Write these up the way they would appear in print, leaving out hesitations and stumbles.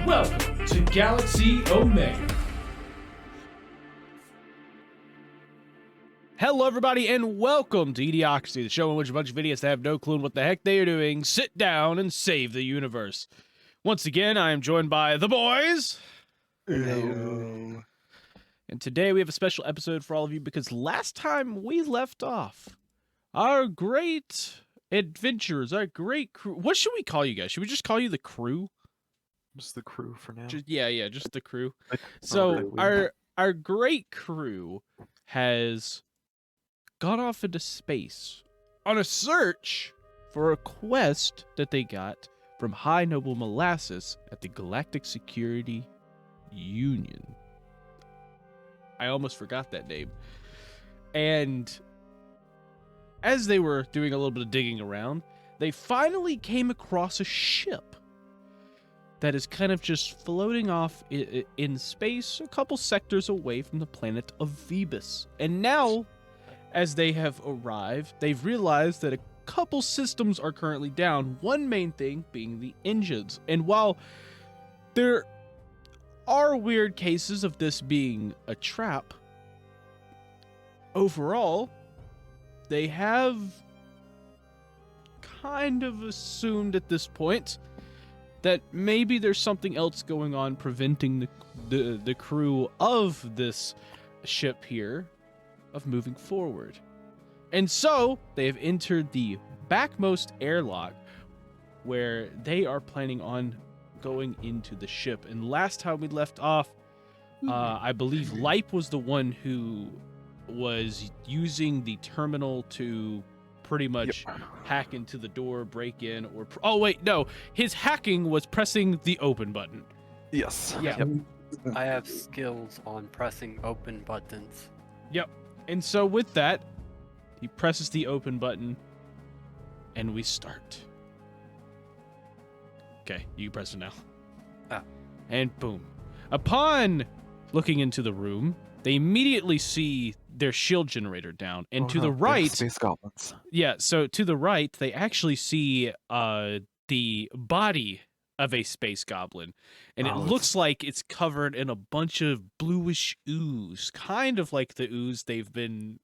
Welcome to Galaxy Omega. Hello, everybody, and welcome to eDIOCRACY, the show in which a bunch of idiots that have no clue what the heck they are doing sit down and save the universe. Once again, I am joined by the boys. Hello. And today we have a special episode for all of you because last time we left off, our great adventurers, our great crew. What should we call you guys? Should we just call you the crew? Just the crew for now. Just the crew. Like, So really our great crew has gone off into space on a search for a quest that they got from High Noble Molasses at the Galactic Security Union. I almost forgot that name. And as they were doing a little bit of digging around, they finally came across a ship that is kind of just floating off in space a couple sectors away from the planet of Phoebus. And now, as they have arrived, they've realized that a couple systems are currently down, one main thing being the engines. And while there are weird cases of this being a trap, overall, they have kind of assumed at this point that maybe there's something else going on preventing the crew of this ship here of moving forward. And so they have entered the backmost airlock where they are planning on going into the ship. And last time we left off, I believe Lipe was the one who was using the terminal to pretty much hack into the door, break in, or oh wait, no, his hacking was pressing the open button. Yes. Yeah. Yep. I have skills on pressing open buttons. Yep. And so with that, he presses the open button, and we start. Okay, you can press it now. Ah. And boom. Upon looking into the room, they immediately see their shield generator down, and to the right, space goblins. yeah, so to the right, they actually see the body of a space goblin, and it looks like it's covered in a bunch of bluish ooze, kind of like the ooze they've been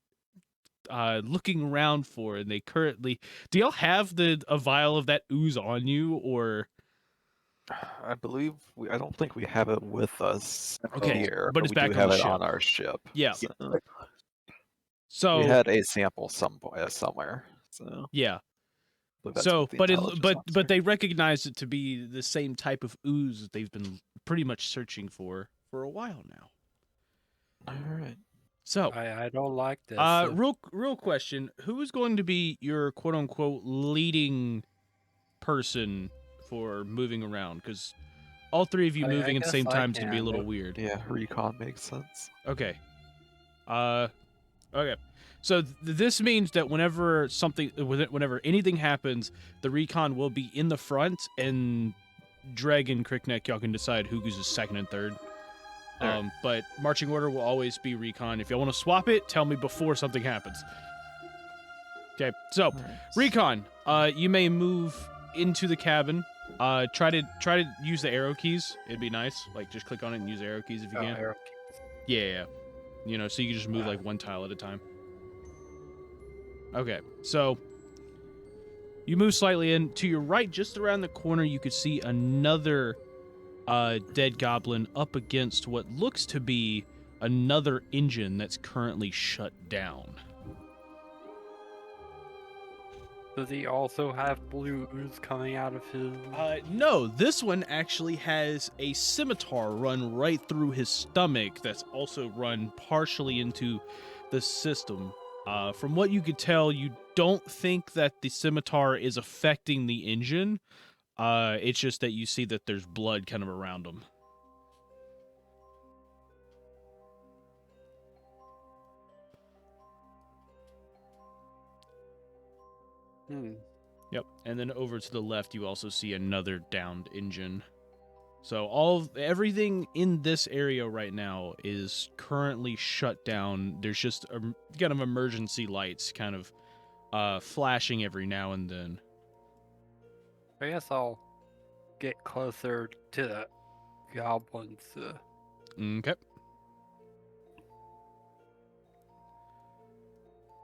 looking around for, and they currently... Do y'all have a vial of that ooze on you, or... I believe I don't think we have it with us here, but it's we back do on have the it ship. on our ship. Yeah. So So we had a sample somewhere. So yeah. that's So, what the but intelligence officer- they recognize it to be the same type of ooze that they've been pretty much searching for a while now. All right. So, I don't like this. real question: who is going to be your quote unquote leading person for moving around? Because all three of you I moving at the guess I time is can, gonna be a little but- weird. Yeah, recon makes sense. Okay. Okay. So this means that whenever anything happens, the recon will be in the front, and Dreg and Crickneck, y'all can decide who goes second and third. Alright. But marching order will always be recon. If y'all want to swap it, tell me before something happens. Okay. So All right. recon, you may move into the cabin. Try to use the arrow keys. It'd be nice. Like just click on it and use the arrow keys if you can. Arrow key. Yeah. You know, so you can just move like one tile at a time. Okay, so you move slightly in. To your right, just around the corner, you could see another dead goblin up against what looks to be another engine that's currently shut down. Does he also have blue ooze coming out of his? No, this one actually has a scimitar run right through his stomach that's also run partially into the system. From what you could tell, you don't think that the scimitar is affecting the engine. It's just that you see that there's blood kind of around him. Yep. And then over to the left, you also see another downed engine. So everything in this area right now is currently shut down. There's just kind of emergency lights kind of flashing every now and then. I guess I'll get closer to the goblins. Okay.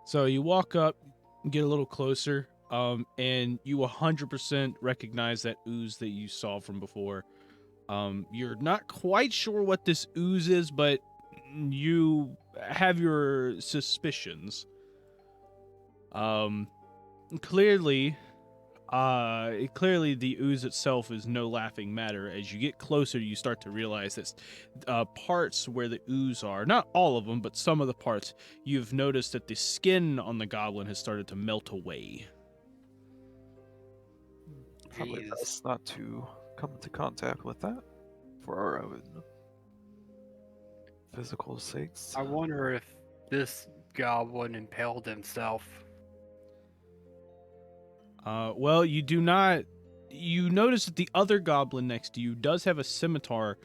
So you walk up, get a little closer, and you 100% recognize that ooze that you saw from before. You're not quite sure what this ooze is, but you have your suspicions. Clearly the ooze itself is no laughing matter. As you get closer, you start to realize that parts where the ooze are, not all of them, but some of the parts, you've noticed that the skin on the goblin has started to melt away. Probably Jeez. best not to come into contact with that for our own physical sakes. I wonder if this goblin impaled himself. Well, you do not. You notice that the other goblin next to you does have a scimitar,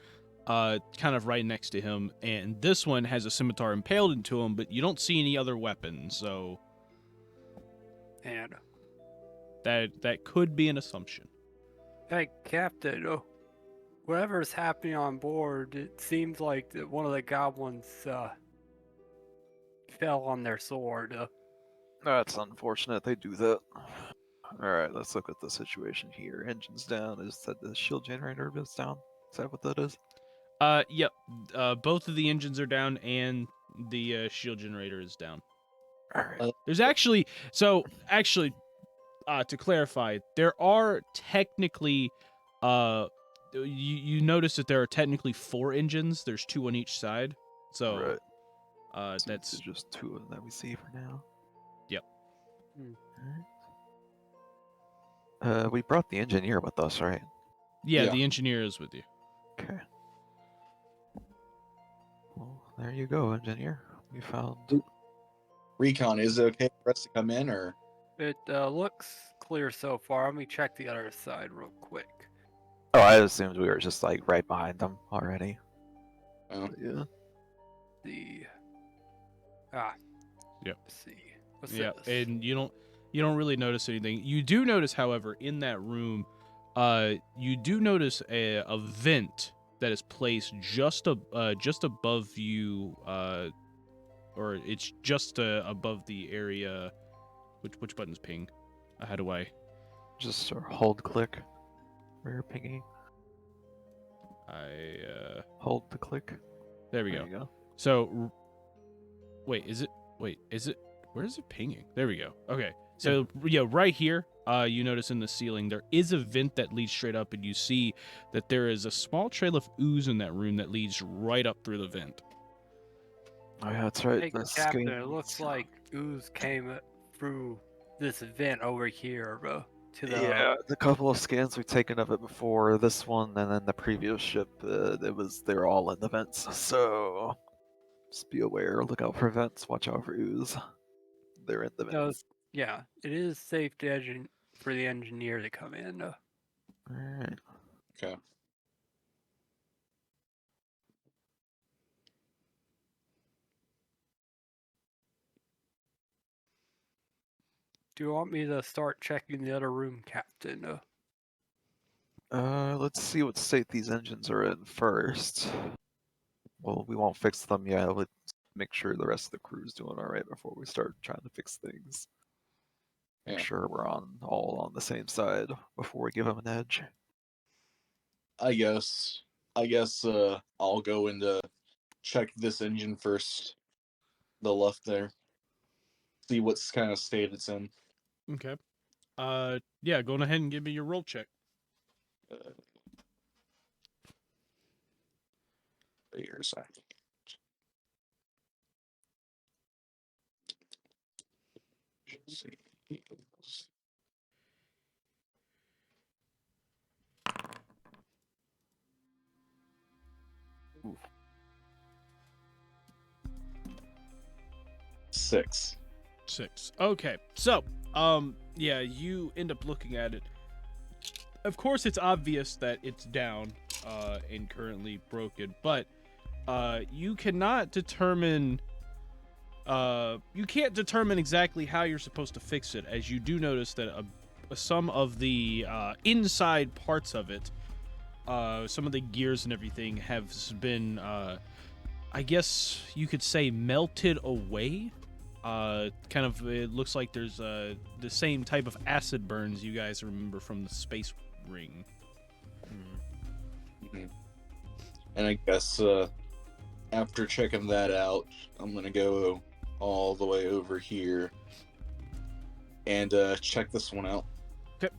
kind of right next to him, and this one has a scimitar impaled into him, but you don't see any other weapons, so And that could be an assumption. hey, Captain, whatever's happening on board, it seems like that one of the goblins fell on their sword. That's unfortunate. They do that. All right, let's look at the situation here. Engine's down. Is that the shield generator is down? Is that what that is? Yep. Both of the engines are down, and the shield generator is down. All right. There's actually to clarify, there are technically you notice that there are technically 4 engines. There's 2 on each side. So Right. So that's it's just 2 of them that we see for now. Yep. Alright. We brought the engineer with us, right? yeah, the engineer is with you. Okay. Well, there you go, engineer. We found. Recon, is it okay for us to come in, or? It looks clear so far. Let me check the other side real quick. Oh, I assumed we were just like right behind them already. Oh. But yeah. Yep. Let's see. What's Yeah, this? and you don't really notice anything. You do notice, however, in that room, you do notice a vent that is placed just above you, or it's just above the area. Which button's ping? How do I? Just hold click. Where pinging. Hold the click. There we There go. you go. So, is it? Where is it pinging? There we go. Okay. So, yeah, right here, you notice in the ceiling, there is a vent that leads straight up, and you see that there is a small trail of ooze in that room that leads right up through the vent. Oh yeah, that's right. Hey, The Captain, skin- it looks like ooze came through this vent over here, bro. To the Yeah, the couple of scans we've taken of it before, this one and then the previous ship, they're all in the vents. So just be aware, look out for vents, watch out for ooze. They're in the vents. yeah, it is safe to for the engineer to come in. Alright. Okay. Do you want me to start checking the other room, Captain? Let's see what state these engines are in first. Well, we won't fix them yet. Let's make sure the rest of the crew's doing alright before we start trying to fix things. Make Yeah. sure we're all on the same side before we give them an edge. I guess I'll go and check this engine first. The left there. See what's kind of state it's in. Okay. Yeah, go on ahead and give me your roll check. Here's a second. Let's see. Oof. 6. 6. Okay. So, yeah, you end up looking at it. Of course, it's obvious that it's down, and currently broken, but, you cannot determine, you can't determine exactly how you're supposed to fix it, as you do notice that some of the, inside parts of it, some of the gears and everything have been, I guess you could say melted away. Kind of, it looks like there's the same type of acid burns you guys remember from the space ring. Mhm. And I guess after checking that out, I'm gonna go all the way over here and check this one out. Okay,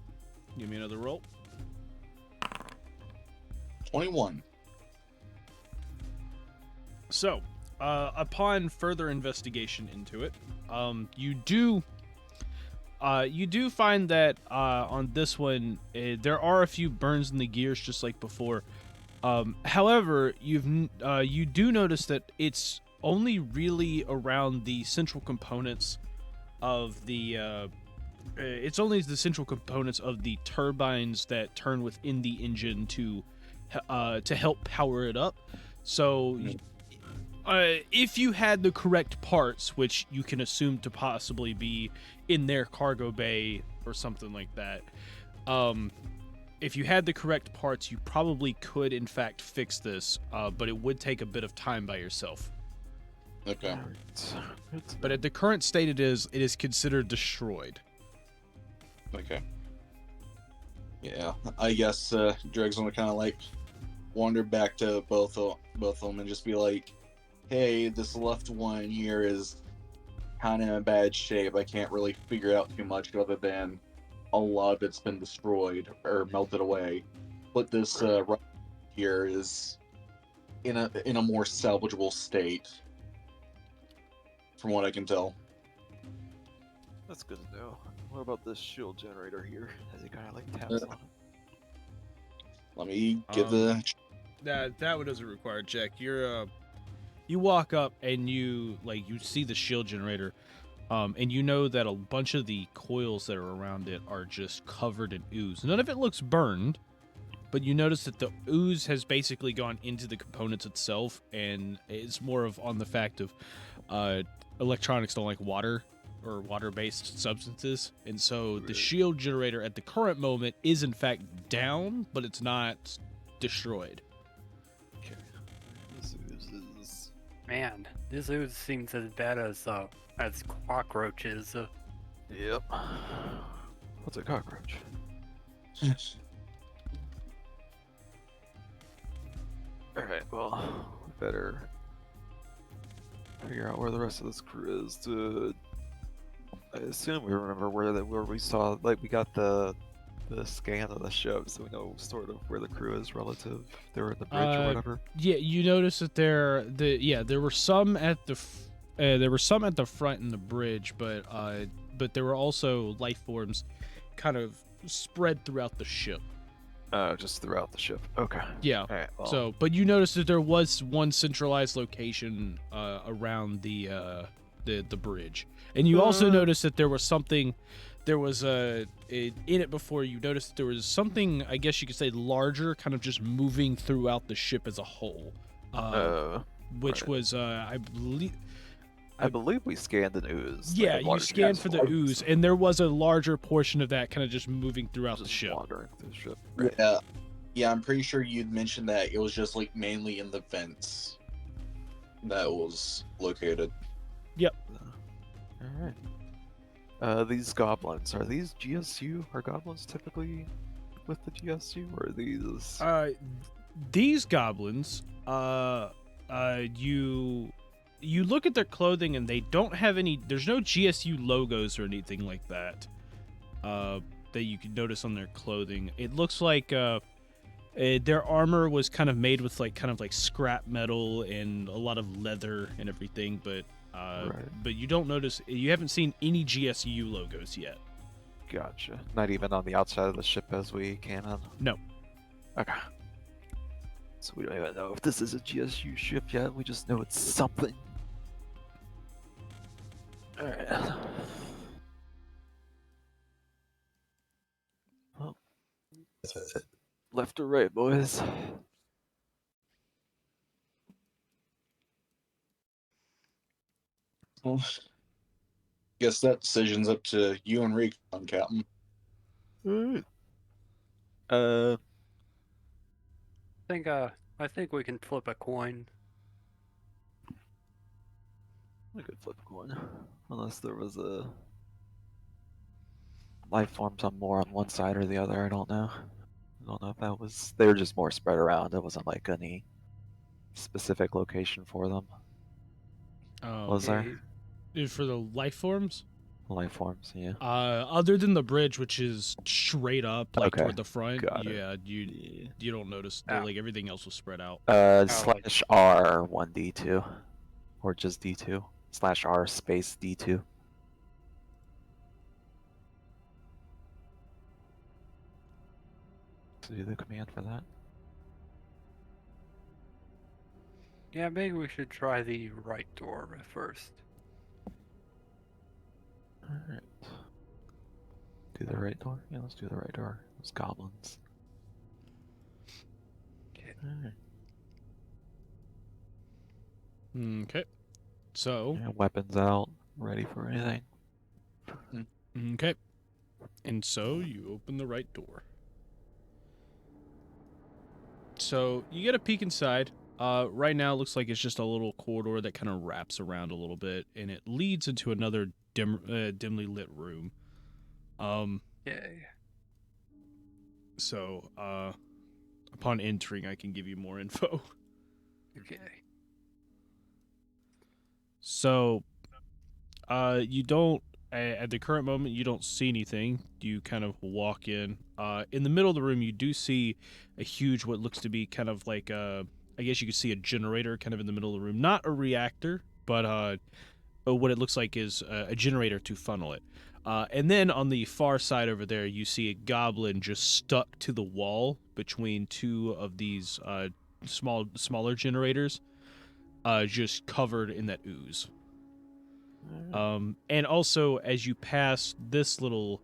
give me another roll. 21. So, upon further investigation into it, you do find that on this one there are a few burns in the gears just like before. However, you do notice that it's only really around the central components of the it's only the central components of the turbines that turn within the engine to help power it up. So, if you had the correct parts, which you can assume to possibly be in their cargo bay or something like that, if you had the correct parts, you probably could in fact fix this, but it would take a bit of time by yourself. Okay. Alright. But at the current state it is considered destroyed. Okay. Yeah, I guess Dreg's gonna kind of like wander back to both of them and just be like, "Hey, this left one here is kind of in bad shape. I can't really figure out too much other than a lot of it's been destroyed or melted away. But this right here is in a more salvageable state, from what I can tell." That's good to know. What about this shield generator here? Has he kind of like taps on it? Let me give the. That one doesn't require a check. You walk up and you see the shield generator, and you know that a bunch of the coils that are around it are just covered in ooze. None of it looks burned, but you notice that the ooze has basically gone into the components itself, and it's more of on the fact of electronics don't like water or water-based substances, and so the shield generator at the current moment is in fact down, but it's not destroyed. Okay. This is Man, this ooze seems as bad as cockroaches. Yep. What's a cockroach? Alright, well, we better figure out where the rest of this crew is. I assume we remember where we saw, like, we got the scan of the ship, so we know sort of where the crew is relative. They were in the bridge or whatever. Yeah, you notice that there were some at the front in the bridge, but there were also life forms kind of spread throughout the ship. Just throughout the ship. Okay. Yeah. Alright, well, So, but you noticed that there was one centralized location around the bridge, and you also noticed that there was something. There was in it before. You noticed that there was something, I guess you could say, larger, kind of just moving throughout the ship as a whole. Which right. was I believe we scanned an ooze. like yeah, a you large scanned ooze. for the ooze, and there was a larger portion of that kind of just moving throughout the Just ship. wandering through the ship. Right. Yeah, I'm pretty sure you'd mentioned that it was just like mainly in the vents that was located. Alright. These goblins, are these GSU? Are goblins typically with the GSU, or are these... These goblins, you look at their clothing and they don't have any. There's no GSU logos or anything like that. that you can notice on their clothing. It looks like their armor was kind of made with like scrap metal and a lot of leather and everything, but Right. but you don't notice, you haven't seen any GSU logos yet. Gotcha. Not even on the outside of the ship as we can on. No. Okay. So we don't even know if this is a GSU ship yet. We just know it's something. Alright. Well, left or right, boys? Well, guess that decision's up to you and Recon, Captain. Alright. I think we can flip a coin. I could flip a coin. Unless there was a life forms on more on one side or the other, I don't know. I don't know if that was. They were just more spread around. It wasn't like any specific location for them. Was there? For the life forms? Life forms, yeah. Other than the bridge, which is straight up, like Okay, toward the front, got it. yeah, Yeah. you don't notice. Oh. Like everything else was spread out. Slash R 1D2. Or just D2. Slash R space D2. So do the command for that. Yeah, maybe we should try the right door at first. Alright. Do the right door? Yeah, let's do the right door. Those goblins. Okay. Alright. Okay. So, Yeah, weapons out. Ready for anything. okay. And so you open the right door. So you get a peek inside. Right now it looks like it's just a little corridor that kind of wraps around a little bit, and it leads into another dimly lit room. Yay. So, upon entering, I can give you more info. Okay. So, you don't, at the current moment, you don't see anything. You kind of walk in. In the middle of the room, you do see a huge, what looks to be kind of like, I guess you could see a generator kind of in the middle of the room. Not a reactor, but what it looks like is a generator to funnel it. And then on the far side over there, you see a goblin just stuck to the wall between two of these smaller generators, just covered in that ooze. And also, as you pass this little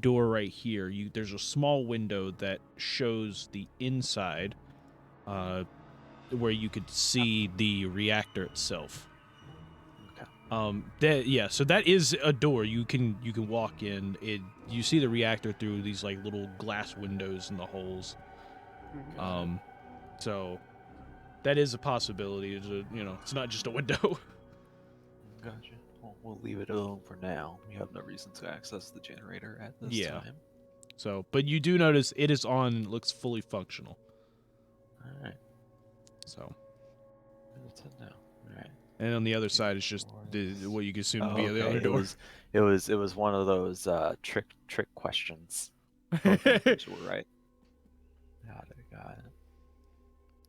door right here, there's a small window that shows the inside, where you could see the reactor itself. Okay. So that is a door. You can walk in. You see the reactor through these like little glass windows in the holes. So that is a possibility. It's not just a window. Gotcha. Well, we'll leave it alone for now. We have no reason to access the generator at this Yeah. time. So, but you do notice it is on and looks fully functional. Alright. So, It's in now. Alright. and on the other side is just what you can assume to be the other door. It was one of those trick questions. Both answers were right. Got it.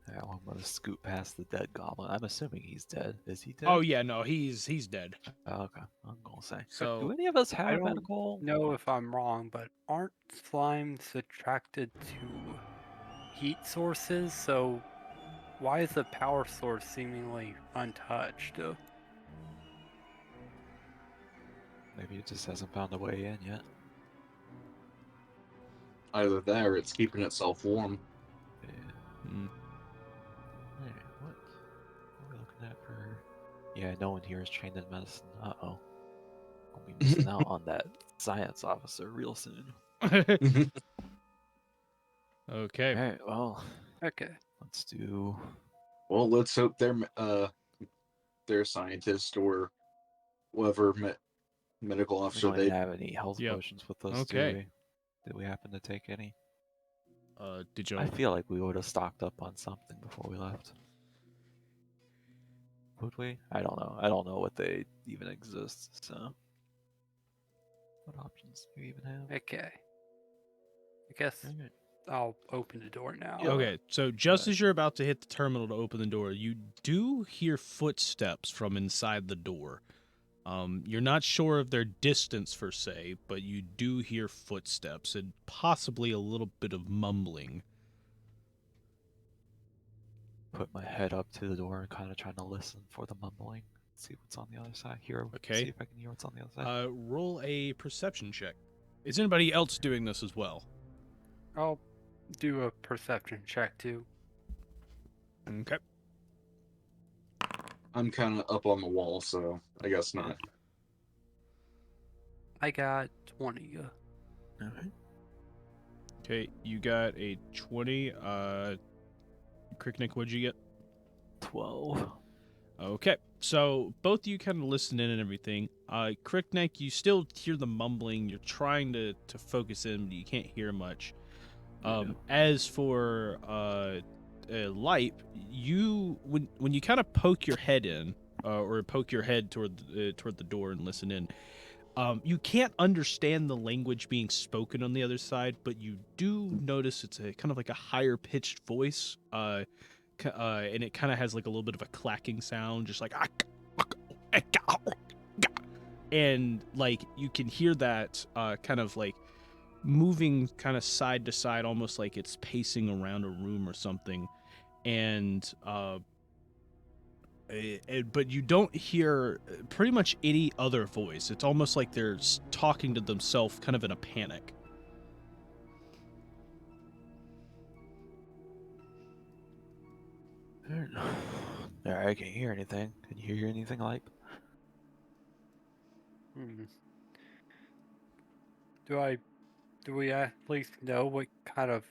Alright, well, I'm gonna scoot past the dead goblin. I'm assuming he's dead. Is he dead? Oh yeah, no, he's dead. Okay, I'm gonna say. So Do any of us I have don't medical? know if I'm wrong, but aren't slimes attracted to heat sources? So why is the power source seemingly untouched? Maybe it just hasn't found a way in yet. Either that or it's keeping itself warm. Yeah. Alright, what are we looking at for? Yeah, no one here is trained in medicine. Uh-oh. We'll be missing out on that science officer real soon. okay. Alright, well, Okay. let's do... Well, let's hope their scientist or whoever medical We officer don't they even have any health Yep. potions with us, Okay. do we? Did we happen to take any? Did you? I feel like we would have stocked up on something before we left. Would we? I don't know. I don't know what they even exist, so... What options do you even have? Okay. I guess Alright. I'll open the door now. Yeah. Okay, so just Right. as you're about to hit the terminal to open the door, you do hear footsteps from inside the door. You're not sure of their distance per se, but you do hear footsteps and possibly a little bit of mumbling. Put my head up to the door and kind of trying to listen for the mumbling. See what's on the other side. Okay. See if I can hear what's on the other side. Roll a perception check. Is anybody else doing this as well? I'll do a perception check too. Okay. I'm kind of up on the wall, so I guess not. I got 20. Alright. Okay, you got a 20. Cricknick, what'd you get? 12. Okay, so both of you kind of listen in and everything. Crickneck, you still hear the mumbling. You're trying to focus in, but you can't hear much. As for Lipe, you when you kind of poke your head in, or poke your head toward the door and listen in, you can't understand the language being spoken on the other side, but you do notice it's a kind of like a higher pitched voice. And it kind of has like a little bit of a clacking sound, just like, and like you can hear that kind of like moving kind of side to side, almost like it's pacing around a room or something. And but you don't hear pretty much any other voice. It's almost like they're talking to themselves, kind of in a panic. Alright, I can't hear anything. Can you hear anything, like? Do we at least know what kind of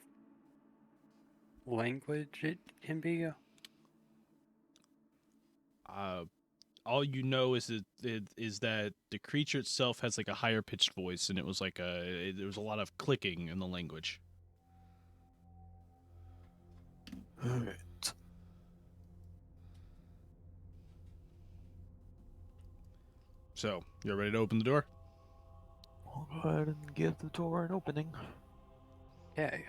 language it can be? All you know is that the creature itself has like a higher pitched voice, and it was like there was a lot of clicking in the language. Alright. So you're ready to open the door? I'll go ahead and give the door an opening. Okay.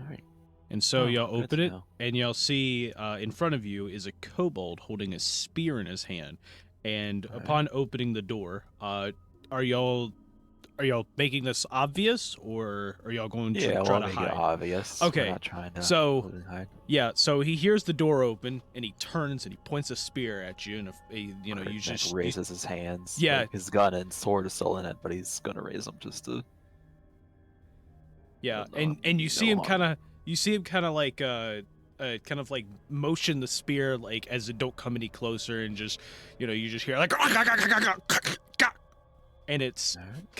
Alright. And so y'all good open to it, know. and y'all see in front of you is a kobold holding a spear in his hand. And Alright. upon opening the door, are y'all making this obvious, or are y'all going to Yeah, try we'll to make hide? it obvious. Okay, We're not trying to so- hold and hide. Yeah, so he hears the door open, and he turns and he points a spear at you, and you Crickneck just raises his hands. Yeah. Like, his gun and sword is still in it, but he's gonna raise them just to. Yeah, But and you no see him harm. kind of like kind of like motion the spear like as it don't come any closer, and just you just hear like, and it's Alright.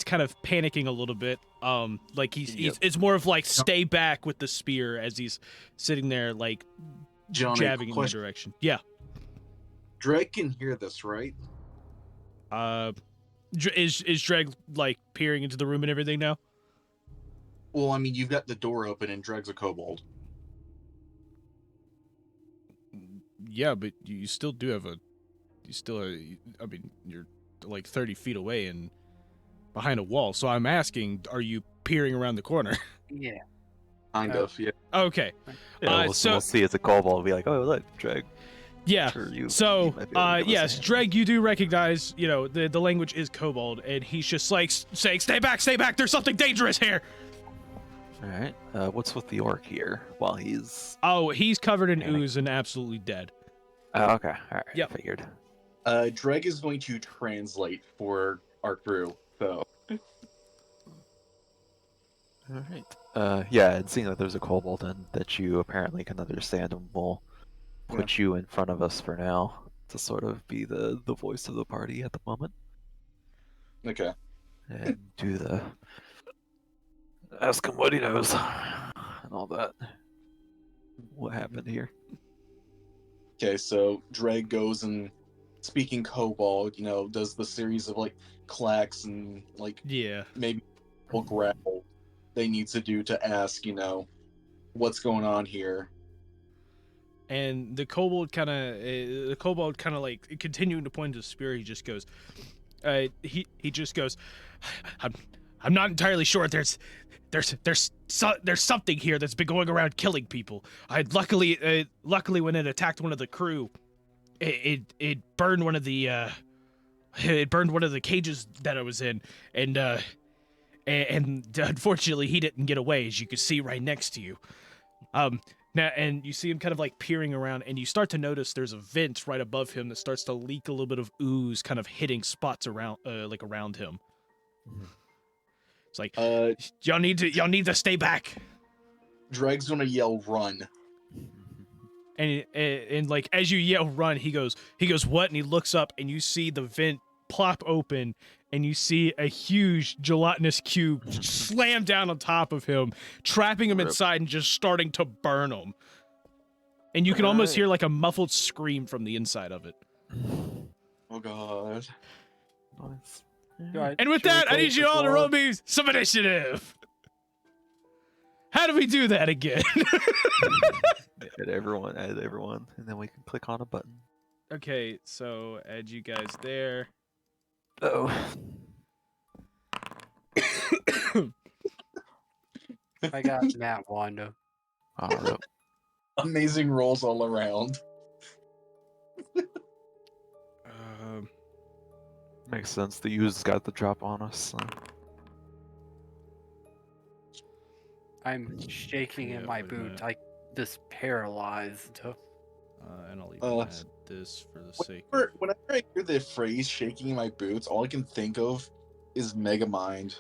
kind of panicking a little bit. Like he's Yep. it's more of like stay back with the spear as he's sitting there like Johnny, jabbing in your question. direction. Yeah. Drake can hear this, right? Is Dreg like peering into the room and everything now? Well, I mean, you've got the door open and Dreg's a kobold. Yeah, but you still do have I mean, you're like 30 feet away and behind a wall. So I'm asking, are you peering around the corner? Yeah. Kind of, yeah. Okay. Yeah, we'll see it's a kobold and be like, oh, look, Dreg. Yeah. Sure, you So, might be able to give us a yes, hand. Dreg, you do recognize, the language is kobold, and he's just like saying, stay back, there's something dangerous here. Alright. What's with the orc here while he's. Oh, he's covered in Panic. ooze and absolutely dead. Oh, okay. Alright. Yep. Figured. Dreg is going to translate for our crew, so. Alright. Yeah, and seeing that there's a kobold and that you apparently can understand him, we'll put you in front of us for now to sort of be the voice of the party at the moment. Okay. And do the. Ask him what he knows. And all that. What happened here? Okay, so Dreg goes and, speaking kobold, does the series of, like, clacks and, like, Yeah. maybe will grapple they need to do to ask, what's going on here. And the kobold kind of like continuing to point to the spear, he just goes, he just goes, I'm not entirely sure. There's something here that's been going around killing people. Luckily when it attacked one of the crew, it burned one of the cages that I was in, and unfortunately he didn't get away, as you can see right next to you. Now, and you see him kind of like peering around, and you start to notice there's a vent right above him that starts to leak a little bit of ooze, kind of hitting spots around, around him. It's like, y'all need to stay back. Dreg's gonna yell, "Run!" And like as you yell run, he goes what? And he looks up, and you see the vent plop open, and you see a huge gelatinous cube slam down on top of him, trapping him inside and just starting to burn him. And you can almost hear like a muffled scream from the inside of it. Oh god. Nice. And with that, I need you all to roll me some initiative. How do we do that again? Add everyone, and then we can click on a button. Okay, so add you guys there. Oh. I got Nat Wanda. Alright. Amazing rolls all around. Makes sense. The U's got the drop on us. So. I'm shaking in Yeah, my wait a boots. minute. I just paralyzed. And I'll even add this for the sake. Whenever I hear the phrase "shaking in my boots," all I can think of is Megamind.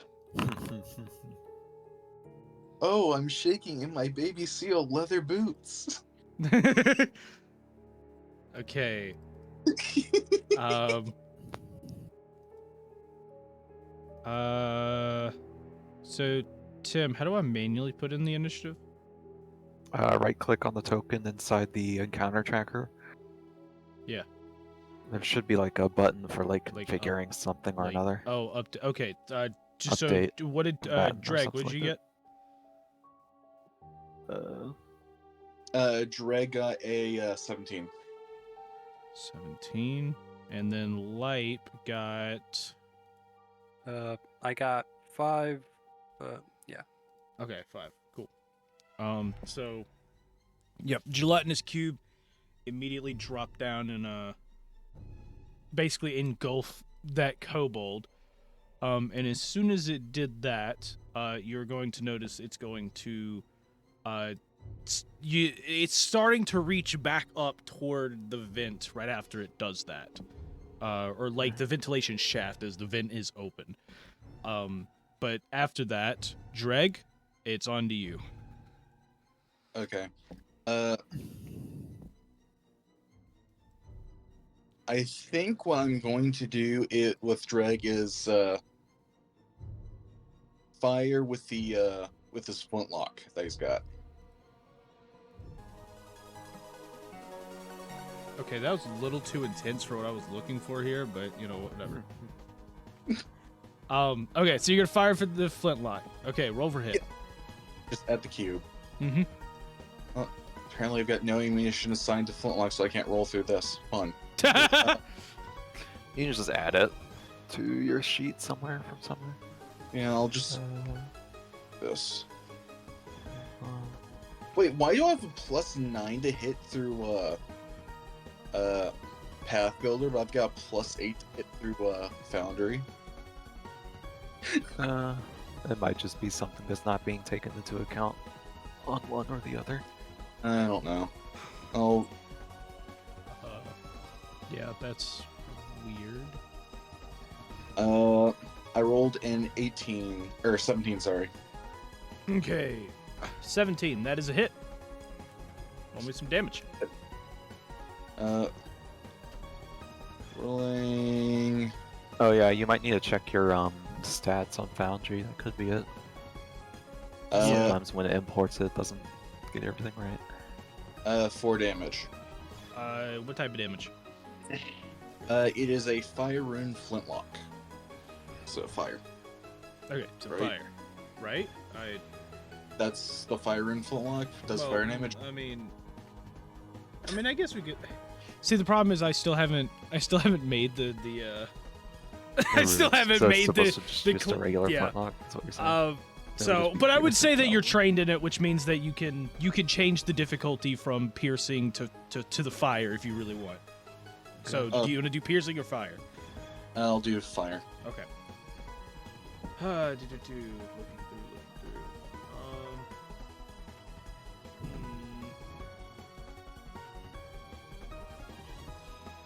Oh, I'm shaking in my baby seal leather boots. Okay. So Tim, how do I manually put in the initiative? Right click on the token inside the encounter tracker. Yeah. There should be like a button for like Like, configuring something or like- another. Oh, up to, okay. Just Update so what did button or Dreg? something What did you like get? Dreg got a 17. 17, and then Lipe got. I got 5. Yeah. Okay, 5. Cool. So, yep, gelatinous cube immediately dropped down and basically engulf that kobold. And as soon as it did that, you're going to notice it's going to, it's starting to reach back up toward the vent right after it does that, or like the ventilation shaft as the vent is open. But after that, Dreg, it's on to you. Okay. I think what I'm going to do with Dreg is fire with this flintlock that he's got. Okay, that was a little too intense for what I was looking for here, but you know, whatever. Okay, so you're gonna fire for the flintlock. Okay, roll for hit. Yeah. Just at the cube. Mm-hmm. Well, apparently I've got no ammunition assigned to flintlock, so I can't roll through this. Fun. You can just add it to your sheet somewhere from somewhere. Yeah, I'll just this. Wait, why do I have a +9 to hit through Path Builder, but I've got a +8 to hit through Foundry? It might just be something that's not being taken into account on one or the other. I don't know. Oh, Yeah, that's weird. I rolled an 18 or 17. Sorry. Okay, 17. That is a hit. Roll me some damage. Rolling. Oh yeah, you might need to check your stats on Foundry. That could be it. Sometimes when it imports it doesn't get everything right. 4 damage. What type of damage? It is a fire rune flintlock. So fire. Okay, so Right. fire, right? That's the fire rune flintlock. Does Well, fire damage. I mean, I guess we could. See, the problem is I still haven't made the I still haven't So it's made supposed the to just, the just a cl- regular yeah. flintlock. That's what you're saying. So, just be but I would piercing say that you're itself. trained in it, which means that you can change the difficulty from piercing to the fire if you really want. So, Oh. do you want to do piercing or fire? I'll do fire. Okay. Looking through.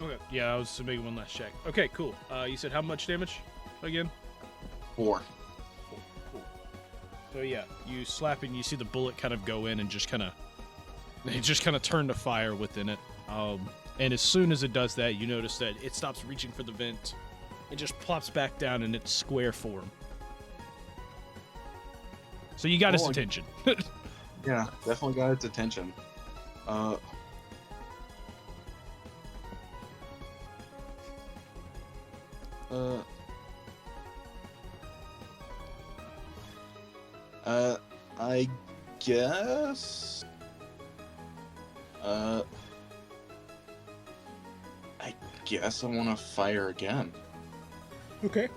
Okay. Yeah, I was making one last check. Okay, cool. You said how much damage again? 4. Cool. So yeah, you slap and you see the bullet kind of go in and just kind of turn to fire within it. And as soon as it does that, you notice that it stops reaching for the vent. It just plops back down in its square form. So you got his attention. Yeah, definitely got its attention. I guess. I guess I want to fire again. Okay.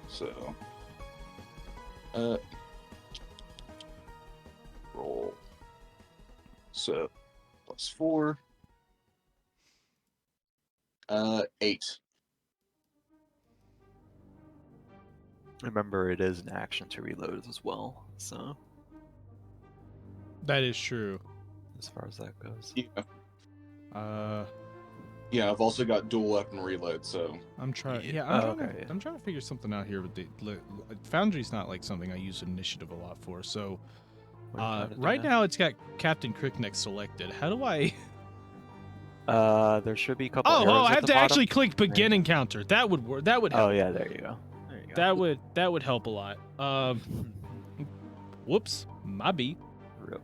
So, roll. So, +4. 8. Remember, it is an action to reload as well. So, That is true. as far as that goes. Yeah. Yeah, I've also got dual weapon reload, so. I'm trying. Yeah. Yeah, Okay, I'm trying to figure something out here with the Foundry's not like something I use initiative a lot for. So What are you trying to do right now it's got Captain Crickneck selected. How do I? There should be a couple. Oh, arrows I at have the to bottom. actually click begin encounter. That would work. That would help. Oh yeah, there you go. There you go. That would help a lot. Whoops, my beat. Rip.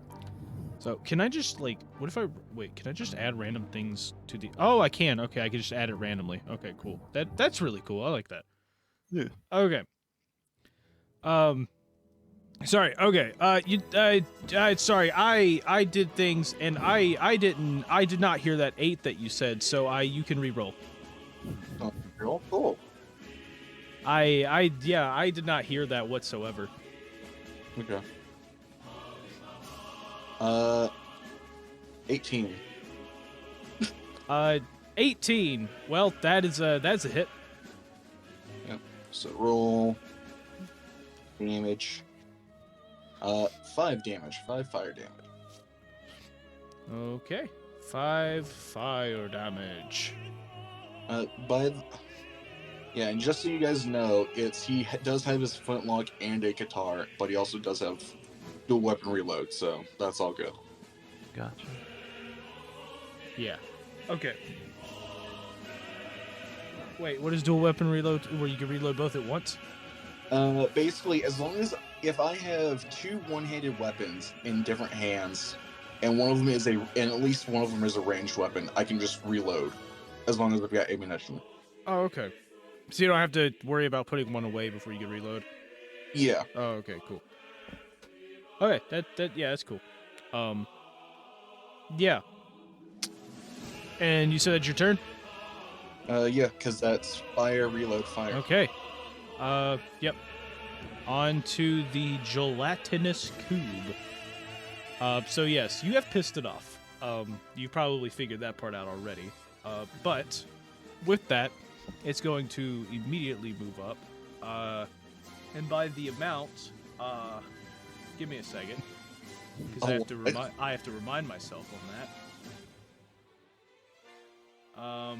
So can I just like, what if I wait? Can I just add random things to the? Oh, I can. Okay, I can just add it randomly. Okay, cool. That's really cool. I like that. Yeah. Okay. Sorry. Okay. Sorry. I did things, and I did not hear that 8 that you said. So you can re-roll. Oh, real cool. I did not hear that whatsoever. Okay. 18. 18. Well, that's a hit. So roll damage. 5 damage. 5 fire damage. Okay. 5 fire damage. Yeah, and just so you guys know, does have his flintlock and a guitar, but he also does have dual weapon reload, so that's all good. Gotcha. Yeah. Okay. Wait, what is dual weapon reload? Where you can reload both at once? Basically, as long as if I have 2 one-handed weapons in different hands, and one of them and at least one of them is a ranged weapon, I can just reload, as long as I've got ammunition. Oh, okay. So you don't have to worry about putting one away before you can reload. Yeah. Oh, okay, cool. Okay, yeah, that's cool. Yeah. And you said that's your turn? Yeah, because that's fire, reload, fire. Okay. Yep. On to the gelatinous cube. So yes, you have pissed it off. You probably figured that part out already. But with that, it's going to immediately move up. And by the amount, give me a second, because I have to remind myself on that.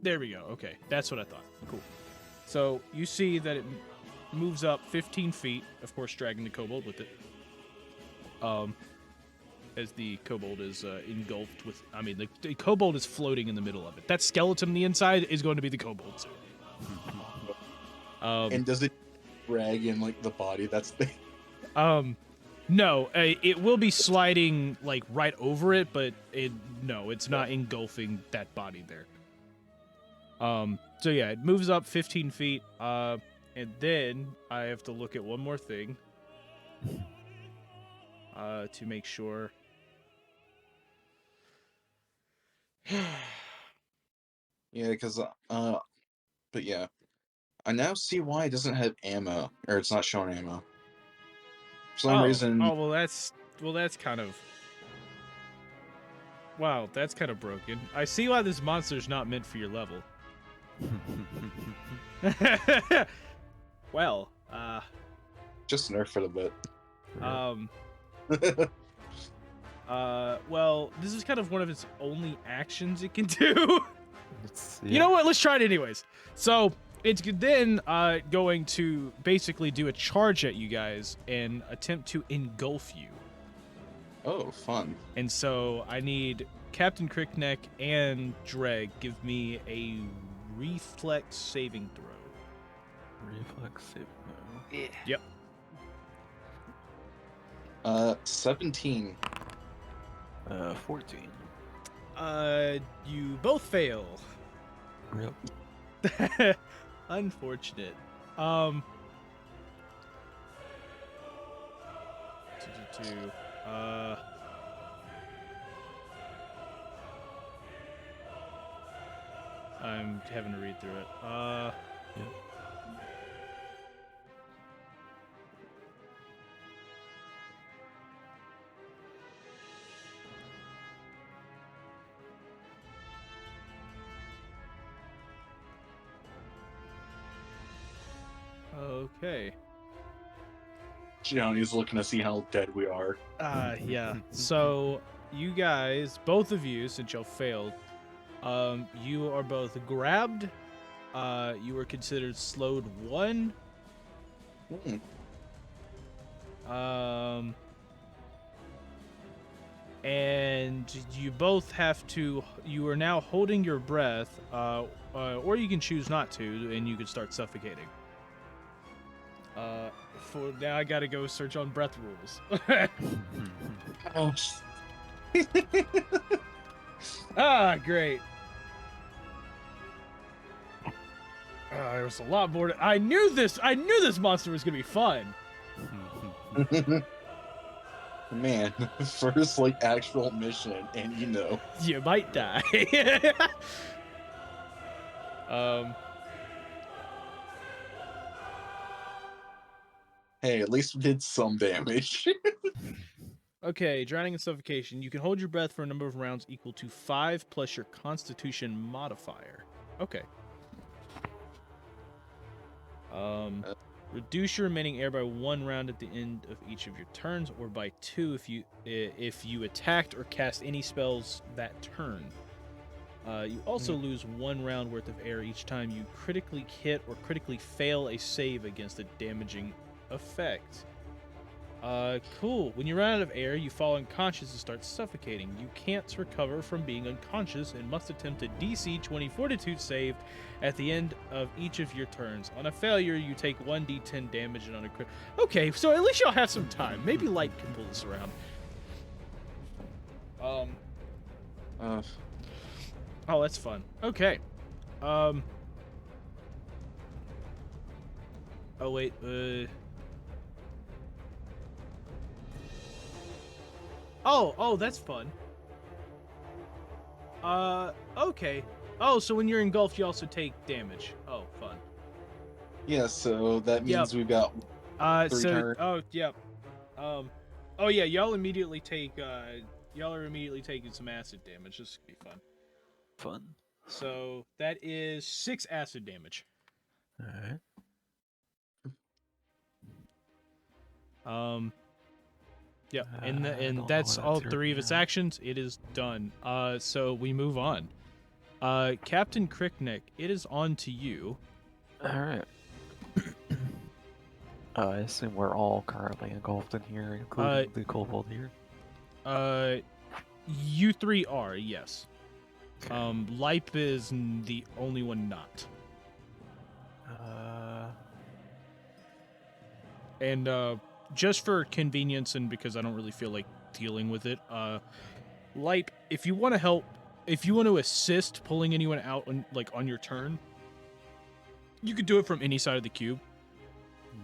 There we go. Okay, that's what I thought. Cool. So you see that it moves up 15 feet, of course, dragging the kobold with it. As the kobold is engulfed with, the kobold is floating in the middle of it. That skeleton on the inside is going to be the kobold. And does it drag in like the body? That's the. No, it will be sliding like right over it, but it's not engulfing that body there. So yeah, it moves up 15 feet, and then I have to look at one more thing, to make sure. Yeah, because but yeah, I now see why it doesn't have ammo, or it's not showing ammo. For some reason, well that's kind of wow, that's kind of broken. I see why this monster's not meant for your level. Well, just nerf it a bit. well, this is kind of one of its only actions it can do. Yeah. You know what? Let's try it anyways. So it's then going to basically do a charge at you guys and attempt to engulf you. Oh, fun. And so I need Captain Crickneck and Dreg give me a reflex saving throw. Reflex save. No. Yeah. Yep. 17. 14. You both fail. Yep. Unfortunate. I'm having to read through it. Yep. Okay. Johnny's looking to see how dead we are. Yeah. So you guys, both of you, since y'all failed, you are both grabbed. You were considered slowed 1. And you both have to. You are now holding your breath, or you can choose not to, and you can start suffocating. For now, I gotta go search on breath rules. Oh. Great. There's a lot more. I knew this monster was gonna be fun. Man, first like actual mission, and you know. You might die. Hey, at least we did some damage. Okay, drowning and suffocation. You can hold your breath for a number of rounds equal to 5 plus your Constitution modifier. Okay. Reduce your remaining air by 1 round at the end of each of your turns, or by 2 if you attacked or cast any spells that turn. You also lose 1 round worth of air each time you critically hit or critically fail a save against a damaging effect. Cool. When you run out of air, you fall unconscious and start suffocating. You can't recover from being unconscious and must attempt a DC 20 Fortitude save at the end of each of your turns. On a failure, you take 1d10 damage, and on a crit. Okay, so at least y'all have some time. Maybe Light can pull this around. Oh, that's fun. Okay. Oh wait. Oh, that's fun. Okay. Oh, so when you're engulfed, you also take damage. Oh, fun. Yeah, so that means we've got 3 turns. Oh, yeah. Oh yeah, y'all are immediately taking some acid damage. This could be fun. Fun. So that is 6 acid damage. Alright. Yeah, I and don't know that's what all that's 3 of its actions. It is done. So we move on. Captain Crickneck, it is on to you. Alright. I assume we're all currently engulfed in here, including the kobold here. You 3 are, yes. Okay. Lipe is the only one not. And just for convenience and because I don't really feel like dealing with it, Lipe, if you want to help, if you want to assist pulling anyone out on your turn, you could do it from any side of the cube.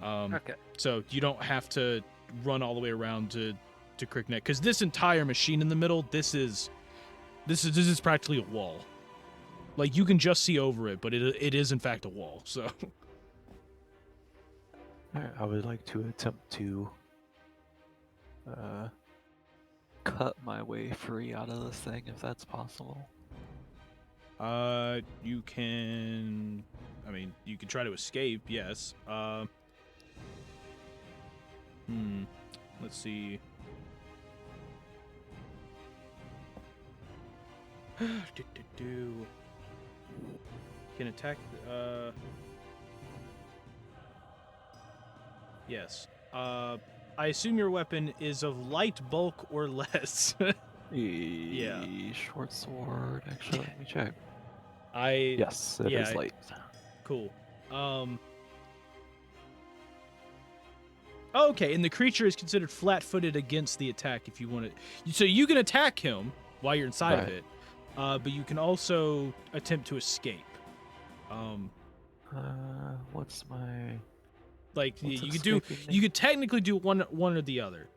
Okay. So you don't have to run all the way around to Crickneck, because this entire machine in the middle, this is This is practically a wall. Like, you can just see over it, but it is in fact a wall. So Alright, I would like to attempt to cut my way free out of this thing if that's possible. you can. I mean, you can try to escape. Yes. Let's see. Can attack. Yes. I assume your weapon is of light bulk or less. Yeah. Short sword. Actually, let me check. I. Yes, it is light. Cool. Okay, and the creature is considered flat-footed against the attack if you want to. So you can attack him while you're inside of it, but you can also attempt to escape. What's my? Like What's you could do. You could technically do one or the other.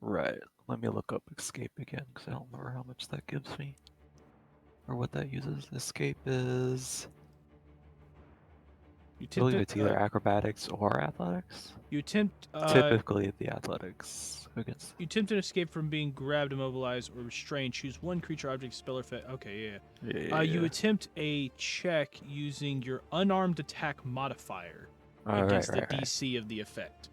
Right. Let me look up escape again because I don't remember how much that gives me, or what that uses. Escape is. I believe it's either acrobatics or athletics. You attempt. Typically, the athletics against. You attempt an escape from being grabbed, immobilized, or restrained. Choose one creature, object, spell, or effect. Okay, yeah. You attempt a check using your unarmed attack modifier against the DC of the effect.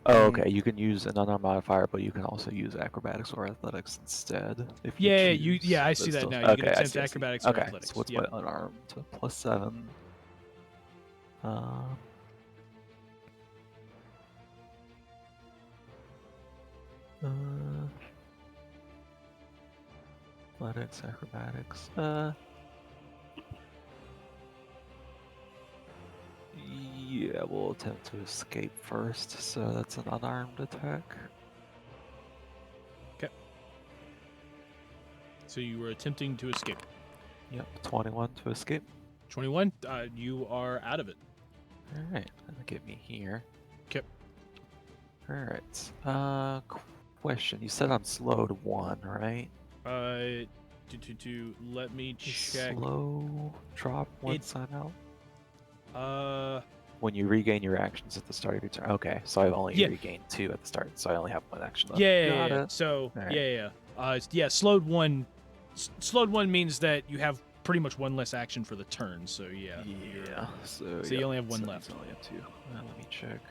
Oh, okay. You can use an unarmed modifier, but you can also use acrobatics or athletics instead. If you choose, I see that now. You can attempt acrobatics or athletics. So what's my unarmed? +7. Athletics, acrobatics. Yeah, we'll attempt to escape first. So that's an unarmed attack. Okay. So you were attempting to escape. Yep, 21 to escape. 21. You are out of it. All right, that'll get me here. Okay. All right. Question. You said I'm slowed 1, right? Let me check. Slow drop once I'm out. When you regain your actions at the start of your turn. Okay, so I've only regained 2 at the start, so I only have 1 action left. Yeah. So slowed 1. Slowed 1 means that you have pretty much 1 less action for the turn. So yeah. Yeah. So you only have 1 left. I only have 2. Let me check.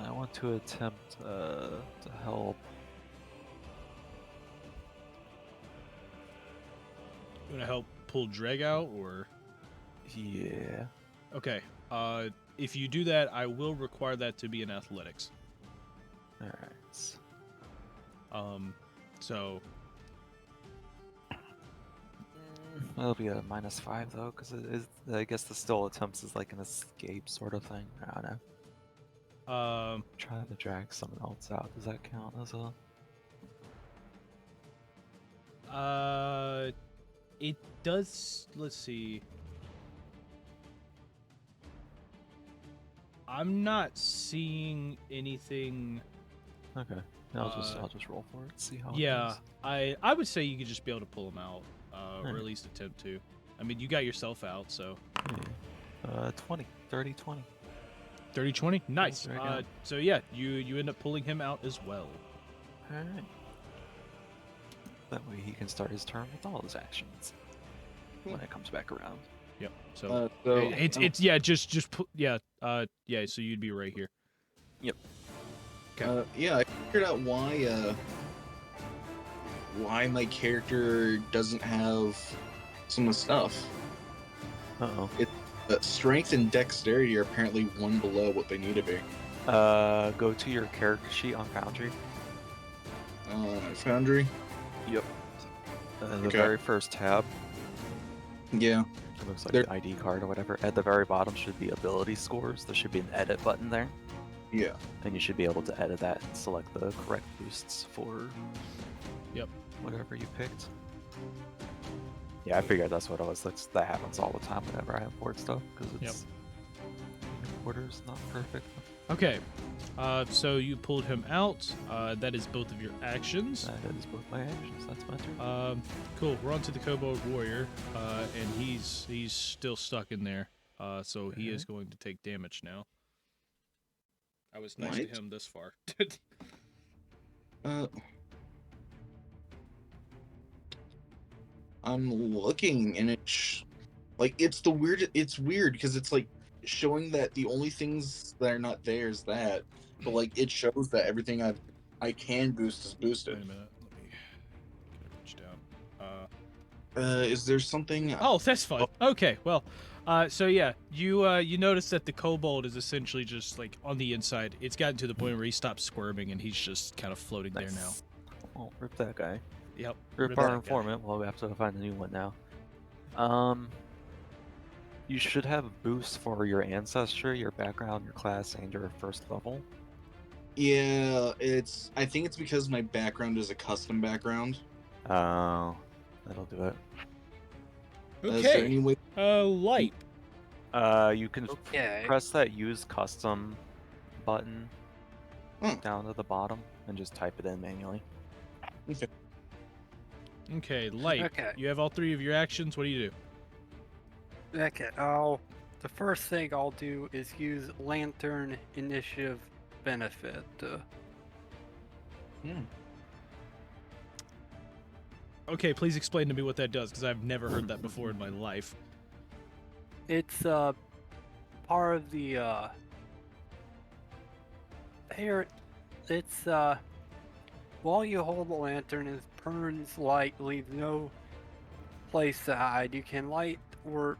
I want to attempt to help. You want to help pull Dreg out, or? Yeah. Okay. If you do that, I will require that to be in athletics. All right. So. That'll be a -5 though, because it is. I guess the still attempts is like an escape sort of thing. I don't know. Trying to drag someone else out. Does that count as a? It does. Let's see. I'm not seeing anything. Okay. I'll just roll for it. See how. Yeah, it goes. I would say you could just be able to pull him out, or at least attempt to. I mean, you got yourself out, so. Yeah. 20, 30, 20. 30, 20? Nice. Right so yeah, you end up pulling him out as well. All right. That way he can start his turn with all his actions when it comes back around. Yep. So just put So you'd be right here. Yep. Okay. I figured out why my character doesn't have some of the stuff. Uh-oh. Strength and dexterity are apparently 1 below what they need to be. Go to your character sheet on Foundry. Foundry? Yep. The very first tab. Yeah. It looks like an ID card or whatever. At the very bottom should be ability scores. There should be an edit button there. Yeah. And you should be able to edit that and select the correct boosts for whatever you picked. Yeah, I figured that's what it was. That happens all the time whenever I import stuff, because it's order's not perfect. Okay. So you pulled him out. That is both of your actions. That is both my actions. That's my turn. Cool. We're on to the Kobold Warrior, and he's still stuck in there. So he is going to take damage now. I was nice to What? him this far. I'm looking, and it's weird because it's like showing that the only things that are not there is that, but like it shows that everything I can boost is Wait boosted. a minute. Let me get a reach down. Is there something? Oh, that's fun. Okay, well, so yeah, you notice that the kobold is essentially just like on the inside. It's gotten to the point where he stopped squirming and he's just kind of floating there now. Oh, rip that guy. Yep. Rip rip our that guy. informant. Well, we have to find a new one now. You should have boosts for your ancestry, your background, your class, and your first level. Yeah, I think it's because my background is a custom background. Oh, that'll do it. Is there Okay. any way? Light. You can Okay. press that use custom button Hmm. down to the bottom and just type it in manually. Okay. Okay, light. Okay. You have all three of your actions. What do you do? Okay. The first thing I'll do is use Lantern Initiative benefit. Okay, please explain to me what that does, because I've never heard that before in my life. It's part of the here. It's while you hold the lantern, it burns light, leave no place to hide. You can light or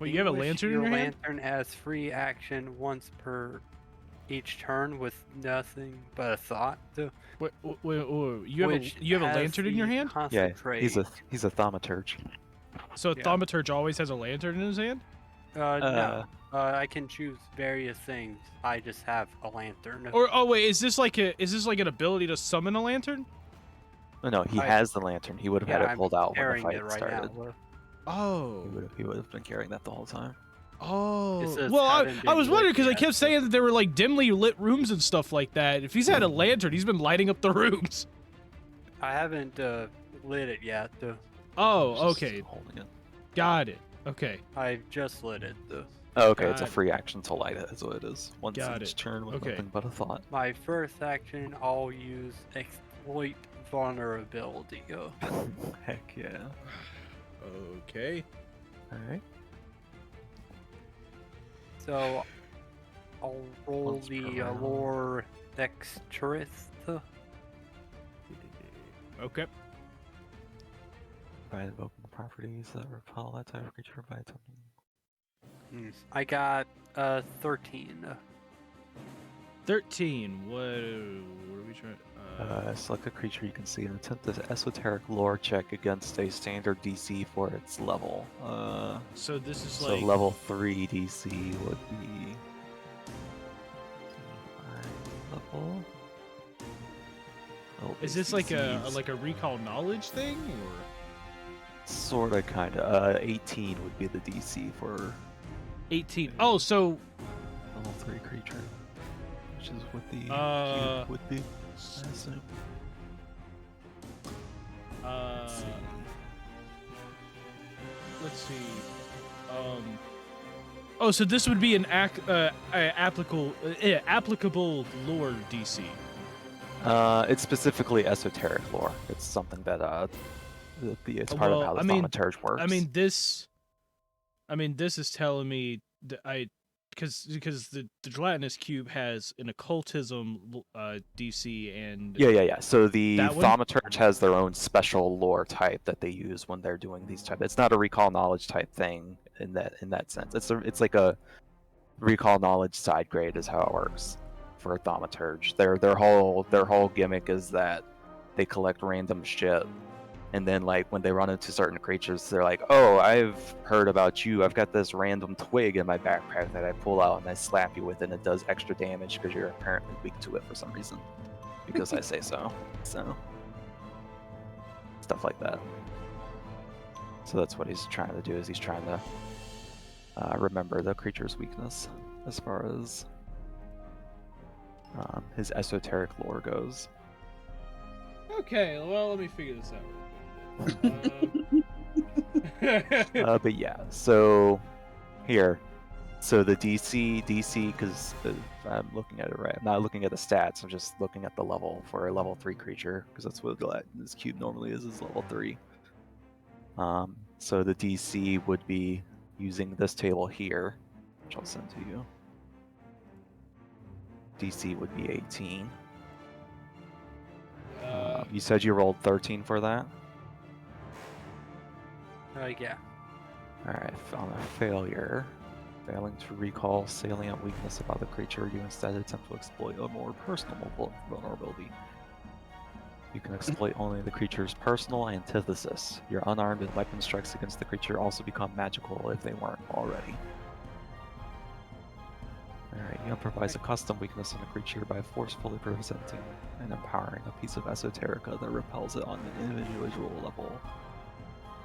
Wait, you have a extinguish lantern in your hand? lantern has free action once per each turn with nothing but a thought. Wait, you have which a has lantern in your the hand? Yeah, Concentrate. he's a thaumaturge. So a Yeah. thaumaturge always has a lantern in his hand? No. I can choose various things. I just have a lantern. Or wait, is this like an ability to summon a lantern? No, he I- has the lantern. He would have had it I'm pulled out when the carrying fight it right started. now. Oh. He would have been carrying that the whole time. Oh. says Well, haven't I was been wondering lit because I yet, kept so- saying that there were like dimly lit rooms and stuff like that. If he's had a lantern, he's been lighting up the rooms. I haven't lit it yet. Oh, Just okay. Holding it. Got it. Okay. I just lit it. Oh, okay, it's a Got it. free action to light it, is what it is. Once Got each it. turn with Okay. nothing but a thought. My first action, I'll use exploit vulnerability. Heck yeah. Okay. Alright. So I'll roll Once per the round. lore dexterous. Okay. By invoking properties that repel that type of creature by attempting. I got 13. 13. What are we trying? Select a creature you can see and attempt this esoteric lore check against a standard DC for its level. So this is So like level 3 DC would be level. Is this like a recall knowledge thing or? Sorta, kinda. 18 would be the DC for 18. Oh, so level 3 creature, which is what the Uh, cube would be. I assume. let's see. Oh, so this would be an applicable lore DC. It's specifically esoteric lore. It's something that it's part Well, of how the I mean- thaumaturge works. I mean this is telling me that because the gelatinous cube has an occultism DC and yeah. So the That one? thaumaturge has their own special lore type that they use when they're doing these type. It's not a recall knowledge type thing in that sense. It's like a recall knowledge side grade is how it works for a thaumaturge. Their whole gimmick is that they collect random shit. And then, like, when they run into certain creatures, they're like, oh, I've heard about you. I've got this random twig in my backpack that I pull out and I slap you with, and it does extra damage because you're apparently weak to it for some reason. Because I say so. So, stuff like that. So that's what he's trying to do, is he's trying to remember the creature's weakness. as far as his esoteric lore goes. Okay, well, let me figure this out. But yeah, so here. So the DC, because I'm looking at it right. I'm not looking at the stats. I'm just looking at the level for a level 3 creature, because that's what this cube normally is level 3. So the DC would be using this table here, which I'll send to you. DC would be 18. You said you rolled 13 for that? Yeah. Alright, on a failure, failing to recall salient weakness about the creature, you instead attempt to exploit a more personal vulnerability. You can exploit only the creature's personal antithesis. Your unarmed and weapon strikes against the creature also become magical if they weren't already. Alright, you improvise a custom weakness on the creature by forcefully presenting and empowering a piece of esoterica that repels it on an individual level.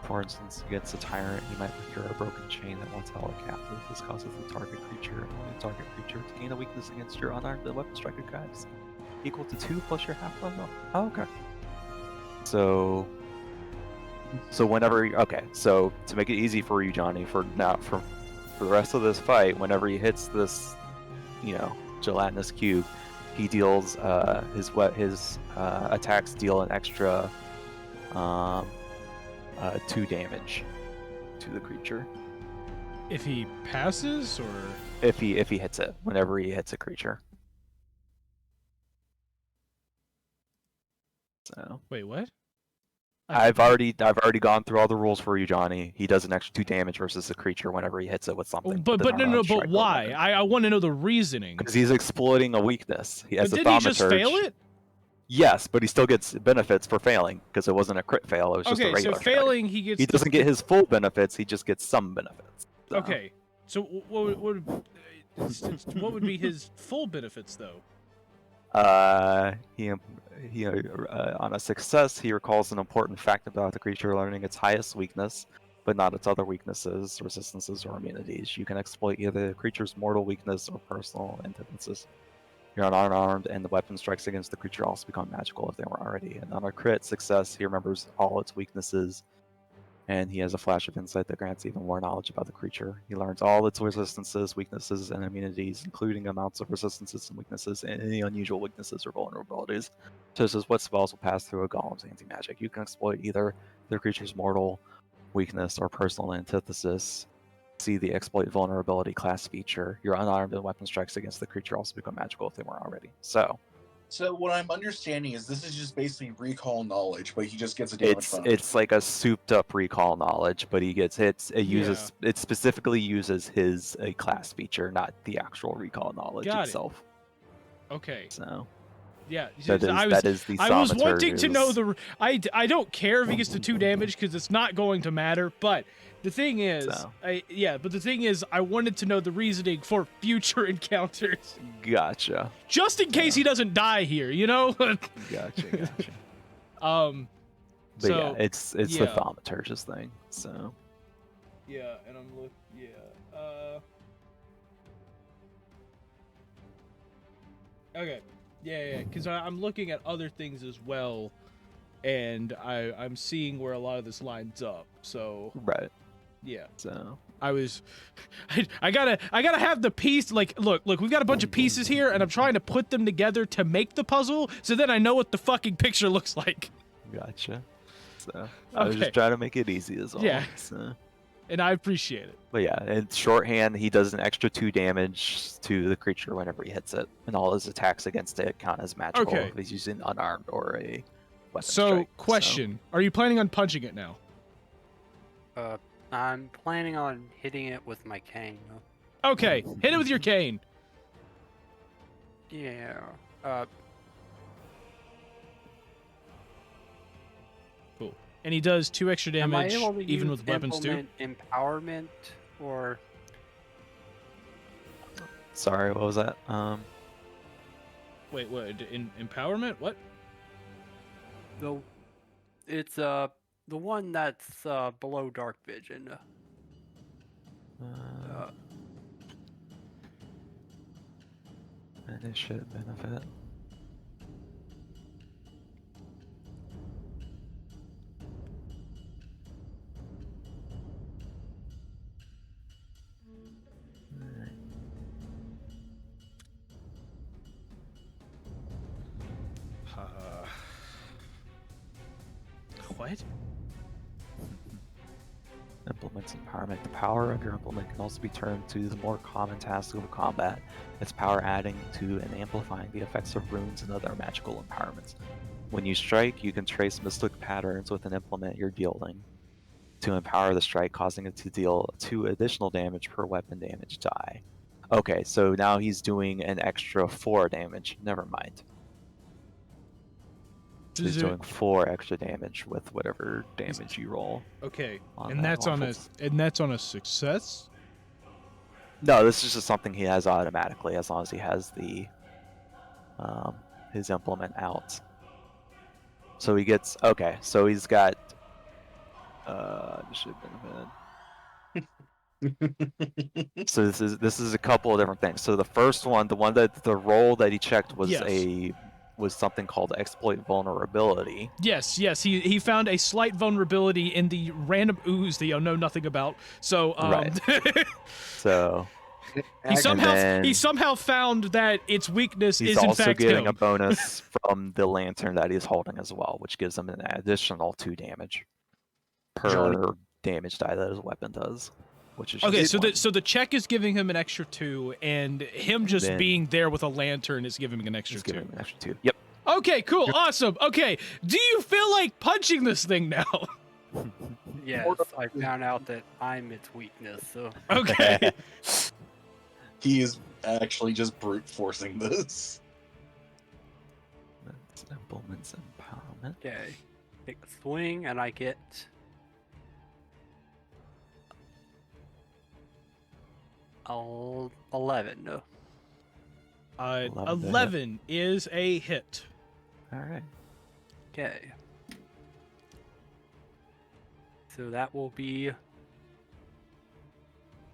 For instance, against a tyrant, you might procure a broken chain that once held a captive. This causes the target creature and only target creature to gain a weakness against your unarmed and weapon striker guys, equal to 2 plus your half level. Oh, okay. So whenever so to make it easy for you, Johnny, for the rest of this fight, whenever he hits this, gelatinous cube, he deals his attacks deal an extra 2 damage to the creature. If he passes, or if he hits it, whenever he hits a creature. So wait, what? I've already gone through all the rules for you, Johnny. He does an extra 2 damage versus the creature whenever he hits it with something. But why? I want to know the reasoning. Because he's exploiting a weakness. He has but a did he just fail thaumaturge. it? Yes, but he still gets benefits for failing because it wasn't a crit fail. It was just a regular. So failing, he gets. He doesn't get his full benefits. He just gets some benefits. So. Okay, so what would be his full benefits though? He on a success, he recalls an important fact about the creature, learning its highest weakness, but not its other weaknesses, resistances, or immunities. You can exploit either the creature's mortal weakness or personal antithesis. You're unarmed, and the weapon strikes against the creature also become magical if they weren't already. And on a crit success, he remembers all its weaknesses, and he has a flash of insight that grants even more knowledge about the creature. He learns all its resistances, weaknesses, and immunities, including amounts of resistances and weaknesses, and any unusual weaknesses or vulnerabilities, such as what spells will pass through a golem's anti-magic. You can exploit either the creature's mortal weakness or personal antithesis. See the exploit vulnerability class feature. Your unarmed and weapon strikes against the creature also become magical if they weren't already. So what I'm understanding is this is just basically recall knowledge, but he just gets a damage bonus. It's like a souped up recall knowledge, but he gets hits. It specifically uses his class feature, not the actual recall knowledge itself. Okay. So yeah, that is the I was wanting to know the. I don't care if he gets the 2 damage because it's not going to matter. But the thing is, I wanted to know the reasoning for future encounters. Gotcha. Just in case he doesn't die here, Gotcha. But so, it's the thaumaturge's thing. So. Yeah, and I'm looking. Okay. Yeah, because I'm looking at other things as well, and I'm seeing where a lot of this lines up. So right. Yeah. So I gotta have the piece. Like, look, we've got a bunch of pieces here, and I'm trying to put them together to make the puzzle. So then I know what the fucking picture looks like. Gotcha. So I was just trying to make it easy as well. Yeah. So. And I appreciate it. But yeah, in shorthand, he does an extra 2 damage to the creature whenever he hits it, and all his attacks against it count as magical if he's using unarmed or a weapon strike. Question: are you planning on punching it now? I'm planning on hitting it with my cane. Okay, hit it with your cane. Yeah. Cool. And he does 2 extra damage, even with weapons too. Empowerment or. Sorry, what was that? Wait, what? Empowerment? What? It's the one that's below dark vision. Initiate benefit. Alright. What? Implements empowerment. The power of your implement can also be turned to the more common task of combat. Its power adding to and amplifying the effects of runes and other magical empowerments. When you strike, you can trace mystic patterns with an implement you're wielding to empower the strike, causing it to deal 2 additional damage per weapon damage die. Okay, so now he's doing an extra 4 damage. Never mind. So he's doing 4 extra damage with whatever damage you roll. Okay, on and that that's on a awful- success. No, this is just something he has automatically as long as he has the his implement out. So he gets so he's got should have been so this is a couple of different things. So the first one, the roll that he checked was Yes. was something called exploit vulnerability. Yes, he found a slight vulnerability in the random ooze that you know nothing about. So Right. So he then somehow found that its weakness he's is in also fact getting him. a bonus from the lantern that he's holding as well, which gives him an additional 2 damage per damage die that his weapon does. Which is Okay, just so one. the check is giving him an extra 2, and him just Then being there with a lantern is giving him an extra he's 2. giving him an extra 2. Yep. Okay, cool, awesome. Okay, do you feel like punching this thing now? Yes, I found out that I'm its weakness, so Okay. He is actually just brute forcing this. That's implements empowerment. okay. Take a swing and I get 11. No. 11 is a hit. All right. Okay. So that will be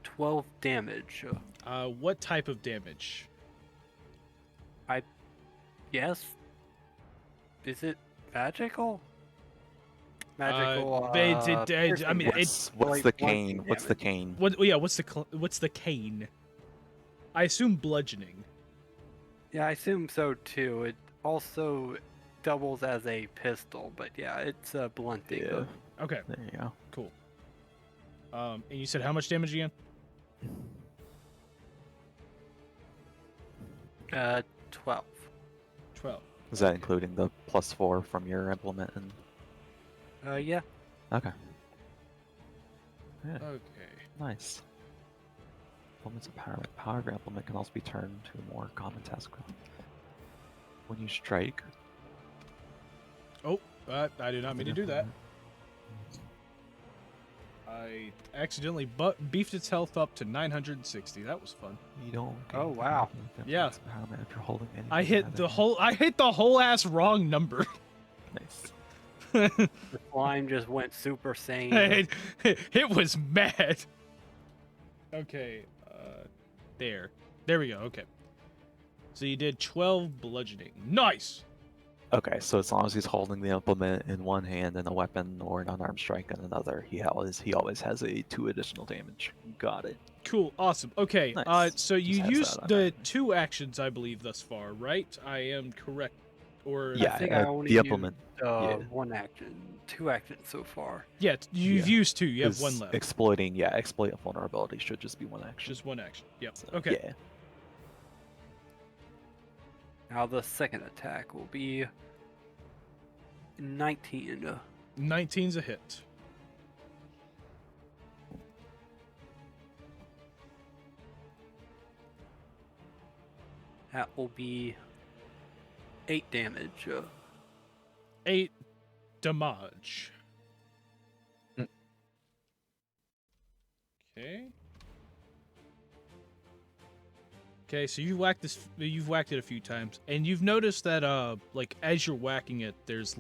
12 damage. What type of damage? Yes. Is it magical? Magical. I mean, What's like the one cane? What's the cane? What's the cane? I assume bludgeoning. Yeah, I assume so too. It also doubles as a pistol, but yeah, it's blunting. Yeah. Okay, There you go. cool. And you said how much damage again? 12. 12. Is that including the +4 from your implement? And Yeah. okay. Yeah. Okay. Nice. Implements empowerment. Power of your implement can also be turned to a more common task. When you strike. Oh, I did not mean to do that. I accidentally beefed its health up to 960. That was fun. You don't. Oh, wow. Yeah. Empowerment if you're holding anything I hit other the than- whole ass wrong number. Nice. The slime just went super saiyan. it was mad. Okay, there we go. Okay, so you did 12 bludgeoning. Nice. Okay, so as long as he's holding the implement in one hand and a weapon or an unarmed strike in another, he always has a 2 additional damage. Got it. Cool, awesome. Okay, Nice. so you Just has used that on the there. 2 actions, I believe, thus far, right? I am correct, or Yeah, think I only the used, implement. one action, 2 actions so far. yeah, you've Yeah. used 2. You have 'Cause 1 left. exploit a vulnerability should just be 1 action. Just 1 action. Yep. So, Okay. Yeah. Now the second attack will be 19. 19's a hit. That will be 8 damage. 8 damage. Mm. Okay. Okay, so you've whacked it a few times, and you've noticed that like as you're whacking it, there's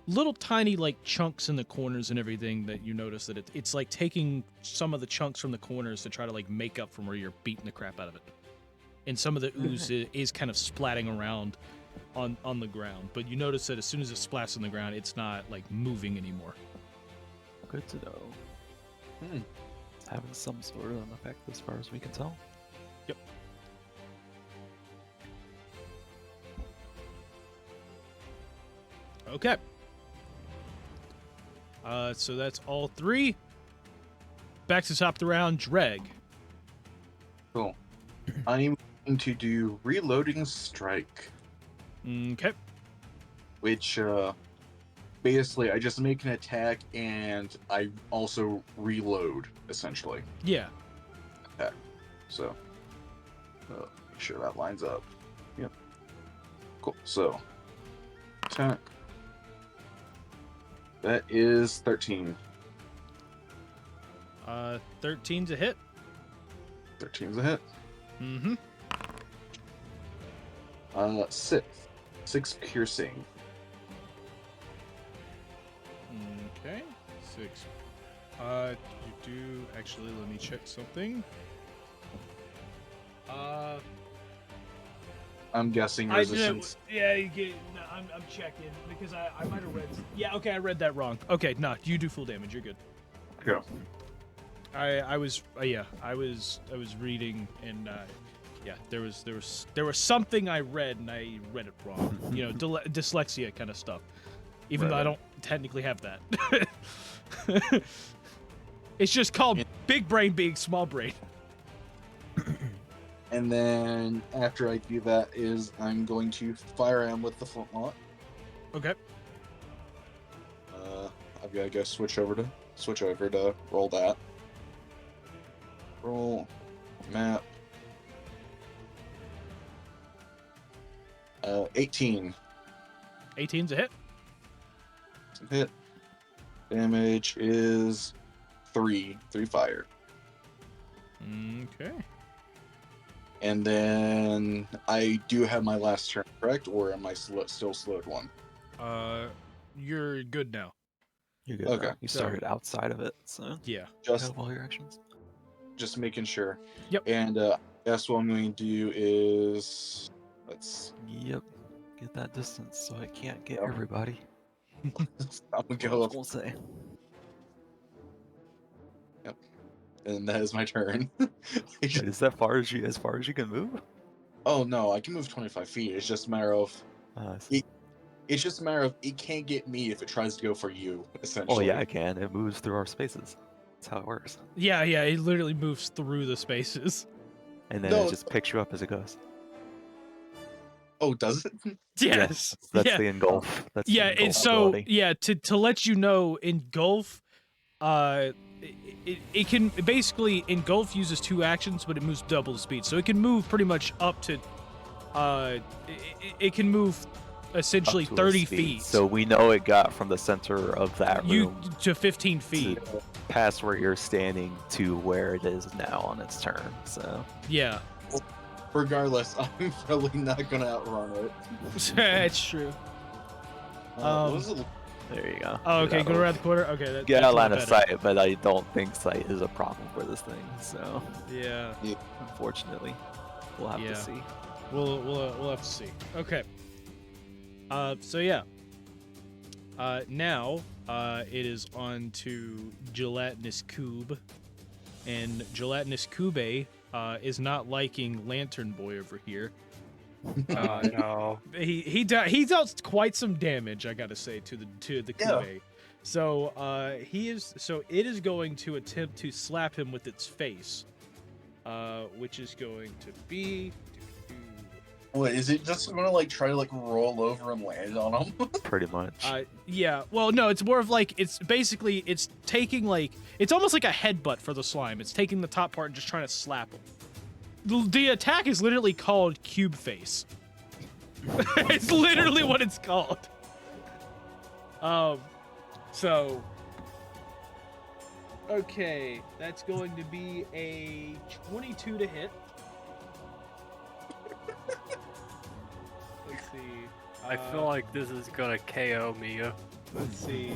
little tiny like chunks in the corners and everything that you notice that it's like taking some of the chunks from the corners to try to like make up from where you're beating the crap out of it. and some of the ooze is kind of splatting around on the ground. But you notice that as soon as it splats on the ground, it's not like moving anymore. Good to know. It's having some sort of an effect as far as we can tell. Yep. Okay. So that's all 3. Back to the top of the round, Dreg. Cool. I'm going to do reloading strike, Okay. which basically I just make an attack and I also reload essentially. Yeah. So make sure that lines up. Yep. Cool. So attack. That is 13. 13's a hit. 13's a hit. Mm-hmm. 6 piercing. Okay. 6. Actually, let me check something. I'm guessing I resistance. did. Yeah, you get. No, I'm checking because I might have read. Yeah. Okay, I read that wrong. Okay, no, you do full damage. You're good. Yeah. I was reading and yeah, there was something I read and I read it wrong. You know, dyslexia kind of stuff. Even though I don't technically have that. It's just called big brain being small brain. And then after I do that is I'm going to fire him with the flintlock. Okay. I've got to go switch over to roll that. Roll map. 18. 18's a hit. It's a hit. Damage is 3 fire. Okay. And then I do have my last turn, correct? Or am I still slowed 1? You're good now. You're good. Okay. Now. You started outside of it, so Yeah. you Just have all your actions. making sure. Yep. And that's what I'm going to do is Yep. Get that distance so I can't get Yep. everybody. I'm gonna That's what go I was up, gonna say. and that is my turn. Wait, is that as far as you can move? Oh no, I can move 25 feet. It's just a matter of I see. it's just a matter of it can't get me if it tries to go for you. Oh Essentially. yeah, I can. It moves through our spaces. That's how it works. Yeah, it literally moves through the spaces. And then No, it just picks you up as it goes. Oh, does it? Yes. That's yeah. the engulf. That's the Yeah, engulf it's so ability. yeah, to let you know, engulf it can basically engulf uses 2 actions, but it moves double the speed. So it can move pretty much up to it can move essentially Up to 30 its feet. So we know it got from the center of that room to 15 feet. past where you're standing to where it is now on its turn. So Yeah. Regardless, I'm probably not gonna outrun it. It's true. What was it? there you go. Oh, okay, Get go out around the corner. Okay, Get that's out a line lot of better. sight, but I don't think sight is a problem for this thing. So Yeah. unfortunately, we'll have Yeah. to see. We'll have to see. Okay. So yeah. Now it is on to Gelatinous Cube, and Gelatinous Cube is not liking Lantern Boy over here. Oh no. He dealt quite some damage, I gotta say, to the Cube. Yeah. So it is going to attempt to slap him with its face, which is going to be. What is it? Just gonna like try to like roll over and land on him? Pretty much. Yeah. Well, no, it's more of like it's taking like it's almost like a headbutt for the slime. It's taking the top part and just trying to slap him. The attack is literally called Cube Face. It's literally what it's called. So. Okay, that's going to be a 22 to hit. Let's see. I feel like this is gonna KO Mia. Let's see.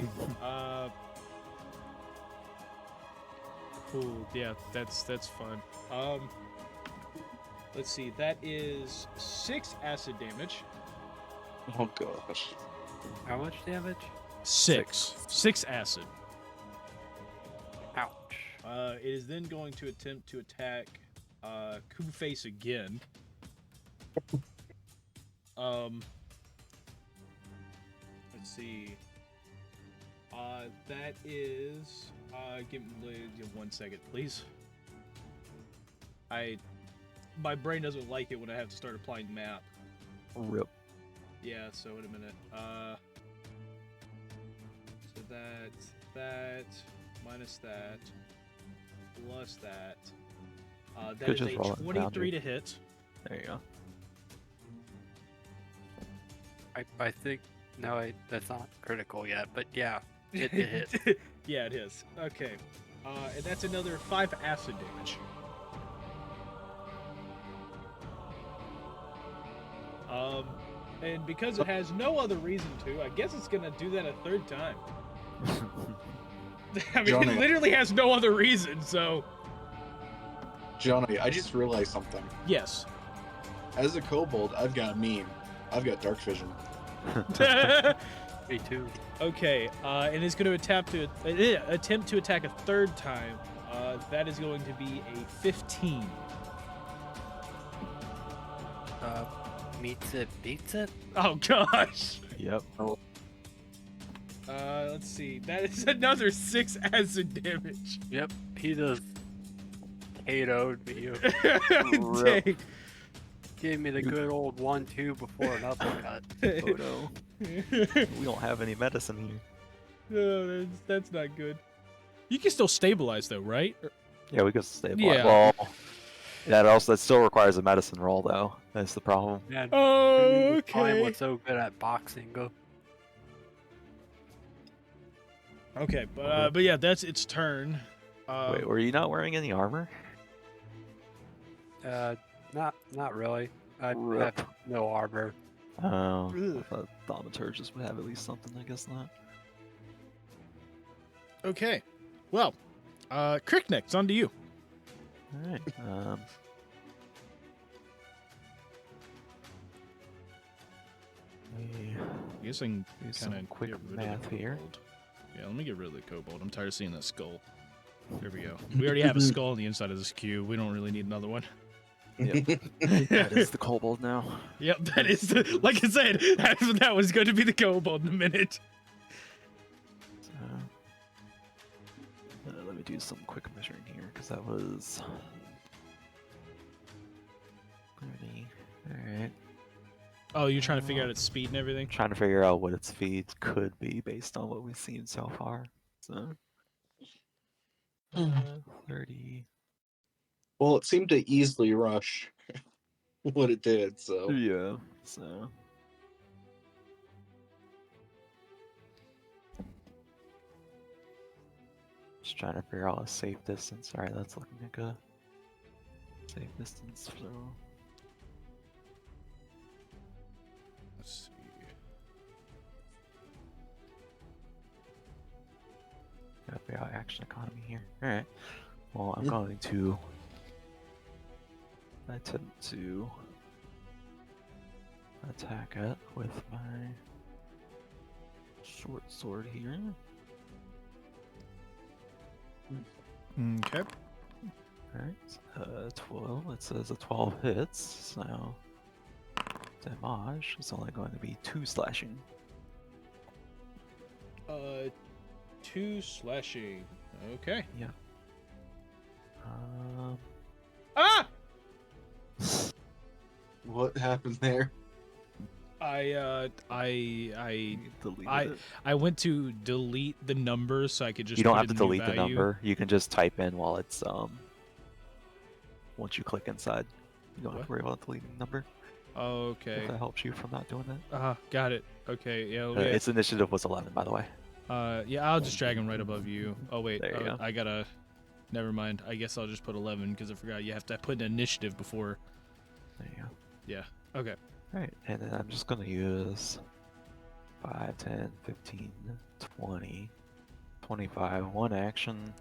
Cool. Yeah, that's fun. Let's see. That is 6 acid damage. Oh gosh. How much damage? 6. 6 acid. Ouch. It is then going to attempt to attack Coup-Face again. Let's see. That is. Give me 1 second, please. My brain doesn't like it when I have to start applying map. Rip. Yeah. So wait a minute. So that minus that plus that. That Could is just a roll it and 23 bound to hit. There you go. I think that's not critical yet, but yeah, it hit. Yeah, it is. Okay. And that's another 5 acid damage. And because it has no other reason to, I guess it's gonna do that a 3rd time. I mean, Johnny. it literally has no other reason, so... Johnny, I just realized something. Yes. As a kobold, I've got a meme. I've got dark vision. Me too. Okay, and it's gonna attempt to attack a 3rd time. That is going to be a 15. Meets it, beats it. Oh gosh. Yep. Let's see. That is another 6 acid damage. Yep, he just KO'd me. Rip. Dang. Gave me the good old 1-2 before another cut. Oh no. We don't have any medicine here. Oh, that's not good. You can still stabilize though, right? Yeah, we could stay. Yeah. Well, that still requires a medicine roll though. That's the problem. Man, Oh, I okay. was so good at boxing. Go. Okay, but yeah, that's its turn. Wait, were you not wearing any armor? Not really. I Rip. have no armor. Oh, I Ugh. thought Thaumaturgus would have at least something. I guess not. Okay. Well, Crickneck's on to you. All right. I guess I can Do some kind of quick get rid math of the here. kobold. Yeah, let me get rid of the kobold. I'm tired of seeing that skull. There we go. We already have a skull on the inside of this cube. We don't really need another one. Yep. That is the kobold now. Yep, that is the, like I said, that was going to be the kobold in a minute. So, let me do some quick measuring here because that was 30. All right. Oh, you're trying to figure out its speed and everything? Trying to figure out what its speed could be based on what we've seen so far. So, 30. Well, it seemed to easily rush what it did, so. Yeah. So. Just trying to figure out a safe distance. Alright, that's looking like a safe distance. So. Let's see. Gotta figure out action economy here. Alright. Well, I'm going to attempt to attack it with my short sword here. Okay. Alright, 12. It says a 12 hits, so damage is only going to be 2 slashing. 2 slashing. Okay. Yeah. Ah! What happened there? I Delete I- it. went to delete the number so I could just You don't put have to in new delete the value. number. You can just type in while it's once you click inside. You don't have What? to worry about deleting the number. Okay. If that helps you from not doing that. Got it. Okay. Yeah. Its initiative was 11, by the way. Yeah. I'll just drag him right above you. Oh wait. There you go. I gotta. Never mind. I guess I'll just put 11 because I forgot you have to put an initiative before. There you go. Yeah. Okay. Alright, and then I'm just gonna use 5, 10, 15, 20, 25, one action.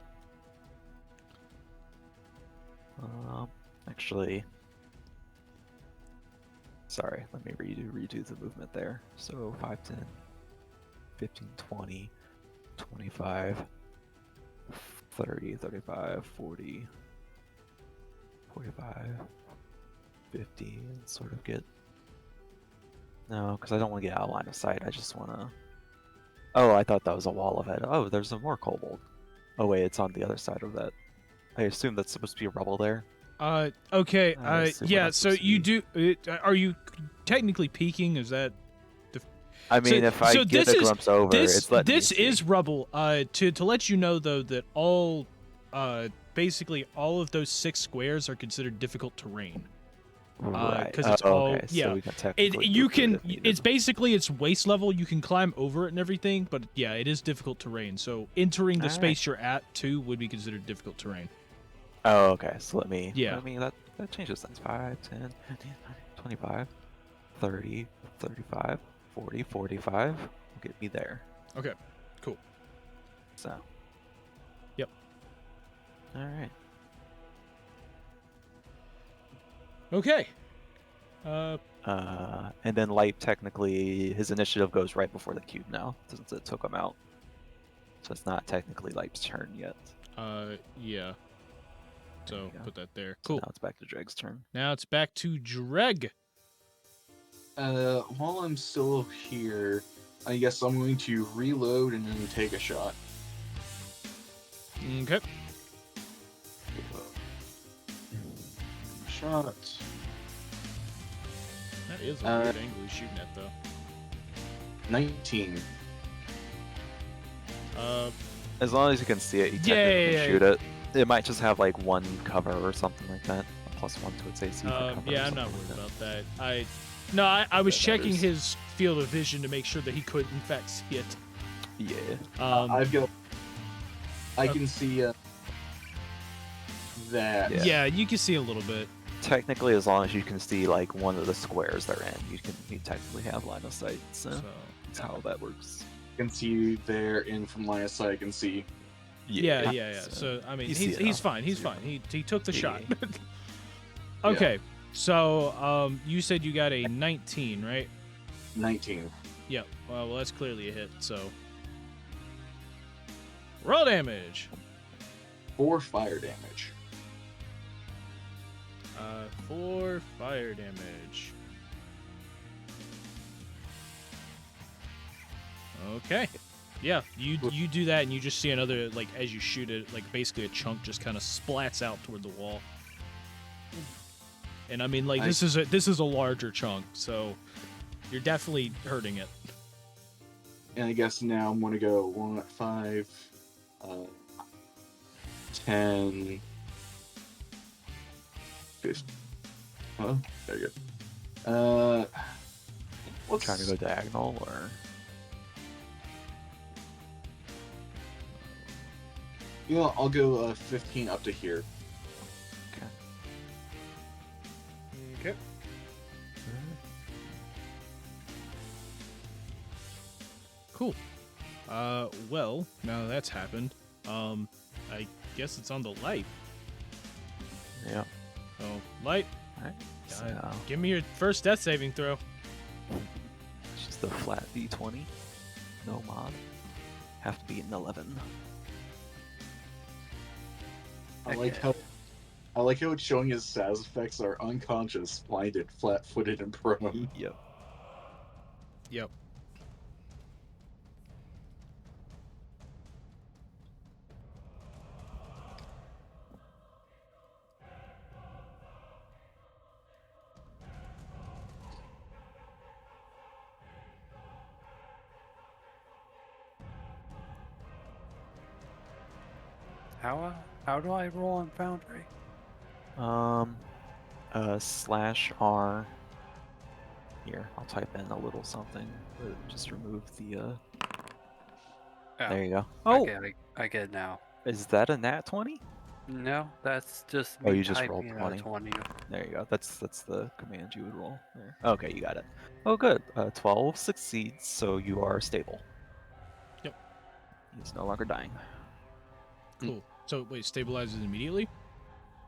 Actually, Sorry, let me redo the movement there. So 5, 10, 15, 20, 25, 30, 35, 40, 45, 50, and sort of get... No, because I don't want to get out of line of sight. I just want to... Oh, I thought that was a wall of it. Oh, there's some more kobold. Oh wait, it's on the other side of that. I assume that's supposed to be rubble there. Okay. I assume Yeah. that's So supposed to you be- do. Are you technically peeking? Is that? I mean, if I get a glimpse over, it's letting me this see. is rubble. To let you know though that all, basically all of those 6 squares are considered difficult terrain. Right. 'cause it's Oh, all- okay. yeah. So we can technically You move through it can. if needed. It's basically it's waist level. You can climb over it and everything, but yeah, it is difficult terrain. So entering the Alright. space you're at too would be considered difficult terrain. Oh, okay. So let me. Yeah. Let me. That changes things. 5, 10, 15, 25, 30, 35, 40, 45. Will get me there. Okay. Cool. So. Yep. All right. Okay. And then Light technically his initiative goes right before the cube now, since it took him out. So it's not technically Light's turn yet. Yeah. So There you go. put that there. So Cool. now it's back to Dreg's turn. Now it's back to Dreg. While I'm still here, I guess I'm going to reload and then take a shot. Okay. Shot. That is a weird angle he's shooting at, though. 19. As long as you can see it, you Yeah, technically yeah, shoot it. It might just have like 1 cover or something like that. A +1 to its AC. for cover or Yeah, I'm not something worried like about that. I was That checking matters. his field of vision to make sure that he could in fact see it. Yeah. I've got. I can see that. Yeah, you can see a little bit. Technically, as long as you can see like one of the squares they're in, you technically have line of sight. So So that's how that works. I can see you there, and from line of sight, I can see. yeah. So I mean, you see he's it now. fine. He's So fine. He took the Yeah. shot. Okay. So you said you got a 19, right? 19. Yep. Well, that's clearly a hit. So roll damage. 4 fire damage. 4 fire damage. Okay. Yeah, you do that, and you just see another, like, as you shoot it, like, basically a chunk just kind of splats out toward the wall. And I mean, like, this is a larger chunk, so you're definitely hurting it. And I guess now I'm gonna go 1, 5, 10, 15. Huh? There you go. What's Trying to go diagonal or You know, I'll go 15 up to here. Okay. Cool. Well, now that's happened, I guess it's on the light. yeah. So, light, Alright. So give me your first death saving throw. it's just a flat D20. No mod. Have to be an 11. I like how it's showing his SAS effects are unconscious, blinded, flat-footed, and prone. Yep. Yep. How do I roll on Foundry? /R. Here, I'll type in a little something. Just remove the. Oh, There you go. Oh, I get it now. is that a nat 20? No, that's just Oh, me you just rolled typing out 20. 20. There you go. That's the command you would roll. There. Okay, you got it. Oh, good. 12 succeeds, so you are stable. Yep. He's no longer dying. Cool. So, wait, stabilizes immediately?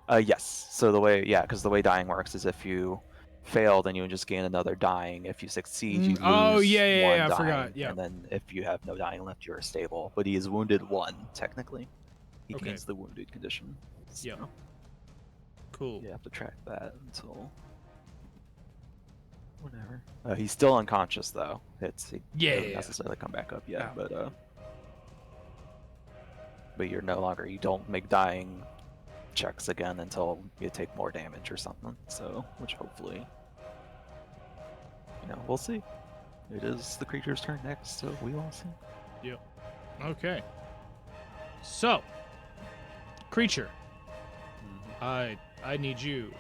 Yes. So the way, because the way dying works is if you fail, then you just gain another dying. If you succeed, you lose Oh, yeah, one I dying. forgot, yeah. And then if you have no dying left, you're stable. But he is wounded 1, technically. He Okay. gains the wounded condition. So Yep. Cool. you have to track that until whenever. He's still unconscious, though. He doesn't Yeah. necessarily come back up yet, Yeah. but you're no longer, you don't make dying checks again until you take more damage or something. So, which hopefully, we'll see. It is the creature's turn next, so we will see. Okay. So, creature, Mhm. I need you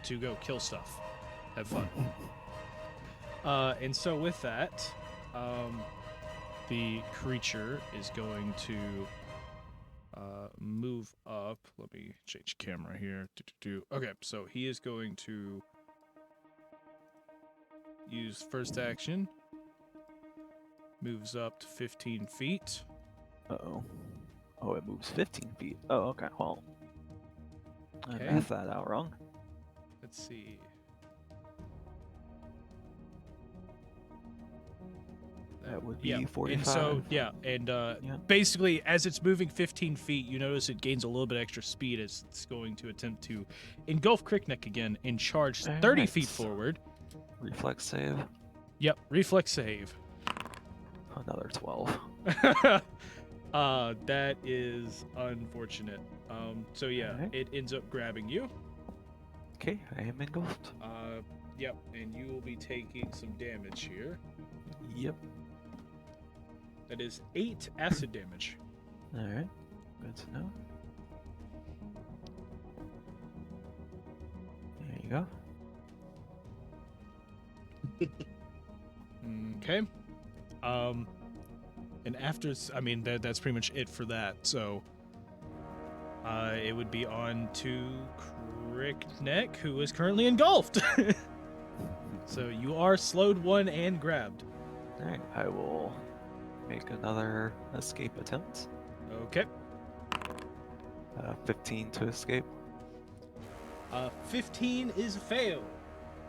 to go kill stuff. Have fun. And so with that, the creature is going to move up. Let me change camera here. Okay, so he is going to use first action. Moves up to 15 feet. Uh-oh. Oh, it moves 15 feet. Oh, okay. Well, I Okay. mathed that out wrong. Let's see. That would be Yeah, 45. and so basically, as it's moving 15 feet, you notice it gains a little bit extra speed as it's going to attempt to engulf Crickneck again and charge 30 Alright. feet forward. Reflex save. Yep, reflex save. Another 12. That is unfortunate. So yeah, Alright. it ends up grabbing you. Okay, I am engulfed. Yep, and you will be taking some damage here. Yep. That is 8 acid damage. Alright. Good to know. There you go. Okay. And after, that's pretty much it for that. So, it would be on to Crickneck, who is currently engulfed. So you are slowed 1 and grabbed. Alright, I will make another escape attempt. Okay. 15 to escape. 15 is a fail.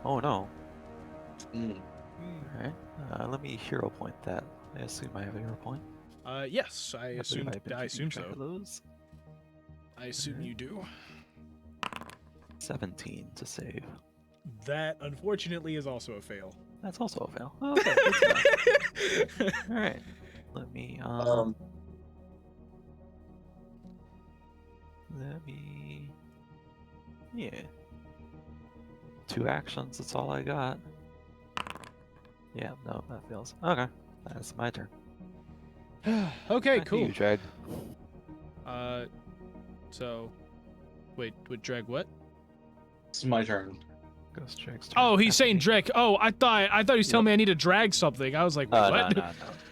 Oh no. Mm. Alright, let me hero point that. I assume I have a hero point. Yes, I believe assume. I've been I keeping assume track so. of those. I assume you do. 17 to save. That unfortunately is also a fail. That's also a fail. Oh, okay, good to know. Alright. Let me yeah. 2 actions, that's all I got. Yeah, no, that fails. Okay. That's my turn. Okay, Back to cool. You, Drag. So, wait, would drag what? It's my turn. Ghost Drag's turn. Oh, he's After saying me. drag. Oh, I thought he was telling me I need to drag something. I was like, what? No.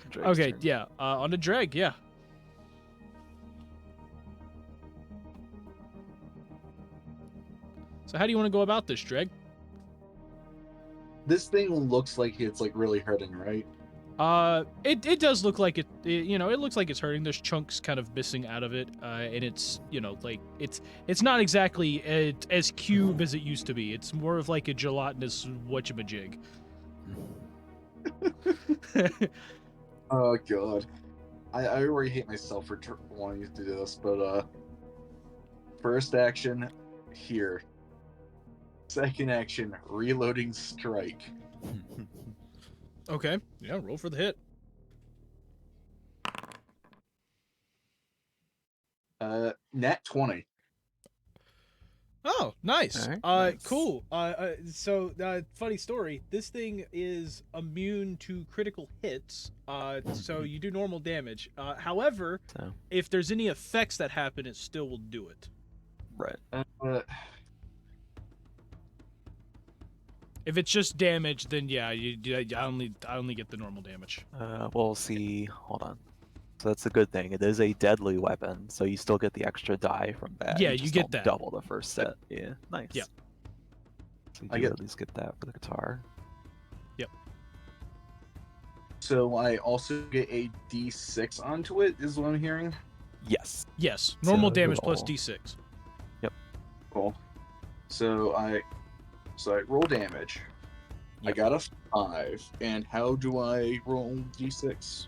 Drag's Okay, turn. yeah. On the drag, yeah. So how do you want to go about this, drag? This thing looks like it's like really hurting, right? It does look like it looks like it's hurting. There's chunks kind of missing out of it, and it's, like, it's not exactly as cube as it used to be. It's more of like a gelatinous whatchamajig. Oh god, I already hate myself for wanting to do this, but first action here. Second action, reloading strike. Okay, yeah, roll for the hit. Nat 20. Oh, nice. Alright, nice. Cool. So, funny story. This thing is immune to critical hits. So you do normal damage. However, So, if there's any effects that happen, it still will do it. right. If it's just damage, then yeah, I only get the normal damage. We'll see. Hold on. So that's a good thing. It is a deadly weapon, so you still get the extra die from that. Yeah, you just get don't that. double the first set. Yeah, nice. Yeah. So you I do get- at least get that for the guitar. So I also get a D6 onto it, is what I'm hearing. Yes. Yes, normal So damage plus roll. d6. Cool. So I So I roll damage. I Yep. got a 5. And how do I roll d6?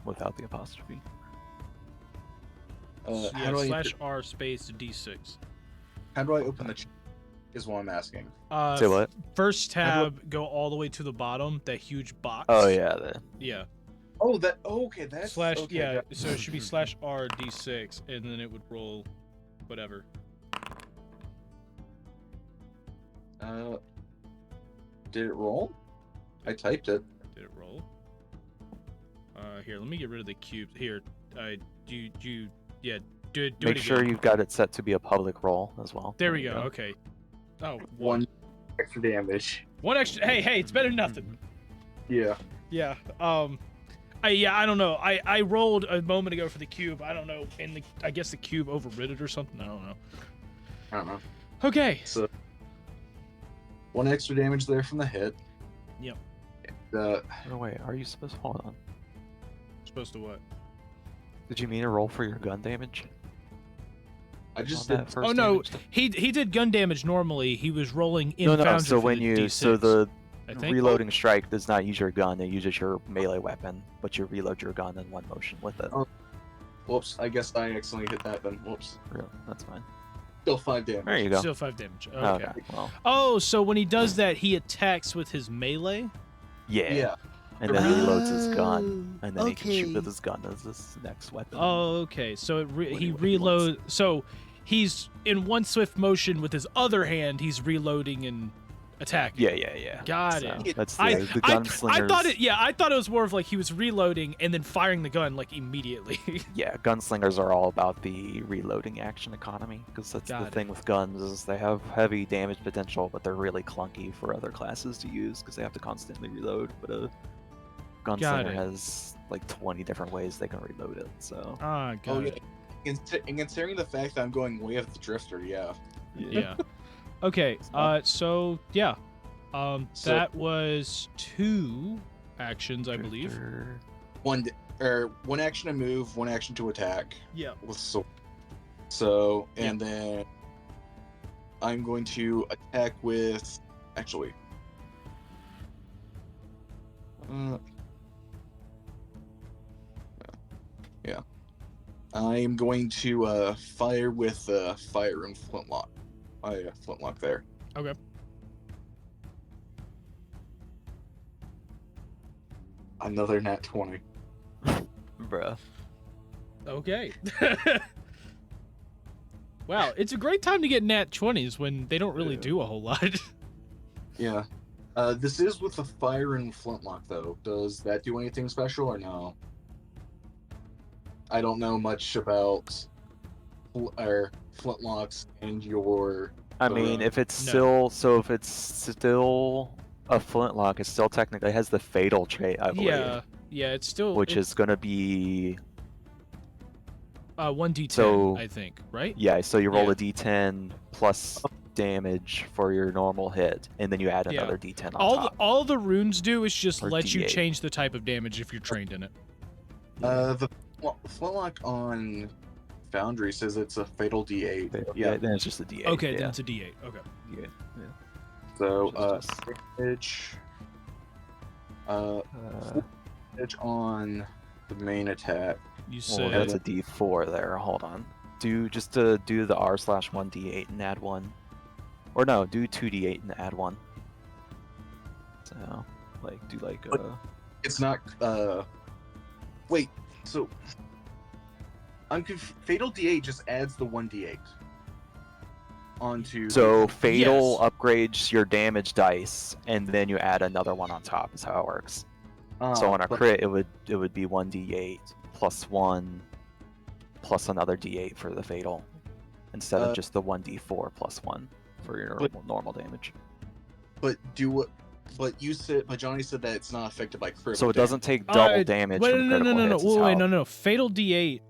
Without the apostrophe. How do I /R space D6. how do I open the chat? Is what I'm asking. Say what? First How do tab, go all the way to the bottom, that huge box. Oh yeah, Yeah. Oh, that. Oh, okay, that's Slash, okay, yeah, got- so it should be /R D6, and then it would roll whatever. Did it roll? I typed it. Did it roll? Here, let me get rid of the cubes. Here, do it Make again. sure you've got it set to be a public roll as well. There we you go. Okay. Oh, One extra damage. one extra. Hey, it's better than nothing. Yeah. Yeah. I don't know. I rolled a moment ago for the cube. I don't know, and I guess the cube overrid it or something. I don't know. I don't know. Okay. So, one extra damage there from the hit. Yep. Oh wait, are you supposed to hold on? Supposed to what? Did you mean to roll for your gun damage? I just on did. that first Oh no, damage? he did gun damage normally. He was rolling in No. Foundry So for when the you D6, the I think. reloading strike does not use your gun; it uses your melee weapon, but you reload your gun in one motion with it. Oh. Whoops. I guess I accidentally hit that then. Whoops. Really, that's fine. Still 5 damage. There you go. Still 5 damage. Okay. Okay. Well, Oh, so when he does that, he attacks with his melee. yeah. Yeah. And then he reloads his gun, and then he can shoot okay. with his gun as his next weapon. Oh, okay. So When he he wants. reload. So he's in one swift motion with his other hand. He's reloading and attacking. Yeah. Got So, it. that's I the I gunslingers. thought it. Yeah, I thought it was more of like he was reloading and then firing the gun like immediately. Yeah, gunslingers are all about the reloading action economy, because that's Got the it. thing with guns is they have heavy damage potential, but they're really clunky for other classes to use because they have to constantly reload. But a gunslinger it. has like 20 different ways they can reload it. So Ah, got Oh, it. yeah. And considering the fact that I'm going way up the drifter, yeah. Yeah. Okay. So yeah. So- That was 2 actions, I believe. Drifter- One action to move, one action to attack Yeah. with sword. So, and then I'm going to attack with. Actually. Yeah. I'm going to fire with fire and flintlock. Flintlock there. Okay. Another nat 20. Bruh. Okay. Wow, it's a great time to get nat 20s when they don't really Yeah. do a whole lot. Yeah. This is with the fire and flintlock, though. Does that do anything special or no? I don't know much about flintlocks and your. I mean, if it's No. if it's still a flintlock, it still technically has the fatal trait, I believe, Yeah, it's still which is gonna be 1d10, So- I think, right? yeah. So you roll Yeah. a d10 plus damage for your normal hit, and then you add Yeah. another d10 on All top. all the runes do is just Or let you D8. change the type of damage if you're trained in it. The flintlock on Foundry says it's a fatal D8. Yeah, then it's just a d8. Okay, yeah. then it's a d8. Okay. Yeah. So, Which is just- damage. Uh, Damage on the main attack. You well, said that's a d4 there. Hold on. Do the r/1d8 and add 1, or no, do 2d8 and add 1. So do It's not. Wait. So. Fatal D8 just adds the 1d8 onto. So fatal Yes. upgrades your damage dice, and then you add another one on top. Is how it works. So on a but- crit, it would be 1d8 plus 1 plus another d8 for the fatal, instead of just the 1d4 plus 1 for your normal damage. But Johnny said that it's not affected by crit. So it doesn't take double damage Wait, from no, critical hits. is how- no. Fatal D8,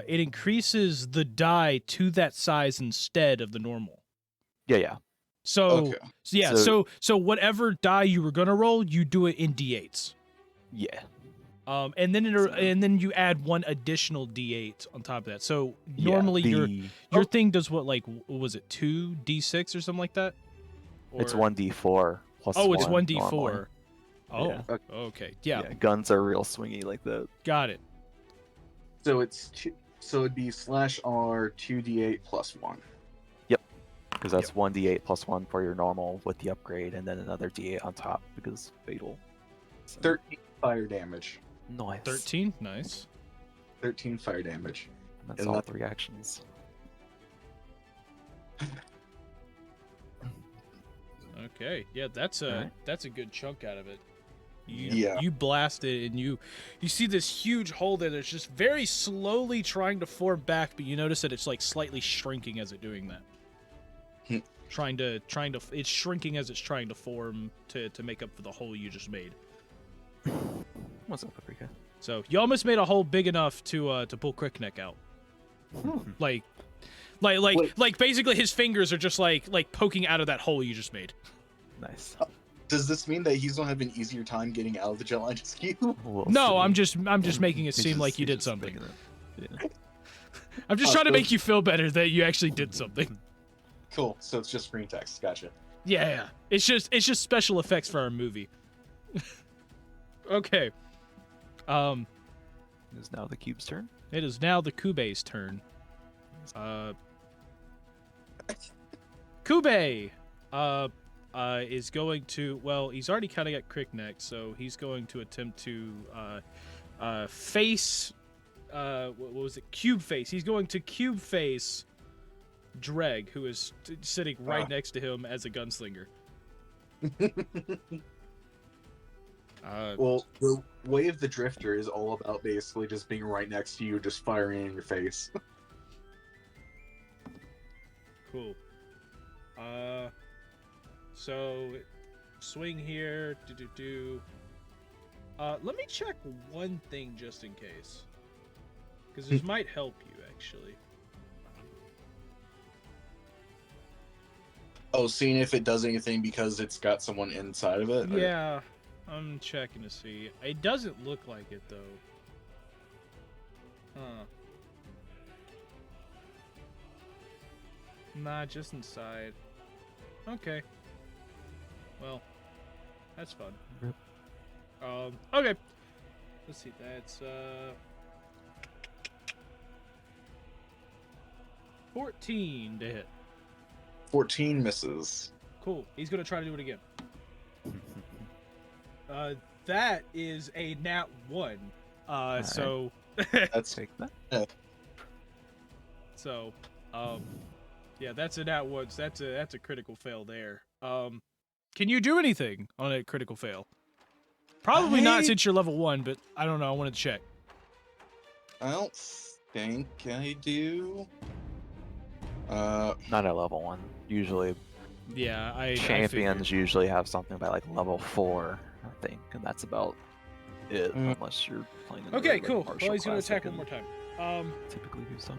it increases the die to that size instead of the normal. Yeah. So, Okay. so whatever die you were gonna roll, you do it in D8s. Yeah. And then So- and then you add one additional D8 on top of that. So Yeah, normally your the- thing does what, like, what was it 2d6 or something like that? It's Or- 1d4 plus Oh, it's 1 1d4. normally. Oh, Yeah. okay. Yeah, Guns are real swingy like that. got it. So it's so it'd be /R 2d8 plus 1. Because that's 1d8 plus 1 for your normal with the upgrade, and then another d8 on top because fatal. So, 13 fire damage. nice. 13, nice. 13 fire damage. And that's and all that- 3 actions. Okay, yeah, that's a Alright. that's a good chunk out of it. Yeah. You blast it, and you see this huge hole there that's just very slowly trying to form back, but you notice that it's like slightly shrinking as it's doing that. trying to it's shrinking as it's trying to form to make up for the hole you just made. What's up, Paprika? So you almost made a hole big enough to pull Crickneck out. Like basically his fingers are just like poking out of that hole you just made. Nice. Does this mean that he's gonna have an easier time getting out of the gelatinous cube? We'll No, see. I'm just making it He's seem just- like you he's did just something. making it- Yeah. I'm just Oh, trying to so- make you feel better that you actually did something. Cool. So it's just screen text. Gotcha. Yeah. It's just special effects for our movie. Okay. It is now the cube's turn. It is now the Kube's turn. Kube is going to, well, he's already kind of got Crickneck, so he's going to attempt to face what was it? Cube face. He's going to cube face Dreg, who is sitting right next to him as a gunslinger. Well, the way of the drifter is all about basically just being right next to you, just firing in your face. Cool. So swing here. Let me check one thing just in case, because this might help you actually. Oh, seeing if it does anything because it's got someone inside of it? Or- Yeah, I'm checking to see. It doesn't look like it though. Huh. Nah, just inside. Okay. Well, that's fun. Yep. Okay. Let's see. That's 14 to hit. 14 misses. Cool. He's gonna try to do it again. That is a nat 1. So That's Take that. so yeah, that's a nat 1. So that's a critical fail there. Can you do anything on a critical fail? Probably not I- since you're level 1, but I don't know. I wanted to check. I don't think I do. Not at level 1. Usually, Yeah, I champions usually have something by like level 4, I think, and that's about it. Mm. Unless you're playing. In the Okay, regular cool. martial Well, he's gonna class, attack that one more can time. Typically do stuff.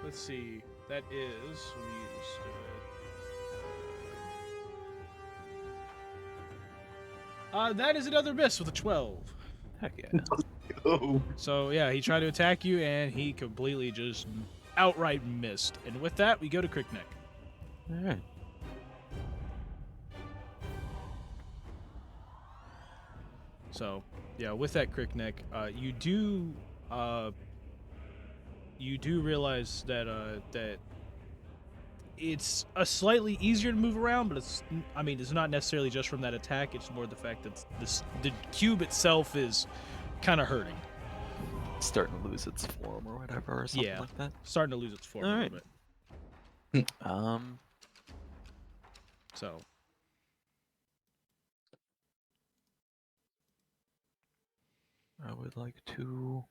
Let's see. That is. That is another miss with a 12. Heck yeah. oh. So yeah, he tried to attack you and he completely just outright missed. And with that, we go to Crickneck. Alright. So yeah, with that Crickneck, you do realize that that it's a slightly easier to move around, but it's not necessarily just from that attack. It's more the fact that the cube itself is kind of hurting, Starting to lose its form or whatever, or something Yeah. like that. starting to lose its form a Alright. little bit. So I would like to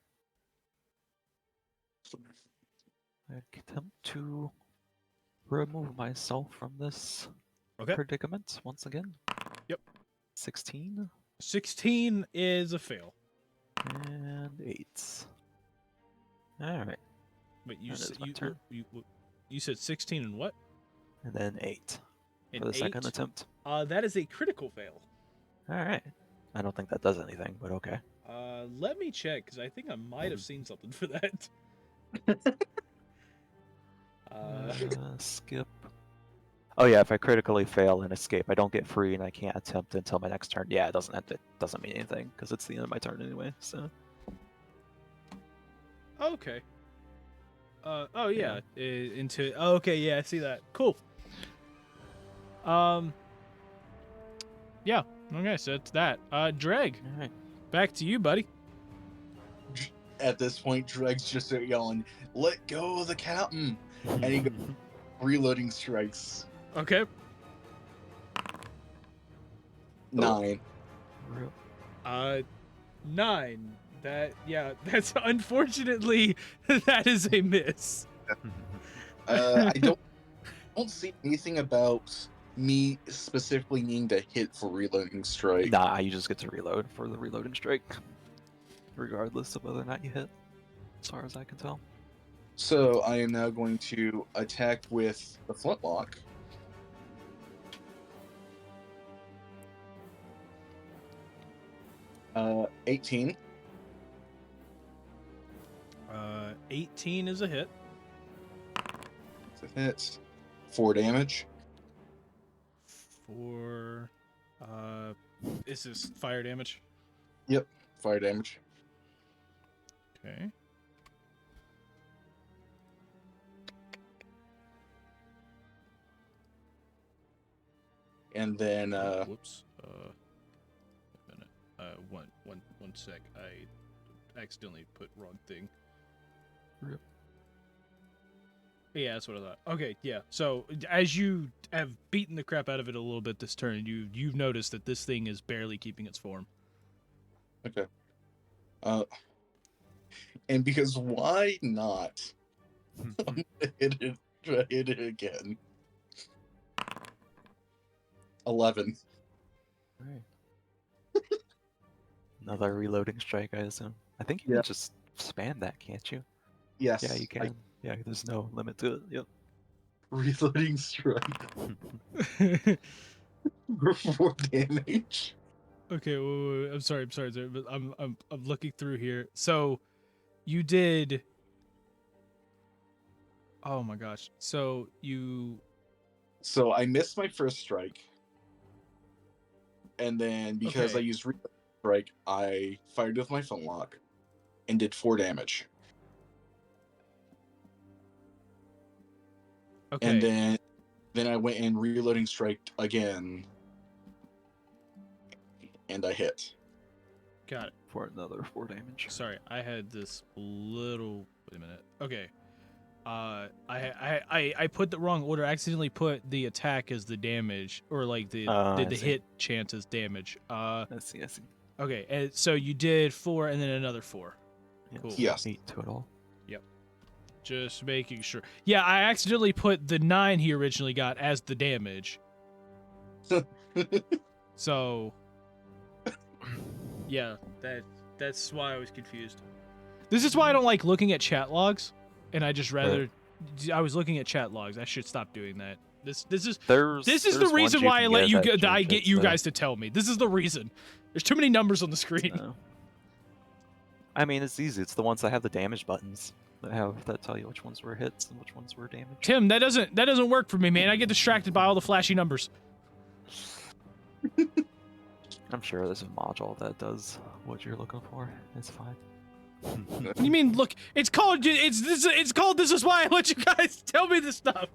attempt to remove myself from this Okay. predicament once again. Yep. 16 16 is a fail. and 8. Alright. But you That is said my turn. you said 16 and what? And then 8 And for the second 8? attempt. That is a critical fail. Alright. I don't think that does anything, but okay. Let me check because I think I might have seen something for that. Skip. Oh yeah, if I critically fail and escape, I don't get free, and I can't attempt until my next turn. Yeah, it doesn't mean anything because it's the end of my turn anyway. So. Okay. Oh yeah. Into. Oh, okay, yeah, I see that. Cool. Yeah. Okay, so it's that. Dreg, All right. back to you, buddy. At this point, Dreg's just yelling, "Let go of the captain!" And he goes, reloading strikes. Okay. 9. 9. That's unfortunately that is a miss. I don't see anything about me specifically needing to hit for reloading strike. Nah, you just get to reload for the reloading strike, regardless of whether or not you hit, as far as I can tell. So I am now going to attack with the flintlock. 18. 18 is a hit. It's a hit. 4 damage. 4. Is this fire damage? Yep, fire damage. Okay. And then Whoops. A minute. One sec. I accidentally put wrong thing. Rip. Yeah, that's what I thought. Okay, yeah. So as you have beaten the crap out of it a little bit this turn, you've noticed that this thing is barely keeping its form. okay. And because why not? I'm gonna hit it again. 11. Right. Another reloading strike, I assume. I think you can just spam that, can't you? Yes. Yeah, you can. Yeah, there's no limit to it. Yep. Reloading strike for 4 damage. Okay, wait. I'm sorry, but I'm looking through here. So, you did. Oh my gosh! So I missed my first strike, and then because Okay. I used reloading strike, I fired with my flintlock and did 4 damage. Okay. And then I went in reloading strike again, and I hit. Got it. For another 4 damage. Sorry, I had this little. Wait a minute. Okay. I put the wrong order. I accidentally put the attack as the damage, or like the I see. hit chance as damage. I see. Okay, and so you did 4 and then another 4. Yeah, Cool. so Yes. 8 total. Just making sure. Yeah, I accidentally put the 9 he originally got as the damage. So, yeah, that's why I was confused. This is why I don't like looking at chat logs, and I just rather. I was looking at chat logs. I should stop doing that. This is There's the reason ones why I can let you that get I change get it, you so- guys to tell me. This is the reason. There's too many numbers on the screen. No. I mean, it's easy. It's the ones that have the damage buttons that tell you which ones were hits and which ones were damage. Tim, that doesn't work for me, man. I get distracted by all the flashy numbers. I'm sure there's a module that does what you're looking for. It's fine. What do you mean? Look, it's called This Is Why I Let You Guys Tell Me This Stuff.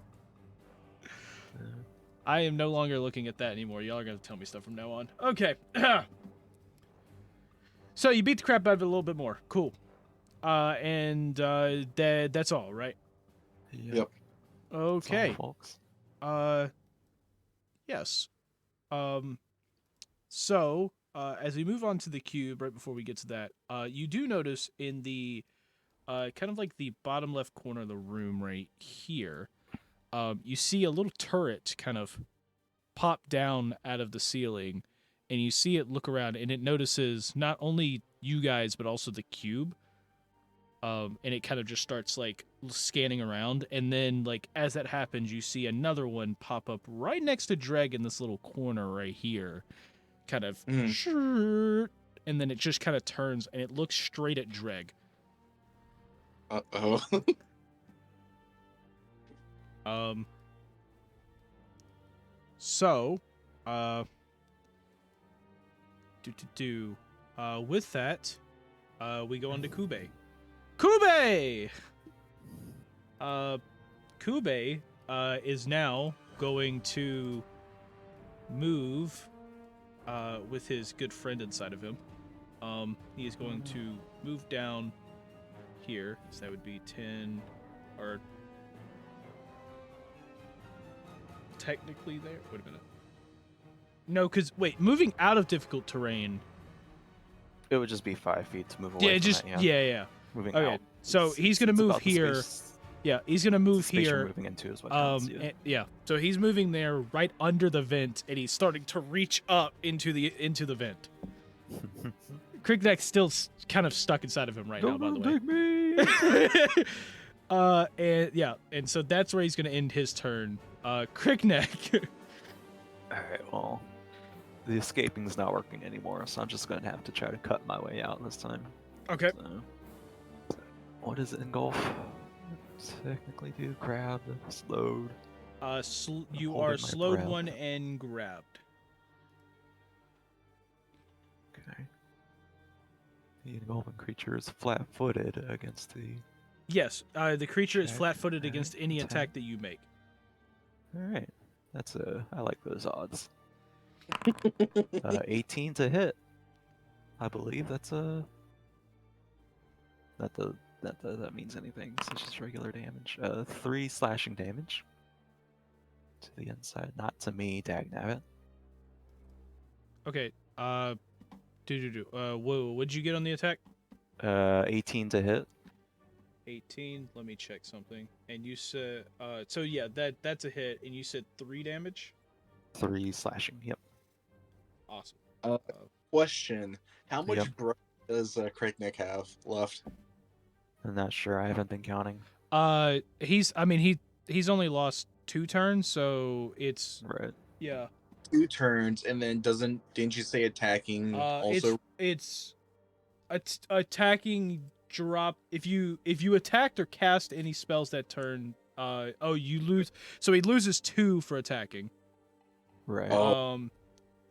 I am no longer looking at that anymore. Y'all are gonna tell me stuff from now on. Okay. So you beat the crap out of it a little bit more. Cool. And that's all, right? Yep. Yep. Okay. That's all, folks. Yes. So, as we move on to the cube, right before we get to that, you do notice in the, kind of like the bottom left corner of the room right here, you see a little turret kind of pop down out of the ceiling, and you see it look around, and it notices not only you guys, but also the cube. And it kind of just starts like scanning around, and then like as that happens, you see another one pop up right next to Dreg in this little corner right here, kind of, and then it just kind of turns and it looks straight at Dreg. Uh-oh. So, with that, we go on to Kube. Kube! Kube, is now going to move, with his good friend inside of him. He is going to move down here, so that would be 10, or technically there. Wait a minute. No, because wait, moving out of difficult terrain. It would just be 5 feet to move away. Yeah, from just that, yeah. Moving Okay, out. so he's gonna move about the here. space- Yeah, he's gonna move the space you're here. moving into is what counts, yeah. Yeah. So he's moving there, right under the vent, and he's starting to reach up into the vent. Crickneck's still kind of stuck inside of him right now, by the way. Take me! And yeah, and so that's where he's gonna end his turn. Crickneck. Alright, well, the escaping's not working anymore, so I'm just gonna have to try to cut my way out this time. Okay. So, what does engulf technically do? Grab, slowed. You Holding are my slowed breath. one and grabbed. Okay. The engulfing creature is flat-footed against the... Yes, the creature is Okay, flat-footed against any attack. attack that you make. Alright. That's I like those odds. 18 to hit. I believe that's that means anything. So it's just regular damage. 3 slashing damage to the inside, not to me, dagnabbit. Okay. What'd you get on the attack? 18 to hit. 18. Let me check something. And you said, so yeah, that's a hit. And you said 3 damage. 3 slashing. Yep. Awesome. Question: how much Yep. breath does Crickneck have left? I'm not sure. I haven't been counting. He's only lost 2 turns, so it's Right. yeah. 2 turns, and then didn't you say attacking also? It's attacking drop if you attacked or cast any spells that turn. You lose. So he loses 2 for attacking. Right. Oh.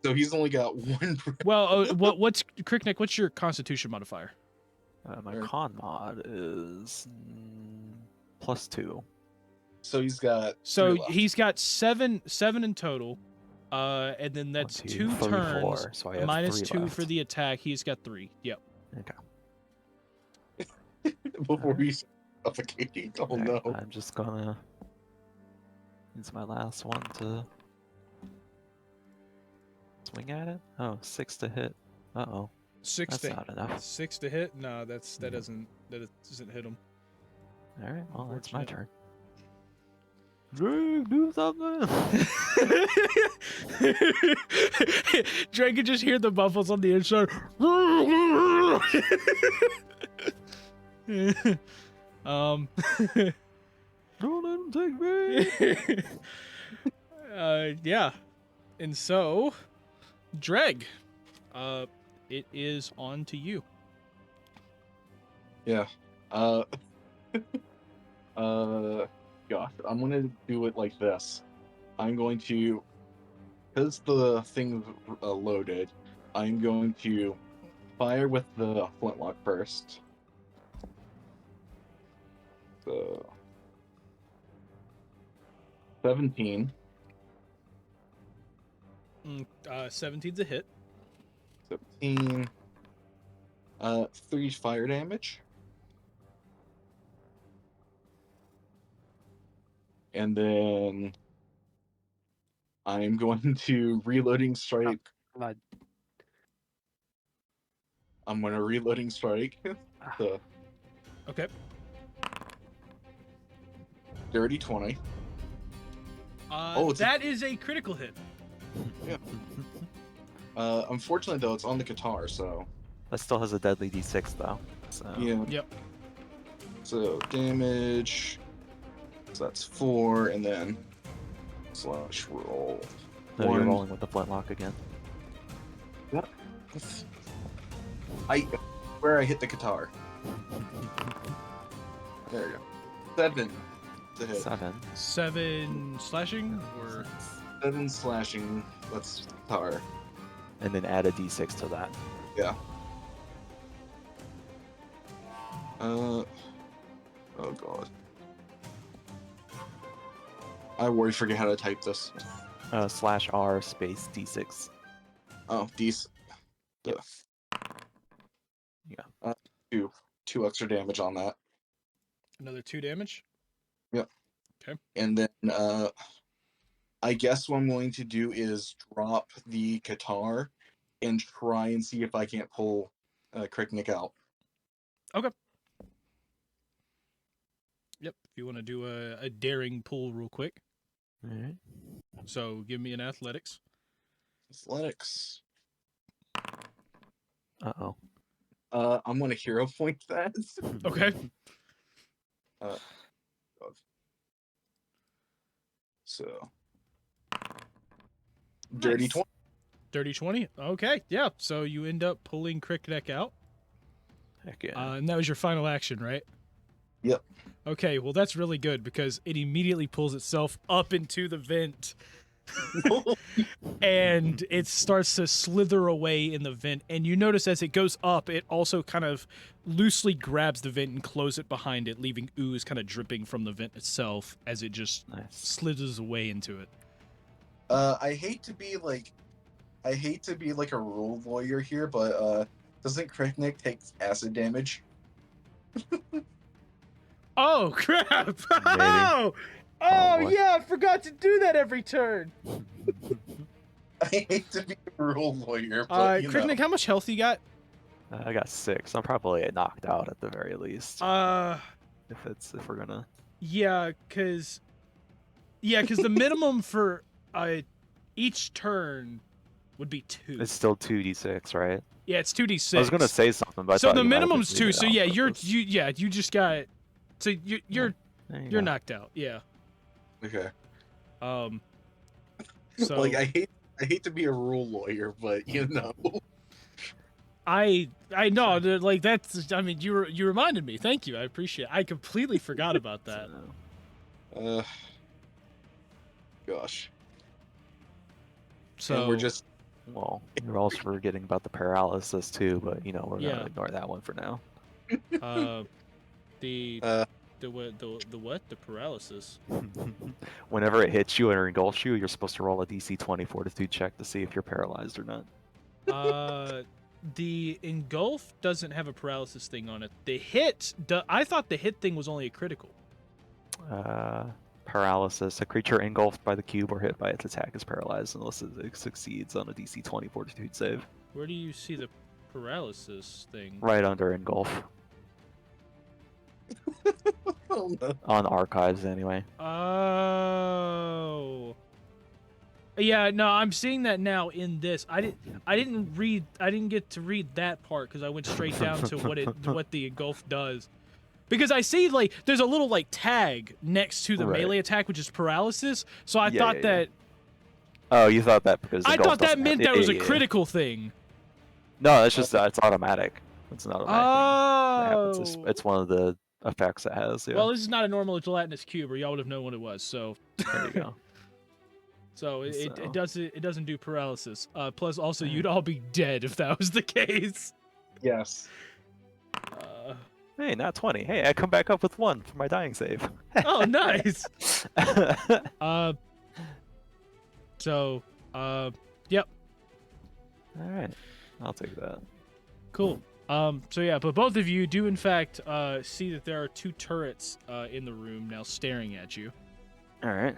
So he's only got 1 breath. Well, what's Crickneck? What's your Constitution modifier? My con mod is +2. So he's got. So 3 left. he's got 7 in total. And then that's 1, 2, 2 3, turns 4, so I have minus 3 2 left. for the attack. He's got 3. Yep. Okay. Before he's suffocating. Oh Alright, no. I'm just gonna use my last one to swing at it. Oh, 6 to hit. Uh-oh. 6 That's to not enough. 6 to hit. No, that Yeah. doesn't hit him. Alright, well, that's my Unfortunate. turn. Drake, do something! Drake could just hear the muffles on the inside. Don't let him take me! Yeah. And so, Dreg, it is on to you. Yeah. Gosh, I'm gonna do it like this. I'm going to, because the thing's loaded, I'm going to fire with the flintlock first. So, 17. 17's a hit. 17. 3 fire damage. And then I'm going to reloading strike. God. I'm going to reloading strike. The Okay. dirty 20. It's that is a critical hit. Unfortunately, though, it's on the guitar, so That still has a deadly d6 though. So yeah. Yep. So damage. So that's 4, and then slash roll. no, you're 1. rolling with the flintlock again. where I hit the guitar. There you go. 7 to hit. 7. 7 slashing or 7 slashing. That's guitar. And then add a d6 to that. Yeah. Oh god. I already forget how to type this. /R space d6. Oh, these. Yep. Yeah. 2 extra damage on that. another 2 damage? Yep. Okay. And then I guess what I'm going to do is drop the guitar and try and see if I can't pull Kriknik out. Yep. If you want to do a daring pull real quick. Alright. So give me an athletics. Athletics. Uh-oh. I'm going to hero point that. Okay. So. Dirty Nice. 20. Dirty 20. Okay. Yeah. So you end up pulling Crickneck out. Heck yeah. And that was your final action, right? Yep. Okay, well that's really good because it immediately pulls itself up into the vent and it starts to slither away in the vent, and you notice as it goes up it also kind of loosely grabs the vent and closes it behind it, leaving ooze kind of dripping from the vent itself as it just Nice. slithers away into it. I hate to be like a rule lawyer here, but doesn't Kriknik take acid damage? Oh crap! Maybe. Oh boy. yeah, I forgot to do that every turn. I hate to be a rule lawyer, but you know. Cricknick, how much health you got? I got 6. I'm probably knocked out at the very least. If we're gonna. Yeah, cause the minimum for each turn would be 2. It's still 2d6, right? Yeah, it's 2d6. I was gonna say something, but I so thought the you might have minimum's been 2. leaving So it yeah, on you purpose. just got. So you're There you go. knocked out. Yeah. Okay. So Like I hate to be a rule lawyer, but you know. I know like that's. I mean, you reminded me. Thank you. I appreciate it. I completely forgot about that. So, Gosh. So And we're just well, you're also forgetting about the paralysis too, but we're Yeah. gonna ignore that one for now. the Uh. the what? The paralysis. Whenever it hits you or engulfs you, you're supposed to roll a DC 20 fortitude check to see if you're paralyzed or not. The engulf doesn't have a paralysis thing on it. The hit, I thought the hit thing was only a critical. Paralysis. A creature engulfed by the cube or hit by its attack is paralyzed unless it succeeds on a DC 20 fortitude save. Where do you see the paralysis thing? Right under engulf. oh no. On archives, anyway. Oh. Yeah, no, I'm seeing that now in this. I didn't get to read that part because I went straight down to what the engulf does. Because I see like there's a little like tag next to the Right. melee attack, which is paralysis. So I Yeah, thought yeah, that Oh, you thought that because I engulf thought that doesn't meant have- that was a yeah. critical thing. No, it's just it's automatic. It's an automatic thing that Oh. happens. It's one of the effects it has. Yeah. Well, this is not a normal gelatinous cube, or y'all would have known what it was. So, there you go. so it So- it doesn't do paralysis. Plus, also Yeah. you'd all be dead if that was the case. Yes. Hey, not 20. Hey, I come back up with 1 for my dying save. Oh, nice. So, yep, All right, I'll take that. cool. So yeah, but both of you do in fact see that there are 2 turrets in the room now staring at you. All right.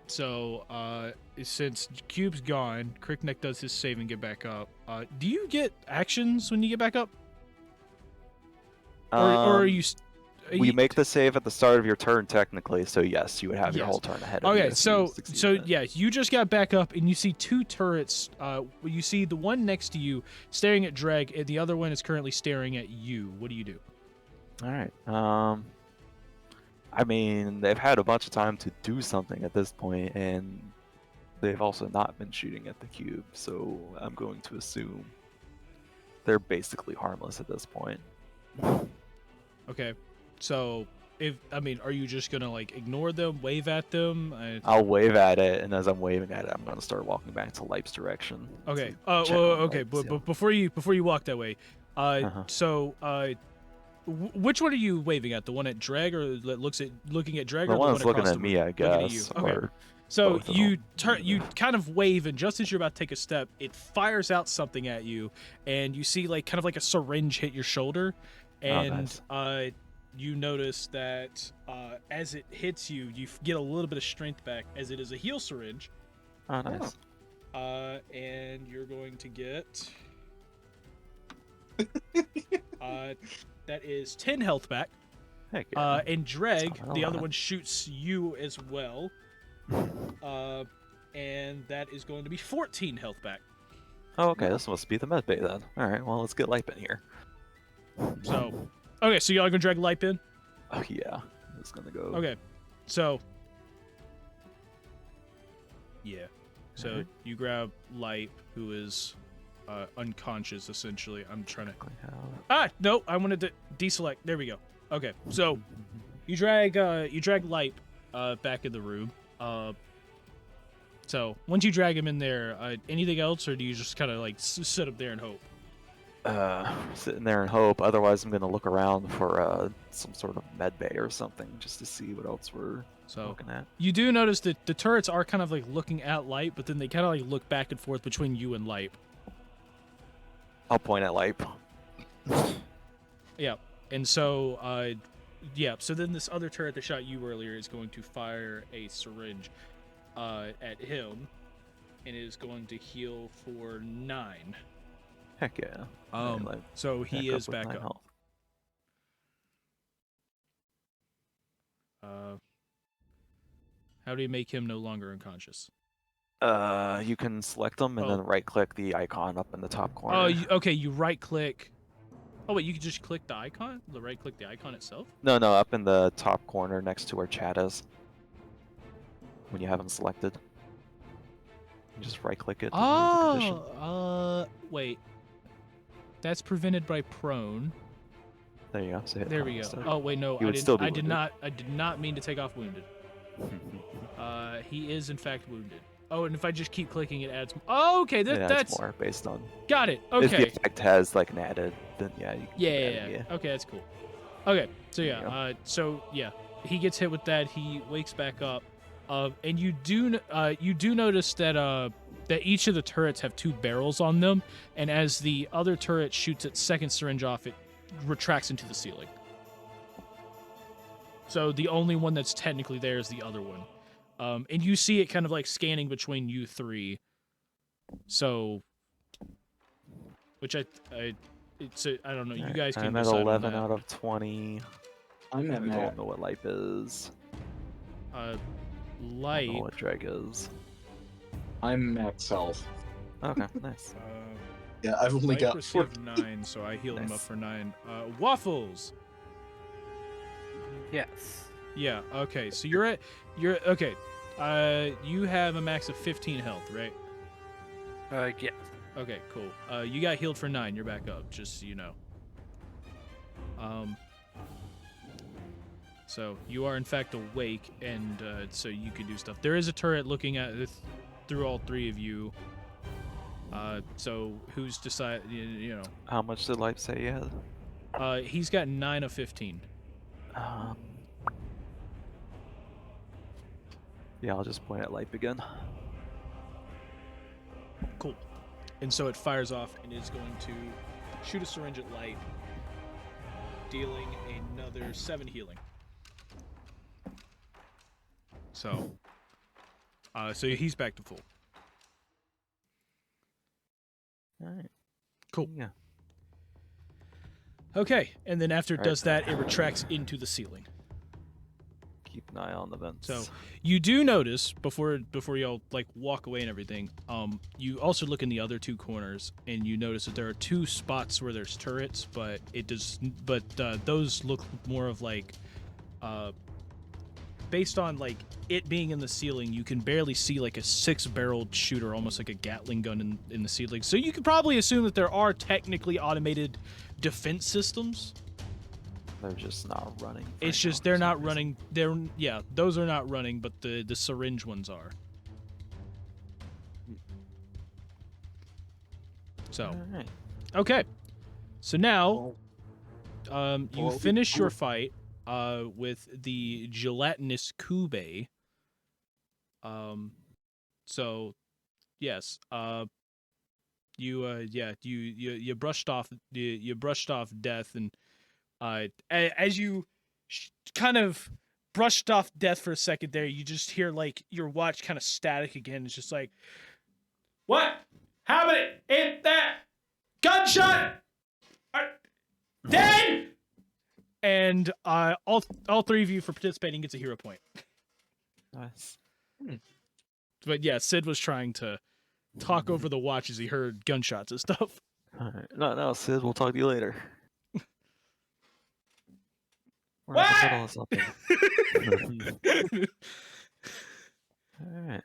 So since Cube's gone, Crickneck does his save and get back up. Do you get actions when you get back up? Or are you? We make the save at the start of your turn, technically. So yes, you would have your Yes. whole turn ahead of you. Okay, if you so succeeded it. yeah, you just got back up and you see 2 turrets. You see the one next to you staring at Dreg, and the other one is currently staring at you. What do you do? All right. I mean, they've had a bunch of time to do something at this point, and they've also not been shooting at the cube. So I'm going to assume they're basically harmless at this point. Okay, so are you just gonna like ignore them, wave at them? I'll wave at it, and as I'm waving at it, I'm gonna start walking back to Lipe's direction. Okay. to check Well, on okay. Lipe, But, see but before you walk that way, Uh-huh. so which one are you waving at? The one at Dreg, or that looking at Dreg, the or one the that's one looking across at the me, room? I Looking at guess. you. Okay. Or So both of you them. you kind of wave, and just as you're about to take a step, it fires out something at you, and you see like kind of like a syringe hit your shoulder, and nice. you notice that as it hits you, you get a little bit of strength back, as it is a heal syringe. Oh, nice. And you're going to get that is 10 health back. Heck yeah. And Dreg, That's not the a other lot. one shoots you as well. And that is going to be 14 health back. Oh, okay. This must be the med bay then. All right. Well, let's get Lipe in here. So, okay, so y'all gonna drag Lipe in? Oh yeah. It's gonna go. Okay, so yeah, so Alright. you grab Lipe, who is unconscious essentially. I'm trying to. No, I wanted to deselect. There we go. Okay, so you drag Lipe back in the room. So once you drag him in there, anything else, or do you just kind of like sit up there and hope? Sitting there and hope. Otherwise, I'm gonna look around for some sort of med bay or something just to see what else we're looking at. You do notice that the turrets are kind of like looking at Lipe, but then they kind of like look back and forth between you and Lipe. I'll point at Lipe. Yeah, and so so then this other turret that shot you earlier is going to fire a syringe at him, and it is going to heal for 9. Heck yeah. Lipe, So he is back 9 up. health. How do you make him no longer unconscious? You can select them and then right-click the icon up in the top corner. Oh, okay. You right-click. Oh wait, you can just click the icon. The right-click the icon itself. No, up in the top corner next to where chat is. When you have them selected, you just right-click it. To remove the condition. Wait. That's prevented by prone. There you go. So hit There prone we go. instead. Oh wait, no, You I would still be did wounded. I did not mean to take off wounded. He is in fact wounded. Oh, and if I just keep clicking, it adds. Oh, okay, Yeah, that's more based on. got it. If the Okay. effect has like an added, then yeah, you can Yeah, add yeah, it, yeah. Okay, that's cool. Okay, so There you yeah, so yeah, he gets hit with that. He wakes back up, and you do notice that that each of the turrets have 2 barrels on them, and as the other turret shoots its second syringe off, it retracts into the ceiling. So the only one that's technically there is the other one, and you see it kind of like scanning between you 3. So, which I don't know. You Alright, guys can I'm at decide on 11 that. out of 20. I'm I at don't Matt. know what Lipe is. I don't Lipe. know what Dreg is. I'm max health. Okay, nice. Yeah, I've only Lipe got received 9, so I healed him up Nice. for 9. Waffles. Yes. Yeah. Okay. So you're okay. You have a max of 15 health, right? Yes. Okay. Cool. You got healed for 9. You're back up. Just so you know. So you are in fact awake, and so you can do stuff. There is a turret looking at through all 3 of you. So who's decide? You know. How much did Lipe say you had? He's got 9 of 15. Yeah, I'll just point at Lipe again. Cool. And so it fires off and is going to shoot a syringe at Lipe, dealing another 7 healing. So, so he's back to full. Alright. Cool. Yeah. Okay, and then after it Alright. does that, it retracts into the ceiling. Keep an eye on the vents. So you do notice before y'all like walk away and everything, you also look in the other 2 corners and you notice that there are 2 spots where there's turrets, but those look more of like based on like it being in the ceiling, you can barely see like a 6-barreled shooter, almost like a Gatling gun in the ceiling. So you could probably assume that there are technically automated defense systems. They're just not running. It's right just now they're for some not reason. running. Those are not running, but the syringe ones are. So, Alright. okay. So now, Well, you finish your fight with the gelatinous Kube. So, yes, you brushed off death, and as you kind of brushed off death for a second there, you just hear like your watch kind of static again. It's just like, what happened in that gunshot? Dead. And all three of you for participating gets a hero point. Nice. But yeah, Sid was trying to talk over the watch as he heard gunshots and stuff. Alright. No, Sid, we'll talk to you later. We're in What? the middle of something. Alright.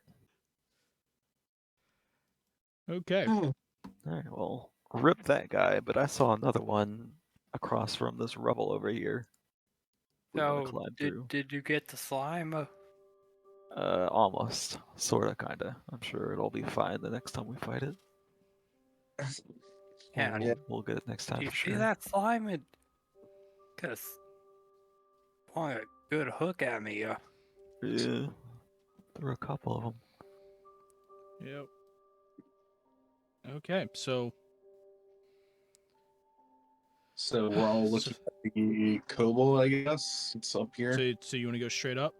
Okay. Alright, well, rip that guy, but I saw another one across from this rubble over here. We're gonna So, climb through. did you get the slime? Almost. Sorta, kinda. I'm sure it'll be fine the next time we fight it. Yeah, We'll get it next time do you for see sure. that slime? It could have swung a good hook at me. Yeah. There were a couple of them. Yep. Okay, so we're all looking at the kobold, I guess. It's up here. so you want to go straight up?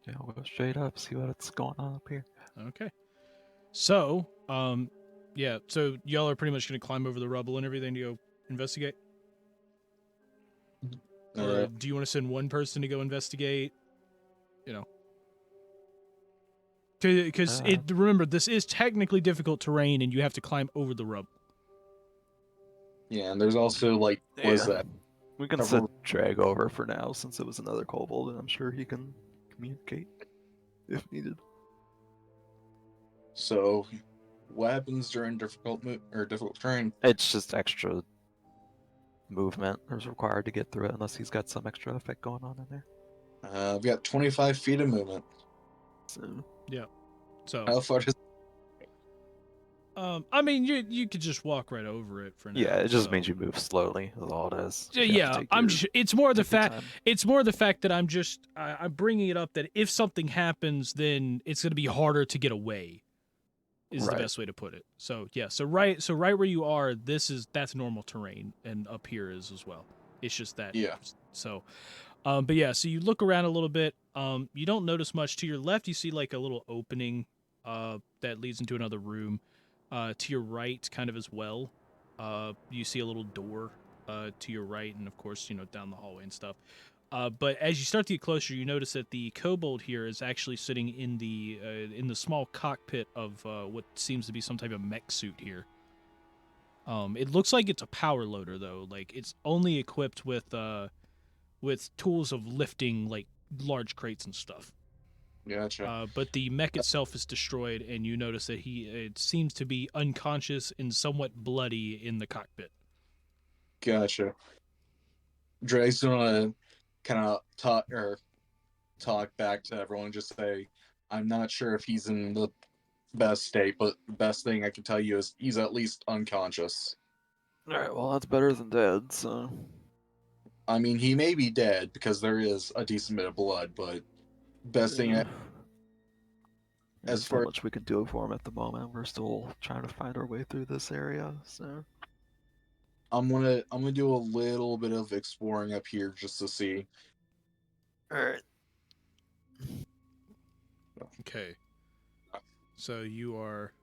Yeah, we'll go straight up, see what's going on up here. Okay. So, yeah, so y'all are pretty much going to climb over the rubble and everything to go investigate? Or Alright. do you want to send one person to go investigate? You know. Because remember, this is technically difficult terrain and you have to climb over the rubble. Yeah, and there's also like what is that? We can Cover- set drag over for now since it was another kobold, and I'm sure he can communicate if needed. So what happens during difficult terrain? It's just extra movement is required to get through it, unless he's got some extra effect going on in there. I've got 25 feet of movement. So, How far does I mean, you could just walk right over it for now. Yeah, it just so. means you move slowly. Is all it is. Yeah, You have to take I'm. your- It's more the take your fact. time. It's more the fact that I'm bringing it up that if something happens, then it's going to be harder to get away. Is the Right. best way to put it. So yeah, so right where you are, that's normal terrain, and up here is as well. It's just that. Yeah. So, but yeah, so you look around a little bit. You don't notice much. To your left, you see like a little opening, that leads into another room. To your right, kind of as well, you see a little door to your right, and of course, down the hallway and stuff. But as you start to get closer, you notice that the kobold here is actually sitting in the small cockpit of what seems to be some type of mech suit here. It looks like it's a power loader though. Like it's only equipped with tools of lifting like large crates and stuff. Gotcha. But the mech itself is destroyed, and you notice that it seems to be unconscious and somewhat bloody in the cockpit. Gotcha. Dre's gonna kind of talk back to everyone. Just say, I'm not sure if he's in the best state, but the best thing I can tell you is he's at least unconscious. Alright, well, that's better than dead, so. I mean, he may be dead because there is a decent bit of blood, but best thing Yeah. as There's far- not much we can do for him at the moment. We're still trying to find our way through this area, so. I'm gonna do a little bit of exploring up here just to see. Alright. Okay. So you are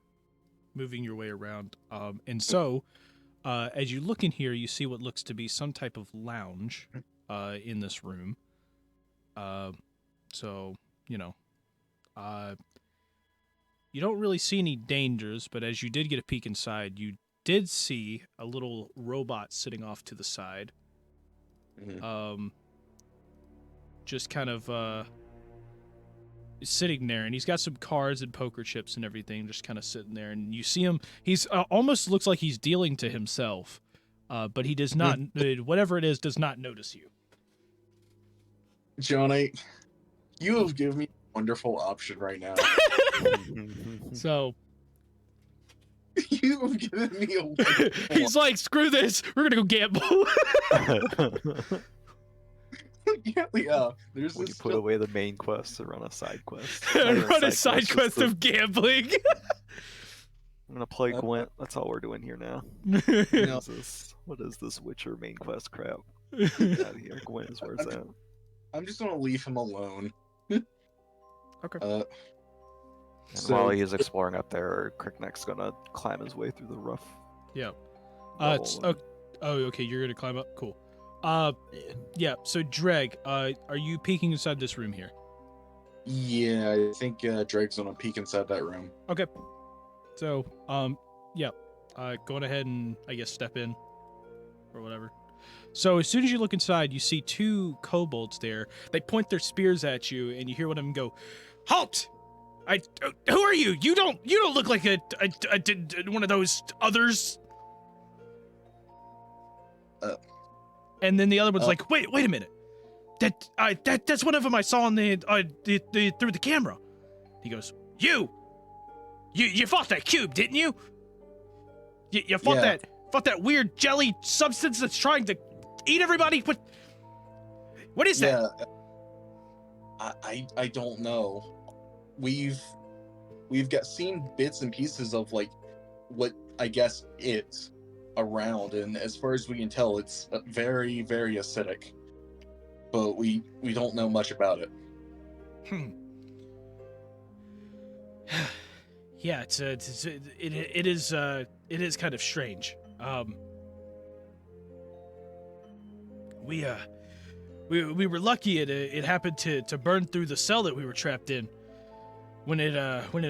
moving your way around. And so, as you look in here, you see what looks to be some type of lounge in this room. So, you don't really see any dangers, but as you did get a peek inside, you did see a little robot sitting off to the side. Mhm. just kind of sitting there, and he's got some cards and poker chips and everything, just kind of sitting there. And you see him; he's almost looks like he's dealing to himself, but he does not. Whatever it is, does not notice you. Johnny, you have given me a wonderful option right now. So You have given me a wonderful he's like, "Screw this! We're gonna go gamble." yeah, there's When you this put away the main quest to run a side quest. Run a side quest of gambling. I'm gonna play Gwent. That's all we're doing here now. No. What is this Witcher main quest crap? Get out of here. Gwent is where it's at. I'm just gonna leave him alone. Okay. And So- while he is exploring up there, Crickneck's gonna climb his way through the rough. Yeah. rubble It's, and- okay. You're gonna climb up. Cool. Yeah. Yeah. So Dreg, are you peeking inside this room here? Yeah, I think Drake's gonna peek inside that room. Okay. So, yeah. Going ahead and I guess step in, or whatever. So as soon as you look inside, you see two kobolds there. They point their spears at you, and you hear one of them go, "Halt! Who are you? You don't look like a one of those others." And then the other one's like, "Wait a minute. That's one of them I saw on the through the camera." He goes, "You fought that cube, didn't you? You fought Yeah. fought that weird jelly substance that's trying to eat everybody? What is that?" Yeah, I don't know. We've seen bits and pieces of like what I guess it's around, and as far as we can tell, it's very, very acidic. But we don't know much about it. Yeah, it is kind of strange. We were lucky it happened to burn through the cell that we were trapped in when it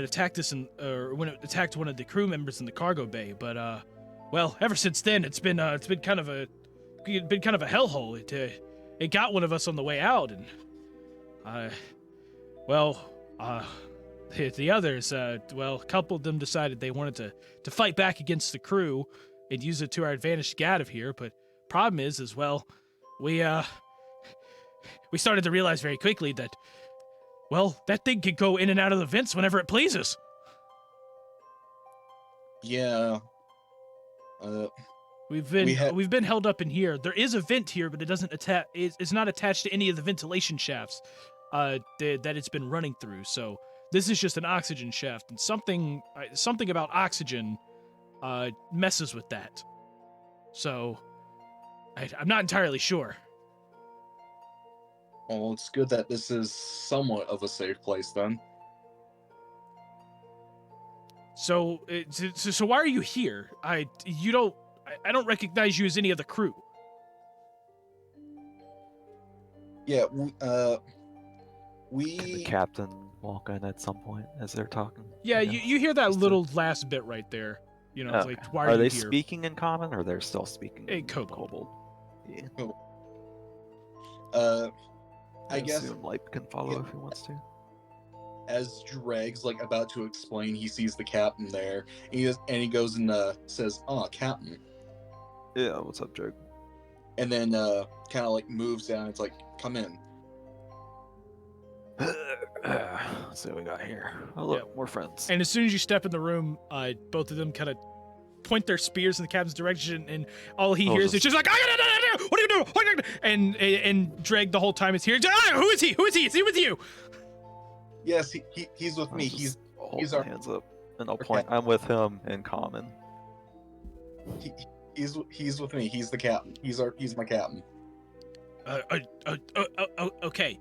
attacked us or when it attacked one of the crew members in the cargo bay. But well, ever since then it's been kind of a hellhole. It got one of us on the way out, and the others, a couple of them decided they wanted to fight back against the crew and use it to our advantage to get out of here. But problem is we started to realize very quickly that, that thing could go in and out of the vents whenever it pleases. Yeah. We've We ha- been held up in here. There is a vent here, but it doesn't attach. It's not attached to any of the ventilation shafts that it's been running through. So this is just an oxygen shaft, and something about oxygen messes with that. So I'm not entirely sure. Well, it's good that this is somewhat of a safe place then. So why are you here? I don't recognize you as any of the crew. Yeah, The we captain walk in at some point as they're talking. Yeah, Yeah. you hear that Just little last bit right there. You know, it's Okay. like, why Are you they here? speaking in common, or they're still speaking In in kobold. Yeah. I guess assume Light can follow if he wants to. as Dreg's like about to explain, he sees the captain there, and he goes and says, "Oh, captain," Yeah, what's up, Jake? and then kind of like moves down. It's like, "Come in." Let's see what we got here. Oh, look, Yeah. more friends. And as soon as you step in the room, both of them kind of point their spears in the captain's direction, and all he hears is just like, "What are you doing? What are you doing?" And Dreg the whole time is here. Who is he? Who is he? Is he with you? Yes, he's with I'll me. just hold he's my our- hands up, and I'll our point. I'm with him in common. He's with me. He's the captain. He's my captain. Okay.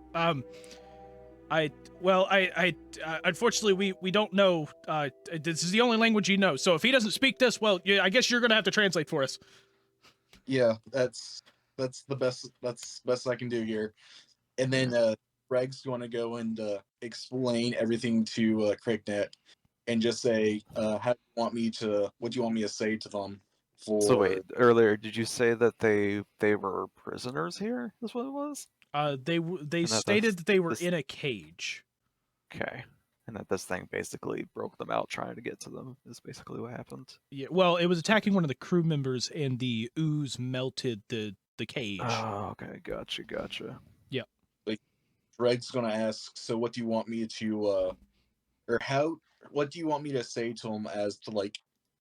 Unfortunately, we don't know. This is the only language you know. So if he doesn't speak this, yeah, I guess you're gonna have to translate for us. Yeah, that's the best I can do here. And then Greg's going to go and explain everything to Cricknet and just say, what do you want me to say to them? So wait, earlier did you say that they were prisoners here? Is what it was? They And stated that they were this- in a cage. Okay. And that this thing basically broke them out trying to get to them is basically what happened. Yeah, well, it was attacking one of the crew members, and the ooze melted the cage. Oh, okay. Gotcha. Greg's gonna ask, so what do you want me to what do you want me to say to him as to like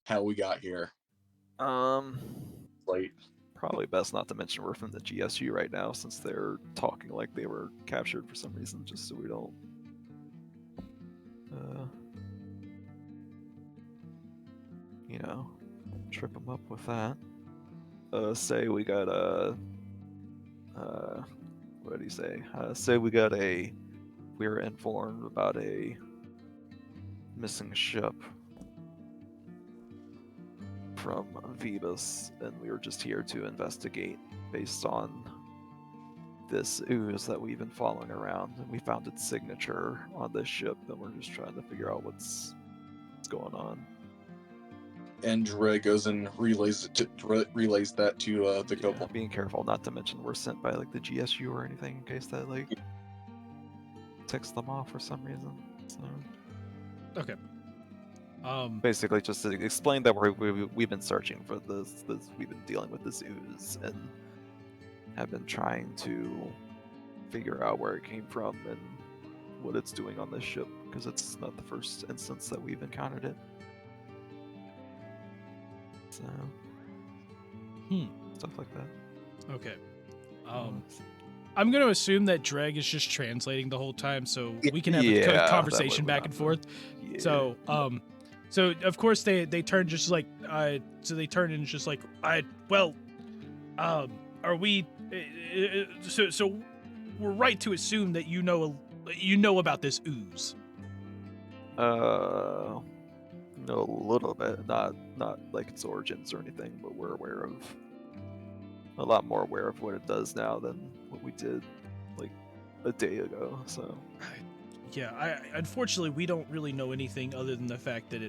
how we got here? Like, Probably best not to mention we're from the GSU right now, since they're talking like they were captured for some reason, just so we don't trip them up with that. Say we got what do you say? Say we were informed about a missing ship from Vebus, and we were just here to investigate based on this ooze that we've been following around, and we found its signature on this ship, and we're just trying to figure out what's going on. and Dreg goes and relays that to the Yeah, couple. being careful not to mention we're sent by like the GSU or anything in case that like ticks them off for some reason. So Okay. basically, just to explain that we've been searching for this. We've been dealing with this ooze and have been trying to figure out where it came from and what it's doing on this ship, because it's not the first instance that we've encountered it. So stuff like that. Okay. I'm going to assume that Dreg is just translating the whole time, so we can have a that conversation way we're back and not- forth. Yeah. So of course they turn just like they turn and just like are we so we're right to assume that you know about this ooze. Know a little bit, not like its origins or anything, but we're a lot more aware of what it does now than what we did like a day ago. So Yeah, unfortunately we don't really know anything other than the fact that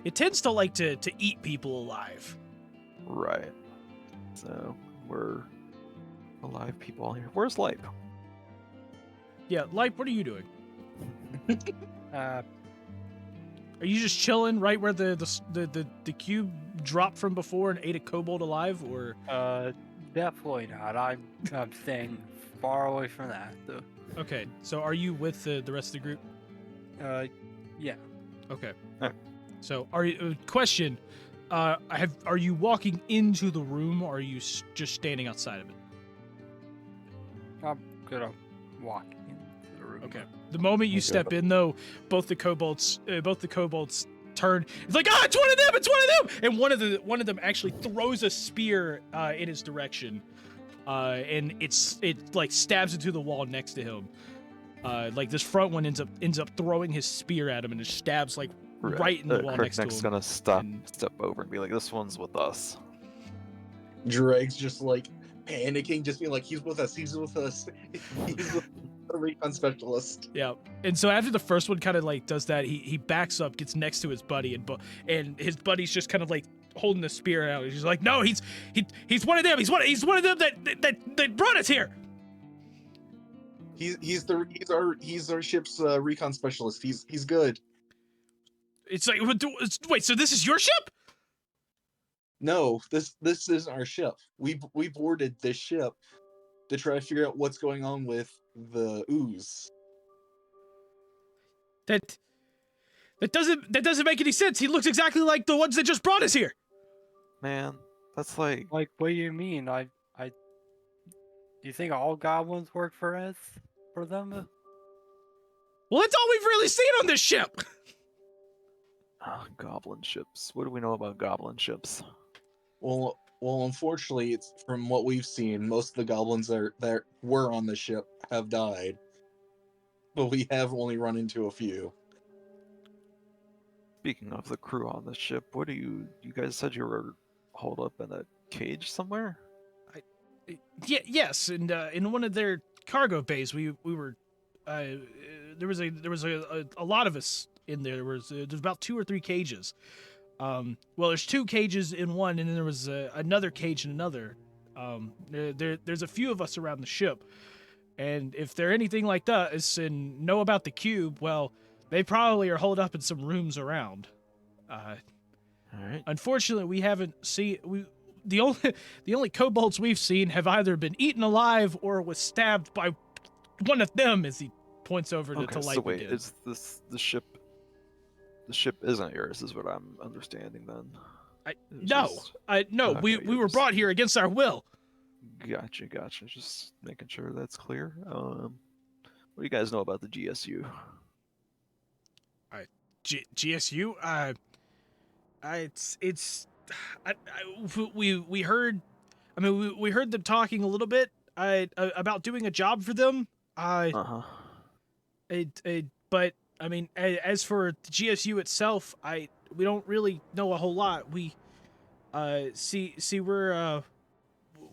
it tends to like to eat people alive. right. So we're alive people all here. Where's Lipe? Yeah, Lipe, what are you doing? Uh, Are you just chilling right where the cube dropped from before and ate a kobold alive, or? definitely not. I'm staying far away from that. So, Okay, so are you with the rest of the group? yeah. Okay. Alright. So are you? Question: are you walking into the room, or are you just standing outside of it? I'm gonna walk into the room. Okay. The moment you Okay. step in, though, both the kobolds turn. It's like, it's one of them! It's one of them! And one of them actually throws a spear in his direction, and it like stabs into the wall next to him. Like this front one ends up throwing his spear at him, and it stabs like right in the wall next to him. Gonna step and- over and be like, "This one's with us." Dreg's just like panicking, just being like, he's with us. He's with the recon specialist. Yeah, and so after the first one kind of like does that, he backs up, gets next to his buddy, and his buddy's just kind of like holding the spear out. He's like, "No, he's one of them. He's one of them that brought us here." He's our ship's recon specialist. He's good. It's like, wait, so this is your ship? No, this isn't our ship. We boarded this ship to try to figure out what's going on with the ooze. That doesn't make any sense. He looks exactly like the ones that just brought us here. Man, that's like Like, what do you mean? Do you think all goblins work for us? For them? Well, that's all we've really seen on this ship. goblin ships. What do we know about goblin ships? Well, unfortunately, it's from what we've seen, most of the goblins that were on the ship have died, but we have only run into a few. Speaking of the crew on the ship, what do you guys said you were holed up in a cage somewhere? Yes, and in one of their cargo bays, we were. There was a lot of us in there. There's about 2 or 3 cages. Well, there's 2 cages in one, and then there was another cage in another. There's a few of us around the ship, And if they're anything like us and know about the cube, well, they probably are holed up in some rooms around. All right. Unfortunately, we haven't seen the only kobolds we've seen have either been eaten alive or was stabbed by one of them. As he points over to Okay. light So wait, again. is this the ship? The ship isn't yours, is what I'm understanding then. No. Okay, We you're were just- brought here against our will. Gotcha. Just making sure that's clear. What do you guys know about the GSU? GSU. We heard. I mean, we heard them talking a little bit. About doing a job for them. Uh-huh. But I mean, as for the GSU itself, we don't really know a whole lot.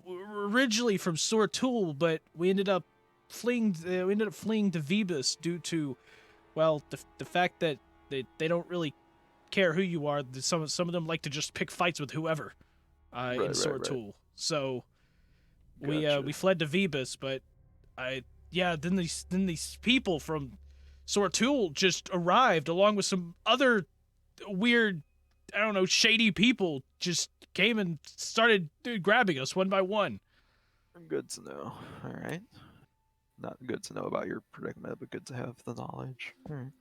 We're originally from Sortul, but we ended up fleeing to Vebus due to, well, the fact that they don't really care who you are. Some of them like to just pick fights with whoever in Right. Sortul. So we Gotcha. fled to Vebus, but then these people from Sortul just arrived along with some other weird, I don't know, shady people just came and started grabbing us one by one. Good to know. All right. Not good to know about your predicament, but good to have the knowledge. All right.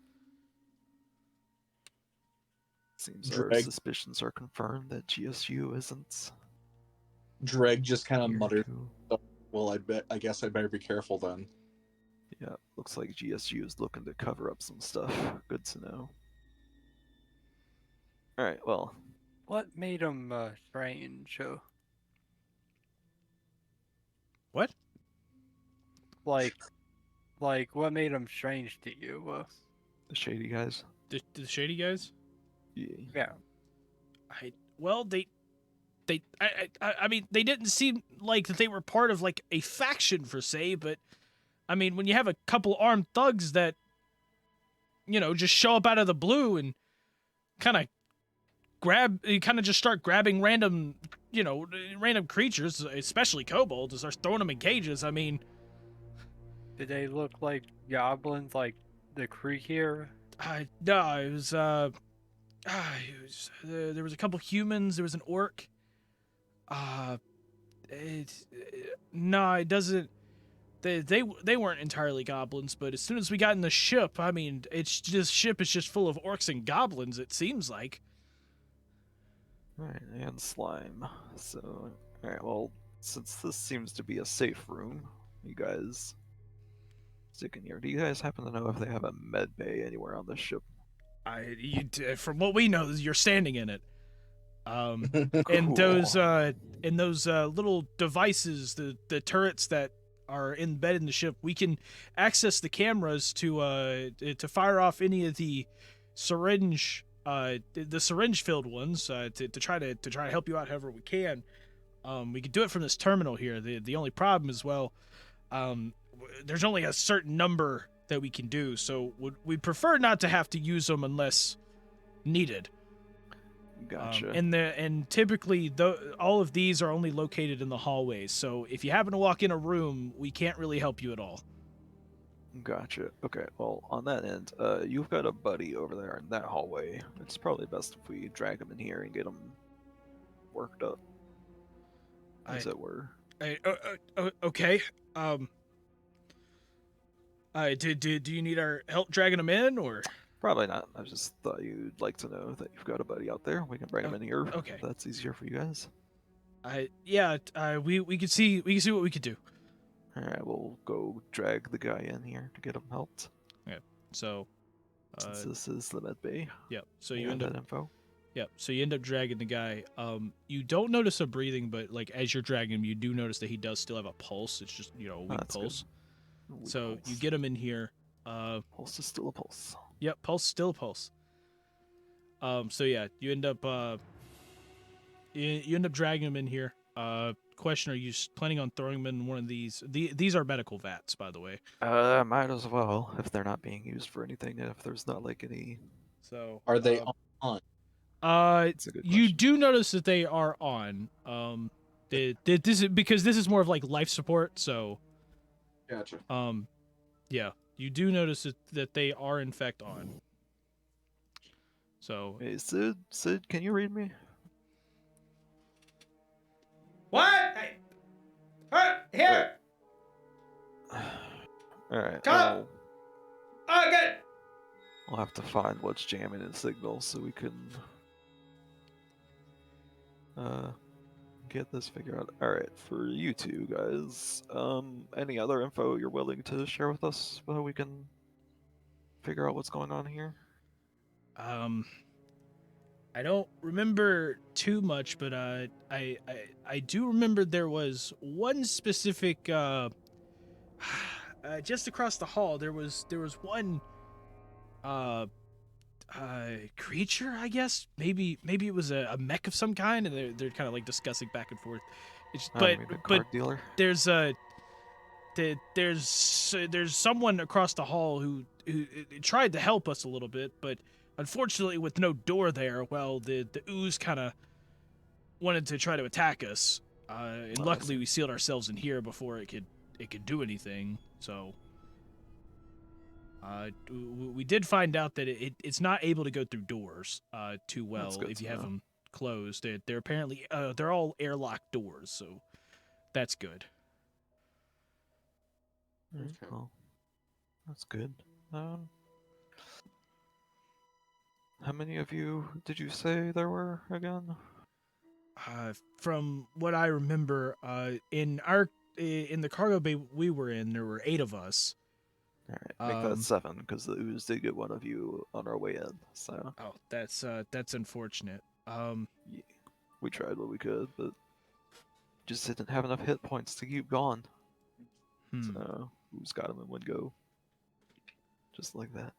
Seems our Dreg. suspicions are confirmed that GSU isn't. Dreg just kind of here muttered, to- "Well, I guess I better be careful then." Yeah, looks like GSU is looking to cover up some stuff. Good to know. All right. Well, What made him strange? What? Like, what made him strange to you? the shady guys. The shady guys? Yeah. Yeah. I mean, they didn't seem like that they were part of like a faction per se, but I mean, when you have a couple armed thugs that, just show up out of the blue and kind of just start grabbing random creatures, especially kobolds, and start throwing them in cages. I mean, Did they look like goblins, like the crew here? no, it was there was a couple humans, there was an orc. It doesn't. They weren't entirely goblins, but as soon as we got in the ship, I mean, ship is just full of orcs and goblins. It seems like. Right, and slime. So, all right. Well, since this seems to be a safe room, you guys stick in here. Do you guys happen to know if they have a med bay anywhere on this ship? From what we know, you're standing in it. And Cool. those little devices, the turrets that are embedded in the ship, we can access the cameras to fire off any of the syringe filled ones to try to help you out however we can. We can do it from this terminal here. The only problem is, well, there's only a certain number that we can do, so we'd prefer not to have to use them unless needed. Gotcha. And typically, all of these are only located in the hallways. So if you happen to walk in a room, we can't really help you at all. Gotcha. Okay. Well, on that end, you've got a buddy over there in that hallway. It's probably best if we drag him in here and get him worked up, as it were. Okay. Do you need our help dragging him in, or? Probably not. I just thought you'd like to know that you've got a buddy out there. We can bring him in here. Okay. If that's easier for you guys. We could see what we could do. All right, we'll go drag the guy in here to get him helped. So, Since this is the med bay. yeah. So You you have end that up, info. yeah. So you end up dragging the guy. You don't notice a breathing, but like as you're dragging him, you do notice that he does still have a pulse. It's just a weak that's good. pulse. Weak So pulse. you get him in here. Pulse is still a pulse. Yep, pulse, still pulse. So yeah, you end up you end up dragging him in here. Question: are you planning on throwing him in one of these? These are medical vats, by the way. Might as well if they're not being used for anything. If there's not like any. So Are they on? It's a good you question. do notice that they are on. This is because this is more of like life support. So, Gotcha. Yeah, you do notice that they are in fact on. So Hey, Sid, can you read me? what? Here, Alright, come. I get it. we'll have to find what's jamming the signal so we can get this figured out. Alright, for you two guys, any other info you're willing to share with us so we can figure out what's going on here? I don't remember too much, but I do remember there was one specific just across the hall. There was one uh creature, I guess. Maybe it was a mech of some kind, and they're kind of like discussing back and forth. You mean a card dealer? There's there's someone across the hall who tried to help us a little bit, but unfortunately with no door there, well, the ooze kind of wanted to try to attack us, and luckily we sealed ourselves in here before it could do anything. So we did find out that it's not able to go through doors too well if you have them closed. They're apparently they're all airlock doors, so that's good. Alright, Okay. well, that's good. How many of you did you say there were again? From what I remember, in the cargo bay we were in, there were 8 of us. Alright, make that 7, because the ooze did get one of you on our way in, so... Oh, that's unfortunate. Yeah, we tried what we could, but just didn't have enough hit points to keep going. So, ooze got him in one go. Just like that.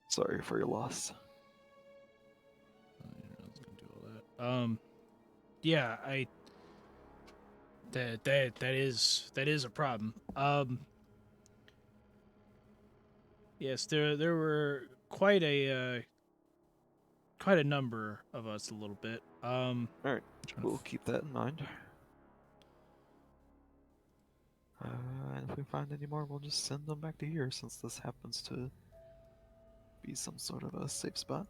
Sorry for your loss. Yeah, that is a problem. Yes, there were quite a number of us, a little bit. Alright, we'll keep that in mind. And if we find any more, we'll just send them back to here, since this happens to be some sort of a safe spot.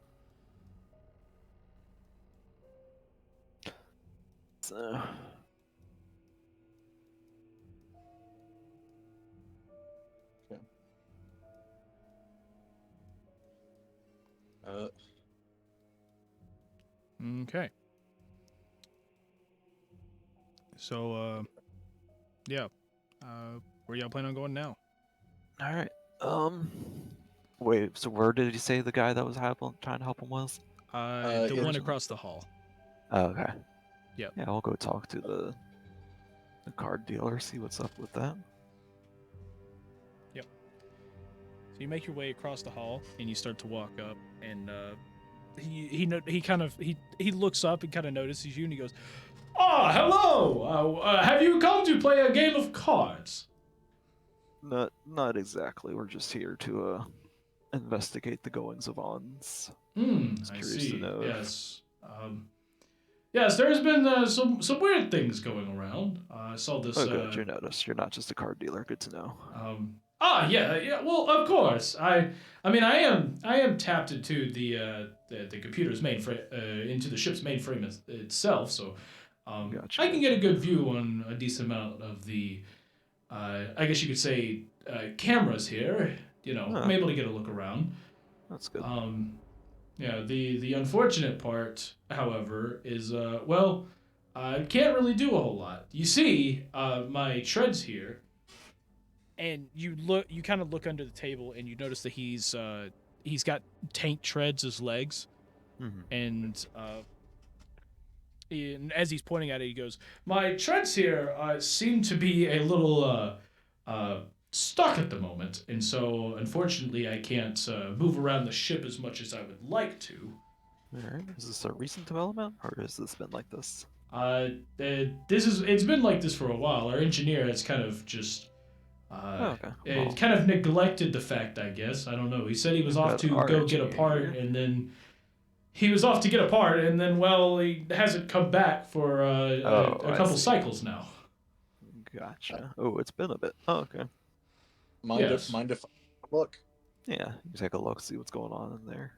So... Okay. So, yeah. Where y'all plan on going now? Alright, wait, so where did he say the guy that was trying to help him was? The one originally? across the hall. Oh, okay. Yep. Yeah, I'll go talk to the card dealer, see what's up with that. So you make your way across the hall and you start to walk up, and he looks up and kind of notices you, and he goes, "Ah, hello. Have you come to play a game of cards?" Not exactly. We're just here to investigate the goings of Ons. I curious see. to know if- Yes. Yes, there's been some weird things going around. I saw this. Oh, good. You noticed. You're not just a card dealer. Good to know. Yeah. Well, of course. I mean, I am tapped into the computer's mainframe, into the ship's mainframe itself. So, Gotcha. I can get a good view on a decent amount of the, I guess you could say, cameras here. You know, I'm able to get a look around. That's good. Yeah. The unfortunate part, however, is well, I can't really do a whole lot. You see, my treads here. And you kind of look under the table, and you notice that he's got tank treads as legs, and as he's pointing at it, he goes, "My treads here seem to be a little stuck at the moment, and so unfortunately I can't move around the ship as much as I would like to." Alright. Is this a recent development, or has this been like this? It's been like this for a while. Our engineer has kind of just. Okay. It kind of neglected the fact, I guess. I don't know. He said he was off to go get a part, and then he was off to get a part, and then, well, he hasn't come back for a couple cycles now. Gotcha. Oh, it's been a bit. Oh, okay. Yes. Mind if I look? Yeah, you take a look, see what's going on in there.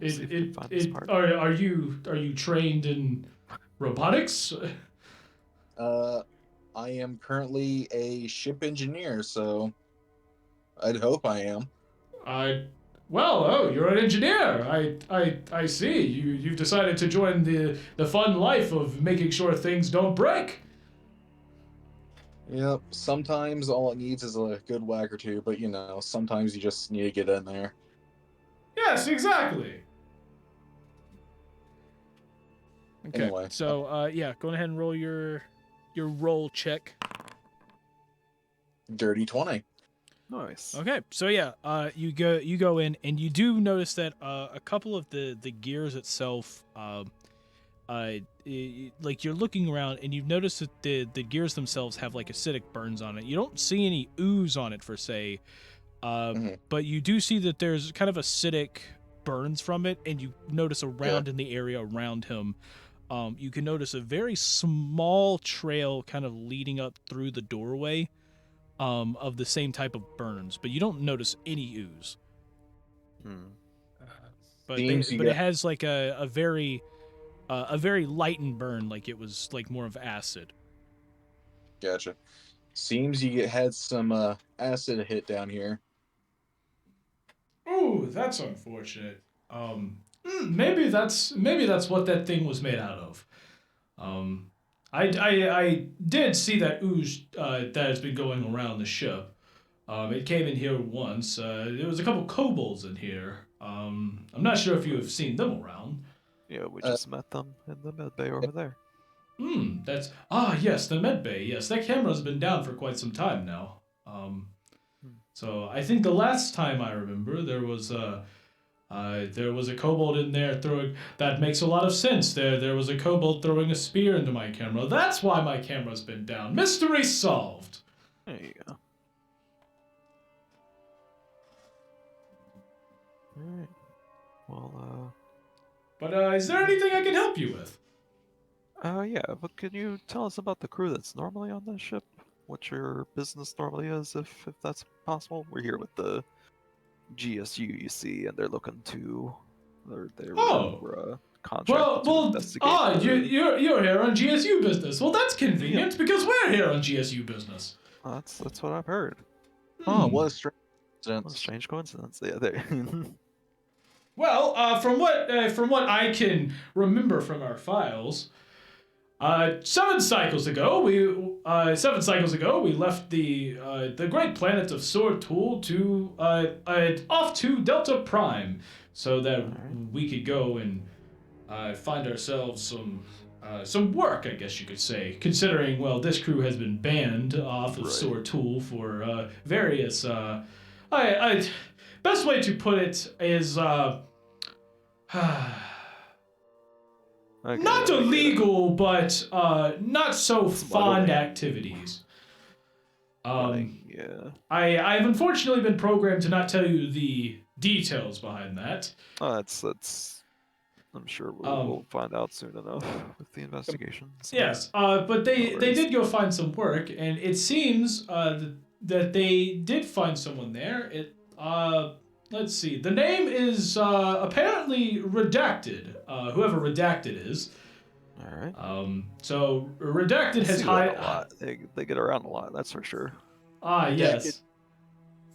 It, See if you can it, find this it, part. are you trained in robotics? I am currently a ship engineer, so I'd hope I am. Oh, you're an engineer. I see. You've decided to join the fun life of making sure things don't break. Yep. Sometimes all it needs is a good whack or two, but sometimes you just need to get in there. Yes, exactly. Okay. Anyway. So, yeah, go ahead and roll your roll check. Dirty 20. Nice. Okay, so yeah, you go in, and you do notice that a couple of the gears itself, like you're looking around, and you've noticed that the gears themselves have like acidic burns on it. You don't see any ooze on it per se, but you do see that there's kind of acidic burns from it, and you notice around in the area around him. You can notice a very small trail kind of leading up through the doorway. Of the same type of burns, but you don't notice any ooze. But it has like a very lightened burn, like it was like more of acid. Gotcha. Seems you had some acid hit down here. Oh, that's unfortunate. Maybe that's what that thing was made out of. I did see that ooze that has been going around the ship. It came in here once. There was a couple kobolds in here. I'm not sure if you have seen them around. Yeah, we just met them in the med bay over there. Yes, the med bay. Yes, that camera's been down for quite some time now. So I think the last time I remember there was a kobold in there throwing. That makes a lot of sense. There was a kobold throwing a spear into my camera. That's why my camera's been down. Mystery solved. There you go. Alright. Well, But is there anything I can help you with? yeah, but can you tell us about the crew that's normally on this ship? What your business normally is, if that's possible? We're here with the GSU, you see, and they're looking to... They were contracted to investigate you're here on GSU business. Well, that's convenient because we're here on GSU business. That's what I've heard. Oh, what a strange What a coincidence. strange coincidence. Yeah, there. Well, from what I can remember from our files, 7 cycles ago we left the great planet of Sword Tool to off to Delta Prime, so that we could go and find ourselves some work, I guess you could say. Considering, well, this crew has been banned off of Sword Tool for various. Best way to put it is not illegal, but not so fond activities. Yeah. I've unfortunately been programmed to not tell you the details behind that. Oh, that's. I'm sure we'll find out soon enough with the investigations. Yes, but they did go find some work, and it seems that they did find someone there. Let's see. The name is apparently redacted. Whoever redacted is. All right. So redacted has hired a lot. They get around a lot. That's for sure. Yes.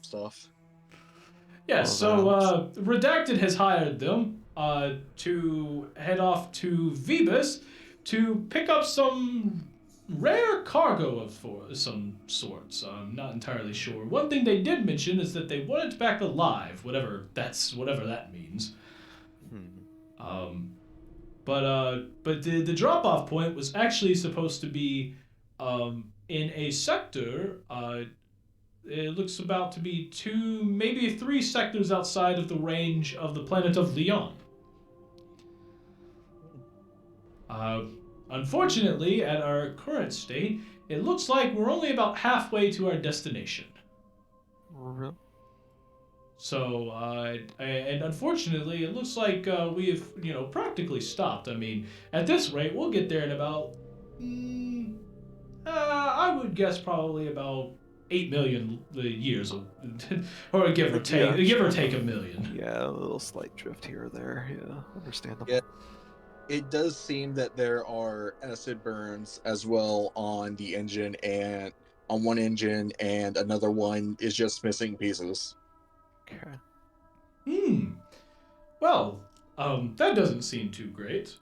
Stuff. Yes. So redacted has hired them to head off to Vebus to pick up some rare cargo of some sorts. I'm not entirely sure. One thing they did mention is that they want it back alive, whatever that means. But the drop-off point was actually supposed to be in a sector. It looks about to be 2, maybe 3 sectors outside of the range of the planet of Leon. Unfortunately, at our current state, it looks like we're only about halfway to our destination. Really? So, and unfortunately, it looks like we've, practically stopped. I mean, at this rate, we'll get there in about I would guess probably about 8 million years, or give or Yeah, take a million. Yeah, a little slight drift here or there. Yeah, understandable. Yeah. It does seem that there are acid burns as well on the engine, and on one engine, and another one is just missing pieces. Okay. Hmm. Well, that doesn't seem too great.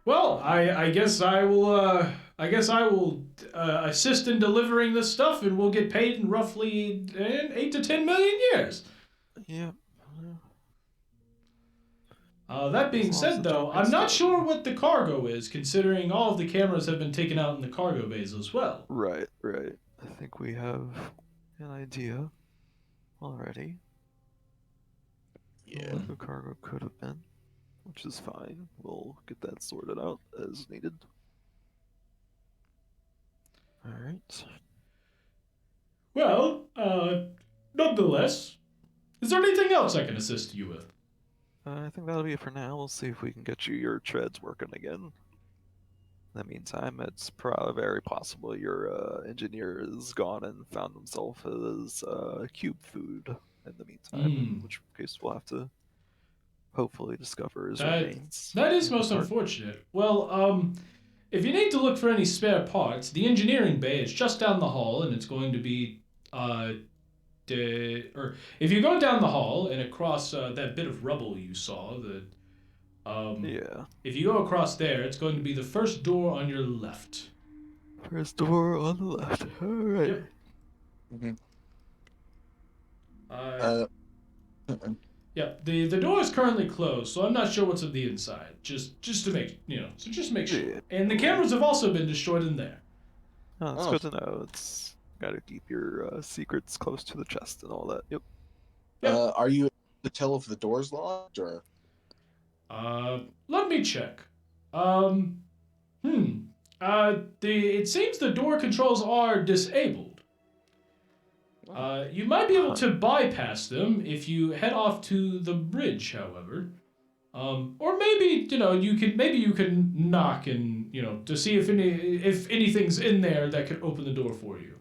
Well, I guess I will. I guess I will assist in delivering this stuff, and we'll get paid in roughly 8 to 10 million years. Yeah. That As being long as said, the though, job I'm gets not done. sure what the cargo is, considering all of the cameras have been taken out in the cargo bays as well. Right. I think we have an idea already. Yeah. What the cargo could have been, which is fine. We'll get that sorted out as needed. All right. Well, nonetheless, is there anything else I can assist you with? I think that'll be it for now. We'll see if we can get you your treads working again. In the meantime, it's probably very possible your engineer is gone and found himself as cube food in the meantime, in which case we'll have to hopefully discover his remains. That is and most depart. unfortunate. Well, if you need to look for any spare parts, the engineering bay is just down the hall, and it's going to be, or if you go down the hall and across that bit of rubble you saw, Yeah. if you go across there, it's going to be the first door on your left. First door on the left. All right. Yep. Mhm. Uh, Uh, yeah. The door is currently closed, so I'm not sure what's on the inside. Just to make so just make sure. Yeah. And the cameras have also been destroyed in there. Oh, it's Oh. good to know. It's gotta keep your secrets close to the chest and all that. Yep. Are you able to tell if the door's locked or? Let me check. Um, it seems the door controls are disabled. You might be able to bypass them if you head off to the bridge, however. Or maybe you can knock and to see if anything's in there that could open the door for you.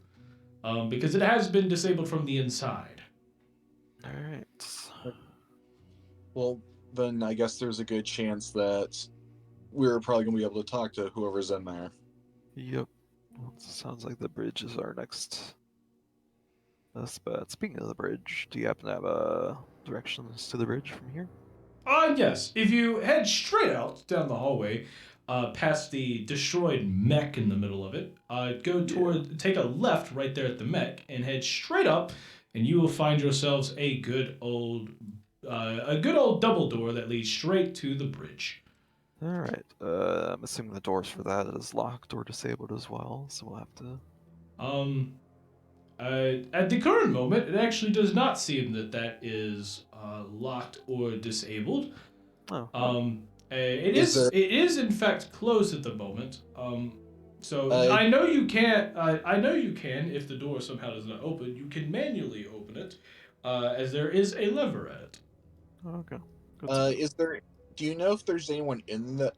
Because it has been disabled from the inside. All right. Well, then I guess there's a good chance that we're probably gonna be able to talk to whoever's in there. Yep. Well, it sounds like the bridge is our next spot. Speaking of the bridge, do you happen to have directions to the bridge from here? Yes. If you head straight out down the hallway, past the destroyed mech in the middle of it, take a left right there at the mech, and head straight up, and you will find yourselves a good old double door that leads straight to the bridge. All right. I'm assuming the doors for that is locked or disabled as well, so we'll have to. At the current moment, it actually does not seem that is locked or disabled. Oh. It is in fact closed at the moment. I know you can't. I know you can if the door somehow does not open. You can manually open it, as there is a lever at it. Okay. Is there? Do you know if there's anyone in there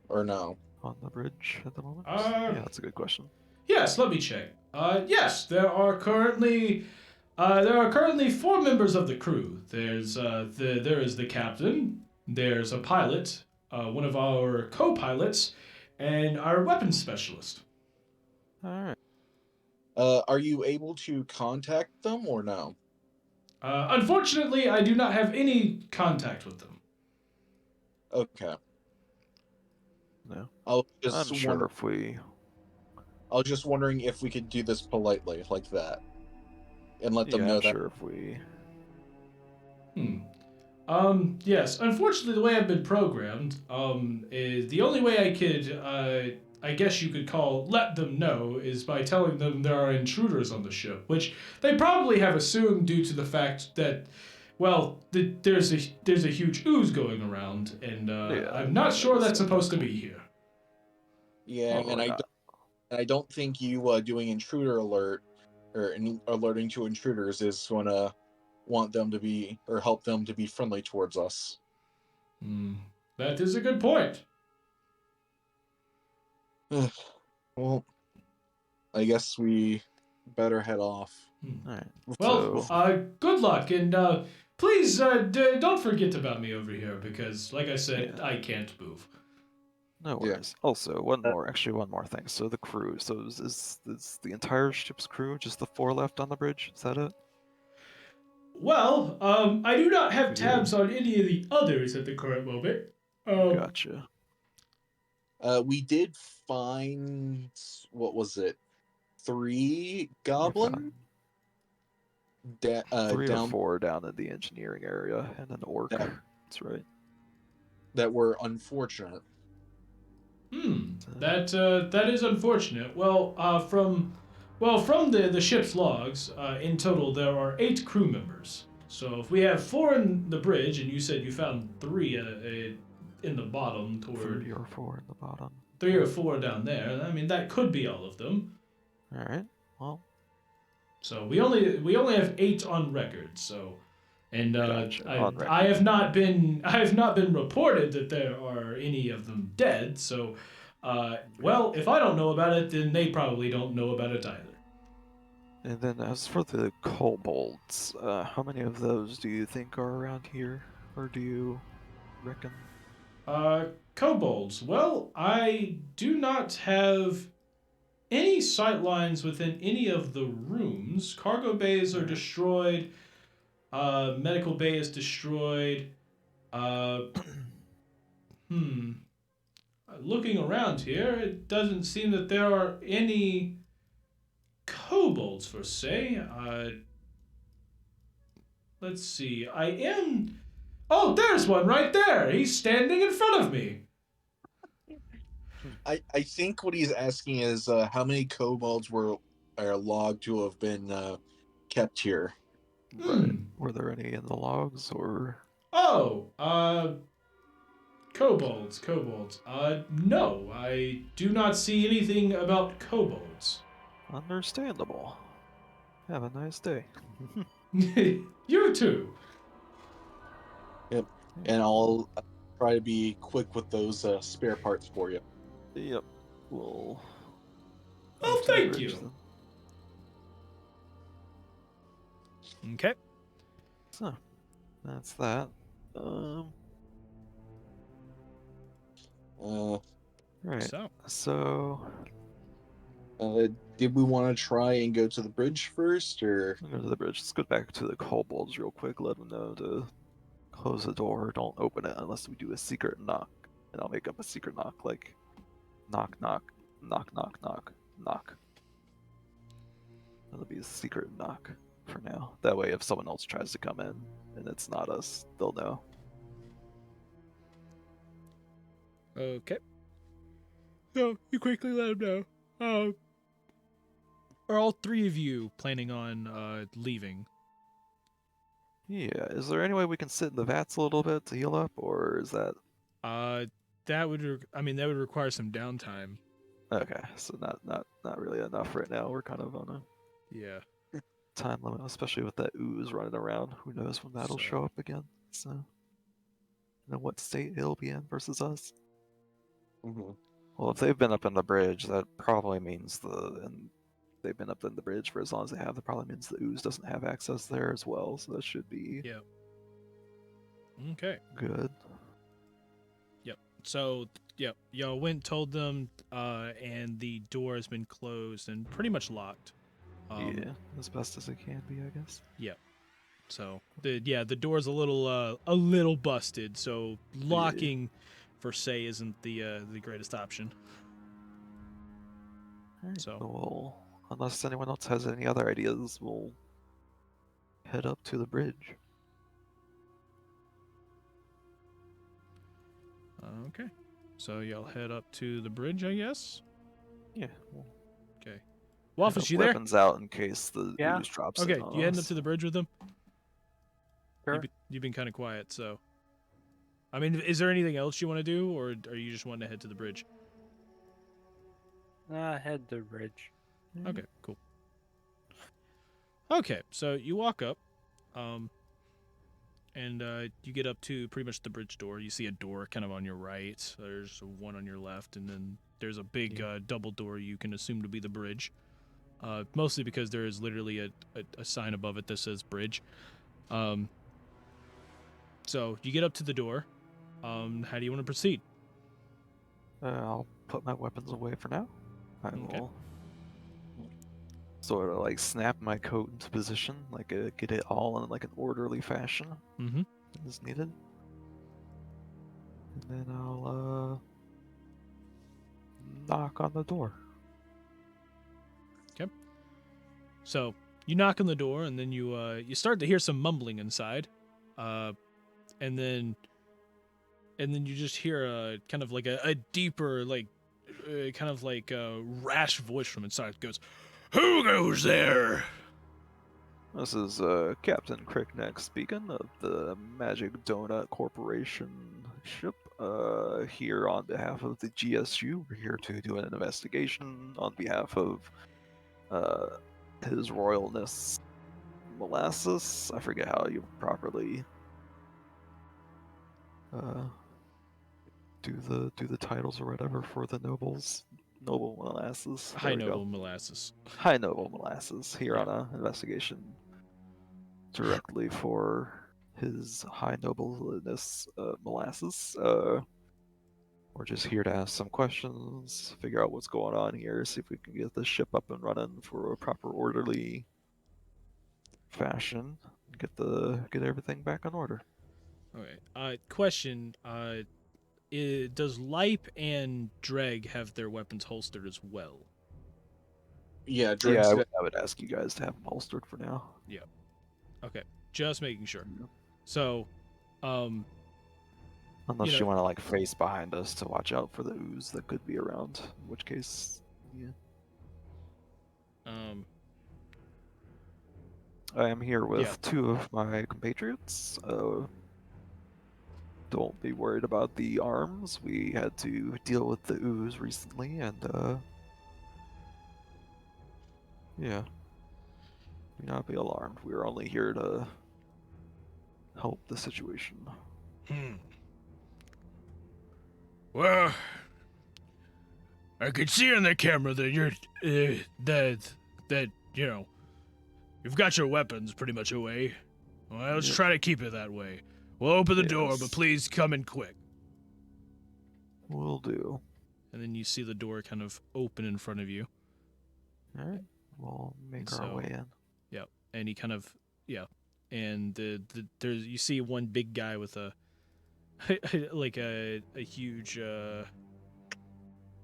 or no? On the bridge at the moment? Uh, Yeah, that's a good question. Yes, let me check. Yes, there are currently 4 members of the crew. There is the captain. There's a pilot, one of our co-pilots, and our weapons specialist. All right. Are you able to contact them or no? Unfortunately, I do not have any contact with them. Okay. No. I'm sure if we. I was just wondering if we could do this politely, like that, and let them know that. Sure if we. Yes. Unfortunately, the way I've been programmed, is the only way I could, I guess you could let them know is by telling them there are intruders on the ship, which they probably have assumed due to the fact that, well, there's a huge ooze going around, and I'm not sure that's supposed to be here. Yeah, Probably and I don't think you doing intruder alert or alerting to intruders is going to want them to be or help them to be friendly towards us. That is a good point. Well, I guess we better head off. All right. Well, So good luck, and please don't forget about me over here because, like I said, Yeah. I can't move. no Yeah. worries. Also, one more thing. So the crew. So is the entire ship's crew just the 4 left on the bridge? Is that it? Well, I do not have Weird. tabs on any of the others at the current moment. Um, Gotcha. We did find, what was it? 3 We goblin found 3 or down 4 down in the engineering area, and an orc. That- That's right. that were unfortunate. that is unfortunate. Well, from the ship's logs, in total there are 8 crew members. So if we have 4 in the bridge, and you said you found 3 in the bottom toward 3 or 4 in the bottom. 3 or 4 down there, I mean that could be all of them. All right. Well, So we only have 8 on record. So, and Gotcha, on record. I have not been reported that there are any of them dead. So, well, if I don't know about it, then they probably don't know about it either. and then as for the kobolds, how many of those do you think are around here, or do you reckon? Kobolds. Well, I do not have any sight lines within any of the rooms. Cargo bays are destroyed. Medical bay is destroyed. Looking around here, it doesn't seem that there are any kobolds per se. Let's see. Oh, there's one right there. He's standing in front of me. I think what he's asking is how many kobolds are logged to have been kept here. Right. Were there any in the logs, or? Oh, kobolds. No, I do not see anything about kobolds. Understandable. Have a nice day. You too. Yep. And I'll try to be quick with those spare parts for you. Yep. We'll. Oh, head to the thank bridge you. then. Okay. So, that's that. Right. So, So, Did we want to try and go to the bridge first, or? go to the bridge. Let's go back to the kobolds real quick. Let them know to close the door. Don't open it unless we do a secret knock. And I'll make up a secret knock, like knock, knock, knock, knock, knock, knock. That'll be a secret knock for now. That way, if someone else tries to come in and it's not us, they'll know. okay. So, you quickly let him know. Are all 3 of you planning on leaving? Yeah. Is there any way we can sit in the vats a little bit to heal up, or is that That would that would require some downtime. okay? So not really enough right now. We're kind of on a Yeah. time limit, especially with that ooze running around. Who knows when that'll So- show up again? So, know what state he'll be in versus us. Mhm. Well, if they've been up in the bridge, that probably means and they've been up in the bridge for as long as they have. That probably means the ooze doesn't have access there as well. So that should be Yeah. Okay. good. So, yeah, y'all went and told them, and the door has been closed and pretty much locked. Yeah, as best as it can be, I guess. So the door's a little busted. So locking, per se, isn't the greatest option. Alright, So- well, unless anyone else has any other ideas, we'll head up to the bridge. Okay. So y'all head up to the bridge, I guess. Yeah. We'll Okay. head Waffles, up you there? weapons out in case the Yeah. ooze drops Okay, in on you heading up us. to the bridge with them? Sure. You've been kind of quiet, so. I mean, is there anything else you want to do, or are you just wanting to head to the bridge? Head to bridge. Okay, cool. Okay, so you walk up, and you get up to pretty much the bridge door. You see a door kind of on your right. There's one on your left, and then there's a big double door you can assume to be the bridge. Mostly because there is literally a sign above it that says bridge. So you get up to the door. How do you want to proceed? I'll put my weapons away for now. I Okay. will sort of like snap my coat into position, like get it all in like an orderly fashion Mm-hmm. as needed. And then I'll knock on the door. So you knock on the door, and then you start to hear some mumbling inside, and then you just hear a kind of like a deeper, like kind of like a rash voice from inside. It goes, "Who goes there?" This is Captain Crickneck speaking of the Magic Donut Corporation ship. Here on behalf of the GSU, we're here to do an investigation on behalf of His Royalness Molasses. I forget how you properly do the titles or whatever for the nobles. Noble Molasses. High There we go. Noble Molasses. High Noble Molasses here Yeah. on an investigation directly for His High Nobleness Molasses. We're just here to ask some questions, figure out what's going on here, see if we can get the ship up and running for a proper orderly fashion, get everything back in order. Okay. Question. Does Lipe and Dreg have their weapons holstered as well? Yeah, Yeah, Dreg's I got- would ask you guys to have them holstered for now. Okay. Just making sure. So, Unless know- you want to like face behind us to watch out for the ooze that could be around, in which case, yeah. I am here with Yeah. two of my compatriots. Don't be worried about the arms. We had to deal with the ooze recently, and yeah. Do not be alarmed. We are only here to help the situation. Well, I could see on the camera that you're that you know you've got your weapons pretty much away. Well, let's Yep. try to keep it that way. We'll open the door, Yes. but please come in quick. Will do. And then you see the door kind of open in front of you, Alright. We'll make And our so- way in. and he kind of and there's you see one big guy with a like a huge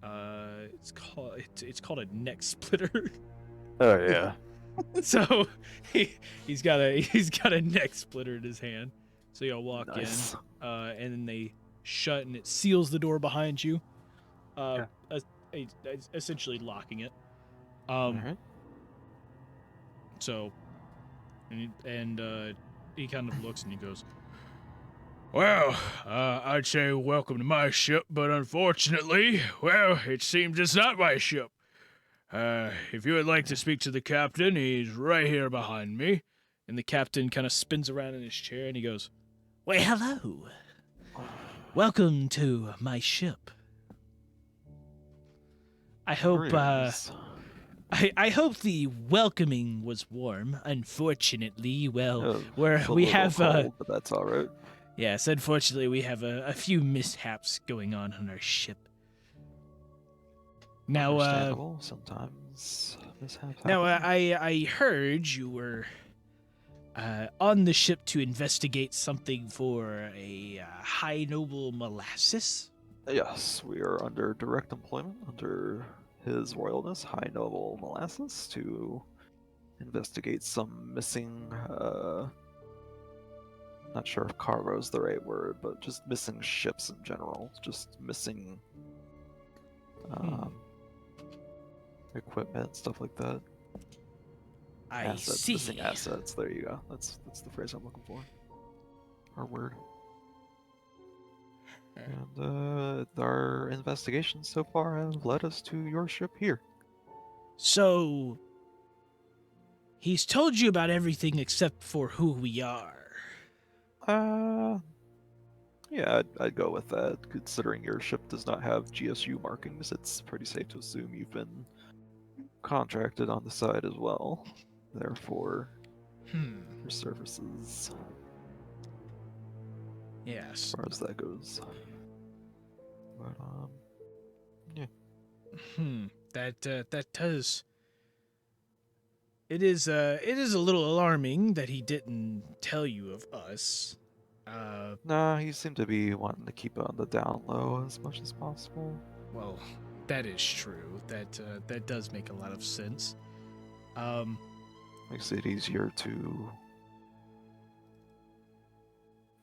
it's called a neck splitter. Oh yeah. So he's got a neck splitter in his hand. So you'll walk Nice. in, and then they shut and it seals the door behind you, essentially locking it. Alright. So, and he kind of looks and he goes, "Well, I'd say welcome to my ship, but unfortunately, well, it seems it's not my ship. If you would like to speak to the captain, he's right here behind me." And the captain kind of spins around in his chair and he goes, "Well, hello. Welcome to my ship. I hope, Greetings. I hope the welcoming was warm. Unfortunately, well, It's we a little have, cold, but that's alright. yes, unfortunately, we have a few mishaps going on our ship. Now, Understandable. Sometimes mishaps now, happen. I heard you were on the ship to investigate something for a high noble molasses. Yes, we are under direct employment under His Royalness High Noble Molasses to investigate some missing, not sure if cargo is the right word, but just missing ships in general. Just missing equipment, stuff like that. I Assets, see. missing assets. There you go. That's the phrase I'm looking for. Our word. And our investigations so far have led us to your ship here. So, he's told you about everything except for who we are. Yeah, I'd go with that. Considering your ship does not have GSU markings, it's pretty safe to assume you've been contracted on the side as well. Therefore, your services, as Yes. far as that goes. But yeah. That does. It is a little alarming that he didn't tell you of us. Nah, he seemed to be wanting to keep it on the down low as much as possible. Well, that is true. That does make a lot of sense. Makes it easier to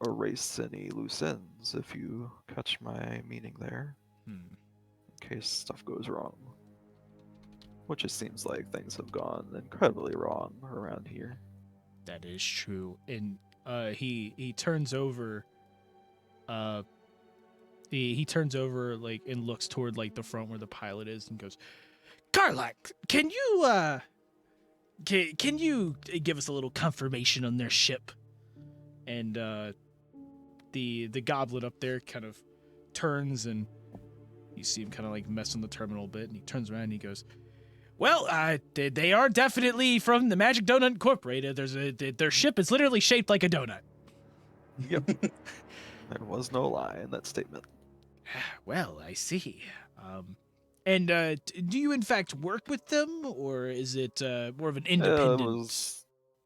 erase any loose ends, if you catch my meaning there, in case stuff goes wrong. Which it seems like things have gone incredibly wrong around here. That is true. And he turns over he turns over like and looks toward like the front where the pilot is and goes, "Karlak, can you give us a little confirmation on their ship?" And the goblet up there kind of turns, and you see him kind of like mess on the terminal a bit, and he turns around and he goes, "Well, they are definitely from the Magic Donut Incorporated. Their ship is literally shaped like a donut." Yep. There was no lie in that statement. Well, I see. And do you in fact work with them, or is it more of an independent? It was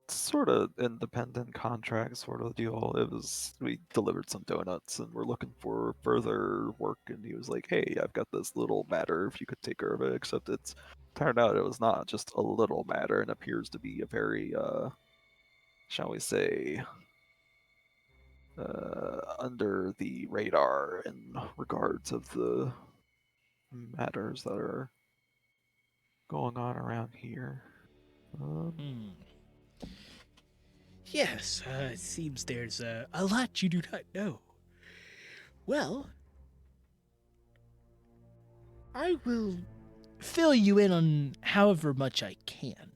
sort of independent contract sort of deal. It was, we delivered some donuts and we're looking for further work, and he was like, "Hey, I've got this little matter if you could take care of it." Except it's turned out it was not just a little matter, and appears to be a very shall we say, under the radar in regards of the matters that are going on around here. Yes, it seems there's a lot you do not know. Well, I will fill you in on however much I can.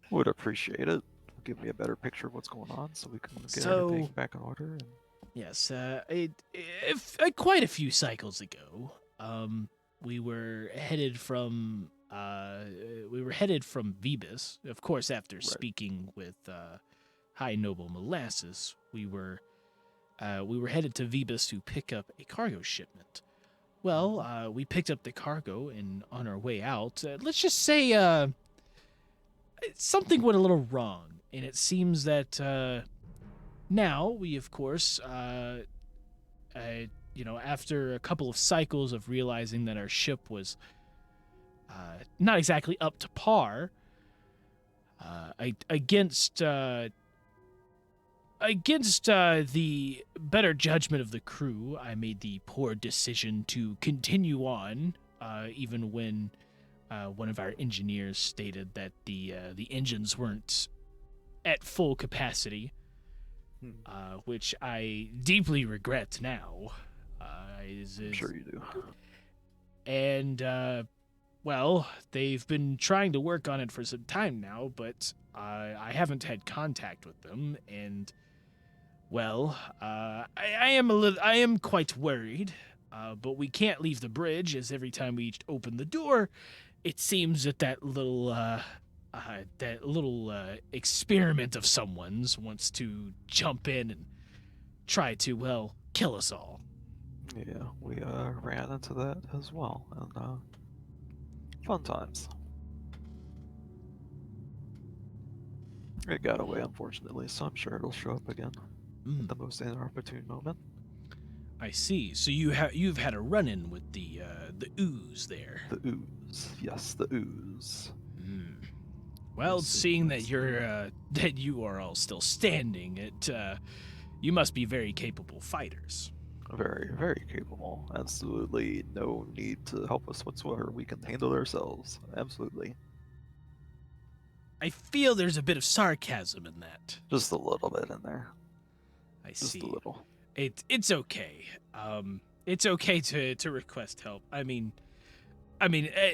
Would appreciate it. Give me a better picture of what's going on so we can get So- everything back in order. And Yes, quite a few cycles ago, we were headed from Vebus. Of course, after speaking with High Noble Molasses, we were headed to Vebus to pick up a cargo shipment. Well, we picked up the cargo, and on our way out, let's just say something went a little wrong, and it seems that now we, of course, after a couple of cycles of realizing that our ship was not exactly up to par, against the better judgment of the crew, I made the poor decision to continue on, even when one of our engineers stated that the engines weren't at full capacity. Which I deeply regret now. I'm sure you do. And, well, they've been trying to work on it for some time now, but I haven't had contact with them, and, well, I am quite worried, but we can't leave the bridge, as every time we open the door, it seems that little experiment of someone's wants to jump in and try to, well, kill us all. Yeah, we ran into that as well, and fun times. It got away, unfortunately, so I'm sure it'll show up again at the most inopportune moment. I see. So you've had a run-in with the ooze there. The ooze, yes, the ooze. Well, Yes, seeing yes. that you are all still standing, you must be very capable fighters. Very, very capable. Absolutely no need to help us whatsoever. We can handle ourselves. Absolutely. I feel there's a bit of sarcasm in that. Just a little bit in there. I Just see. a little. It's okay. It's okay to request help. I mean,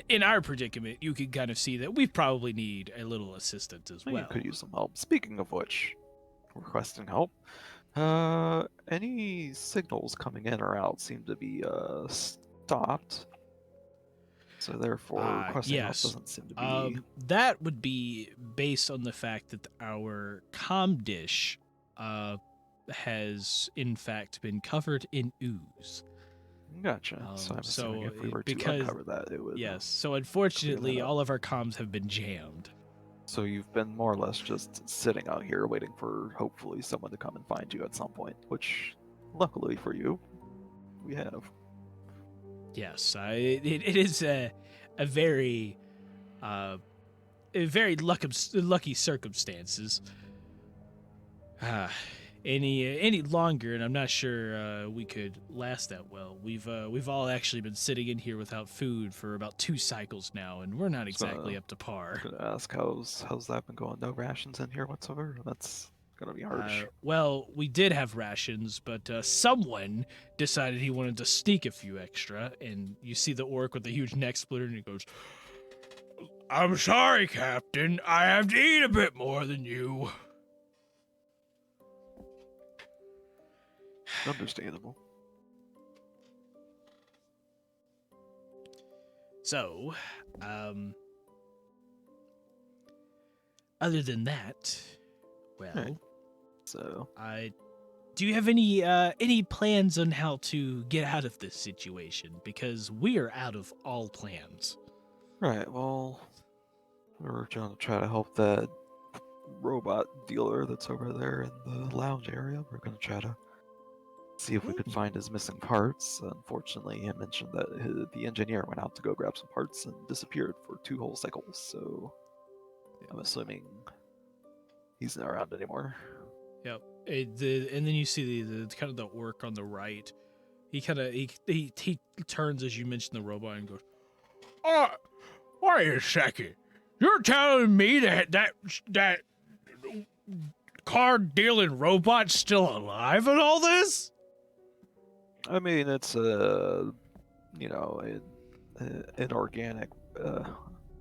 in our predicament, you can kind of see that we probably need a little assistance as You well. could use some help. Speaking of which, requesting help. Any signals coming in or out seem to be stopped. So therefore, requesting help Yes. doesn't seem to be. That would be based on the fact that our comm dish has in fact been covered in ooze. Gotcha. So I'm assuming if we were to because uncover that, it would. yes, so unfortunately up. all of our comms have been jammed. So you've been more or less just sitting out here waiting for hopefully someone to come and find you at some point, which luckily for you, we have. Yes, it is a very lucky circumstances. Any longer, and I'm not sure we could last that well. We've all actually been sitting in here without food for about 2 cycles now, and we're not exactly up to I par. was gonna ask how's that been going? No rations in here whatsoever. That's gonna be harsh. Well, we did have rations, but someone decided he wanted to sneak a few extra, and you see the orc with the huge neck splitter, and he goes, "I'm sorry, Captain. I have to eat a bit more than you." Understandable. So, other than that, well, Right. So do you have any plans on how to get out of this situation? Because we are out of all plans. right, well, we're gonna try to help that robot dealer that's over there in the lounge area. We're gonna try to see if we could find his missing parts. Unfortunately, he mentioned that the engineer went out to go grab some parts and disappeared for 2 whole cycles. So I'm assuming he's not around anymore. Yep. And then you see the kind of the orc on the right. He kind of he turns as you mention the robot and goes, "Oh, wait a second! You're telling me that card dealing robot's still alive in all this?" I mean, it's inorganic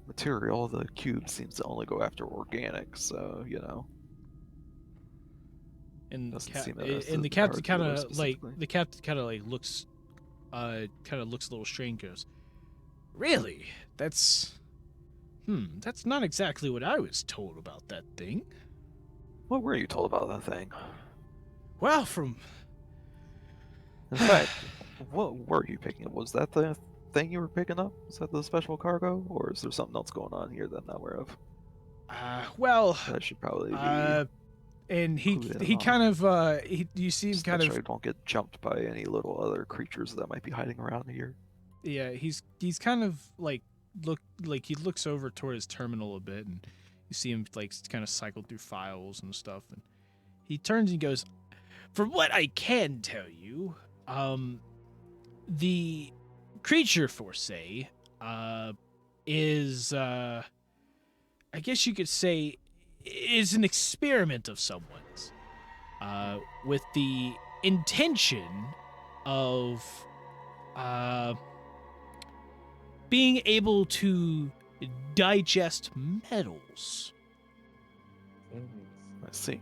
material. The cube seems to only go after organic, so And doesn't ca- seem interested and the in captain our kind dealer of like specifically. the captain kind of like looks a little strange. Goes, "Really? That's not exactly what I was told about that thing." What were you told about that thing? Well, from In fact, what were you picking up? Was that the thing you were picking up? Was that the special cargo, or is there something else going on here that I'm not aware of? well, That I should probably be. and he clued in he on. kind of you see him Just kind make of sure I don't get jumped by any little other creatures that might be hiding around here. yeah, he's kind of like he looks over toward his terminal a bit, and you see him like kind of cycle through files and stuff, and he turns and goes, "From what I can tell you, the creature for say is I guess you could say is an experiment of someone's with the intention of being able to digest metals. I see.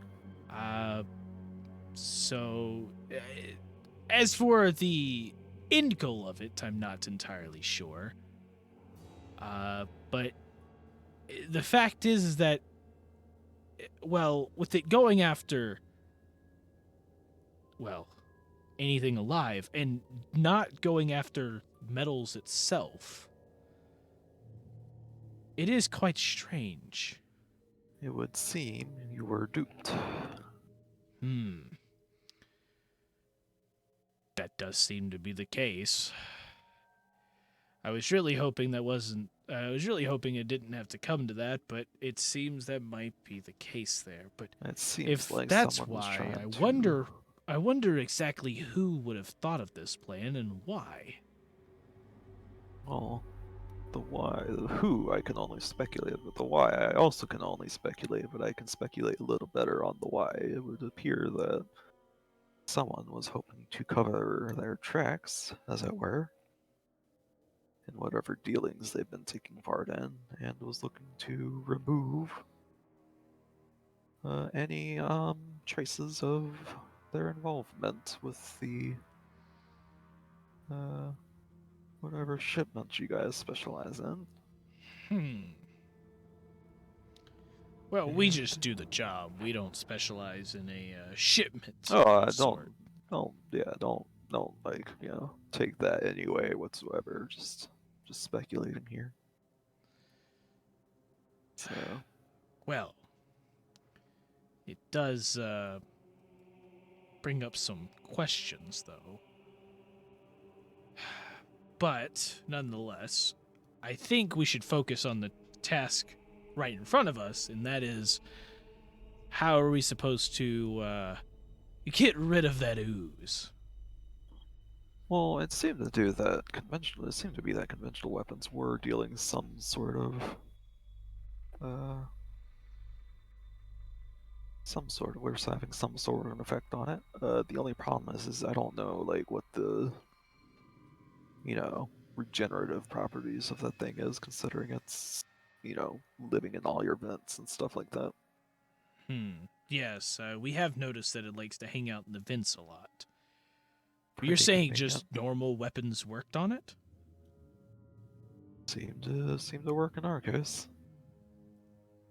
So, as for the end goal of it, I'm not entirely sure. But the fact is that, well, with it going after, well, anything alive and not going after metals itself, it is quite strange. It would seem you were duped. That does seem to be the case. I was really hoping it didn't have to come to that, but it seems that might be the case there. But It seems if like that's someone was why, trying to... I wonder exactly who would have thought of this plan and why. Well, the why, the who, I can only speculate, but the why, I also can only speculate, but I can speculate a little better on the why. It would appear that someone was hoping to cover their tracks, as it were, in whatever dealings they've been taking part in, and was looking to remove any traces of their involvement with the whatever shipment you guys specialize in. Well, we And just do the job. We don't specialize in a shipment oh, of sort. don't like take that anyway whatsoever. Just speculating here. So Well, it does bring up some questions, though. But nonetheless, I think we should focus on the task right in front of us, and that is, how are we supposed to get rid of that ooze? well, it seemed to do that conventional. It seemed to be that conventional weapons were dealing some sort of we're having some sort of an effect on it. The only problem is I don't know like what the regenerative properties of that thing is, considering it's living in all your vents and stuff like that. Yes, we have noticed that it likes to hang out in the vents a lot. But you're Pretty saying convenient. just normal weapons worked on it? Seemed to work in our case.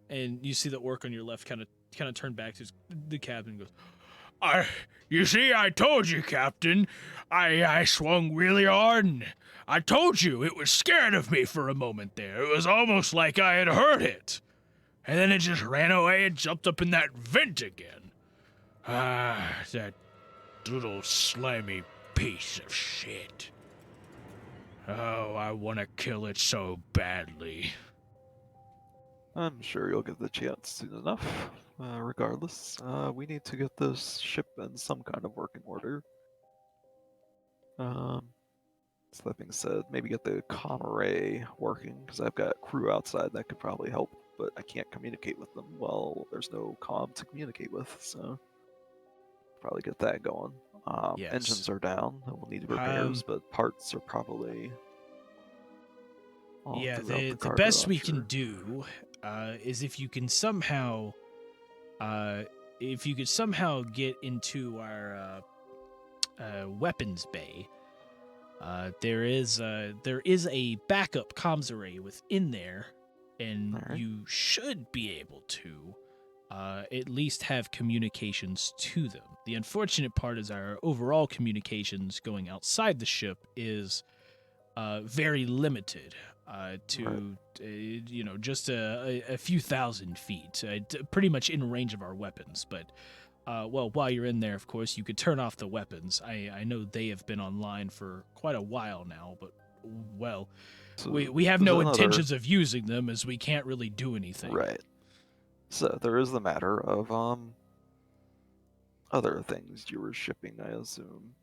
And you see the orc on your left kind of turn back to the captain and goes, you see, I told you, Captain. I swung really hard, and I told you it was scared of me for a moment there. It was almost like I had heard it. And then it just ran away and jumped up in that vent again. That little slimy piece of shit. Oh, I want to kill it so badly. I'm sure you'll get the chance soon enough. Regardless, we need to get this ship in some kind of working order. So that being said, maybe get the comm array working, because I've got crew outside that could probably help, but I can't communicate with them. Well, there's no comm to communicate with, so probably get that going. Yes. Engines are down, and we'll need repairs, but parts are probably all Yeah, throughout the cargo, best I'm we sure. can do is if you could somehow get into our weapons bay. There is a backup comms array within there, and Alright. you should be able to at least have communications to them. The unfortunate part is our overall communications going outside the ship is very limited to just a few thousand feet, pretty much in range of our weapons. But well, while you're in there, of course, you could turn off the weapons. I know they have been online for quite a while now, but well, So we have there's no another- intentions of using them, as we can't really do anything. Right. So there is the matter of other things you were shipping, I assume.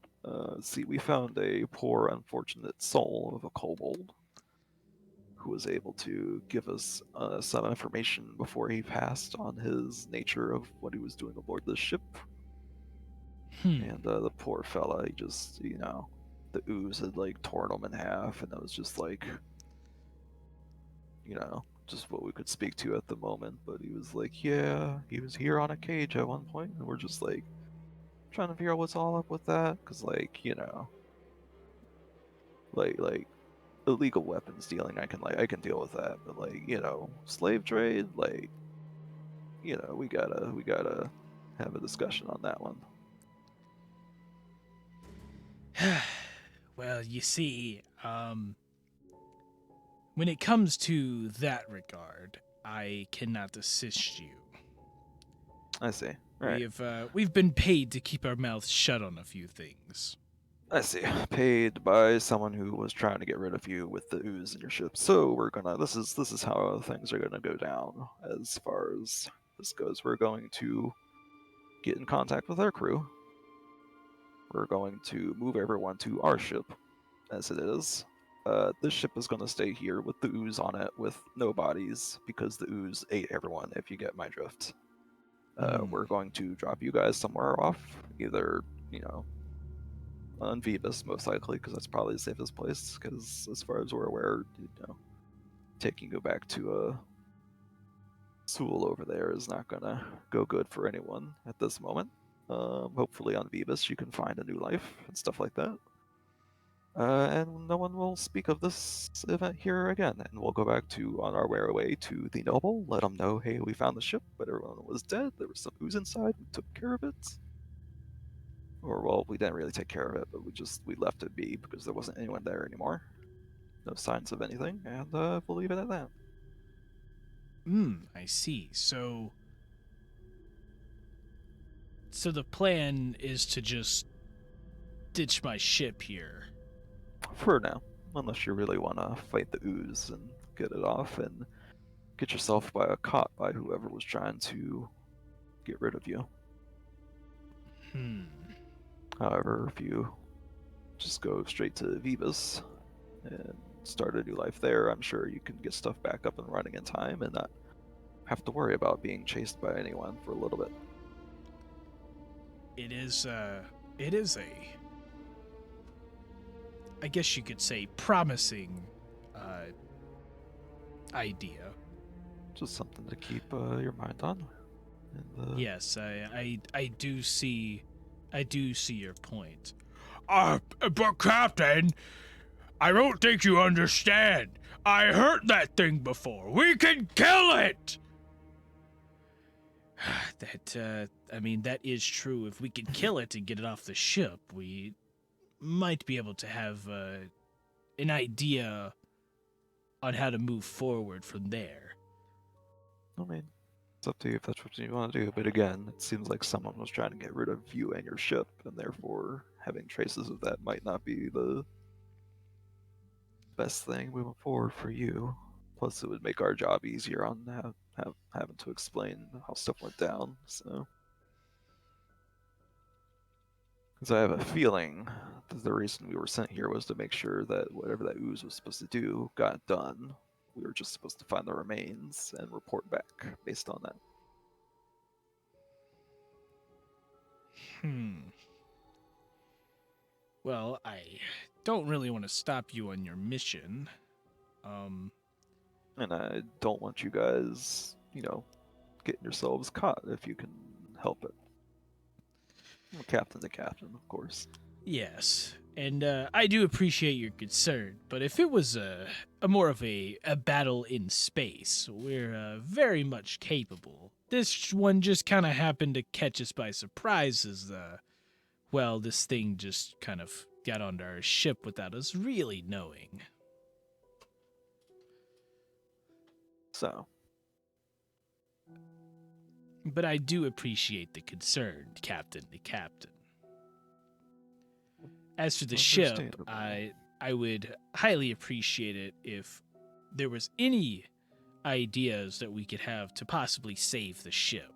See, we found a poor, unfortunate soul of a kobold who was able to give us some information before he passed on his nature of what he was doing aboard the ship. And the poor fella, he just, the ooze had like torn him in half, and it was just like, just what we could speak to at the moment. But he was like, yeah, he was here on a cage at one point, and we're just like trying to figure out what's all up with that, because like like illegal weapons dealing, I can deal with that, but like slave trade, like we gotta have a discussion on that one. Well, you see, when it comes to that regard, I cannot assist you. I see. Right. We've been paid to keep our mouths shut on a few things. I see. Paid by someone who was trying to get rid of you with the ooze in your ship. So we're gonna. This is how things are gonna go down as far as this goes. We're going to get in contact with our crew. We're going to move everyone to our ship, as it is. This ship is going to stay here with the ooze on it, with no bodies, because the ooze ate everyone, if you get my drift. We're going to drop you guys somewhere off, either, on Vivus, most likely, because that's probably the safest place, because as far as we're aware, taking you back to Sewell over there is not going to go good for anyone at this moment. Hopefully on Vivus you can find a new life and stuff like that. And no one will speak of this event here again. And we'll go back to on our way to the noble. Let them know, hey, we found the ship, but everyone was dead. There was some ooze inside. We took care of it. Or well, we didn't really take care of it, but we left it be because there wasn't anyone there anymore. No signs of anything, and we'll leave it at that. I see. So the plan is to just ditch my ship here. For now, unless you really want to fight the ooze and get it off and get yourself caught by whoever was trying to get rid of you. However, if you just go straight to Vivus and start a new life there, I'm sure you can get stuff back up and running in time and not have to worry about being chased by anyone for a little bit. It is a, I guess you could say, promising idea. Just something to keep your mind on. And, Yes, I do see your point. But Captain, I don't think you understand. I heard that thing before. We can kill it! That is true. If we can kill it and get it off the ship, we might be able to have an idea on how to move forward from there. I mean, it's up to you if that's what you want to do. But again, it seems like someone was trying to get rid of you and your ship, and therefore having traces of that might not be the best thing moving forward for you. Plus, it would make our job easier on having to explain how stuff went down. So, because I have a feeling that the reason we were sent here was to make sure that whatever that ooze was supposed to do got done. We were just supposed to find the remains and report back based on that. Well, I don't really want to stop you on your mission. And I don't want you guys, getting yourselves caught if you can help it. Well, captain's a captain, of course. Yes, and I do appreciate your concern, but if it was a more of a battle in space, we're very much capable. This one just kind of happened to catch us by surprise as, this thing just kind of got onto our ship without us really knowing. So, But I do appreciate the concern, Captain the Captain. As for the ship, Understandable. I would highly appreciate it if there was any ideas that we could have to possibly save the ship.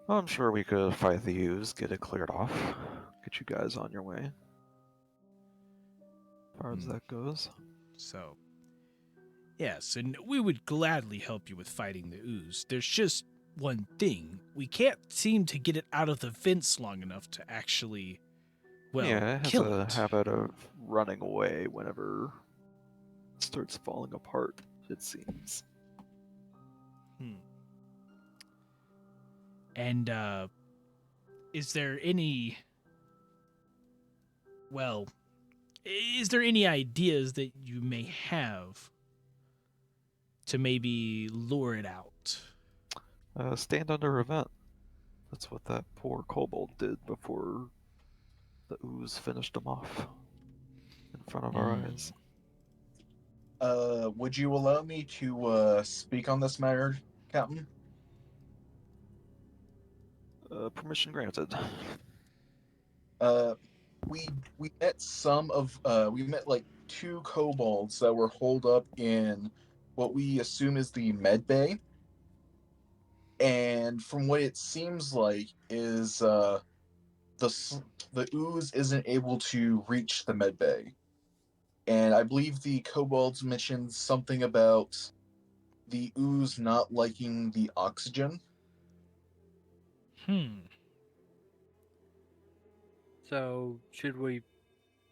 I'm sure we could fight the ooze, get it cleared off, get you guys on your way. As far as that goes. So, yes, and we would gladly help you with fighting the ooze. There's just one thing. We can't seem to get it out of the vents long enough to actually, Yeah, it has kill a it. habit of running away whenever it starts falling apart, it seems. And, is there any ideas that you may have to maybe lure it out? Stand under a vent. That's what that poor kobold did before the ooze finished him off in front of our eyes. Would you allow me to speak on this matter, Captain? Permission granted. We met like two kobolds that were holed up in what we assume is the med bay, and from what it seems like is the ooze isn't able to reach the med bay, and I believe the kobolds mentioned something about the ooze not liking the oxygen. So, should we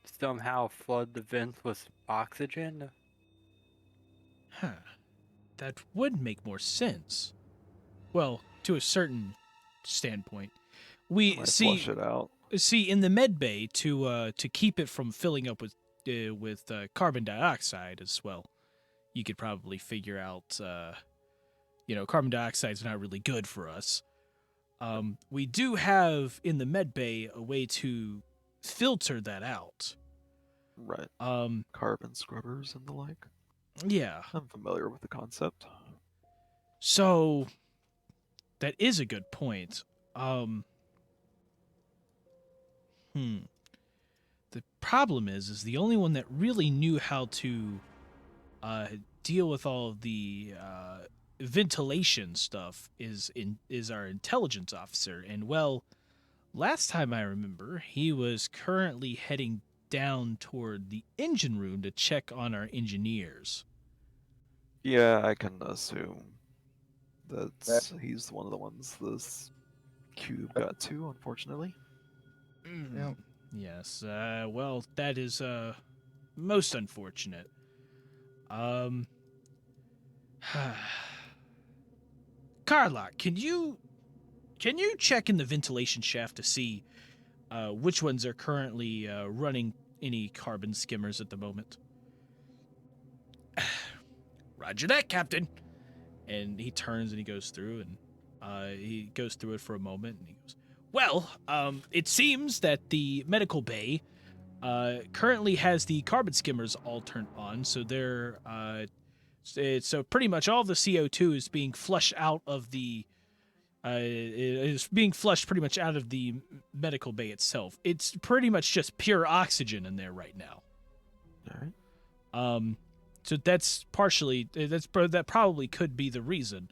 somehow flood the vents with oxygen? That would make more sense. Well, to a certain standpoint. We Might see flush it out. in the med bay to keep it from filling up with carbon dioxide as well. You could probably figure out, carbon dioxide's not really good for us. We do have in the med bay a way to filter that out. Right. Um, Carbon scrubbers and the like. yeah. I'm familiar with the concept. So that is a good point. The problem is the only one that really knew how to deal with all of the ventilation stuff is our intelligence officer, and well, last time I remember, he was currently heading down toward the engine room to check on our engineers. Yeah, I can assume he's one of the ones this cube got to, unfortunately. Yeah. Yes. Well, that is most unfortunate. Carlock, can you check in the ventilation shaft to see which ones are currently running any carbon skimmers at the moment? Roger that, Captain. And he turns and he goes through, and he goes through it for a moment, and he goes, well, it seems that the medical bay currently has the carbon skimmers all turned on, so they're so pretty much all the CO2 is being flushed out of the is being flushed pretty much out of the medical bay itself. It's pretty much just pure oxygen in there right now. All right. So that's partially that probably could be the reason.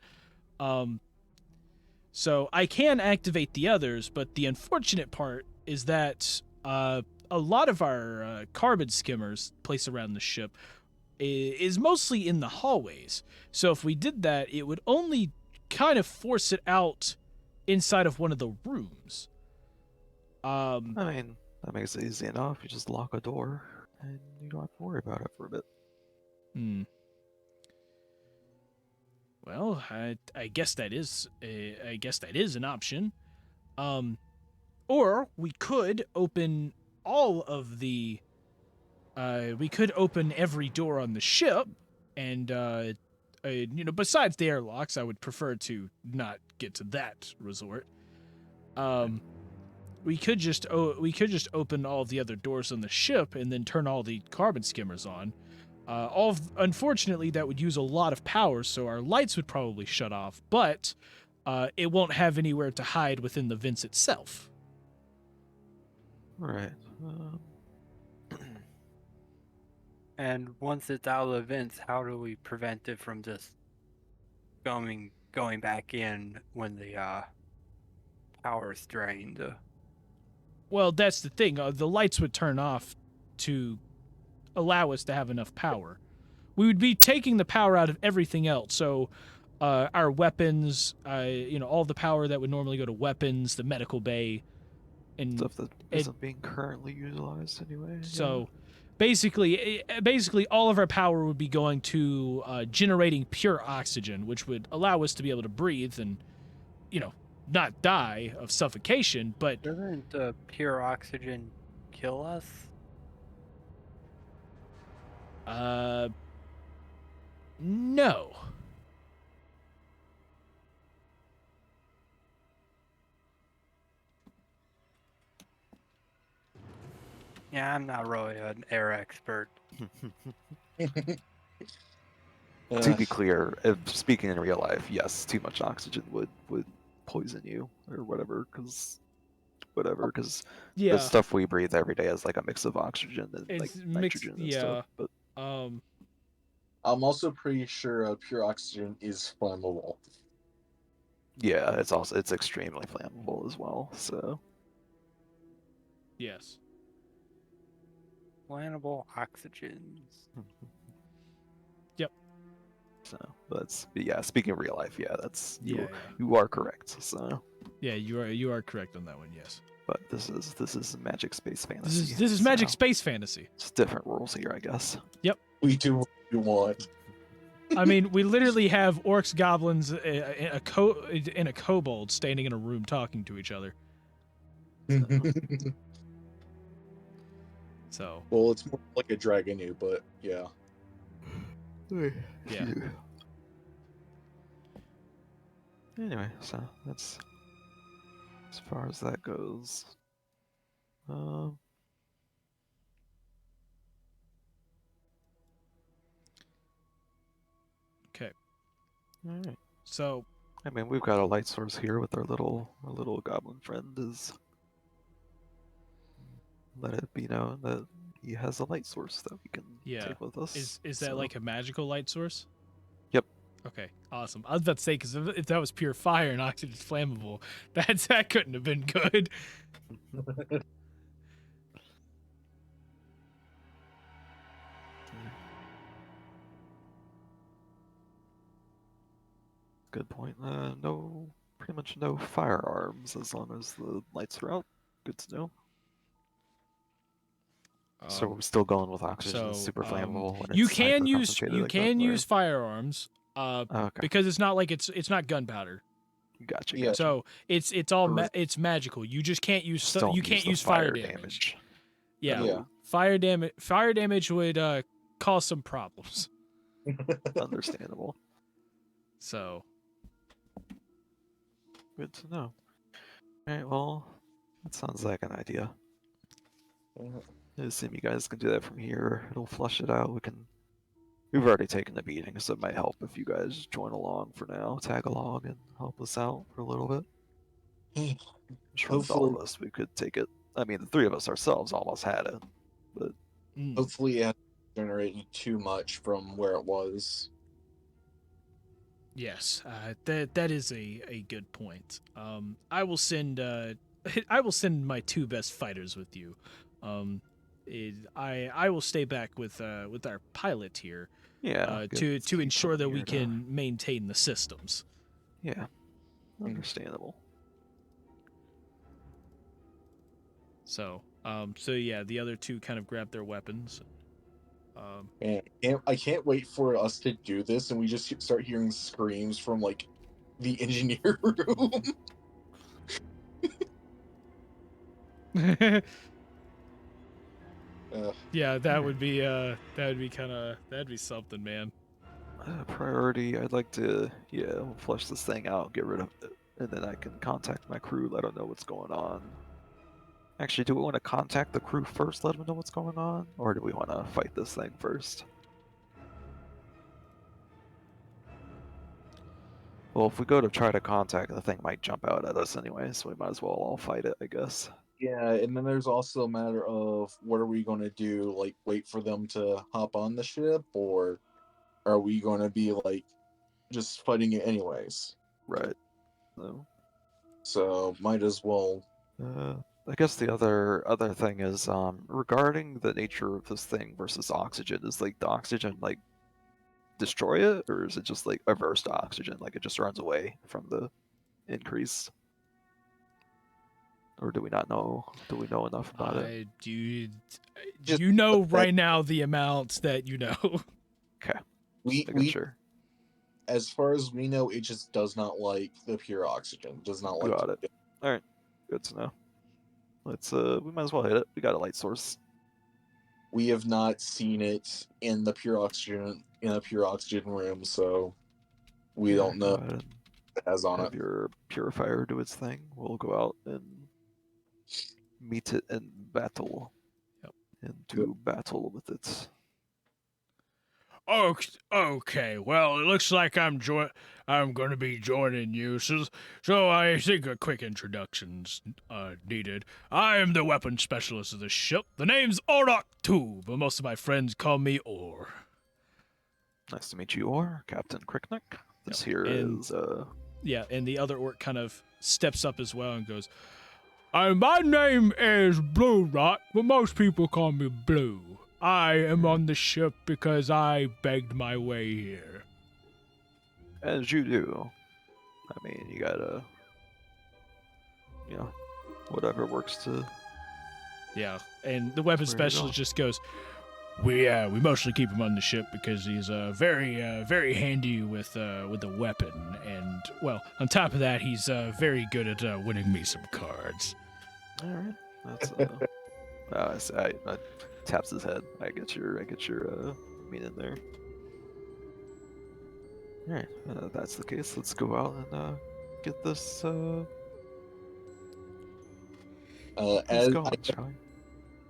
So I can activate the others, but the unfortunate part is that a lot of our carbon skimmers placed around the ship is mostly in the hallways. So if we did that, it would only kind of force it out inside of one of the rooms. I mean, that makes it easy enough. You just lock a door, and you don't have to worry about it for a bit. Well, I guess that is an option. Or we could open all of the. We could open every door on the ship, and besides the airlocks, I would prefer to not get to that resort. We could just open all the other doors on the ship and then turn all the carbon skimmers on. Unfortunately, that would use a lot of power, so our lights would probably shut off, but it won't have anywhere to hide within the vents itself. All right. And once it's out of the vents, how do we prevent it from just going back in when the power is drained? Well, that's the thing. The lights would turn off to allow us to have enough power. We would be taking the power out of everything else. So our weapons, all the power that would normally go to weapons, the medical bay, and Stuff that isn't being currently utilized anyway. So basically all of our power would be going to generating pure oxygen, which would allow us to be able to breathe and, not die of suffocation, but... Doesn't pure oxygen kill us? No. Yeah, I'm not really an air expert. To be clear, speaking in real life, yes, too much oxygen would poison you or whatever, because Yeah. the stuff we breathe every day is like a mix of oxygen and like It's mixed, nitrogen and stuff. But I'm also pretty sure pure oxygen is flammable. yeah, it's extremely flammable as well. So yes. Flammable oxygens. Yep. So yeah, speaking of real life, yeah, you are correct. So Yeah, you are correct on that one. Yes. but this is magic space fantasy. This is magic so space fantasy. It's different rules here, I guess. We do what we want. I mean, we literally have orcs, goblins, and a kobold standing in a room talking to each other. So Well, it's more like a dragon, but yeah. yeah. Anyway, so that's as far as that goes. Okay. Alright. So I mean, we've got a light source here with our little goblin friend. Is let it be known that he has a light source that we can yeah, take with us. is that so- like a magical light source? Yep. Okay, awesome. I was about to say because if that was pure fire and oxygen's flammable, that couldn't have been good. Good point. Pretty much no firearms as long as the lights are out. Good to know. So we're still going with oxygen. It's super flammable. When You it's can use hyper-concentrated like gunfire. firearms, Okay, because it's not like it's not gunpowder. gotcha. Yeah. Gotcha. So it's all it's magical. You just can't use Just don't you can't the use fire damage. Yeah. Yeah. Fire damage would cause some problems. Understandable. So Good to know. Alright, well, that sounds like an idea. I assume you guys can do that from here. It'll flush it out. We've already taken the beating, so it might help if you guys join along for now, tag along, and help us out for a little bit. I'm sure with all Hopefully- of us, we could take it. I mean, the three of us ourselves almost had it, but Hopefully, it hasn't generated too much from where it was. yes, that is a good point. I will send my two best fighters with you. I will stay back with our pilot here. yeah. good To keep ensure that coming we here to- can maintain the systems. Yeah, understandable. So yeah, the other two kind of grab their weapons. Man, I can't wait for us to do this, and we just start hearing screams from like the engineer room. Yeah, that'd be something, man. Priority, I'd like to, flush this thing out, get rid of it, and then I can contact my crew, let them know what's going on. Actually, do we want to contact the crew first, let them know what's going on? Or do we want to fight this thing first? Well, if we go to try to contact, the thing might jump out at us anyway, so we might as well all fight it, I guess. Yeah, and then there's also a matter of what are we going to do? Like, wait for them to hop on the ship, or are we going to be like just fighting it anyways? Right. So might as well. I guess the other thing is regarding the nature of this thing versus oxygen. Is like the oxygen like destroy it, or is it just like averse to oxygen? Like it just runs away from the increase, or do we not know? Do we know enough about it? Just You know that- right now the amounts that you know. Okay, We making sure. as far as we know, it just does not like the pure oxygen. Does not like. Got it. All right, good to know. Let's we might as well hit it. We got a light source. We have not seen it in the pure oxygen room, so we don't Go know ahead and what it has on have it. your purifier do its thing. We'll go out and meet it in battle. Yep. And do battle with it. Okay. Well, it looks like I'm going to be joining you. So I think a quick introduction's needed. I am the weapons specialist of the ship. The name's Orok too, but most of my friends call me Or. Nice to meet you, Or Captain Cricknick. This Yep. here And- is Yeah, and the other orc kind of steps up as well and goes, my name is Blue Rot, but most people call me Blue. I am on the ship because I begged my way here. as you do. I mean, you gotta, whatever works to. Yeah, and the weapons Where you specialist going? just goes, We mostly keep him on the ship because he's very handy with a weapon, and well, on top of that, he's very good at winning me some cards. All right. That's I taps his head. I get your meaning there. All right. That's the case. Let's go out and get this As going, shall we?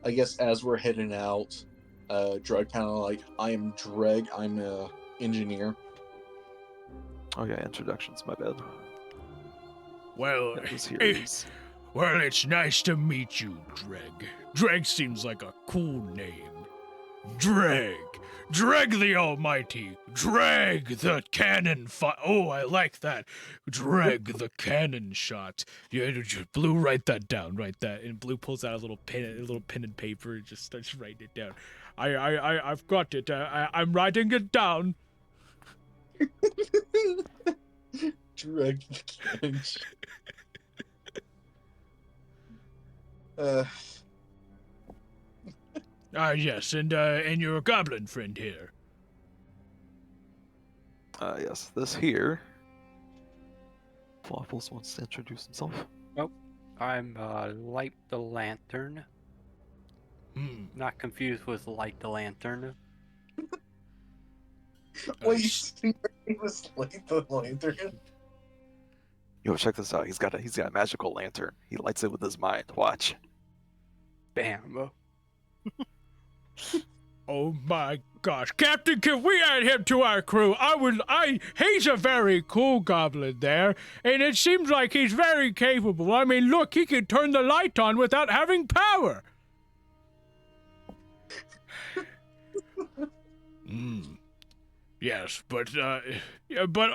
I guess as we're heading out, Dreg kind of like, I am Dreg. I'm a engineer. Oh yeah, introductions. My bad. Well, That was heroes. well, it's nice to meet you, Dreg. Dreg seems like a cool name. Dreg. Dreg the Almighty. Dreg the cannon Oh, I like that. Dreg the cannon shot. Yeah, Blue, write that down. Write that. And Blue pulls out a little pen and paper and just starts writing it down. I've got it. I'm writing it down. Dreg the cannon. Yes, and your goblin friend here. Yes, this here. Waffles wants to introduce himself. I'm Light the Lantern. Not confused with Light the Lantern. Wait, he was like the lantern? Yo, check this out. He's got a magical lantern. He lights it with his mind. Watch. Bam. Oh my gosh. Captain, can we add him to our crew? He's a very cool goblin there, and it seems like he's very capable. I mean, look, he can turn the light on without having power. Yes, but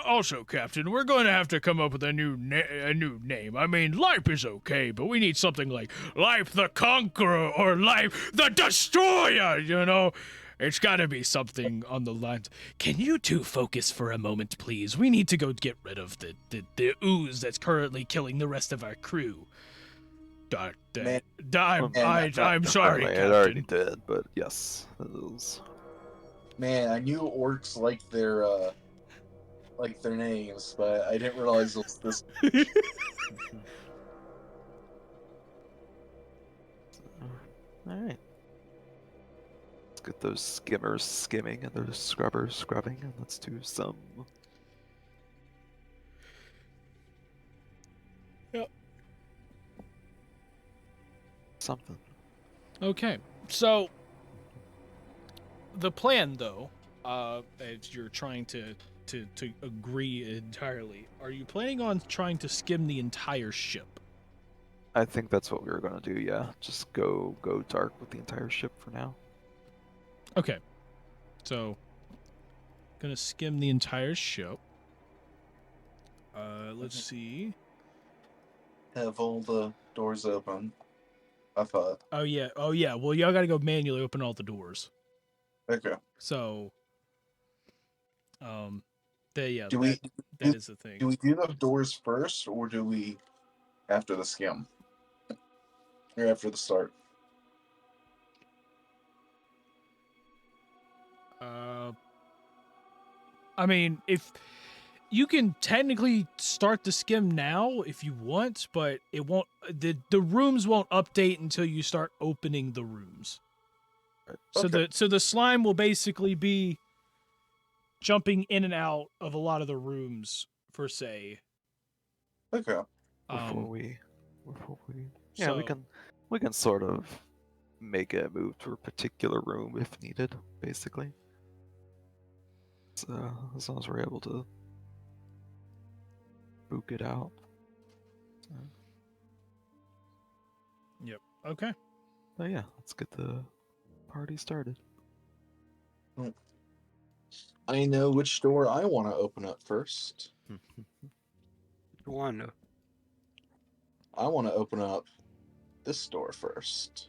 also, Captain, we're going to have to come up with a new name. I mean, Lipe is okay, but we need something like Lipe the Conqueror or Lipe the Destroyer, you know? It's got to be something on the lines. Can you two focus for a moment, please? We need to go get rid of the ooze that's currently killing the rest of our crew. I'm sorry, It already Captain. did, but yes, it is. Man, I knew orcs like their names, but I didn't realize it was this. All right. Let's get those skimmers skimming and those scrubbers scrubbing, and let's do some. Yep. Something. Okay, so the plan, though, as you're trying to agree entirely, are you planning on trying to skim the entire ship? I think that's what we were gonna do. Yeah, just go dark with the entire ship for now. Okay, so gonna skim the entire ship. Let's see. Have all the doors open. I thought. Oh yeah. Well, y'all gotta go manually open all the doors. Okay. So, that Do is the thing. Do we do the doors first, or do we after the skim? Or after the start? I mean, if you can technically start the skim now if you want, but it won't. The rooms won't update until you start opening the rooms. So Okay. the slime will basically be jumping in and out of a lot of the rooms per se. Okay. Before we yeah, so, we can sort of make a move to a particular room if needed, basically. So as long as we're able to book it out. Yep. Okay. But yeah, let's get the party started. I know which door I want to open up first. One. I want to open up this door first.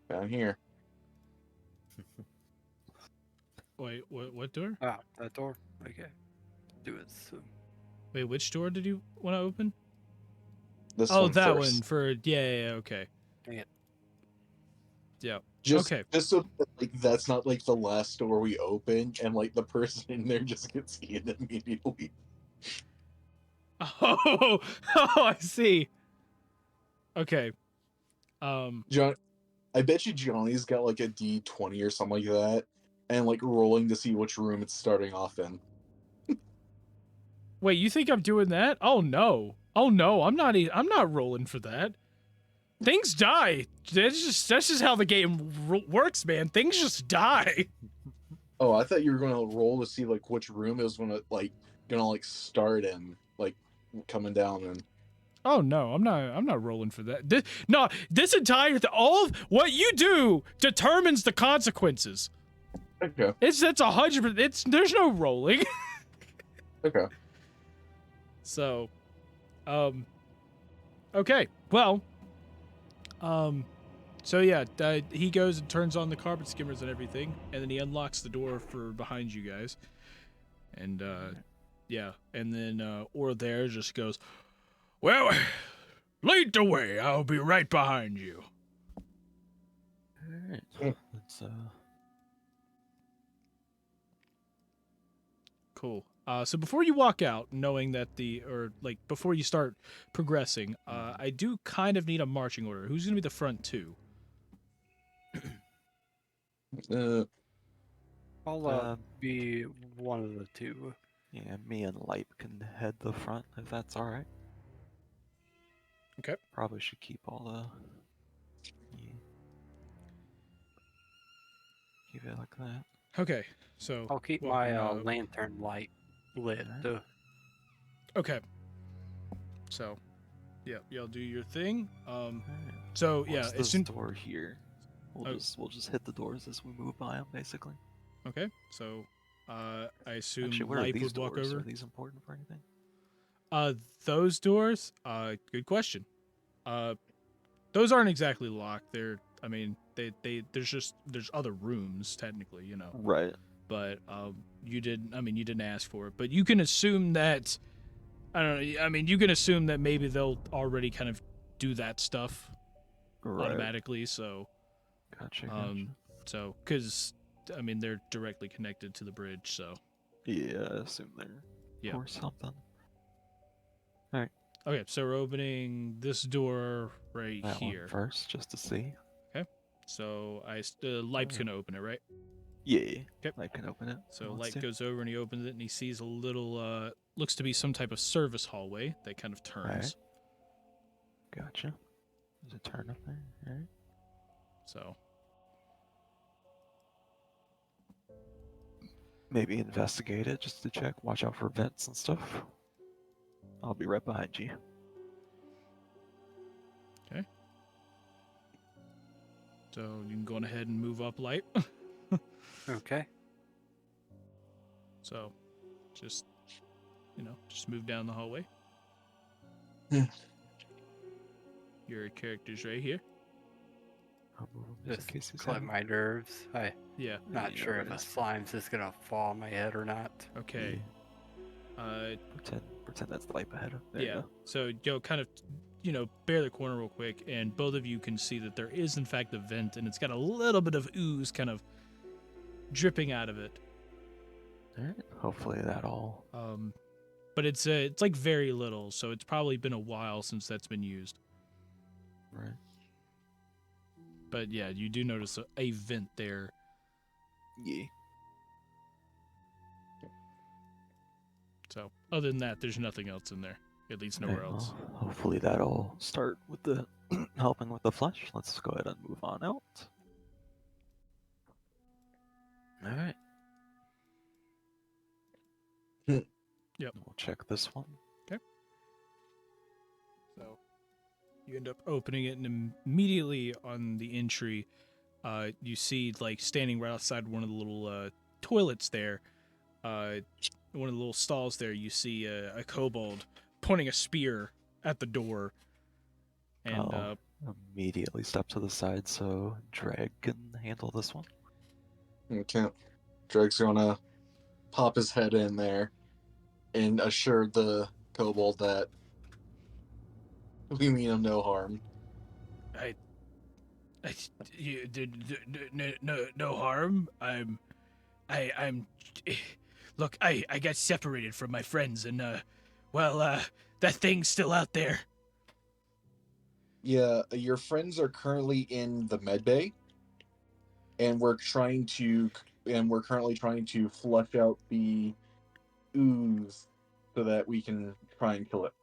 Down here. Wait, what door? Ah, that door. Okay. Do it. So. Wait, which door did you want to open? This Oh, one that first. one for yeah, okay. Dang it. Yeah. Just so that, like, that's not like the last door we open, and like the person in there just gets eaten immediately. Oh, oh, I see. Okay. John, I bet you Johnny's got like a D20 or something like that, and like rolling to see which room it's starting off in. Wait, you think I'm doing that? Oh no. Oh no, I'm not. I'm not rolling for that. Things die. That's just how the game works, man. Things just die. Oh, I thought you were gonna roll to see like which room it was gonna start in, like coming down and. Oh no, I'm not. I'm not rolling for that. This entire all of what you do determines the consequences. Okay. That's 100%. There's no rolling. Okay. So, okay. Well, so yeah, he goes and turns on the carpet skimmers and everything, and then he unlocks the door for behind you guys. And yeah, and then Or there just goes, "Well, lead the way. I'll be right behind you." Alright. Mm. Let's Cool. So before you walk out, knowing that before you start progressing, I do kind of need a marching order. Who's gonna be the front two? I'll be one of the two. yeah, me and Light can head the front if that's alright. Okay. Probably should keep all the. Yeah. Keep it like that. Okay. So I'll keep walking my out. lantern light lit. Alright. Okay. So, yeah, y'all do your thing. Alright. So yeah, What's as this soon. door here? We'll just hit the doors as we move by them, basically. Okay. So, I assume Actually, what are Light these would walk doors? over. Are these important for anything? Those doors. Good question. Those aren't exactly locked. I mean, there's other rooms technically, you know. Right. But you didn't ask for it. But you can assume that. I don't know. I mean, you can assume that maybe they'll already kind of do that stuff Right. automatically. So, Gotcha. so because I mean they're directly connected to the bridge. So Yeah, I assume they're Yeah. or something. okay, so we're opening this door right That here. one first, just to see. So Light's gonna open it, right? Yeah. Okay. Light can open it. So Wants Light to. goes over and he opens it and he sees a little looks to be some type of service hallway that kind of turns. Gotcha. There's a turn up there. Alright. So Maybe investigate it just to check. Watch out for vents and stuff. I'll be right behind you. so you can go on ahead and move up, Light. Okay. So just just move down the hallway. Yeah. Your character's right here. I'll move him just Just in case he's collect having- my nerves. I'm Yeah. not Yeah, sure if right. a slime's just gonna fall on my head or not. Okay. Pretend that's the light ahead of there. Yeah. So yo, kind of, bear the corner real quick, and both of you can see that there is in fact a vent, and it's got a little bit of ooze kind of dripping out of it. Alright. Hopefully that all. But it's like very little, so it's probably been a while since that's been used. Right. But yeah, you do notice a vent there. Yeah. So other than that, there's nothing else in there. At least nowhere Alright, else. well, hopefully that'll start with the helping with the flesh. Let's go ahead and move on out. Alright. Yep. We'll check this one. So you end up opening it, and immediately on the entry, you see like standing right outside one of the little toilets there, one of the little stalls there. You see a kobold pointing a spear at the door, and Oh. Immediately step to the side so Drag can handle this one. Okay. Drake's gonna pop his head in there and assure the kobold that we mean him no harm. No harm. I'm. Look, I got separated from my friends, and that thing's still out there. Yeah, your friends are currently in the med bay, and we're currently trying to flush out the ooze so that we can try and kill it.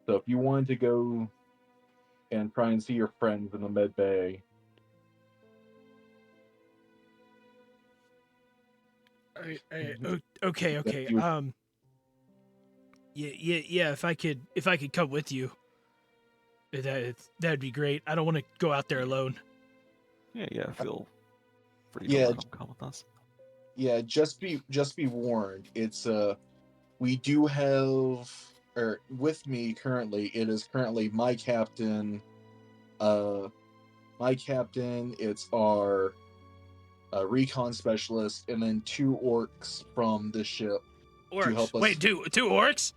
So if you wanted to go and try and see your friends in the med bay, Okay. you- Yeah. If I could come with you, that'd be great. I don't want to go out there alone. Yeah, feel free to Yeah. let them come with us. yeah, just be warned. It's we do have, or with me currently, it is currently my captain. It's our recon specialist, and then 2 orcs from the ship to help Orcs. us. Wait, two orcs?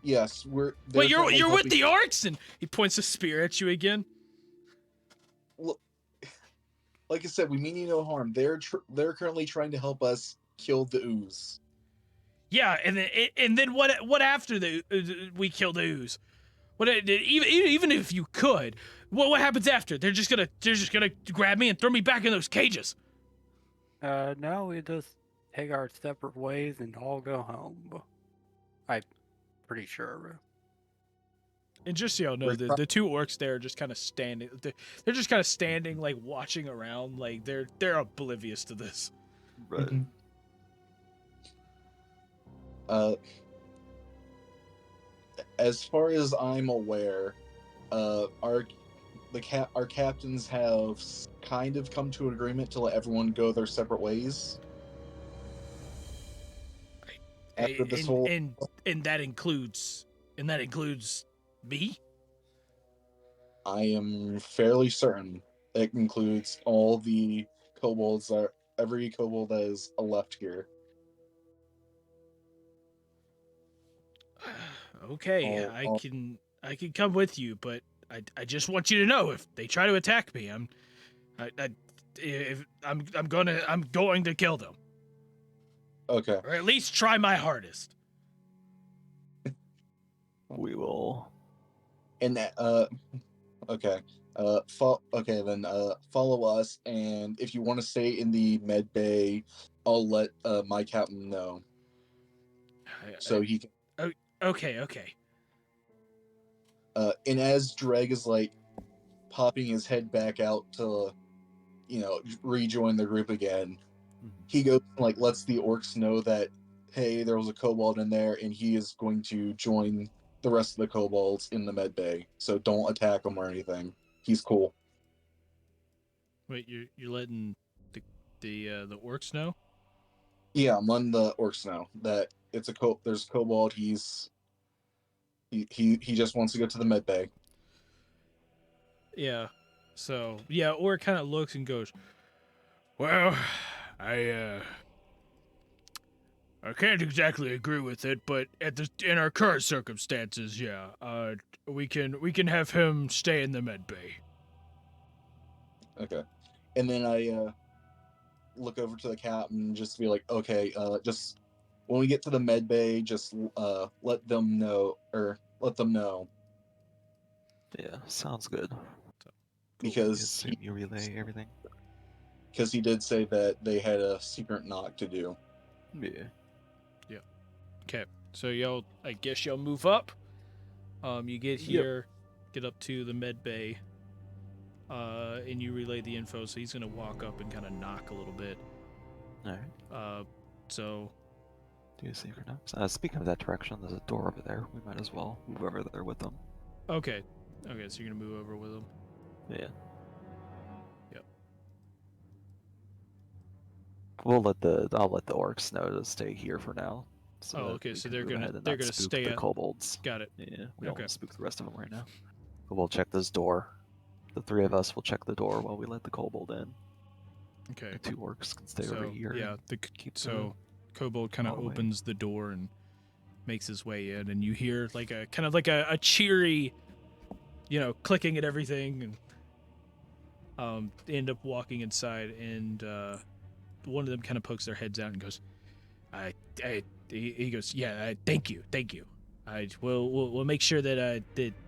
Yes, Wait, they're currently you're with helping- the orcs? And he points a spear at you again. Look, like I said, we mean you no harm. They're currently trying to help us kill the ooze. Yeah, and then what after we kill the ooze? What even if you could, what happens after? They're just gonna grab me and throw me back in those cages. No, we just take our separate ways and all go home. I'm pretty sure. And just so y'all know, the 2 orcs there are just kind of standing. They're just kind of standing, like watching around, like they're oblivious to this. Right. Mhm. As far as I'm aware, our captains have kind of come to an agreement to let everyone go their separate ways. After this whole, And that includes me. I am fairly certain it includes all the kobolds every kobold that is left here. Okay, All- I can come with you, but I just want you to know if they try to attack me, I'm going to kill them, Okay. or at least try my hardest. We will. And okay. Okay, then follow us, and if you want to stay in the med bay, I'll let my captain know so he can. Okay. And as Dreg is like popping his head back out to, rejoin the group again, he goes and, like, lets the orcs know that, hey, there was a kobold in there, and he is going to join the rest of the kobolds in the med bay. So don't attack him or anything. He's cool. Wait, you're letting the orcs know? Yeah, I'm letting the orcs know that there's a kobold. He just wants to go to the med bay. Yeah. So yeah, orc kind of looks and goes, well, I can't exactly agree with it, but in our current circumstances, yeah, we can have him stay in the med bay. Okay. And then I look over to the captain and just be like, okay, just when we get to the med bay, just let them know. Yeah, sounds good. Because Assume you relay everything. he did say that they had a secret knock to do. Yeah. Okay, so I guess y'all move up. You get here, get up to the med bay, and you relay the info. So he's gonna walk up and kind of knock a little bit. All right. So Do a secret knocks. Speaking of that direction, there's a door over there. We might as well move over there with them. okay, so you're gonna move over with him. Yeah. Yep. I'll let the orcs know to stay here for now. So that Okay, we so can they're move gonna ahead and not spook stay the at. kobolds. Got it. Yeah, we don't Okay. want to spook the rest of them right now. But we'll check this door. The 3 of us will check the door while we let the kobold in. Okay. The 2 orcs can stay So over here. yeah, and keep Kobold kind of hallway. opens the door and makes his way in, and you hear like a cheery clicking at everything, and they end up walking inside, and one of them kind of pokes their heads out and goes, he goes, yeah, thank you. We'll make sure that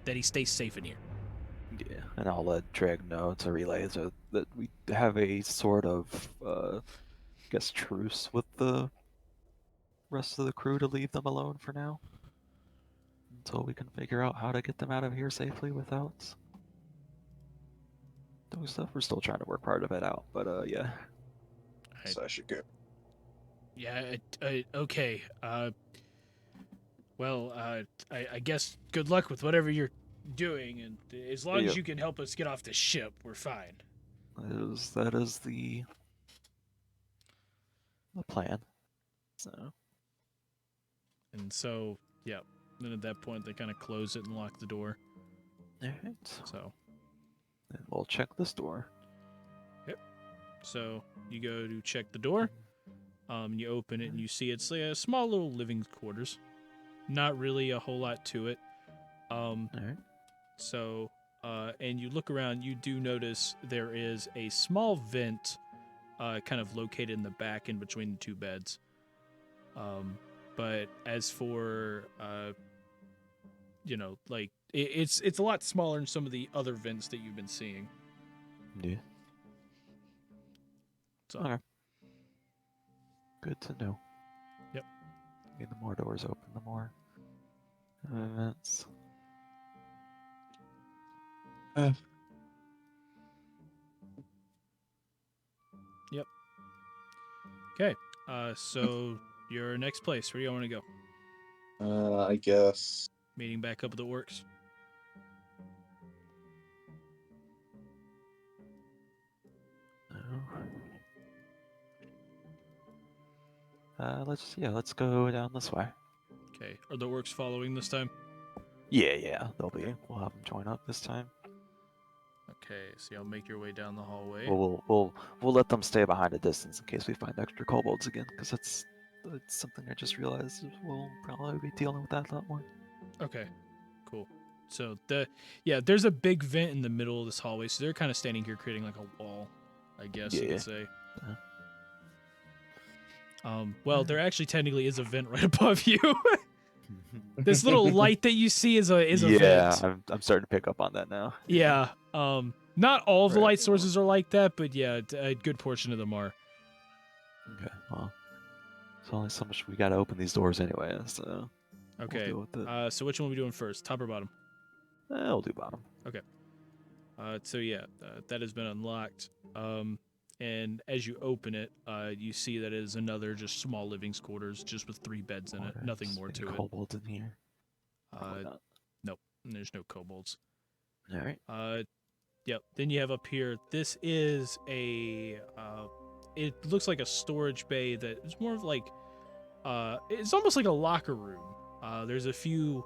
he stays safe in here. Yeah, and I'll let Dreg know to relay that we have a sort of, truce with the rest of the crew to leave them alone for now. Until we can figure out how to get them out of here safely without doing stuff. We're still trying to work part of it out, but yeah. So I should go. Yeah, okay. Well, I guess good luck with whatever you're doing, and as long as you can help us get off the ship, we're fine. That is the plan. So. And so, yeah. Then at that point, they kind of close it and lock the door. All right. So. And we'll check this door. Yep. So you go to check the door. You open it and you see it's like a small little living quarters. Not really a whole lot to it. All right. So, and you look around, you do notice there is a small vent kind of located in the back in between the two beds. But as for, like, it's a lot smaller than some of the other vents that you've been seeing. Yeah. So. Okay. Good to know. Yep. The more doors open, the more events. Yep. Okay. So your next place, where do you want to go? I guess. Meeting back up with the orcs. Let's go down this way. Okay. Are the orcs following this time? Yeah, we'll have them join up this time. Okay, so y'all make your way down the hallway. We'll let them stay behind a distance in case we find extra kobolds again, because it's something I just realized we'll probably be dealing with that a lot more. Okay, cool. So there's a big vent in the middle of this hallway, so they're kind of standing here creating like a wall, I guess you could say. Well, there actually technically is a vent right above you. This little light that you see is a vent. Yeah, I'm starting to pick up on that now. Yeah. Not all of the light sources are like that, but yeah, a good portion of them are. Okay. Well, it's only so much we got to open these doors anyway, so. Okay. We'll deal with it. So which one are we doing first, top or bottom? We'll do bottom. Okay. So yeah, that has been unlocked. And as you open it, you see that it is another just small living quarters, just with 3 beds in it. Nothing more to it. Kobolds in here? Nope. There's no kobolds. All right. Yep. Then you have up here. This is a. It looks like a storage bay that is more of like. It's almost like a locker room. There's a few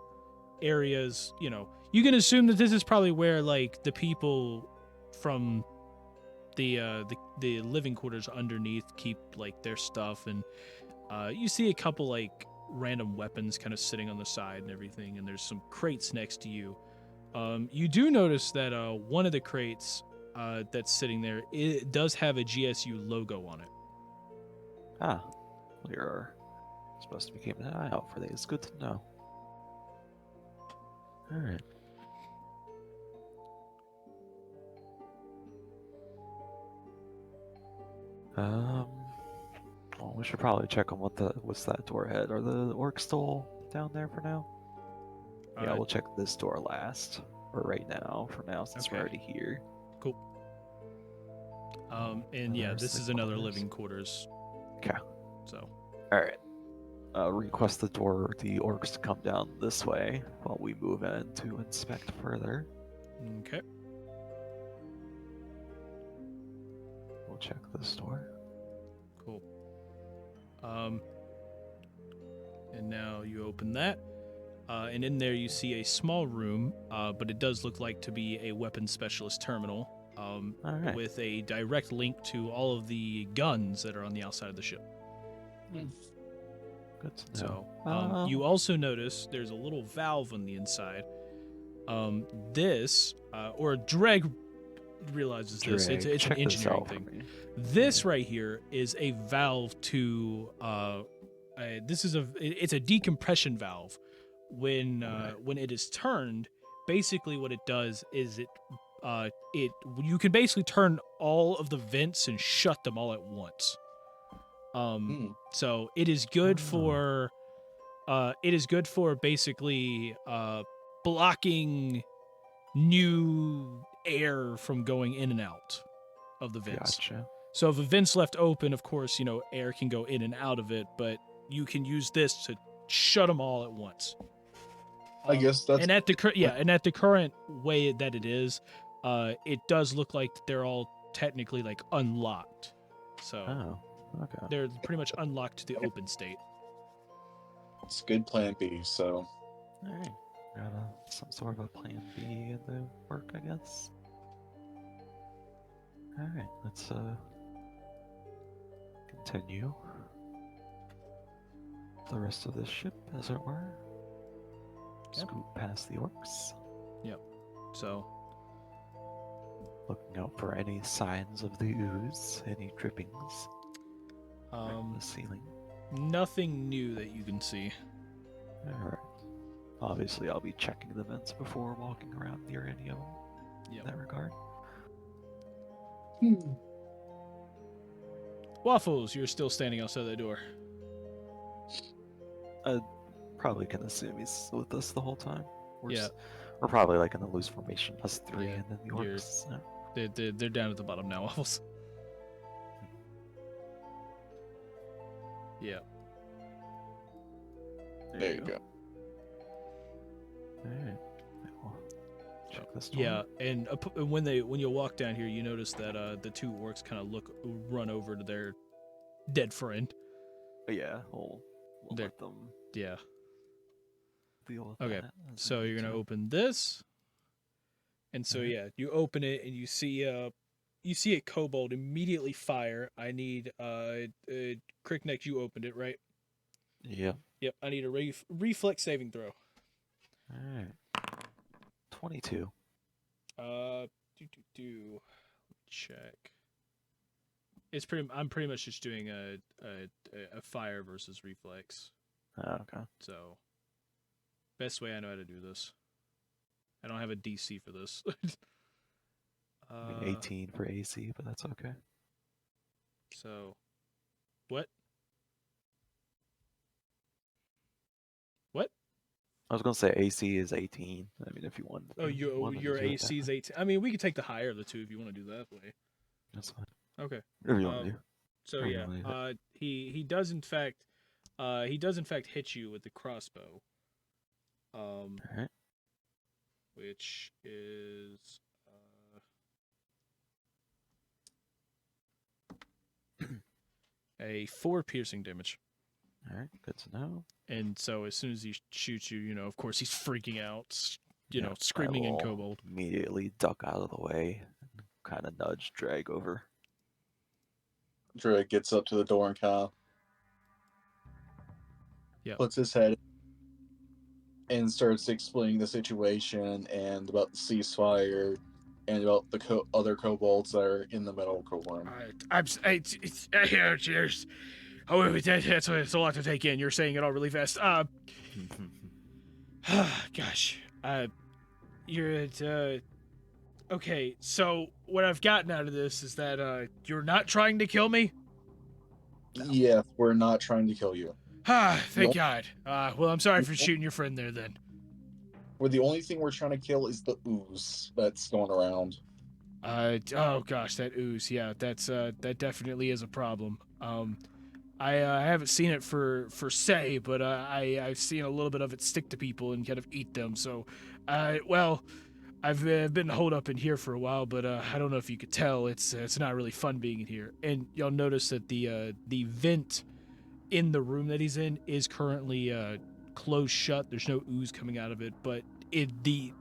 areas. You can assume that this is probably where like the people from the living quarters underneath keep like their stuff, and you see a couple like random weapons kind of sitting on the side and everything, and there's some crates next to you. You do notice that one of the crates that's sitting there, it does have a GSU logo on it. We're supposed to be keeping an eye out for these. It's good to know. All right. Well, we should probably check on what's that door ahead. Are the orcs still down there for now? Yeah, we'll check this door last, or right now, for now, since we're already here. Cool. And yeah, this is another living quarters. Okay. So. All right. Request the orcs to come down this way while we move in to inspect further. Okay. We'll check this door. Cool. And now you open that. And in there you see a small room, but it does look like to be a weapons specialist terminal, right. with a direct link to all of the guns that are on the outside of the ship. Good to know. So, you also notice there's a little valve on the inside, This or Dreg realizes this. Dreg, It's an check this engineering out for thing. me. This right here is a valve to it's a decompression valve. When it is turned, basically what it does is you can basically turn all of the vents and shut them all at once. So it is good for basically blocking new air from going in and out of the vents. Gotcha. So if a vent's left open, of course, air can go in and out of it, but you can use this to shut them all at once. I guess that's and at the current way that it is, it does look like they're all technically like unlocked. So Oh, okay. they're pretty much unlocked to the open state. it's good plan B. So All right. Got some sort of a plan B in the work, I guess. All right. Let's continue the rest of this ship, as it were. Yep. Scoot past the orcs, So looking out for any signs of the ooze, any drippings from the ceiling. nothing new that you can see. Alright. Obviously, I'll be checking the vents before walking around near any of them Yep. in that regard. Waffles, you're still standing outside the door. Probably can assume he's with us the whole time. Yeah. We're probably like in a loose formation, us three, Yeah, and then the you're- orcs. Yeah. They're down at the bottom now, Waffles. Yeah. there you go. Alright. Well, check this door. Yeah, and when you walk down here, you notice that the two orcs kind of run over to their dead friend. But yeah, we'll There- let them Yeah. deal with Okay, that. as So they you're need gonna to. open this, and so Alright. yeah, you open it and you see a kobold immediately fire. I need Crickneck, you opened it, right? Yep. Yep. I need a reflex saving throw. Alright. 22. Check. I'm pretty much just doing a fire versus reflex. Oh, okay. So best way I know how to do this. I don't have a DC for this. I mean, 18 for AC, but that's okay. So what? I was gonna say AC is 18. I mean, if you want. Oh, your AC is 18. I mean, we could take the higher of the two if you want to do that way. That's fine. Okay. Whatever you want to do. So Or you yeah, wanna leave he does in fact hit you with the crossbow. Alright. Which is a 4 piercing damage. Alright, good to know. And so as soon as he shoots you, of course he's freaking out, Yeah, screaming I in will kobold. Immediately duck out of the way and kind of nudge Drag over. Drake gets up to the door and kind of puts his head and starts explaining the situation and about the ceasefire and about the other kobolds that are in the medical room. Cheers. Oh, that's a lot to take in. You're saying it all really fast. Gosh. You're at, okay, so what I've gotten out of this is that, you're not trying to kill me? Yeah, we're not trying to kill you. Thank Nope. God. Well, I'm sorry for shooting your friend there then. The only thing we're trying to kill is the ooze that's going around. Oh gosh, that ooze. Yeah, that definitely is a problem. I haven't seen it for say, but I've seen a little bit of it stick to people and kind of eat them. So, well, I've been holed up in here for a while, but I don't know if you could tell. It's not really fun being in here. And you'll notice that the vent in the room that he's in is currently closed shut. There's no ooze coming out of it, but the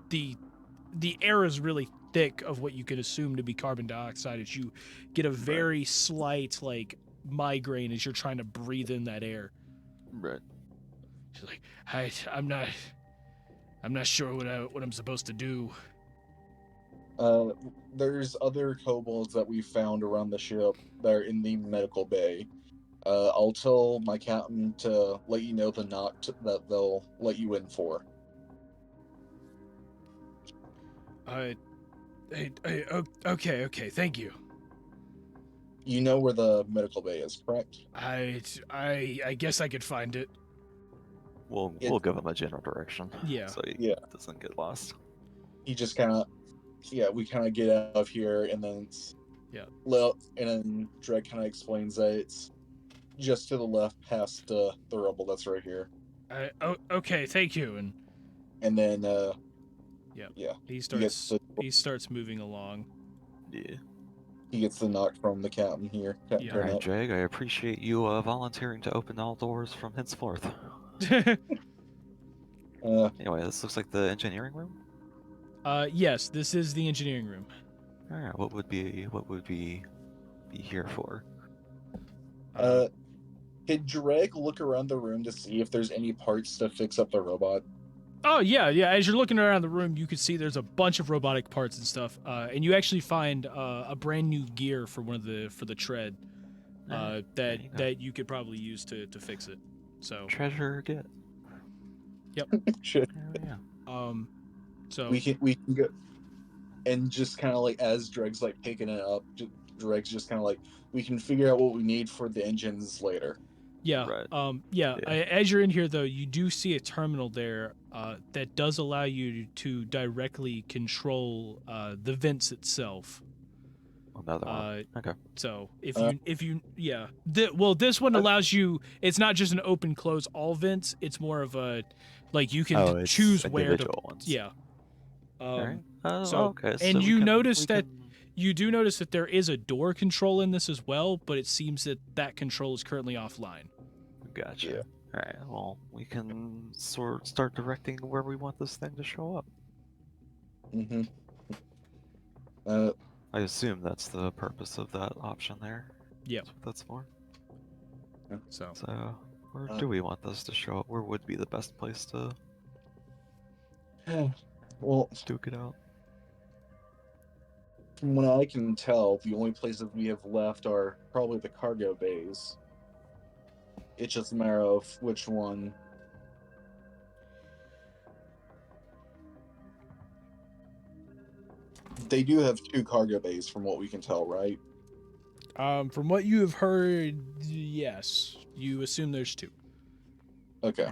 air is really thick of what you can assume to be carbon dioxide as you get a very slight migraine as you're trying to breathe in that air. Right. She's like, I'm not. I'm not sure what I'm supposed to do. There's other kobolds that we found around the ship that are in the medical bay. I'll tell my captain to let you know the knock that they'll let you in for. Okay, thank you. You know where the medical bay is, correct? I guess I could find it. We'll give him a general direction. Yeah. So he Yeah. doesn't get lost. He just kind of, we kind of get out of here, and then and then Dreg kind of explains that it's just to the left past the rubble that's right here. Okay, thank you. And then he starts moving along. Yeah. He gets the knock from the captain here. Yeah. All right, Drag. I appreciate you volunteering to open all doors from henceforth. Anyway, this looks like the engineering room. Yes, this is the engineering room. All right, what would be here for? Did Dreg look around the room to see if there's any parts to fix up the robot? Oh yeah. As you're looking around the room, you can see there's a bunch of robotic parts and stuff, and you actually find a brand new gear for the tread, that you could probably use to fix it. So Treasure get. Yep. Shit. Yeah. So we can go, and just kind of like as Dreg's like picking it up, Dreg's just kind of like, we can figure out what we need for the engines later. Yeah. Right. As you're in here, though, you do see a terminal there that does allow you to directly control the vents itself. Another one. Okay. So if this one allows you. It's not just an open close all vents. It's more of a like you can choose where to. Ones. Yeah. All right. Okay. So and you notice that. Can... You do notice that there is a door control in this as well, but it seems that control is currently offline. Gotcha. Yeah. All right. Well, we can start directing where we want this thing to show up. Mm-hmm. I assume that's the purpose of that option there. Yep. That's what that's for. So where do we want this to show up? Where would be the best place to duke it out? From what I can tell, the only places we have left are probably the cargo bays. It's just a matter of which one. They do have 2 cargo bays from what we can tell, right? From what you have heard, yes. You assume there's 2. Okay.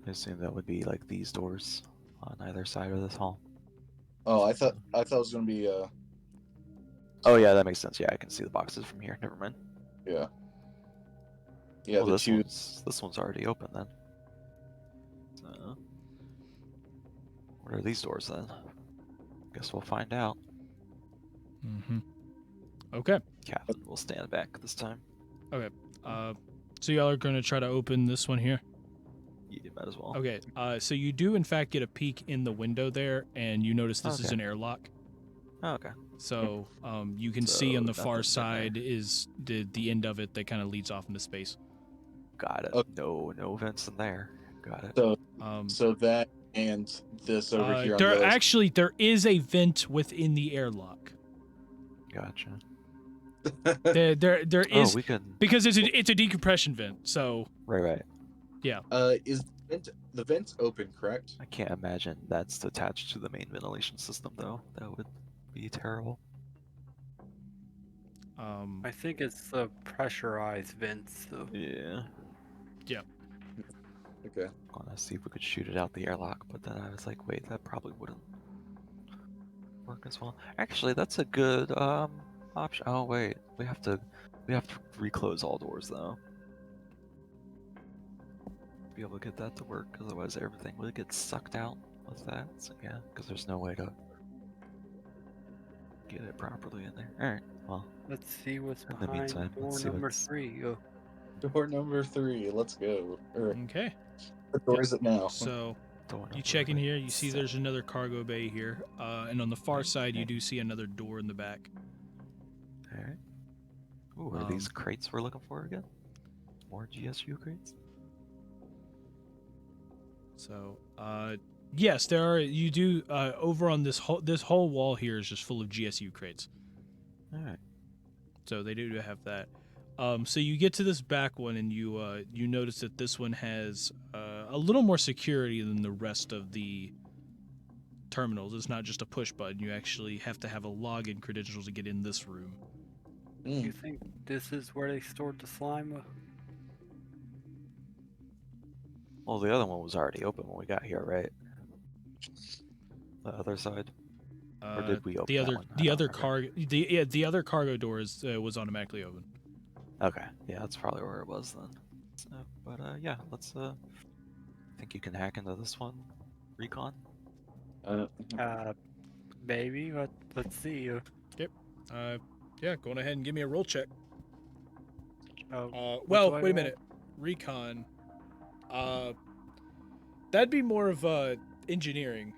I assume that would be like these doors on either side of this hall. Oh, I thought it was gonna be Oh yeah, that makes sense. Yeah, I can see the boxes from here. Never mind. yeah. Yeah, well, the this one's already open then. So, what are these doors then? Guess we'll find out. Mm-hmm. Okay. Captain will stand back this time. Okay. So y'all are going to try to open this one here? Yeah, might as well. Okay. So you do in fact get a peek in the window there, and you notice this is an airlock. Oh, okay. So you can see on the far side is the end of it that kind of leads off into space. Got it. Okay. No vents in there. Got it. So that and this over here. There is a vent within the airlock. Gotcha. There is we can because it's a decompression vent. So right. Yeah. Is the vent's open, correct? I can't imagine that's attached to the main ventilation system though. That would be terrible. I think it's the pressurized vents. So. Yeah. Yeah. Okay. I want to see if we could shoot it out the airlock, but then I was like, wait, that probably wouldn't work as well. Actually, that's a good option. Oh wait, we have to reclose all doors though. Be able to get that to work, otherwise everything would get sucked out with that. So yeah, because there's no way to get it properly in there. All right. Well. Let's see what's in the behind meantime, door number 3. Oh. Door number 3. Let's go. Okay. What door is it now? So you check in here. You see there's another cargo bay here, and on the far side you do see another door in the back. All right. Ooh, are these crates we're looking for again? More GSU crates? So, yes, there are. You do over on this whole wall here is just full of GSU crates. All right. So they do have that. So you get to this back one, and you notice that this one has a little more security than the rest of the terminals. It's not just a push button. You actually have to have a login credential to get in this room. You think this is where they stored the slime? Well, the other one was already open when we got here, right? The other side. Or did we open the that other one? I the don't other remember. the other cargo door was automatically open. Okay, yeah, that's probably where it was then. So, but yeah, let's. Think you can hack into this one, Recon? Maybe, but let's see. Yeah, go on ahead and give me a roll check. What Well, do I wait a roll? minute. Recon. That'd be more of engineering.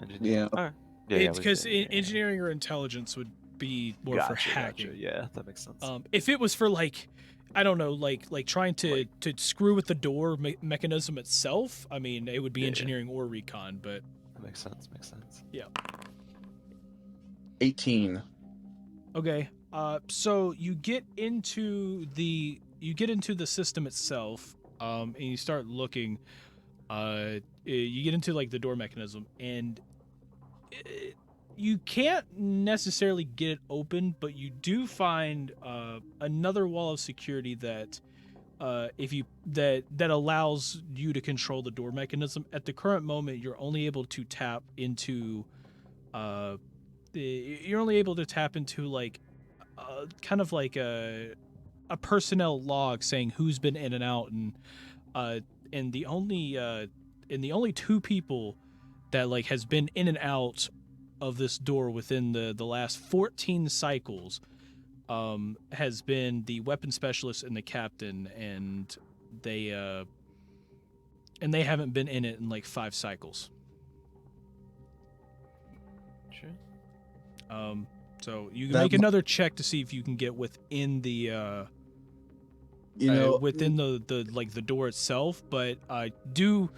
Engineering? Yeah. Alright. Yeah, It's we because can do engineering or intelligence would be more for hacking. Gotcha. Yeah, that makes sense. If it was for like, I don't know, like trying to screw with the door mechanism itself, I mean, it would be Yeah. engineering or recon. But That makes sense. Makes sense. 18. okay. So you get into the system itself, and you start looking. You get into like the door mechanism, and you can't necessarily get it open, but you do find another wall of security that that allows you to control the door mechanism. At the current moment, you're only able to tap into like kind of like a personnel log saying who's been in and out, and the only two people that like has been in and out of this door within the last 14 cycles has been the weapon specialist and the captain, and they haven't been in it in like 5 cycles. Sure. So you can That make mu- another check to see if you can get within the within the like the door itself, but do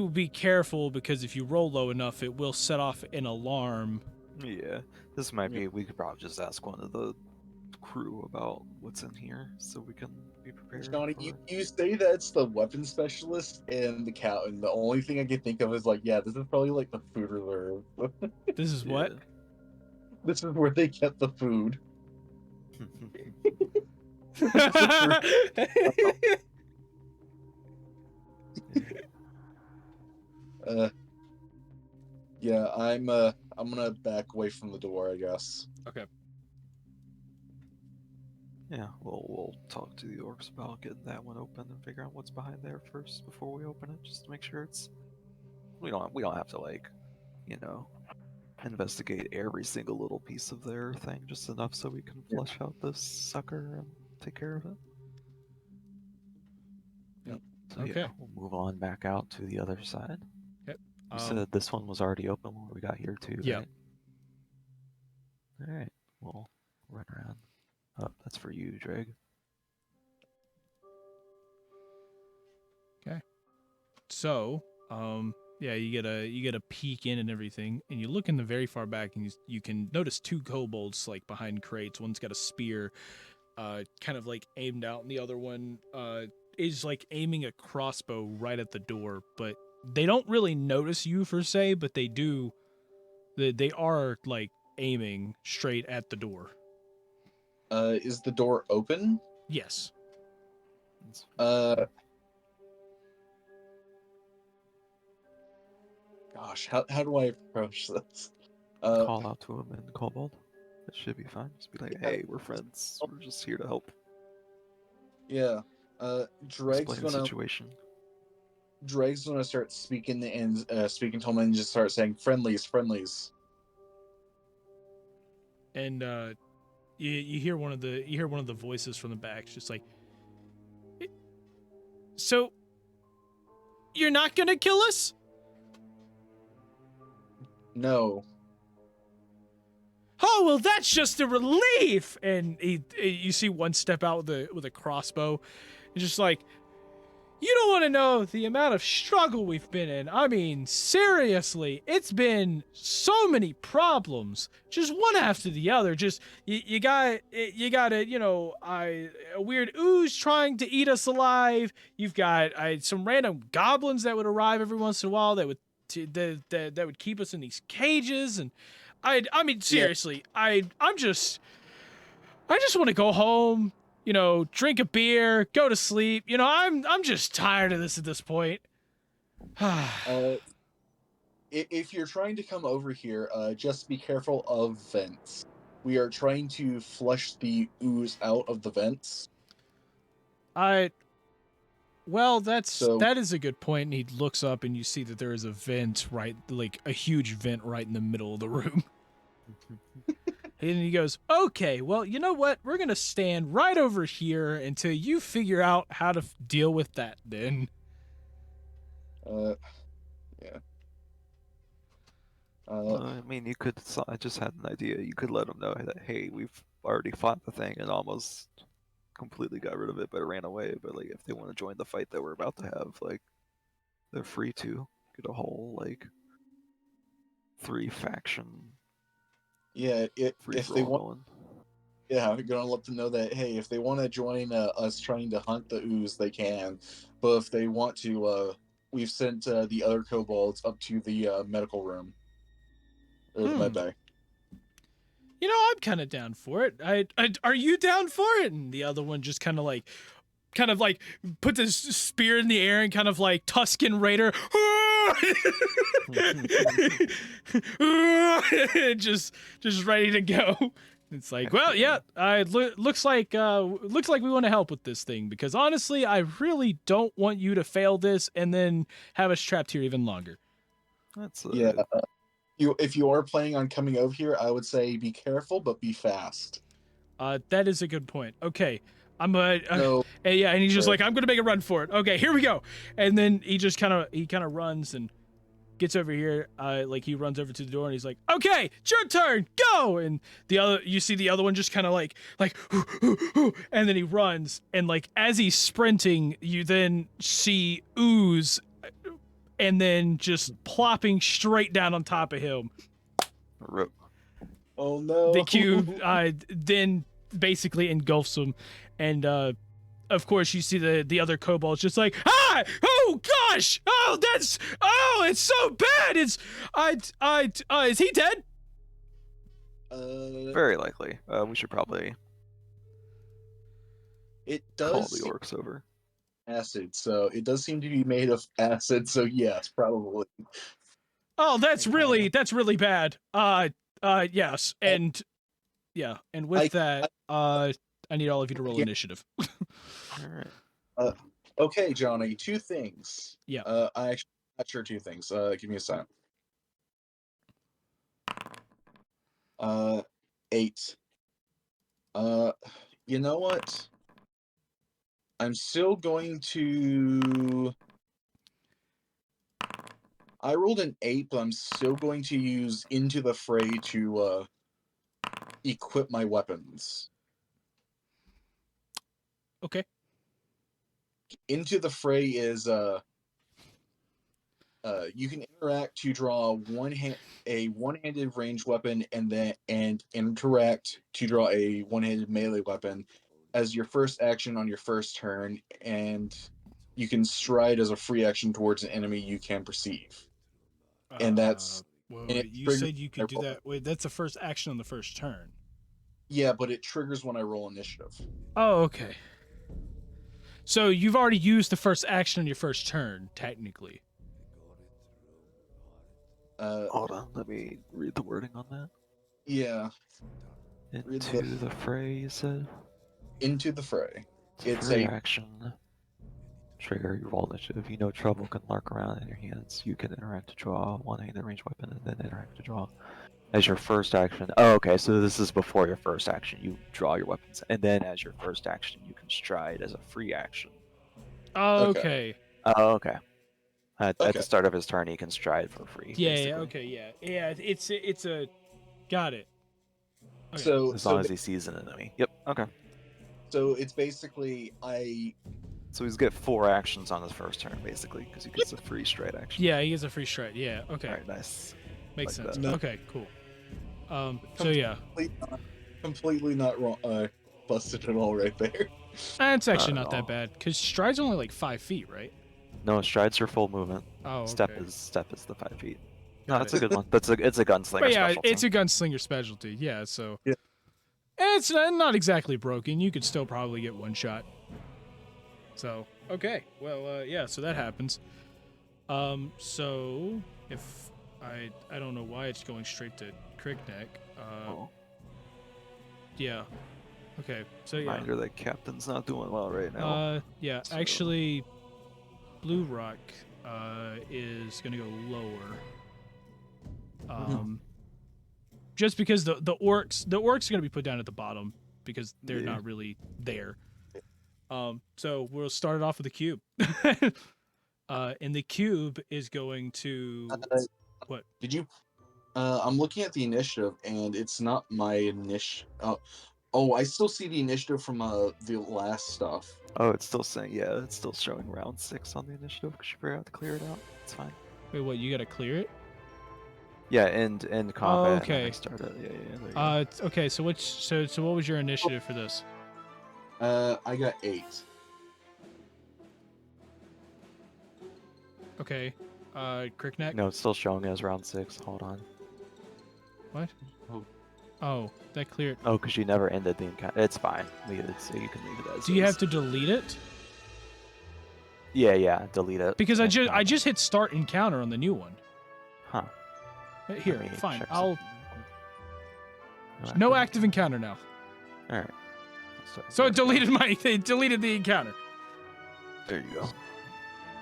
be careful, because if you roll low enough, it will set off an alarm. Yeah, this might be. We could probably just ask one of the crew about what's in here, so we can be prepared. Johnny, for it. you say that it's the weapon specialist and the captain. The only thing I can think of is like, yeah, this is probably like the food reserve. This is what? This is where they get the food. Yeah, I'm gonna back away from the door, I guess. Okay. Yeah, we'll talk to the orcs about getting that one open and figure out what's behind there first before we open it, just to make sure it's. We don't have to like, investigate every single little piece of their thing, just enough so we can flush out this sucker and take care of it. Yep. So Okay. yeah, we'll move on back out to the other side. Yep. You said this one was already open when we got here too, Yep. right? Alright, we'll run around. Oh, that's for you, Dreg. Okay. So, yeah, you get a peek in and everything, and you look in the very far back, and you can notice 2 kobolds like behind crates. One's got a spear, kind of like aimed out, and the other one is like aiming a crossbow right at the door. But they don't really notice you per se, but they do. They are like aiming straight at the door. Is the door open? Yes. Gosh, how do I approach this? Call out to him in Kobold. It should be fine. Just be like, hey, we're friends. We're just here to help. Yeah. Explain the situation. Drake's gonna start speaking and speaking to him and just start saying friendlies. And you hear one of the voices from the back, just like, so you're not gonna kill us? No. Oh well, that's just a relief. And you see one step out with a crossbow, and just like, You don't want to know the amount of struggle we've been in. I mean, seriously, it's been so many problems, just one after the other. Just you got a weird ooze trying to eat us alive. You've got some random goblins that would arrive every once in a while that would keep us in these cages. And I mean, seriously, I just want to go home, drink a beer, go to sleep. I'm just tired of this at this point. If you're trying to come over here, just be careful of vents. We are trying to flush the ooze out of the vents. Well, So that is a good point. And he looks up and you see that there is a vent like a huge vent right in the middle of the room. And he goes, okay, well, you know what? We're going to stand right over here until you figure out how to deal with that then. yeah. I mean, you could. I just had an idea. You could let them know that, hey, we've already fought the thing and almost completely got rid of it, but it ran away. But like, if they want to join the fight that we're about to have, like, they're free to get a whole like 3-faction Yeah, if they want, going. yeah, I'm gonna let them know that, hey, if they want to join us trying to hunt the ooze, they can. But if they want to, we've sent the other kobolds up to the medical room or the med bay. I'm kind of down for it. Are you down for it? And the other one just kind of like put this spear in the air and kind of like Tusken Raider, just ready to go. It's like, well, yeah, looks like we want to help with this thing because honestly, I really don't want you to fail this and then have us trapped here even longer. That's Yeah. If you are planning on coming over here, I would say be careful, but be fast. That is a good point. Okay, I'm No. yeah, and he's just Right. like, I'm gonna make a run for it. Okay, here we go. And then he just kind of runs and gets over here. Like he runs over to the door and he's like, okay, it's your turn, go. And you see the other one just kind of like, and then he runs and like as he's sprinting, you then see ooze. And then just plopping straight down on top of him. Rip. Oh no. The cube then basically engulfs him, and of course you see the other kobolds just like, oh gosh, it's so bad. It's is he dead? Very likely. We should probably It call does the orcs over. acid, so it does seem to be made of acid. So yes, probably. Oh, that's really bad. Yes, and yeah, and with that, I need all of you to roll initiative. All right. Okay, Johnny. 2 things. Yeah. I actually not sure 2 things. Give me a second. 8. You know what? I'm still going to. I rolled an 8, but I'm still going to use Into the Fray to equip my weapons. Okay. Into the Fray is you can interact to draw a one-handed ranged weapon and interact to draw a one-handed melee weapon as your first action on your first turn, and you can stride as a free action towards an enemy you can perceive. And that's wait, you said you could do that. Wait, that's the first action on the first turn. Yeah, but it triggers when I roll initiative. Oh, okay. So you've already used the first action on your first turn, technically. Hold on, let me read the wording on that. Yeah. Into the fray, you said? Into the Fray. It's free a action. Trigger your roll initiative. You know trouble can lurk around in your hands. You can interact to draw a one-handed ranged weapon and then interact to draw as your first action. Oh, okay, so this is before your first action. You draw your weapons, and then as your first action, you can stride as a free action. Okay. Oh, okay. At Okay. the start of his turn, he can stride for free. Yeah, basically. okay, yeah. It's a got it. Okay. so As long so as he sees an enemy. Yep. Okay. so it's basically So he's get 4 actions on his first turn, basically, because he gets a free straight action. Yeah, he gets a free strike. Yeah. Okay. All right, nice. Makes like sense. that. No. Okay. Cool. So yeah, Completely not wrong. Busted it all right there. it's actually Not not at that all. bad because stride's only like 5 feet, right? No, stride's your full movement. Oh, okay. Step is the 5 feet. No, Got that's it. a good one. It's a gunslinger But yeah, specialty. it's a gunslinger specialty. Yeah, so Yeah. it's not exactly broken. You could still probably get one shot. So okay, well, yeah, so that happens. So if I don't know why it's going straight to Crickneck. Oh, Yeah. Okay, so yeah. reminder that Captain's not doing well right now. Yeah, So- actually, Blue Rock is gonna go lower. Just because the orcs are gonna be put down at the bottom because they're Yeah. not really there. So we'll start it off with the cube. And the cube is going to what? Did you? I'm looking at the initiative, and it's not my initiative. Oh, I still see the initiative from the last stuff. Oh, it's still saying, yeah, it's still showing round 6 on the initiative because you forgot to clear it out. It's fine. Wait, what? You gotta clear it? Yeah, end combat. and then okay. restart it. Yeah, there you go. Okay. So what was your initiative for this? I got 8. Okay. Crickneck. No, it's still showing as round 6. Hold on. What? Oh, that cleared. Oh, because you never ended the encounter. It's fine. Leave it. So you can leave it as Do you is. have to delete it? Yeah, delete it. Because I End just combat. hit start encounter on the new one. Huh. Here, Let me fine. check I'll something. no active encounter now. All right. So it deleted the encounter. There you go.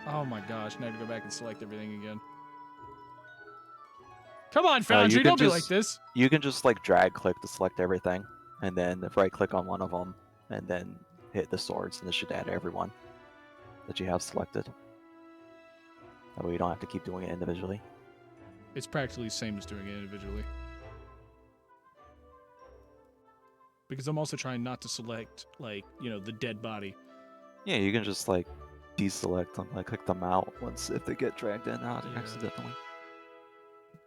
Oh my gosh! Now I have to go back and select everything again. Come on, Foundry, can don't be like just- this. You can just like drag click to select everything, and then right click on one of them, and then hit the swords, and this should add everyone that you have selected. That way you don't have to keep doing it individually. It's practically the same as doing it individually. Because I'm also trying not to select, like, the dead body. Yeah, you can just like deselect them, like click them out once if they get dragged in out Yeah. accidentally.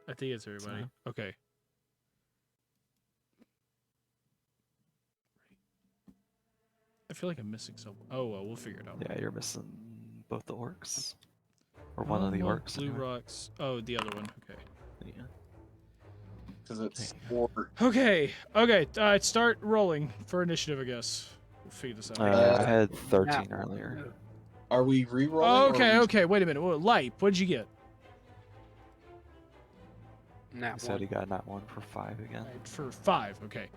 I think it's everybody. Okay. I feel like I'm missing something. Oh, well, we'll figure it out. Yeah, you're missing both the orcs, or one of the Well, orcs. Blue anyway. Rocks. Oh, the other one. Okay. Yeah. Because it's 4. Okay. Start rolling for initiative, I guess. We'll figure this out. I had 13 Now- earlier. Are we re-rolling? Oh, or okay, are we- okay. Wait a minute. Light, what'd you get? Nat He said one. he got that one for 5 again. For 5. Okay.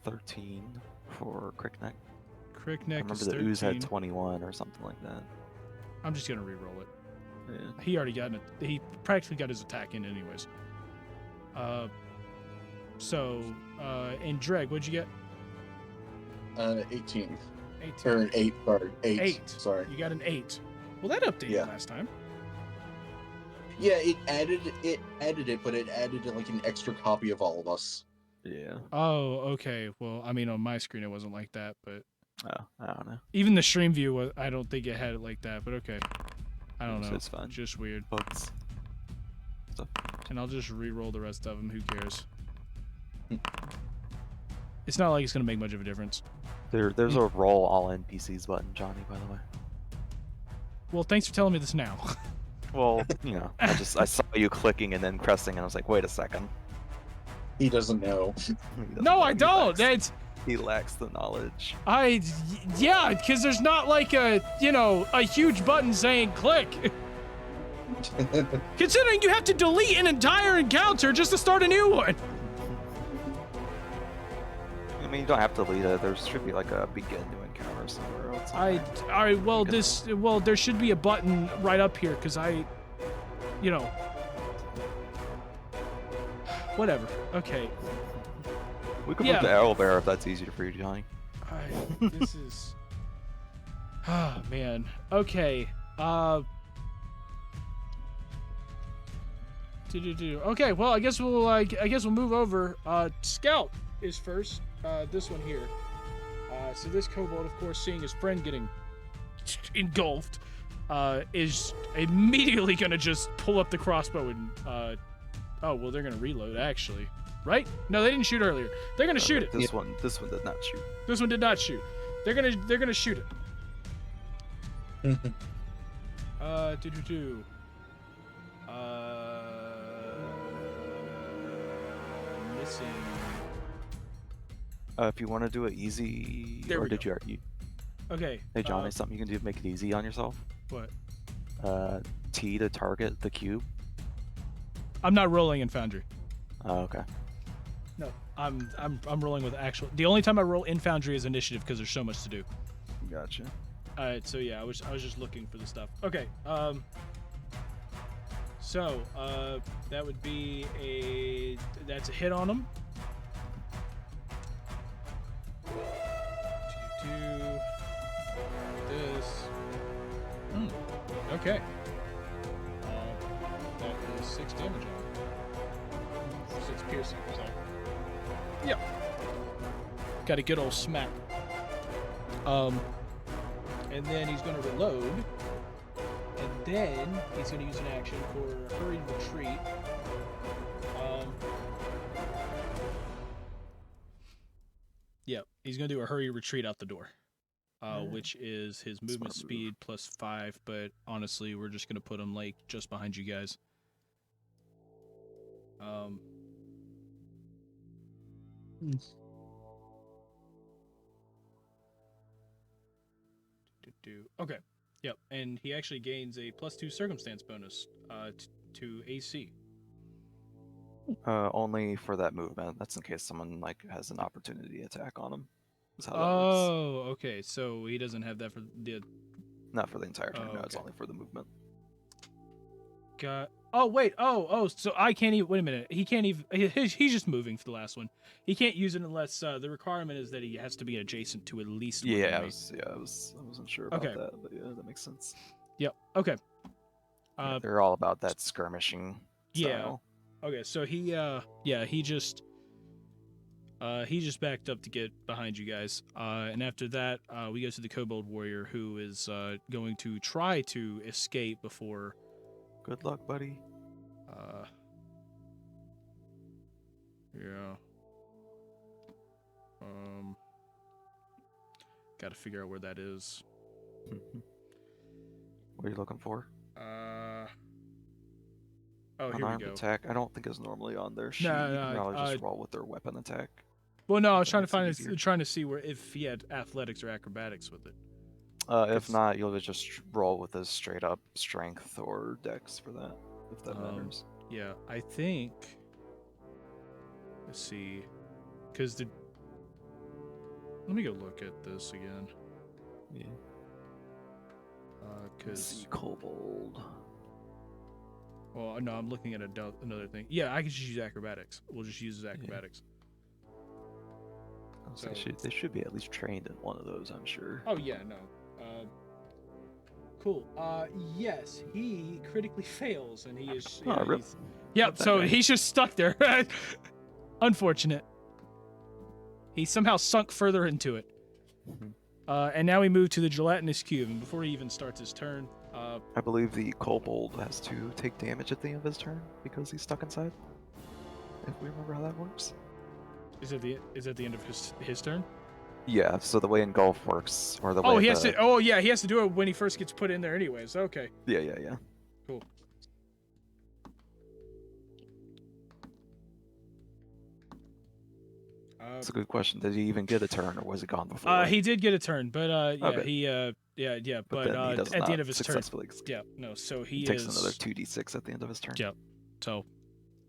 13 for Crickneck. I Crickneck remember is the 13. ooze had 21 or something like that. I'm just gonna re-roll it. Yeah. He already got it. He practically got his attack in, anyways. And Dreg, what'd you get? 18. 18. Or an 8, sorry. 8. 8. Sorry. You got an 8. Well, that updated Yeah. last time. Yeah, it added it, but it added like an extra copy of all of us. Yeah. Oh, okay. Well, I mean, on my screen it wasn't like that, but Oh, I don't know. even the stream view was. I don't think it had it like that. But okay. I don't So know. it's fine. Just weird. Bugs. And I'll just re-roll the rest of them. Who cares? It's not like it's gonna make much of a difference. There's a roll all NPCs button, Johnny, by the way. Well, thanks for telling me this now. Well, I saw you clicking and then pressing, and I was like, wait a second. He doesn't know. He doesn't No, know. I He don't. lacks- He lacks the knowledge. Yeah, because there's not like a huge button saying click. Considering you have to delete an entire encounter just to start a new one. I mean, you don't have to lead it. There should be like a begin new encounter somewhere else. There should be a button right up here because whatever. Okay. We could Yeah. move to Owlbear if that's easier for you, Johnny. This is. Oh man. Okay. Okay. Well, I guess we'll move over. Scout is first. This one here. So this kobold, of course, seeing his friend getting engulfed, is immediately gonna just pull up the crossbow and oh well, they're gonna reload actually, right? No, they didn't shoot earlier. They're gonna shoot it. This one did not shoot. This one did not shoot. They're gonna shoot it. Missing. If you want to do it easy, There or we did go. you? Okay. Hey Johnny, something you can do to make it easy on yourself. What? T to target the cube. I'm not rolling in Foundry. Oh, okay. No, I'm rolling with actual. The only time I roll in Foundry is initiative because there's so much to do. Gotcha. All right, so yeah, I was just looking for the stuff. Okay. So that would be that's a hit on him. This. Okay. That is 6 damage on him. 6 piercing. So. Yep. Got a good old smack. And then he's going to reload. And then he's going to use an action for a hurried retreat. Yeah, he's going to do a hurry retreat out the door, which is his movement speed plus 5. But honestly, we're just going to put him like just behind you guys. Okay. Yep, and he actually gains a +2 circumstance bonus to AC. Only for that movement. That's in case someone like has an opportunity attack on him. Is how that works. Oh, okay. So he doesn't have that for the. Not for the entire turn. Oh, No, it's okay. only for the movement. Got. Oh wait. Oh. So I can't even. Wait a minute. He can't even. He's just moving for the last one. He can't use it unless the requirement is that he has to be adjacent to at least. One Yeah, I enemy. wasn't sure about Okay. that, but yeah, that makes sense. Yep. Okay. Yeah, they're all about that skirmishing. Yeah. Style. Okay. So he just backed up to get behind you guys. And after that, we go to the kobold warrior who is going to try to escape before. Good luck, buddy. Yeah. Got to figure out where that is. What are you looking for? Oh, here we Unarmed go. attack. I don't think it's normally on their sheet. No, You no, can probably just roll with their weapon attack. Well, no, I was That trying to makes it find easier. trying to see where if he had athletics or acrobatics with it. If not, you'll just roll with his straight up strength or dex for that, if that matters. Yeah, I think. Let's see, because the. Let me go look at this again. Yeah. Because. Sea kobold. Well, no, I'm looking at another thing. Yeah, I can just use acrobatics. We'll just use his acrobatics. So- They should be at least trained in one of those, I'm sure. Oh yeah, no. Cool. Yes, he critically fails, and he is. Oh, rip. Yep. Not that So guy. he's just stuck there. Unfortunate. He somehow sunk further into it. Mhm. And now we move to the gelatinous cube, and before he even starts his turn, I believe the kobold has to take damage at the end of his turn because he's stuck inside. If we remember how that works. is at the end of his turn? Yeah, so the way Engulf works, or the way Oh, he has the- to. Oh, yeah, he has to do it when he first gets put in there, anyways. Okay. Yeah. Cool. That's a good question. Did he even get a turn, or was he gone before? He did get a turn, but yeah, Okay. but then he does at not the end of his turn, successfully. yeah, no, so He he takes is another 2d6 at the end of his turn. Yeah. So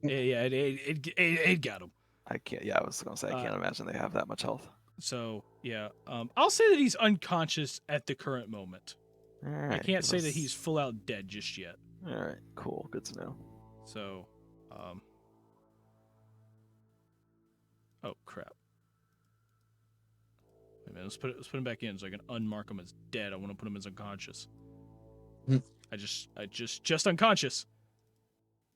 yeah, it got him. I can't. Yeah, I was gonna say I can't imagine they have that much health. So yeah, I'll say that he's unconscious at the current moment. All right. I can't say that he's full out dead just yet. All right. Cool. Good to know. So, oh crap. Wait a minute, let's put him back in so I can unmark him as dead. I want to put him as unconscious. I just unconscious.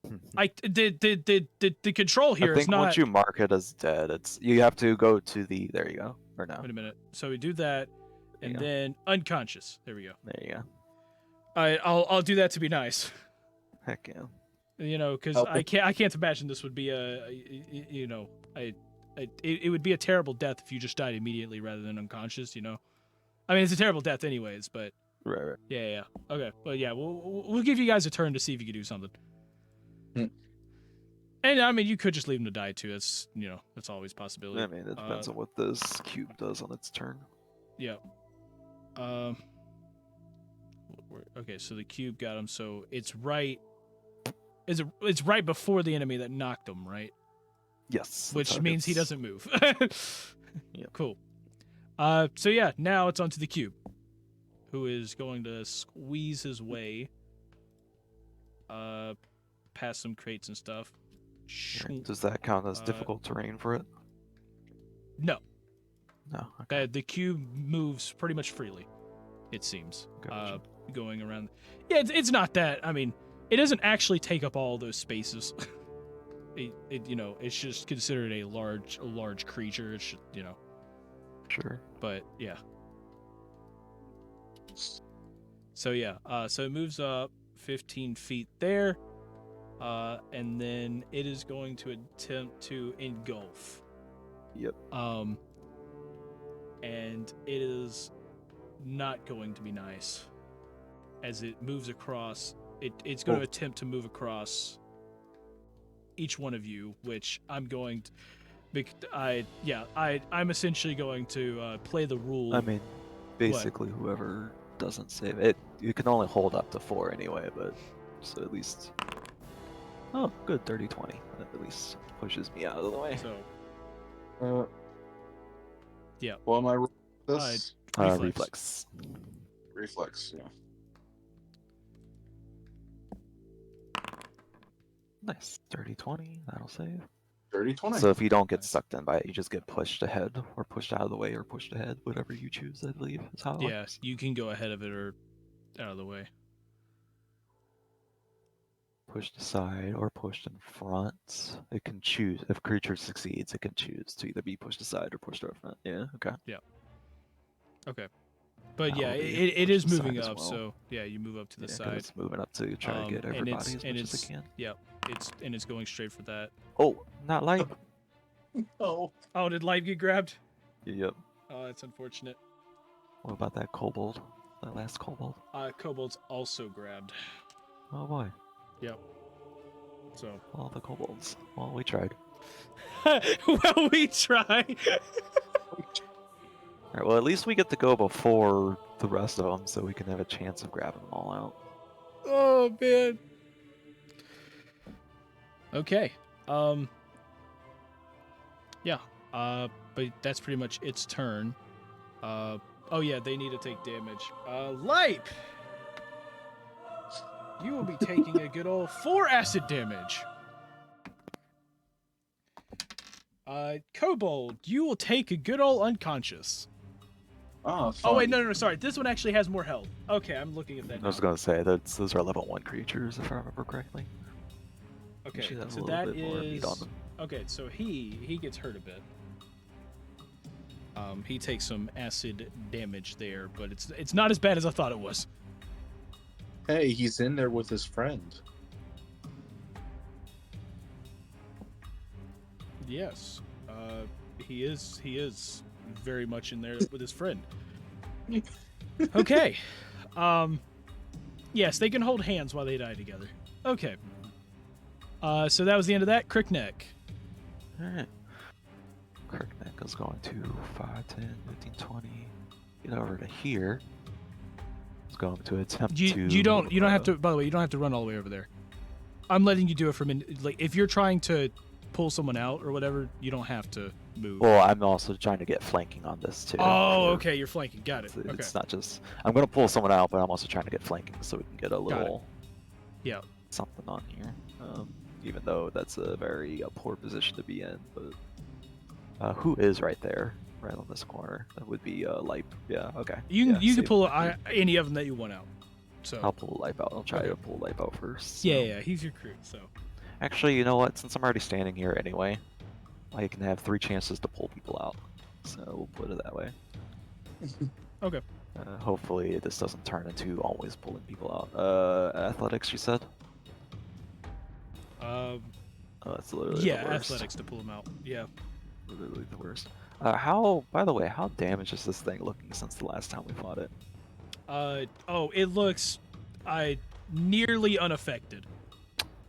The control here I is think not. once you mark it as dead, you have to go to the. There you go. Or no? Wait a minute. So we do that, and Yeah. then unconscious. There we go. There you go. All right, I'll do that to be nice. Heck yeah. You know, because Oh. I can't imagine this would be you know, it would be a terrible death if you just died immediately rather than unconscious. You know, I mean it's a terrible death anyways, but Right. yeah. Okay, but yeah, we'll give you guys a turn to see if you can do something. Hmm. And I mean, you could just leave him to die too. That's that's always a possibility. I mean, it depends on what this cube does on its turn. Yeah. Okay, so the cube got him. So it's right. It's right before the enemy that knocked him, right? Yes. Which means he doesn't move. Yep. Cool. So yeah, now it's onto the cube, who is going to squeeze his way past some crates and stuff. Does that count as Uh, difficult terrain for it? No, No. Okay. the cube moves pretty much freely, it seems. Gotcha. Going around. Yeah, it's not that. I mean, it doesn't actually take up all those spaces. It's just considered a large creature. It's Sure. but yeah. So yeah, so it moves up 15 feet there, and then it is going to attempt to engulf. Yep. And it is not going to be nice as it moves across. It's going to attempt to move across each one of you, which I'm going to. I'm essentially going to play the rule. I mean, basically, whoever doesn't save it, you can only hold up to 4 anyway, but so at least. Oh, good, 30-20. That at least pushes me out of the way. So yeah. What am I rolling this? Reflex. Reflex, yeah. Nice. 30-20. That'll save. 30-20. So if you don't get sucked in by it, you just get pushed ahead, or pushed out of the way, or pushed ahead, whatever you choose. I believe is how it Yeah, works. you can go ahead of it or out of the way. Pushed aside or pushed in front. It can choose. If a creature succeeds, it can choose to either be pushed aside or pushed out front. Yeah. Okay. Okay. But That yeah, will be it pushed is aside moving as up, well. so yeah, you move up to the Yeah, 'cause side. it's moving up to try to get and everybody it's- as and much as it's- it can. Yep. It's going straight for that. Oh, not light. Oh. Oh, did light get grabbed? Yep. Oh, that's unfortunate. What about that kobold? That last kobold? Kobold's also grabbed. Oh boy. Yep. So. All the kobolds. Well, we tried. Well, we try. Alright, well, at least we get to go before the rest of them, so we can have a chance of grabbing them all out. Oh man. Okay. Yeah. But that's pretty much its turn. Oh yeah, they need to take damage. Lipe! You will be taking a good old 4 acid damage. Kobold, you will take a good old unconscious. Oh, Oh wait, fun. no, sorry. This one actually has more health. Okay, I'm looking at that I was now. gonna say, those are level 1 creatures, if I remember correctly. Okay, Should have a so little that bit more meat on is them. okay. So he gets hurt a bit. He takes some acid damage there, but it's not as bad as I thought it was. Hey, he's in there with his friend. Yes, he is very much in there with his friend. Okay, yes, they can hold hands while they die together. Okay. So that was the end of that. Crickneck. Alright. Kirkneck is going to 5, 10, 15, 20. Get over to here. He's going to attempt to. You don't have to. By the way, you don't have to run all the way over there. I'm letting you do it from like if you're trying to pull someone out or whatever, you don't have to move. Well, I'm also trying to get flanking on this too. Oh, for- okay, you're flanking. Got it. It's, Okay. it's not just. I'm going to pull someone out, but I'm also trying to get flanking so we can get a little. Yeah. Something on here. Even though that's a very poor position to be in, but who is right there, right on this corner? That would be Lipe. Yeah. Okay. You can save pull Lipe. any of them that you want out. So I'll pull Lipe out. I'll try Okay. to pull Lipe out first. yeah, so. yeah, he's your crew. So Actually, you know what? Since I'm already standing here anyway, I can have 3 chances to pull people out. So we'll put it that way. Okay. Hopefully this doesn't turn into always pulling people out. Athletics, you said? Um, Oh, that's literally yeah, the worst. athletics to pull them out. Yeah. Literally the worst. By the way, how damaged is this thing looking since the last time we fought it? Oh, it looks, nearly unaffected.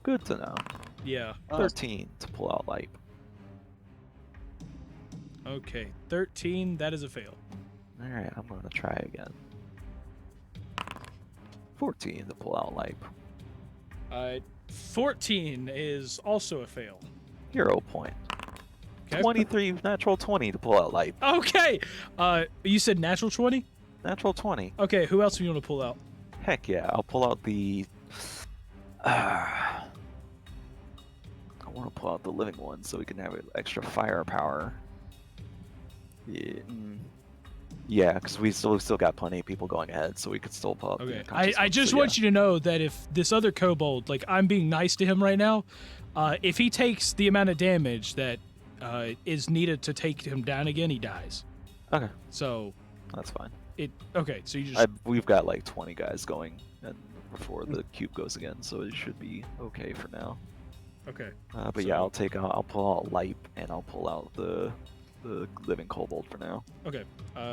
Good to know. Yeah. 13 to pull out light. Okay. 13. That is a fail. Alright, I'm gonna try again. 14 to pull out light. 14 is also a fail. Hero point. Okay. 23 natural 20 to pull out light. Okay. You said natural 20? Natural 20. Okay. Who else do you want to pull out? Heck yeah, I'll pull out the. I want to pull out the living one so we can have extra firepower. Yeah, yeah, because we still got plenty of people going ahead, so we could still pull out. Okay. The unconscious I one, just so want yeah. you to know that if this other kobold, like I'm being nice to him right now, if he takes the amount of damage that is needed to take him down again, he dies. Okay, So that's fine. okay. So you just We've got like 20 guys going, and before the cube goes again, so it should be okay for now. okay. But yeah, I'll pull out light and I'll pull out the living kobold for now. Okay.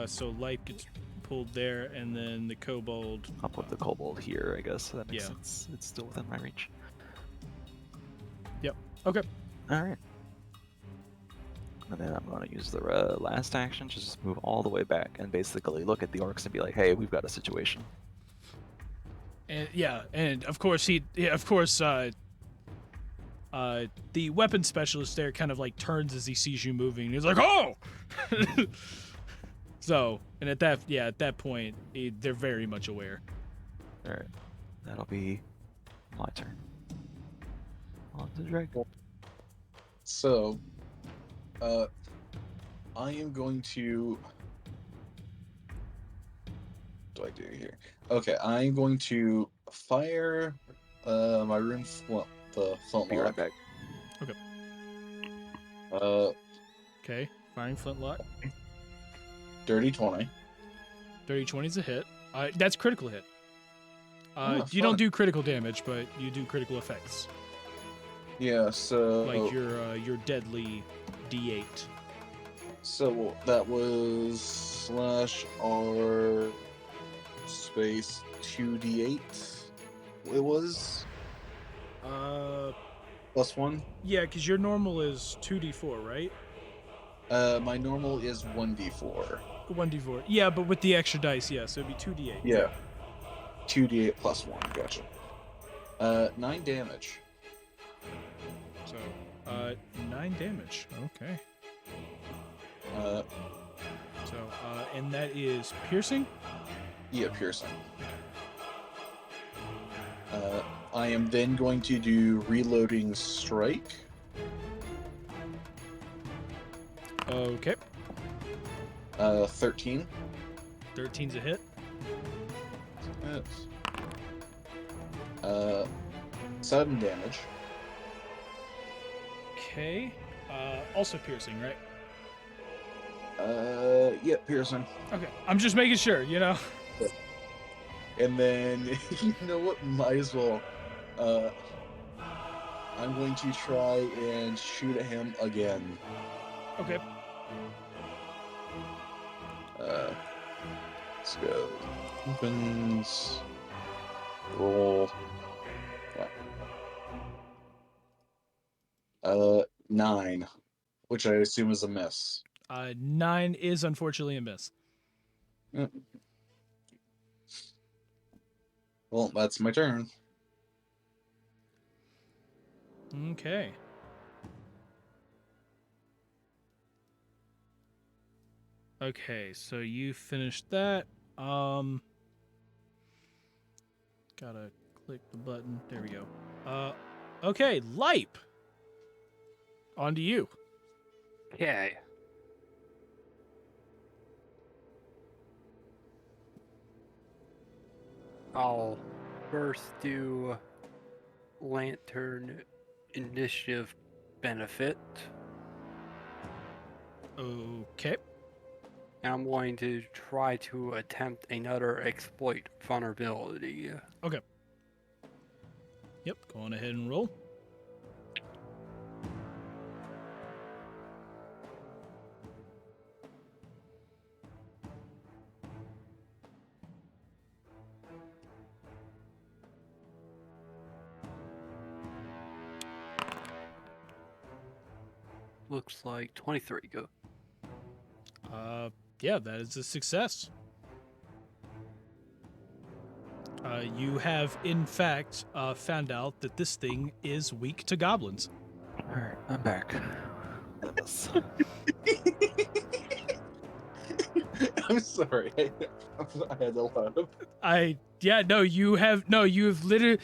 So light gets pulled there, and then the kobold. I'll put the kobold here, I guess. That makes Yeah. sense. It's still within my reach. Yep. Okay. All right. And then I'm going to use the last action to just move all the way back and basically look at the orcs and be like, "Hey, we've got a situation." And yeah, and of course the weapon specialist there kind of like turns as he sees you moving. He's like, "Oh!" So, and at that point, they're very much aware. All right. That'll be my turn. On to Drake. So, I am going to. What do I do here? Okay, I'm going to fire my rune the Be right flintlock. back. Okay, firing flintlock. Dirty 20. 30-20 is a hit. That's critical hit. Oh, you don't fun. do critical damage, but you do critical effects, Yeah, so like your deadly D8. So that was slash R space 2d8. It was plus 1. Yeah, because your normal is 2d4, right? My normal is 1d4. 1d4. Yeah, but with the extra dice, yeah, so it'd be 2d8. Yeah. 2d8 plus 1, gotcha. 9 damage. So, 9 damage. Okay. So, and that is piercing? Yeah, piercing. I am then going to do reloading strike. Okay. 13. 13's a hit. Yes. 7 damage. Okay. Also piercing, right? Yeah, piercing. Okay. I'm just making sure, you know? And then, you know what? Might as well. I'm going to try and shoot at him again. Okay. Let's go. Opens. Roll. Yeah. 9, which I assume is a miss. 9 is unfortunately a miss. Well, that's my turn. Okay. Okay, so you finished that. Gotta click the button. There we go. Okay, Lipe. On to you. Okay. I'll first do Lantern Initiative Benefit. Okay. and I'm going to try to attempt another exploit vulnerability. Yep, go on ahead and roll. Looks like 23. Go. Yeah, that is a success. You have, in fact, found out that this thing is weak to goblins. Alright, I'm back. Goodness. I'm sorry. I had a lot of. You've literally,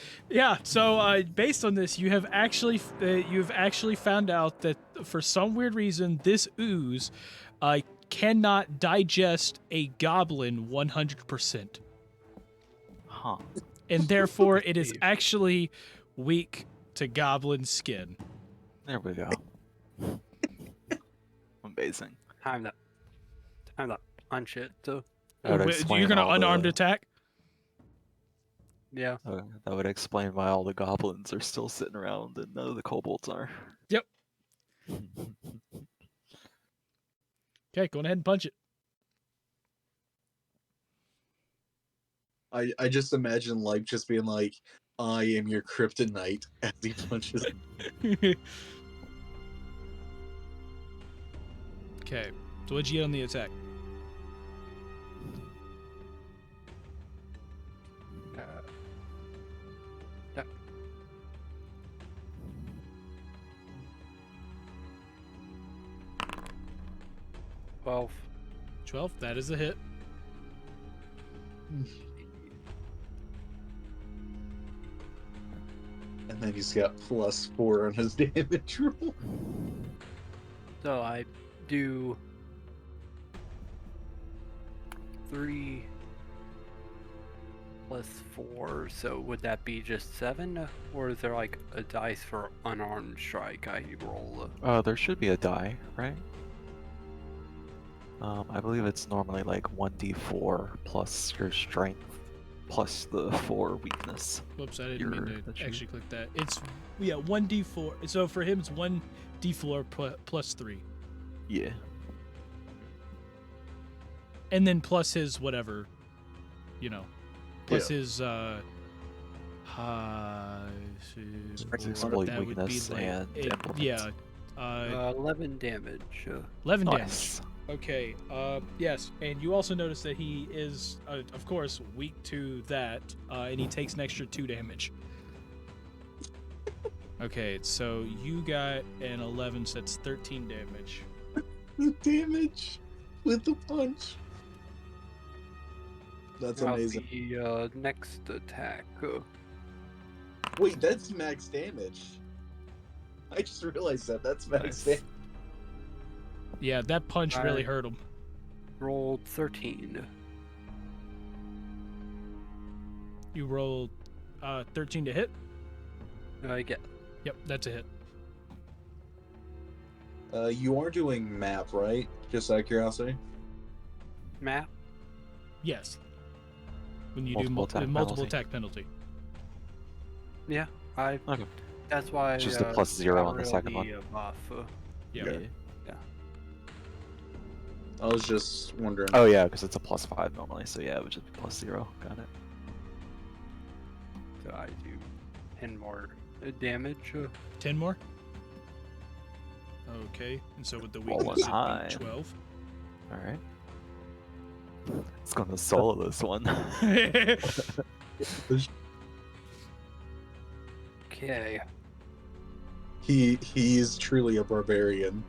so based on this, you have actually found out that for some weird reason, this ooze cannot digest a goblin 100%. Huh. And therefore it is actually weak to goblin skin. There we go. Amazing. Time to punch it. That would explain You're gonna all unarmed the, attack? Yeah. that would explain why all the goblins are still sitting around and none of the kobolds are. Yep. Okay, go ahead and punch it. I just imagine like just being like, I am your kryptonite as he punches. Okay, so what'd you get on the attack? Yeah. 12. 12, that is a hit. And then he's got +4 on his damage roll. So I do 3 plus 4. So would that be just 7, or is there like a dice for unarmed strike I roll? There should be a die, right? I believe it's normally like 1d4 plus your strength plus the 4 weakness. Whoops, I didn't mean That's to your- actually click that. It's 1d4. So for him, it's 1d4 plus 3, Yeah. and then plus his whatever, plus Yeah. his Exploit, that would be weakness, like and it, implements. yeah, 11 damage. 11 damage. Nice. Okay, yes, and you also notice that he is, of course, weak to that, and he takes an extra 2 damage. Okay, so you got an 11, so that's 13 damage. Damage with the punch. That's Now amazing. The next attack. Wait, that's max damage. I just realized that's max Nice. damage. Yeah, that punch really Alright. hurt him. Rolled 13. You rolled 13 to hit? I get Yep, that's a hit. You are doing map, right? Just out of curiosity. map. Yes. When you Multiple do attack multiple penalty. attack penalty. Yeah, I. Okay. That's why. Just a +0 got on the rid of second one. Buff. Yeah. I was just wondering. Oh yeah, because it's a +5 normally, so yeah, it would just be +0. Got it. So I do 10 more damage. 10 more? Okay, and so with the Rolling weakness, high. it'd be 12. All right. It's gonna solo this one. Okay. He is truly a barbarian.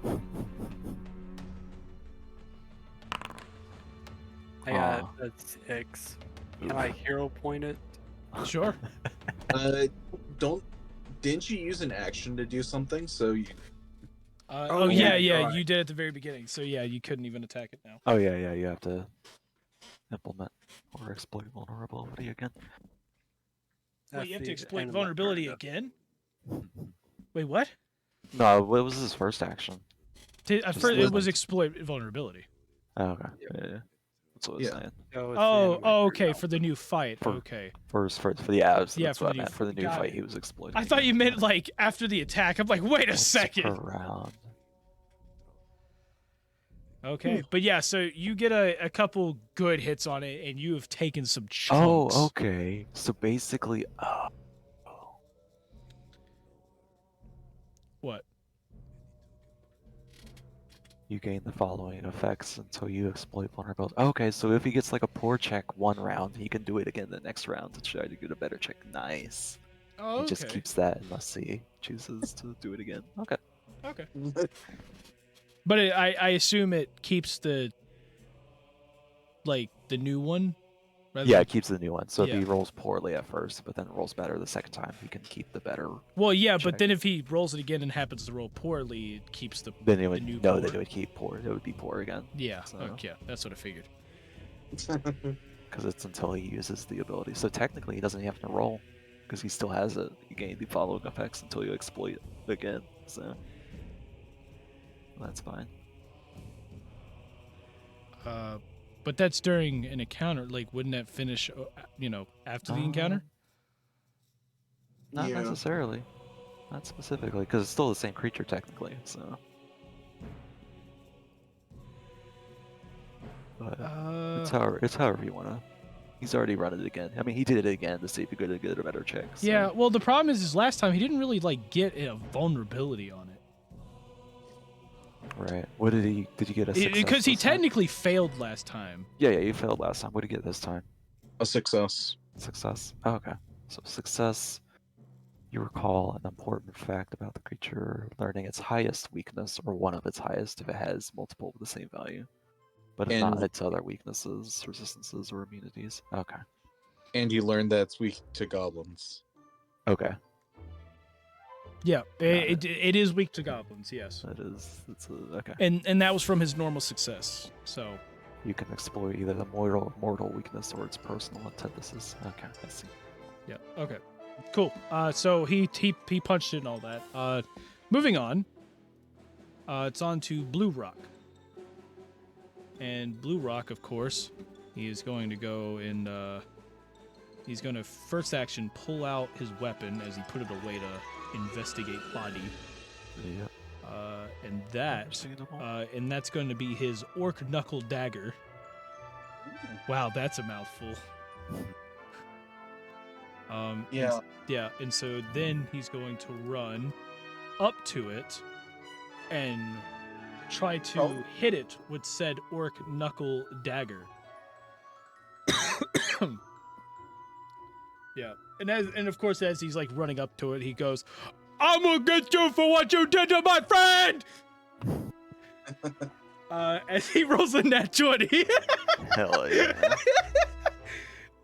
I got a 6. Can I hero point it? Sure. Didn't you use an action to do something? So you, Oh, yeah, yeah, alright. you did at the very beginning. So yeah, you couldn't even attack it now. Oh yeah, you have to implement or exploit vulnerability again. Wait, you have to the exploit end of my vulnerability turn. again? Wait, what? No, what was his first action? At Just first, it limit. was exploit vulnerability. Oh, okay. Yeah. That's what I was saying. So it's Oh, in oh, winter okay, now. for the new fight. For- Okay. For the abs, Yeah, that's for what the I meant. For the new got fight, it. he was exploiting. I thought you again. meant like after the attack. I'm like, wait a Once second. per round. Okay, but yeah, so you get a couple good hits on it, and you have taken some chunks. Oh, okay. So basically, What? you gain the following effects until you exploit vulnerability. Okay, so if he gets like a poor check one round, he can do it again the next round to try to get a better check. Nice. Oh, He just keeps that unless he chooses to do it again. Okay. Okay. But I assume it keeps the the new one. rather Yeah, than- it keeps the new one. So if Yeah. he rolls poorly at first, but then rolls better the second time, he can keep the better. Well, yeah, but check. then if he rolls it again and happens to roll poorly, it keeps the. Then it the would new no, poor. then it would keep poor. It would be poor again Yeah. So- Okay. That's what I figured. because it's until he uses the ability. So technically, he doesn't have to roll because he still has it. You gain the following effects until you exploit it again. So that's fine. But that's during an encounter. Like, wouldn't that finish? After the encounter? Not Yeah. necessarily. Not specifically, because it's still the same creature technically. So. But it's however you wanna. He's already run it again. I mean, he did it again to see if he could get a better check. So. Yeah. Well, the problem is last time he didn't really get a vulnerability on it. Right. What did he? Did you get a success? Because he this time? technically failed last time. Yeah, you failed last time. What did you get this time? A success. Success. Oh, okay. So success. You recall an important fact about the creature, learning its highest weakness or one of its highest if it has multiple of the same value, but And- not its other weaknesses, resistances, or immunities. Okay. And you learned that it's weak to goblins. Okay. Yeah, Got it is weak to goblins. Yes. That is. It's okay. And that was from his normal success. So You can exploit either the mortal weakness or its personal antithesis. Okay, I see. yeah. Okay. Cool. So he punched it and all that. Moving on. It's on to Blue Rock. And Blue Rock, of course, he is going to go and he's going to first action pull out his weapon as he put it away to investigate body. Yep. And that Understandable. and that's going to be his orc knuckle dagger. Wow, that's a mouthful. Yeah. Yeah, and so then he's going to run up to it and try to Oh. hit it with said orc knuckle dagger. Yeah, and of course as he's like running up to it, he goes, "I'm gonna get you for what you did to my friend." As he rolls a nat 20. Hell yeah.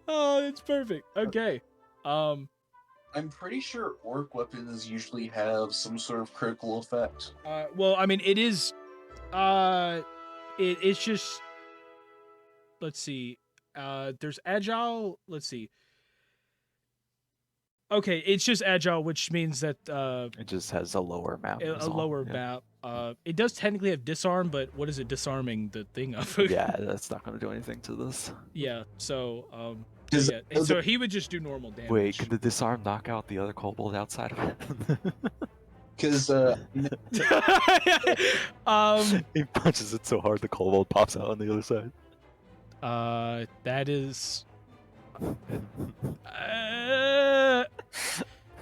Oh, it's perfect. Okay. I'm pretty sure orc weapons usually have some sort of critical effect. Well, I mean, it is. It's just. Let's see. There's agile. Let's see. Okay, it's just agile, which means that It just has a lower map. a is all. lower Yeah. map. It does technically have disarm, but what is it disarming the thing of? Yeah, that's not going to do anything to this. Yeah. So Does- yeah. And so he would just do normal damage. Wait, can the disarm knock out the other kobold outside of it? Because He punches it so hard the kobold pops out on the other side. That is.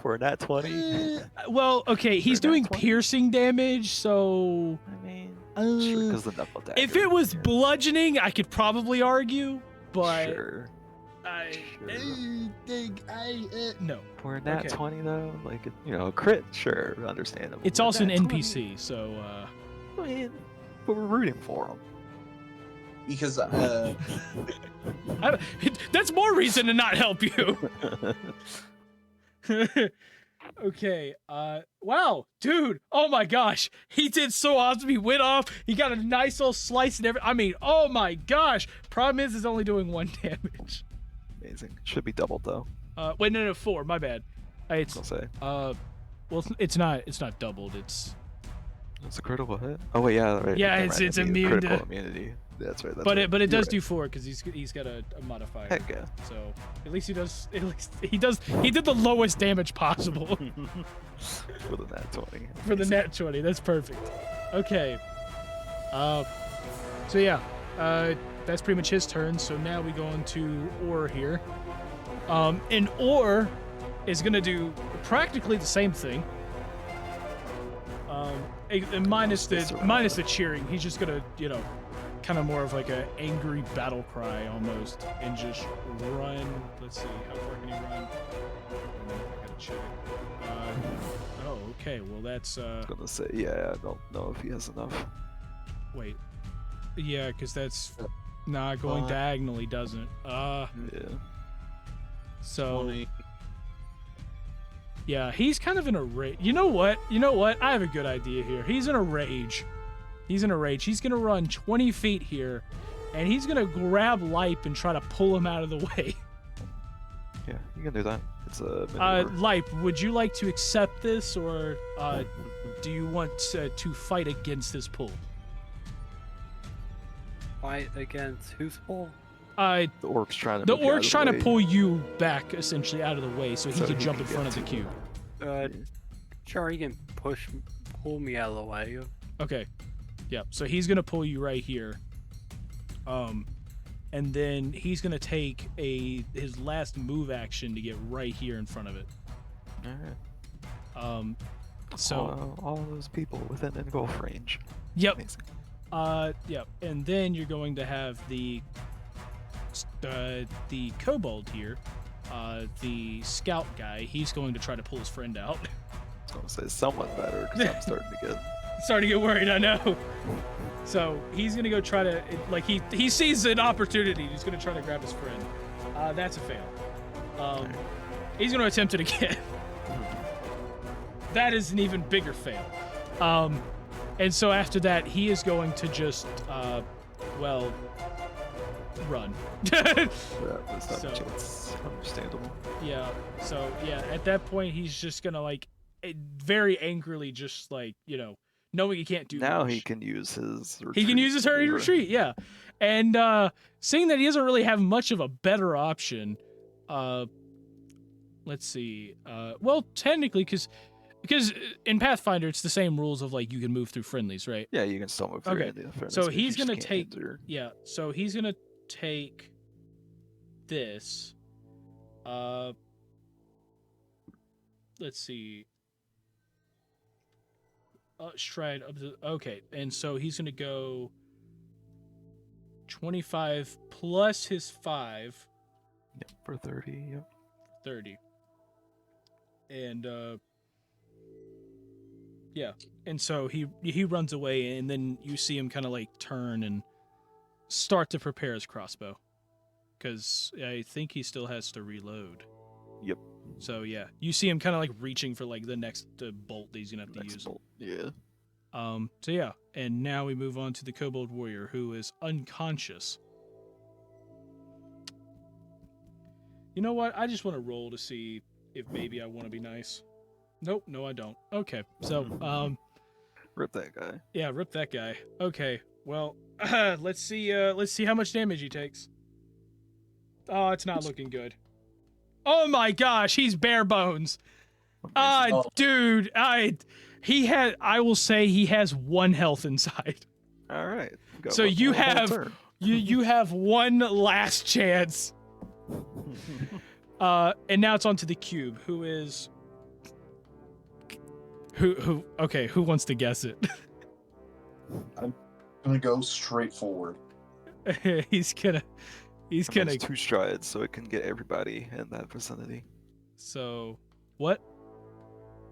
For a nat 20? Well, okay, he's For a nat doing 20? piercing damage, so I mean, uh, sure, because the knuckle dagger. if it was yeah, bludgeoning, I could probably argue, but Sure. I Sure. think no. For a nat okay. 20, though, like, a crit, sure, understandable. It's But also an nat 20, NPC, so I mean, but we're rooting for him. because that's more reason to not help you. Okay, wow, dude, oh my gosh, he did so awesome. He went off, he got a nice little slice and everything. I mean, oh my gosh. Problem is, it's only doing 1 damage. Amazing. Should be doubled, though, Wait, no, 4, my bad. It's, I'll say. well, it's not doubled, it's, It's a critical hit. Oh, wait, yeah. Right, Yeah, never it's mind, I mean, immune to- critical immunity. That's right. That's But right. it You're does right. do 4 because he's got a modifier. Heck yeah. So at least he did the lowest damage possible For the nat 20. for the net 20. That's perfect. Okay. So yeah, that's pretty much his turn. So now we go into Orr here. And Orr is gonna do practically the same thing. Minus the cheering. He's just gonna, kind of more of like a angry battle cry almost, and just run. Let's see, how far can he run? I gotta check. Oh, okay. Well, that's I was gonna say, yeah, I don't know if he has enough. wait. Yeah, because that's not going 5. diagonally, doesn't. Yeah. So 20. yeah, he's kind of in a rage. You know what? I have a good idea here. He's in a rage. He's gonna run 20 feet here, and he's gonna grab Lipe and try to pull him out of the way. Yeah, you can do that. It's a maneuver. Lipe, would you like to accept this, or do you want to fight against this pull? Fight against whose pull? The orc's trying to The move you out orc's of trying the to way. pull you back, essentially, out of the way, so he So can he jump can in front of get the to cube. Sure, you can pull me out of the way. Okay. Yeah, so he's gonna pull you right here. And then he's gonna take his last move action to get right here in front of it. Alright. So all those people within engulf range. yep. Amazing. Yep. And then you're going to have the kobold here, the scout guy. He's going to try to pull his friend out. I was gonna say somewhat better because I'm starting to get. Starting to get worried, I know. So he's gonna go try to he sees an opportunity. He's gonna try to grab his friend. That's a fail. He's gonna attempt it again. That is an even bigger fail. And so after that, he is going to just run. Yeah, that's not So- it's understandable. Yeah. So yeah, at that point, he's just gonna very angrily just knowing he can't do Now much. he can use his. He can use his hurry maneuver. retreat, yeah. And seeing that he doesn't really have much of a better option, let's see. Well, technically, because in Pathfinder it's the same rules of you can move through friendlies, right? Yeah, you can still move through Okay, India. fairness, so but you he's just gonna can't take- enter. Yeah. So he's gonna take this. Let's see. Stride up to okay, and so he's gonna go 25 plus his 5, Yep, for 30. Yep. 30. And yeah, and so he runs away, and then you see him kind of turn and start to prepare his crossbow, because I think he still has to reload. Yep. So yeah, you see him kind of reaching for the next bolt that he's gonna have to Next use. bolt. Yeah. So yeah, and now we move on to the kobold warrior, who is unconscious. You know what? I just want to roll to see if maybe I want to be nice. Nope, no I don't. Okay, so Rip that guy. yeah, rip that guy. Okay, well, let's see how much damage he takes. Oh, it's not looking good. Oh my gosh, he's bare bones. Amazing. Dude, I will say he has 1 health inside. All right. Got So one you more whole have- turn. You have 1 last chance. And now it's on to the cube, who is who okay, who wants to guess it? I'm gonna go straight forward. he's gonna It has 2 strides, so it can get everybody in that vicinity. so what?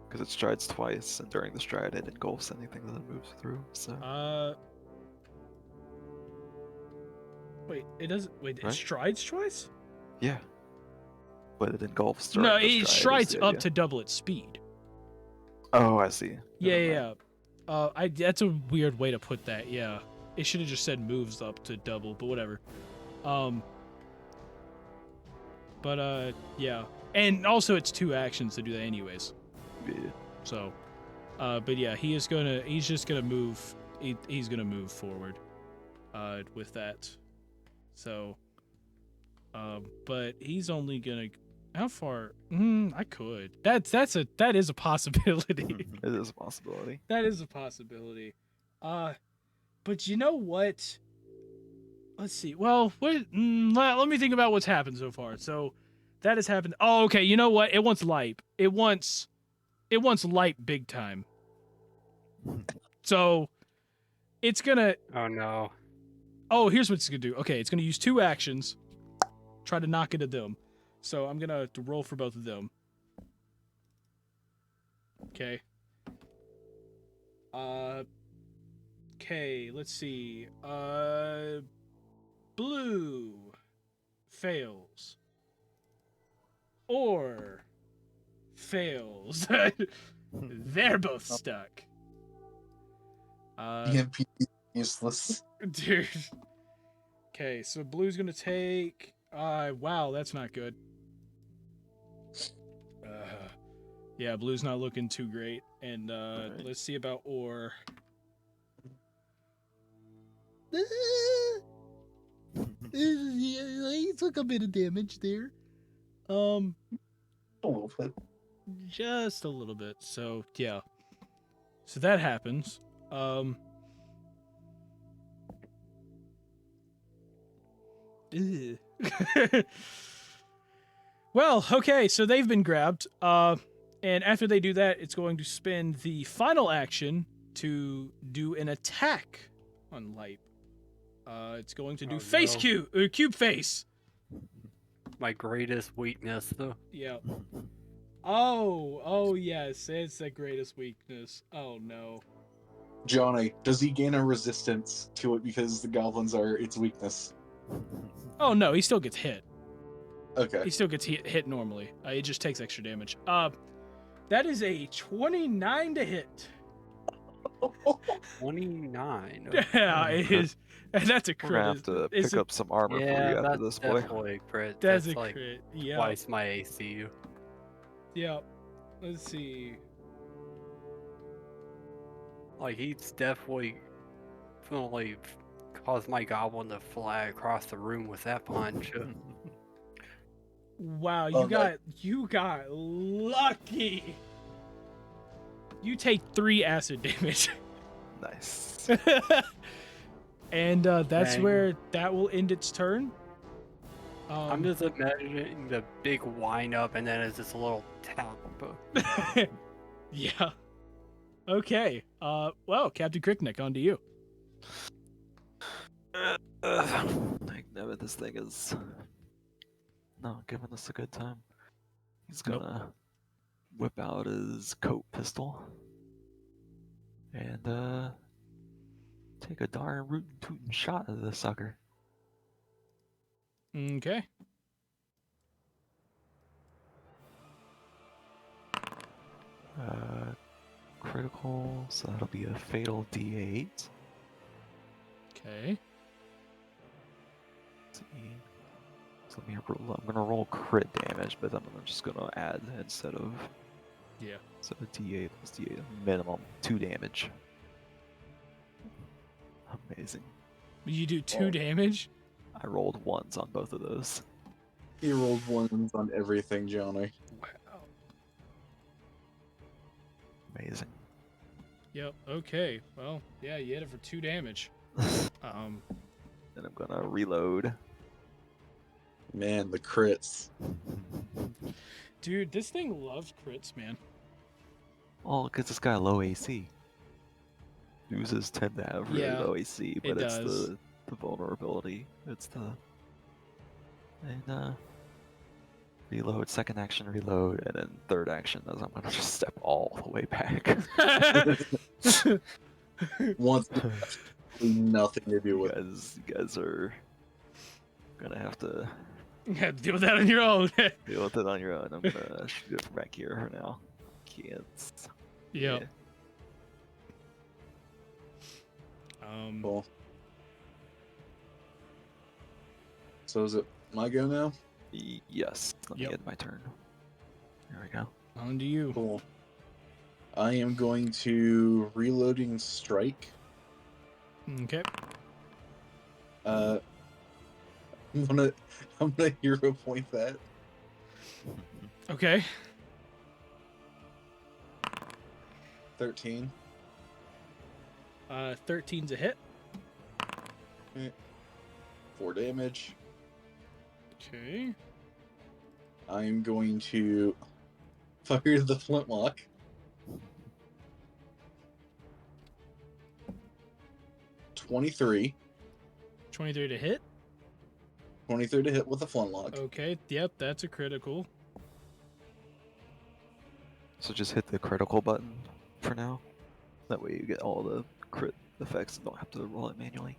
Because it strides twice, and during the stride, it engulfs anything that it moves through. So Wait, it doesn't it Right? strides twice? yeah, but it engulfs. No, during the it stride, is strides the up idea. to double its speed. Oh, I see. Yeah, Never yeah, mind. yeah. That's a weird way to put that. Yeah, it should have just said moves up to double, but whatever. Yeah, and also it's 2 actions to do that anyways. Yeah. So, but yeah, he's just gonna move. He's gonna move forward. with that. So, but he's only gonna. How far? I could. That is a possibility. It is a possibility. That is a possibility. But you know what? Let's see. Well, let me think about what's happened so far. So, that has happened. Oh, okay. You know what? It wants light. It wants light big time. So, it's gonna. Oh no. Oh, here's what it's gonna do. Okay, it's gonna use 2 actions. Try to knock into them. So I'm gonna have to roll for both of them. Okay. Okay, let's see. Blue fails. Or fails. They're both stuck. EMP useless. Dude. Okay, so blue's gonna take. Wow, that's not good. Yeah, blue's not looking too great. And Alright. let's see about or. He took a bit of damage there. A little bit. Just a little bit. So yeah. So that happens. Well, okay, so they've been grabbed. And after they do that, it's going to spend the final action to do an attack on Light. It's going to do Oh, face no. cube face. My greatest weakness, though. Yeah. Oh yes, it's the greatest weakness. Oh no. Johnny, does he gain a resistance to it because the goblins are its weakness? Oh no, he still gets hit. Okay. He still gets hit normally. It just takes extra damage. That is a 29 to hit. 29. Yeah, it is. And that's a We're crit. gonna have to pick up some armor for you Yeah, after that's this, boy. definitely a crit. That's That's a like crit. Yeah. twice my AC. Yeah. Let's see. Like, he's definitely caused my goblin to fly across the room with that punch. Wow, Oh, no. you got lucky. You take 3 acid damage. Nice. And that's Dang. where that will end its turn. I'm just imagining the big wind up and then it's just a little tap. Yeah. Okay. Well, Captain Cricknick, on to you. I know this thing is not giving us a good time. He's Nope. gonna whip out his coat pistol and take a darn rootin' tootin' shot at this sucker. Okay. Critical, so that'll be a fatal D8. Okay. Let's see. So I'm gonna roll crit damage, but I'm just gonna add instead of. Yeah. So D8 plus D8, minimum 2 damage. Amazing. You do 2 Oh. damage? I rolled 1s on both of those. He rolled 1s on everything, Johnny. Wow. Amazing. Yep. Okay. Well, yeah, you hit it for 2 damage. And I'm gonna reload. Man, the crits. Dude, this thing loves crits, man. Oh, because it's got low AC. Oozes tend to have really Yeah, low AC, it but it's does. the vulnerability. It's the and reload, second action reload, and then third action is I'm gonna just step all the way back. Wants nothing to do with it. You guys are gonna have to You have to deal with that on your own. deal with it on your own. I'm gonna shoot it from back here for now. Can't. Yep. Yeah. Cool. So is it my go now? Yes. Let me Yep. end my turn. There we go. On to you. Cool. I am going to reloading strike. Okay. I'm gonna hero point that. Okay. 13. 13's a hit. 4 damage. Okay. I'm going to fire the flintlock. 23. 23 to hit. 23 to hit with the flintlock. Okay. Yep, that's a critical. So just hit the critical button for now. That way you get all the crit effects and don't have to roll it manually.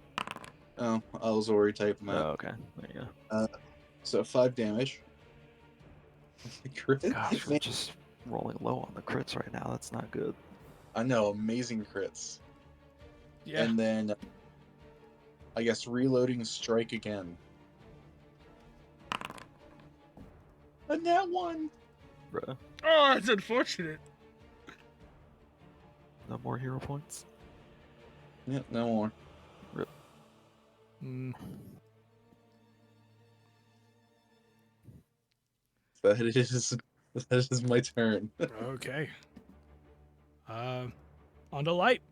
Oh, I was already typing that. Oh, okay. There you go. So 5 damage. Crit? Gosh, we're just rolling low on the crits right now. That's not good. I know, amazing crits. Yeah. And then, I guess, reloading strike again. A nat 1! Bruh. Oh, it's unfortunate. No more hero points? Yeah, no more. Mm. That is my turn. Okay. On to light.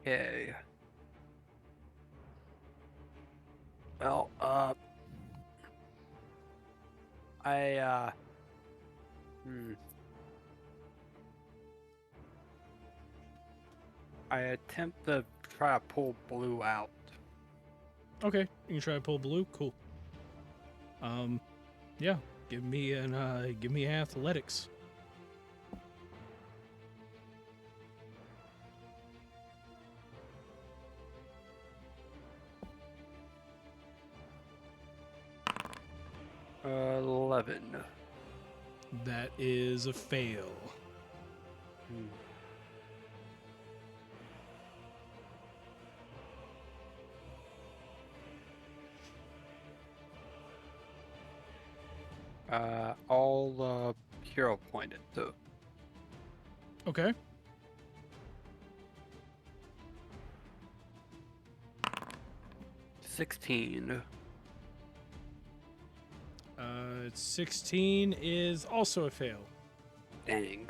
Okay. Well, I attempt to try to pull Blue out. Okay. You can try to pull blue. Cool. Yeah. Give me athletics. Uh, 11. That is a fail. Hmm. I'll hero point it too. Okay. $16. 16 is also a fail. Dang.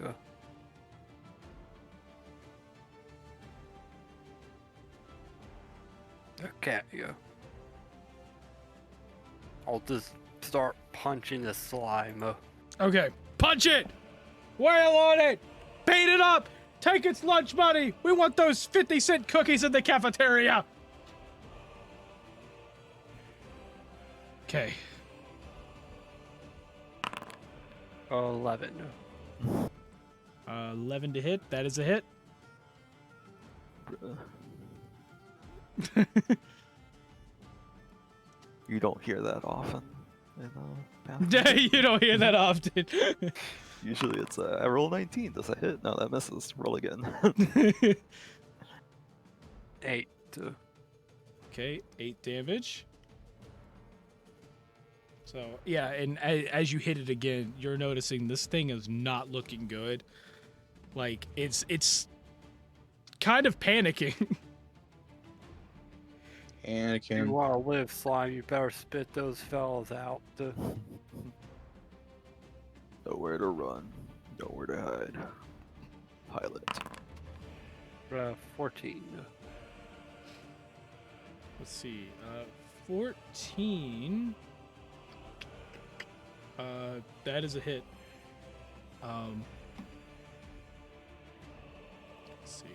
Okay. I'll just start punching the slime. Okay. Punch it! Wail on it! Beat it up! Take its lunch money! We want those 50-cent cookies in the cafeteria! Okay. 11. 11 to hit. That is a hit. Bruh. You don't hear that often in Pathfinder. You don't hear that often. Usually it's I roll 19. Does that hit? No, that misses. Roll again. 8. Okay, 8 damage. So, yeah, and as you hit it again, you're noticing this thing is not looking good. Like, it's kind of panicking. If you want to live, slime, you better spit those fellas out. Nowhere to run. Nowhere to hide. Pilot. 14. Let's see. 14. That is a hit. Let's see.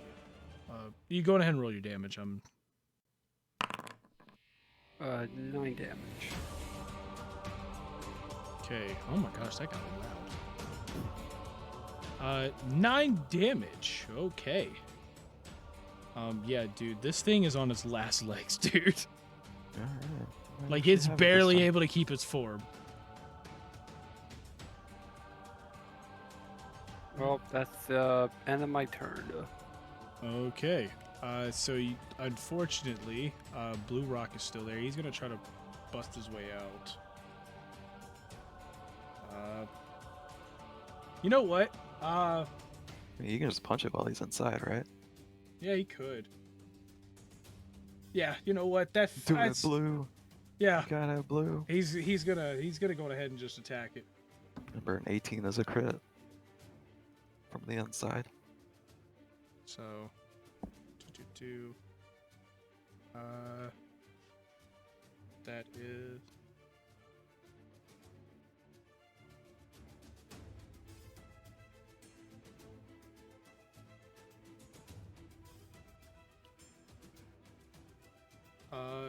You go ahead and roll your damage. 9 damage. Okay. Oh my gosh, that got loud. 9 damage. Okay. Yeah, dude, this thing is on its last legs, dude. Alright. Like, it's barely able to keep its form. Well, that's the end of my turn. Okay. So unfortunately, Blue Rock is still there. He's gonna try to bust his way out. You know what? mean, you can just punch it while he's inside, right? Yeah, he could. Yeah, you know what? Do it That's blue. yeah. You gotta have blue. He's gonna go ahead and just attack it. Remember, an 18 is a crit from the inside. So, that is.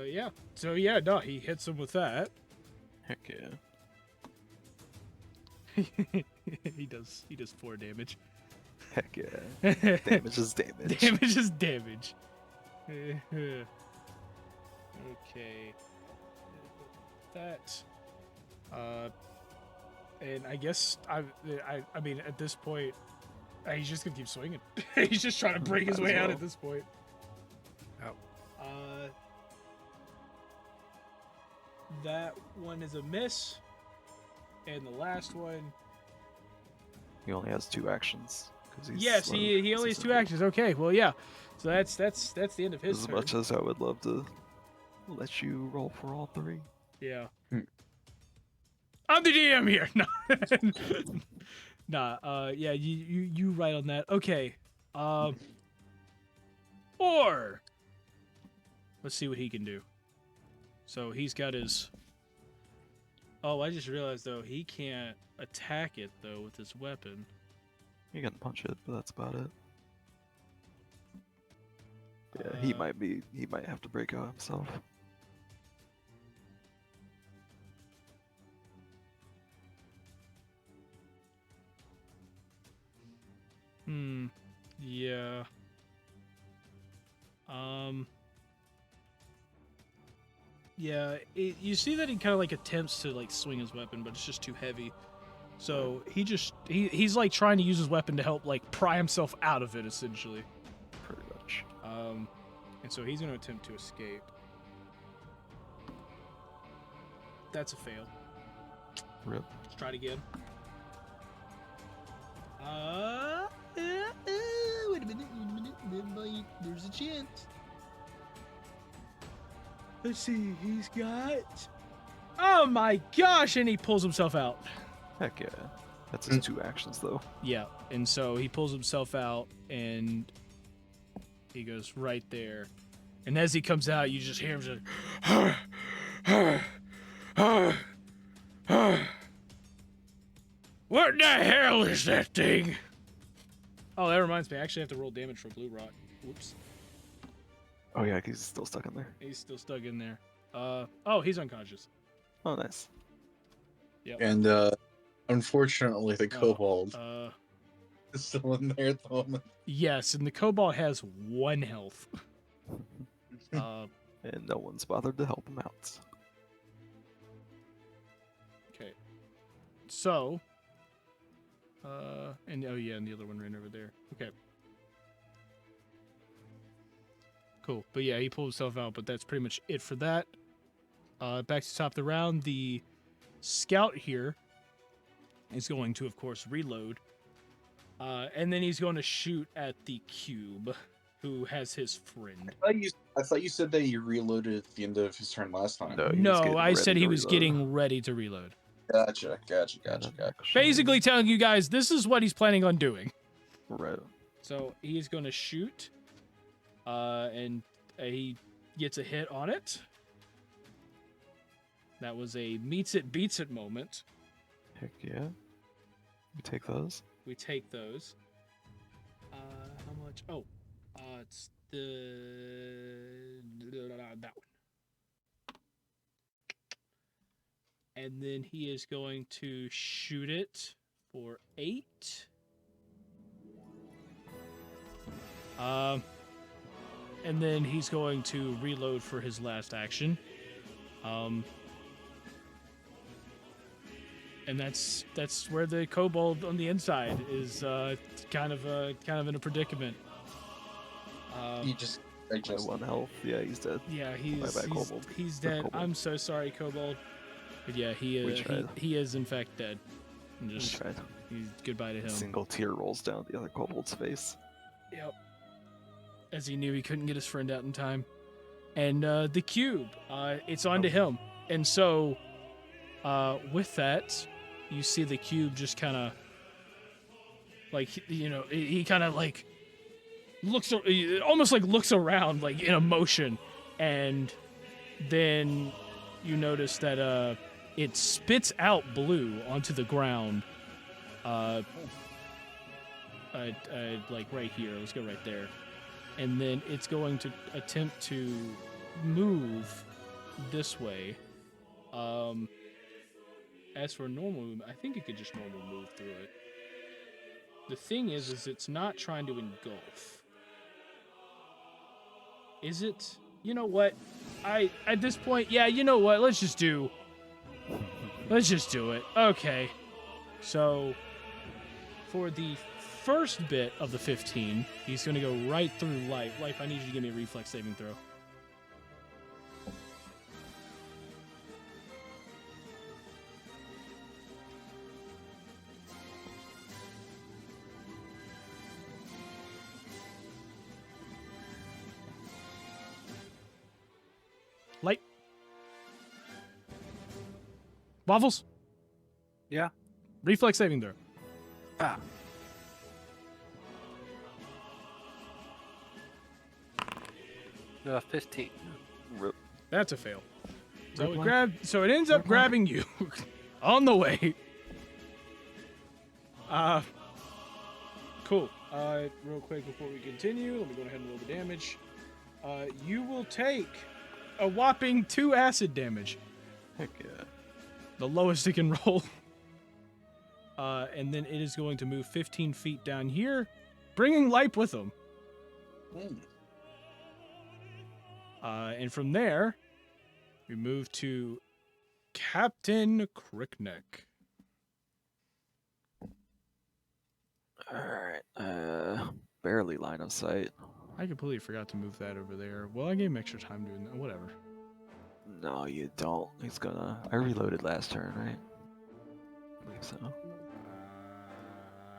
Yeah. So yeah, no, he hits him with that. Heck yeah. he does 4 damage. Heck yeah. Damage is damage. Damage is damage. Okay. That. And I guess I mean at this point, he's just gonna keep swinging. He's just trying to break his Might as way out well. at this point. Oh. That one is a miss, and the last one. He only has 2 actions. 'Cause he's Yes, slow, he only has 2 consistently. actions. Okay, well yeah, so that's the end of his As turn. much as I would love to let you roll for all 3. Yeah. Hmm. I'm the DM here. No. Nah. Yeah. You right on that. Okay. Or let's see what he can do. So he's got his. Oh, I just realized though he can't attack it though with his weapon. You can punch it, but that's about it. Yeah, he might have to break out himself. Yeah. Yeah, you see that he kind of like attempts to like swing his weapon, but it's just too heavy. So he's like trying to use his weapon to help like pry himself out of it essentially. Pretty much. And so he's going to attempt to escape. That's a fail. Rip. Let's try it again. Wait a minute. There's a chance. Let's see. He's got. Oh my gosh! And he pulls himself out. Heck yeah. That's his 2 actions though. Yeah, and so he pulls himself out, and he goes right there. And as he comes out, you just hear him just. What the hell is that thing? Oh, that reminds me. I actually have to roll damage for Blue Rock. Whoops. Oh yeah, he's still stuck in there. He's still stuck in there. Oh, he's unconscious. Oh nice. Yep. And unfortunately, the kobold Uh, is still in there at the moment. yes, and the kobold has 1 health. And no one's bothered to help him out. Okay. So. And oh yeah, and the other one ran over there. Okay. Cool. But yeah, he pulled himself out, but that's pretty much it for that. Back to the top of the round, the scout here is going to, of course, reload. And then he's going to shoot at the cube, who has his friend. I thought you said that he reloaded at the end of his turn last time. No, he was No, getting I ready said to he was reload. getting ready to reload. Gotcha. Basically telling you guys this is what he's planning on doing. Right. So he's going to shoot, and he gets a hit on it. That was a meets it, beats it moment. Heck yeah. We take those. We take those. How much? Oh, it's that one. And then he is going to shoot it for 8. And then he's going to reload for his last action. And that's where the kobold on the inside is kind of in a predicament. He just By 1 health. Yeah, he's dead. Yeah, Bye-bye, kobold. he's Or dead. kobold. I'm so sorry, kobold. But yeah, he We is tried. he is in fact dead. And just Okay. goodbye to A him. single tear rolls down the other kobold's face. Yep. As he knew he couldn't get his friend out in time. And the cube, it's onto him. And so, with that, you see the cube just kind of, like, he kind of, like, almost like looks around, like, in emotion. And then you notice that it spits out blue onto the ground. Like right here. Let's go right there. And then it's going to attempt to move this way. As for normal movement, I think it could just normal move through it. The thing is it's not trying to engulf. Is it? You know what? At this point, yeah, you know what? Let's just do it. Okay. So, for the first bit of the 15, he's going to go right through Life. Life, I need you to give me a reflex saving throw. Light. Waffles? Yeah. Reflex saving throw. 15. Rip. That's a fail. So Rip it ends up grabbing you on the way. Cool. Real quick before we continue, let me go ahead and roll the damage. You will take a whopping 2 acid damage. Heck yeah. The lowest it can roll. And then it is going to move 15 feet down here, bringing Lipe with him. And from there, we move to Captain Crickneck. Alright, barely line of sight. I completely forgot to move that over there. Well, I gave him extra time doing that. Whatever. No, you don't. He's gonna... I reloaded last turn, right? I believe so.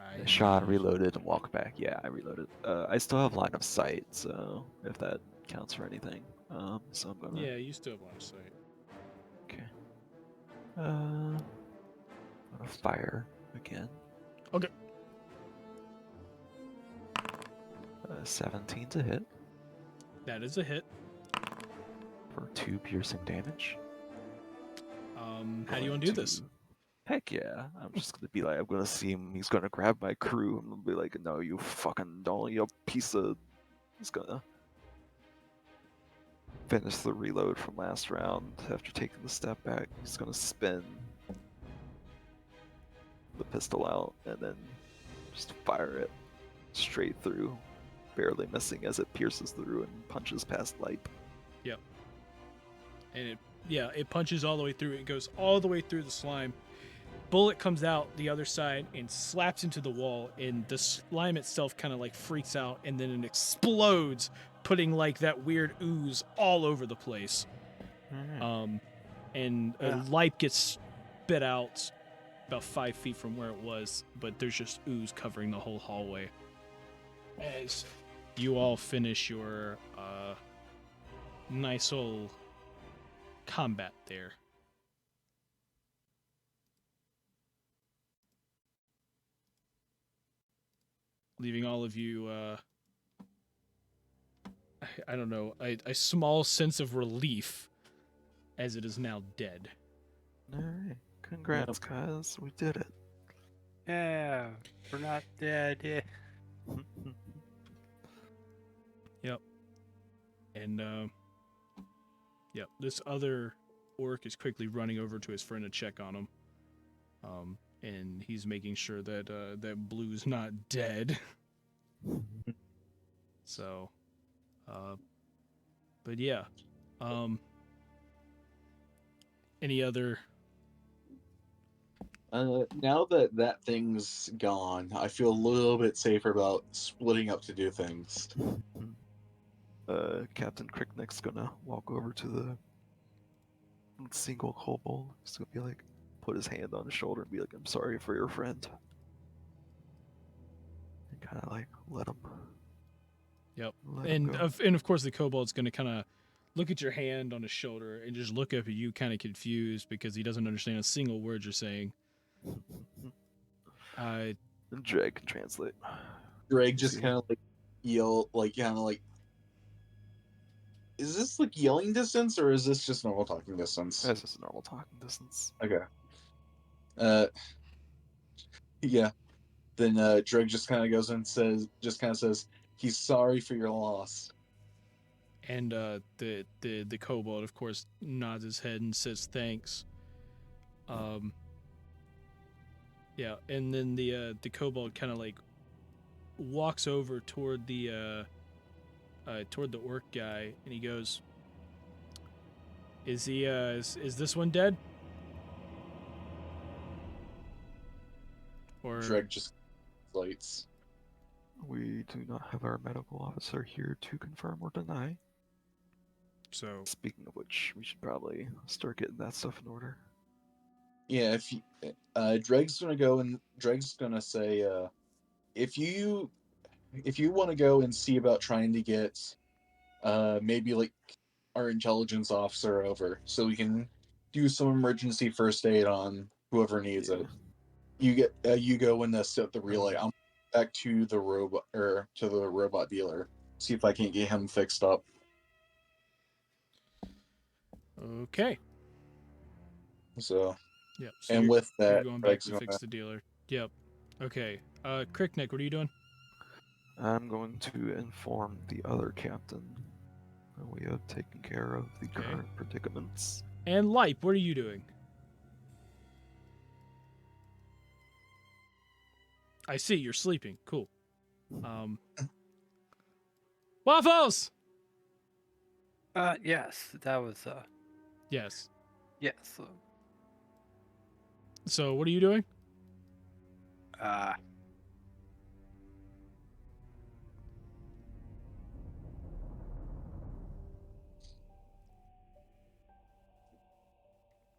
I shot, reloaded, and walked back. Yeah, I reloaded. I still have line of sight, so if that counts for anything. So I'm gonna... Yeah, you still have line of sight. Okay. I'm gonna fire again. Okay. 17 to hit That is a hit. for 2 piercing damage. How do you want to do this? Heck yeah. I'm just gonna be like, I'm gonna see him, he's gonna grab my crew, and I'll be like, no, you fucking don't, you piece of... He's gonna finish the reload from last round after taking the step back. He's gonna spin the pistol out and then just fire it straight through, barely missing as it pierces through and punches past Lipe. And it punches all the way through. It goes all the way through the slime. Bullet comes out the other side and slaps into the wall, and the slime itself kind of like freaks out, and then it explodes, putting like that weird ooze all over the place. And Lipe gets spit out about 5 feet from where it was, but there's just ooze covering the whole hallway. As you all finish your nice old combat there. Leaving all of you, I don't know, a small sense of relief as it is now dead. Alright, congrats guys, we did it. Yeah, we're not dead yet. And, this other orc is quickly running over to his friend to check on him. And he's making sure that that Blue's not dead. So, but yeah. Any other? Now that that thing's gone, I feel a little bit safer about splitting up to do things. Captain Crickneck's gonna walk over to the single kobold. He's gonna be like, put his hand on his shoulder and be like, "I'm sorry for your friend." And kind of like let him. Yep. Let him go. And of course the kobold's going to kind of look at your hand on his shoulder and just look up at you kind of confused because he doesn't understand a single word you're saying. And Drake can translate. Drake just kind of like yell, like kind of like, is this like yelling distance or is this just normal talking distance? That's just a normal talking distance. Okay. Yeah. Then Drake just kind of goes and says, he's sorry for your loss. And the kobold, of course, nods his head and says thanks. Yeah, and then the kobold kind of like walks over toward the orc guy, and he goes, "Is he is this one dead?" Or Drake just lights. We do not have our medical officer here to confirm or deny. so Speaking of which, we should probably start getting that stuff in order. Yeah, if you, Drake's gonna go and Drake's gonna say, if you want to go and see about trying to get, maybe like our intelligence officer over, so we can do some emergency first aid on whoever needs it. You go and set the relay. I'm back to the robot dealer. See if I can't get him fixed up. okay. So. Yep. So And you're, with you're that, going back to fix the dealer. Yep. Okay. Cricknick, what are you doing? I'm going to inform the other captain that we have taken care of the Okay. current predicaments. And Lipe, what are you doing? I see, you're sleeping. Cool. Waffles! Yes, that was Yes. yes. So what are you doing?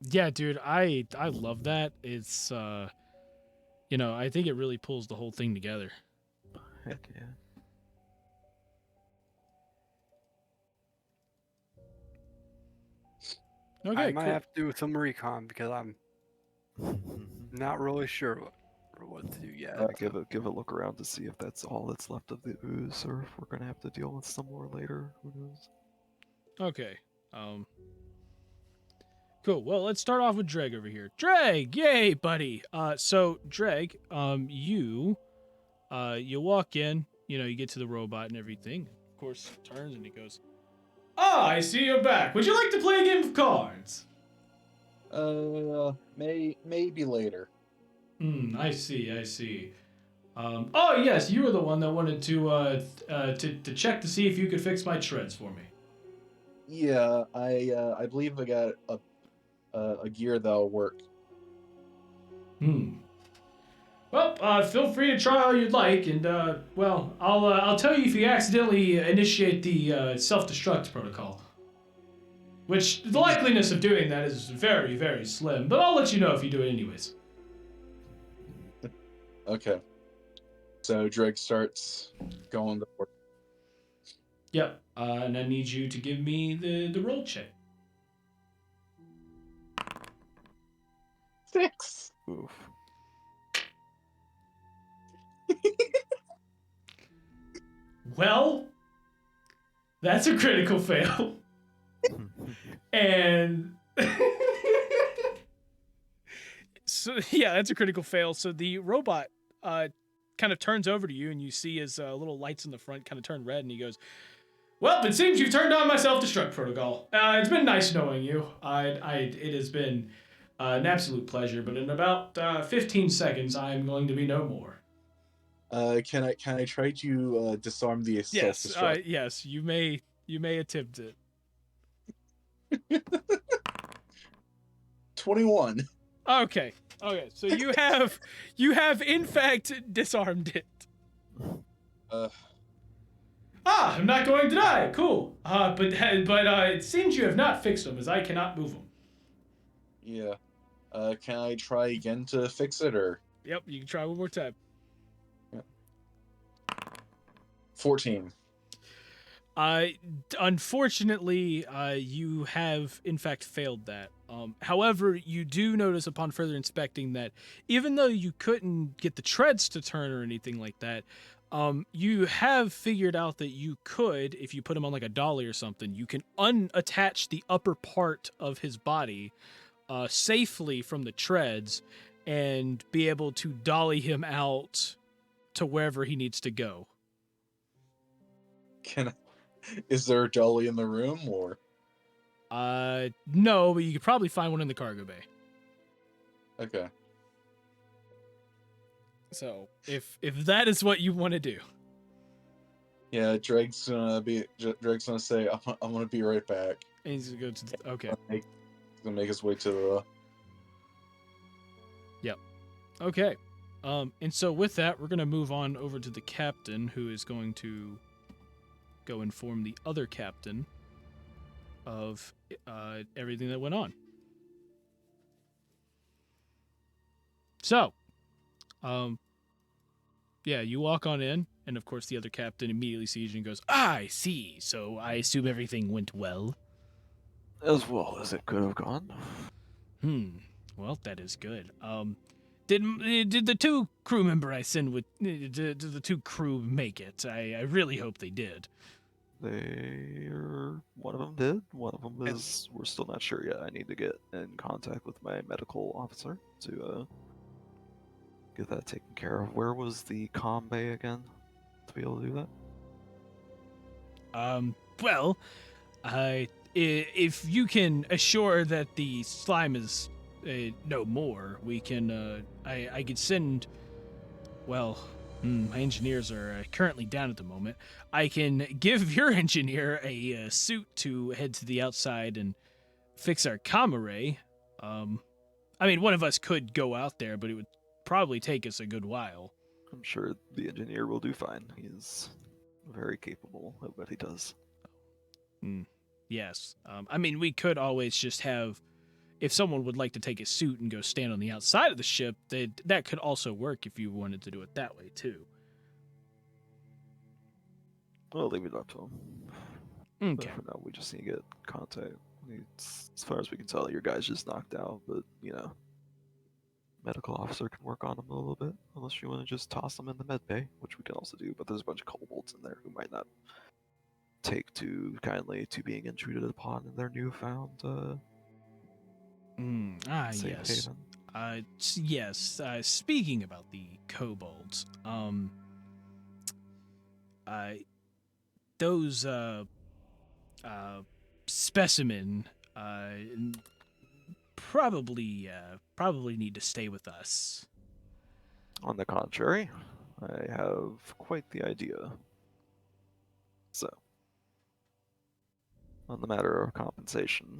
Yeah, dude, I love that. It's I think it really pulls the whole thing together. Heck yeah. Okay, I might cool. have to do some recon because I'm not really sure what to do yet. Give a look around to see if that's all that's left of the ooze, or if we're gonna have to deal with some more later. Who knows? Okay. Cool. Well, let's start off with Dreg over here. Dreg, yay, buddy. So Dreg, you walk in, you get to the robot and everything. Of course, turns and he goes, Ah, I see you're back. Would you like to play a game of cards? Maybe later. I see. Oh yes, you were the one that wanted to check to see if you could fix my treads for me. Yeah, I believe I got a gear that'll work. Well, feel free to try all you'd like, and I'll tell you if you accidentally initiate the self-destruct protocol. Which the likeliness of doing that is very, very slim, but I'll let you know if you do it anyways. Okay. So Drake starts going to work. Yep. And I need you to give me the roll check. 6. Oof. Well, that's a critical fail. And So yeah, that's a critical fail. So the robot kind of turns over to you, and you see his little lights in the front kind of turn red, and he goes, well, it seems you've turned on my self-destruct protocol. It's been nice knowing you. It has been an absolute pleasure. But in about 15 seconds, I am going to be no more. Can I try to disarm the "Yes, self-destruct? yes, you may attempt it." 21. Okay, so you have in fact disarmed it. I'm not going to die. Cool. But it seems you have not fixed them, as I cannot move them. Yeah. Can I try again to fix it, or Yep, you can try one more time. 14? Unfortunately, you have in fact failed that. However, you do notice upon further inspecting that even though you couldn't get the treads to turn or anything like that, you have figured out that you could, if you put him on like a dolly or something, you can unattach the upper part of his body safely from the treads and be able to dolly him out to wherever he needs to go. Is there a dolly in the room, or? No, but you could probably find one in the cargo bay. Okay. So, if that is what you want to do. Yeah, Drake's gonna say, I'm gonna be right back. And he's gonna go to okay. He's gonna make his way to the... Okay. And so with that, we're gonna move on over to the captain, who is going to go inform the other captain of everything that went on. So, yeah, you walk on in, and of course the other captain immediately sees you and goes, I see. So I assume everything went well. As well as it could have gone. Well, that is good. Did the two crew member I sent with did the two crew make it? I really hope they did. One of them did. One of them is. We're still not sure yet. I need to get in contact with my medical officer to get that taken care of. Where was the comm bay again? To be able to do that. Well, if you can assure that the slime is no more, we can. I could send. Well, my engineers are currently down at the moment. I can give your engineer a suit to head to the outside and fix our comm array. I mean, one of us could go out there, but it would probably take us a good while. I'm sure the engineer will do fine. He's very capable at what he does. Yes. I mean, we could always just have, if someone would like to take a suit and go stand on the outside of the ship, that could also work if you wanted to do it that way, too. I'll leave it up to him. Okay. But for now, we just need to get contact. As far as we can tell, your guy's just knocked out, but, medical officer can work on him a little bit, unless you want to just toss him in the med bay, which we can also do, but there's a bunch of kobolds in there who might not take too kindly to being intruded upon in their newfound safe yes. haven. Yes. Speaking about the kobolds, those specimen probably need to stay with us. On the contrary, I have quite the idea. So, on the matter of compensation.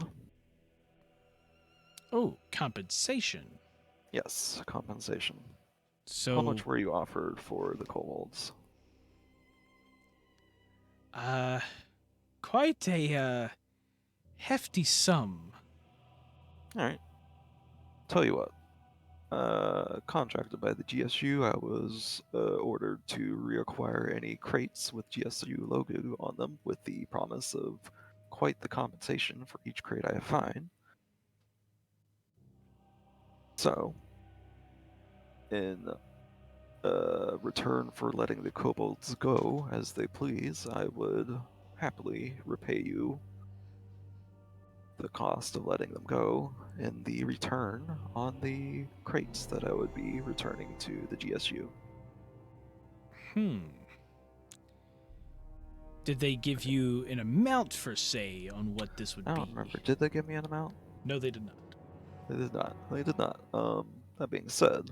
Oh, compensation. Yes, compensation. So how much were you offered for the kobolds? Quite a hefty sum. Alright. Tell you what. Contracted by the GSU, I was ordered to reacquire any crates with GSU logo on them with the promise of quite the compensation for each crate I find. So, in return for letting the kobolds go as they please, I would happily repay you the cost of letting them go in the return on the crates that I would be returning to the GSU. Did they give you an amount for say on what this would be? I don't remember. Did they give me an amount? No, they did not. They did not. They did not. That being said,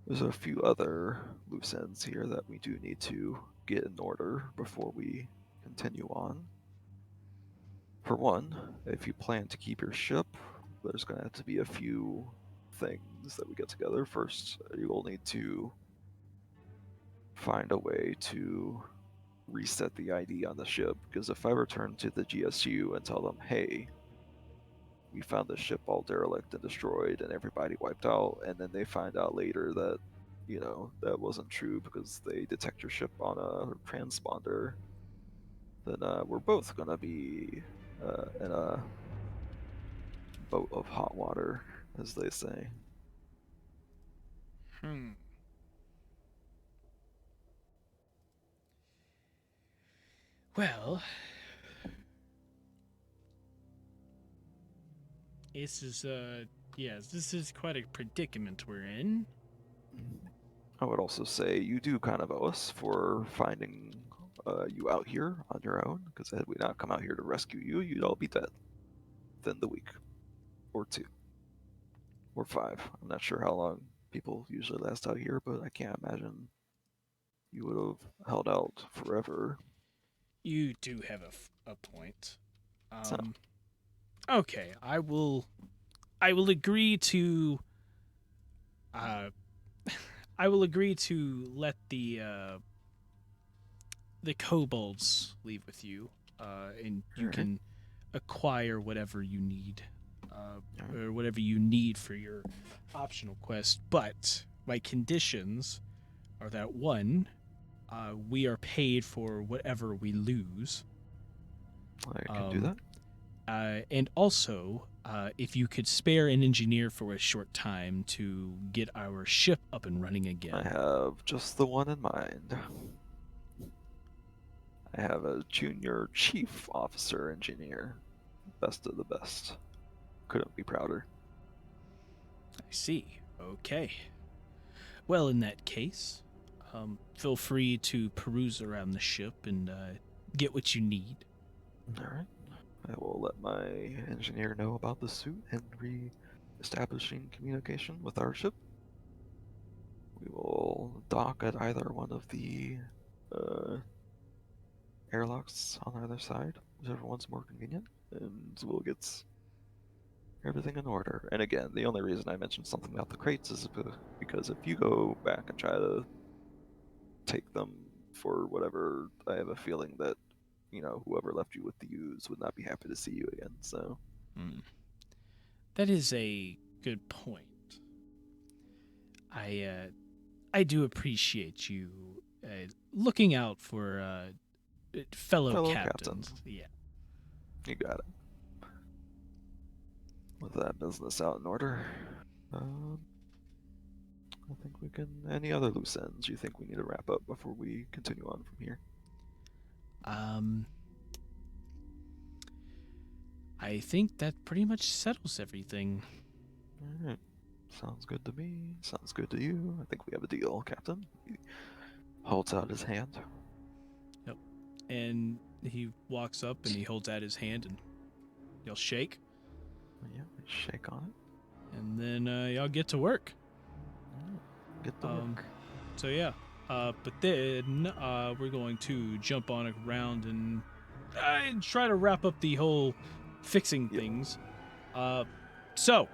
there's a few other loose ends here that we do need to get in order before we continue on. For one, if you plan to keep your ship, there's going to have to be a few things that we get together. First, you will need to find a way to reset the ID on the ship, because if I return to the GSU and tell them, hey, we found the ship all derelict and destroyed and everybody wiped out, and then they find out later that, you know, that wasn't true because they detect your ship on a transponder, then we're both gonna be in a boat of hot water, as they say. Well, this is yes, this is quite a predicament we're in. I would also say you do kind of owe us for finding you out here on your own, because had we not come out here to rescue you, you'd all be dead within the week, or 2, or 5. I'm not sure how long people usually last out here, but I can't imagine you would have held out forever. You do have a point. So. Okay, I will agree to I will agree to let the kobolds leave with you, and you Alright. can acquire whatever you need, Alright. or whatever you need for your optional quest. But my conditions are that 1, we are paid for whatever we lose. I can do that. And also, if you could spare an engineer for a short time to get our ship up and running again. I have just the one in mind. I have a junior chief officer engineer. Best of the best. Couldn't be prouder. I see. Okay. Well, in that case, feel free to peruse around the ship and get what you need. Alright. I will let my engineer know about the suit and re-establishing communication with our ship. We will dock at either one of the airlocks on either side, whichever one's more convenient, and we'll get everything in order. And again, the only reason I mentioned something about the crates is because if you go back and try to take them for whatever, I have a feeling that, you know, whoever left you with the U's would not be happy to see you again, so. That is a good point. I do appreciate you looking out for fellow captains. Captain. Yeah. You got it. With that business out in order, I think we can. Any other loose ends you think we need to wrap up before we continue on from here? I think that pretty much settles everything. Alright. Sounds good to me. Sounds good to you. I think we have a deal, Captain. He holds out his hand. Yep. And he walks up and he holds out his hand and y'all shake. Yeah, shake on it. And then y'all get to work. Get to work. So yeah. But then we're going to jump on around and try to wrap up the whole fixing things. So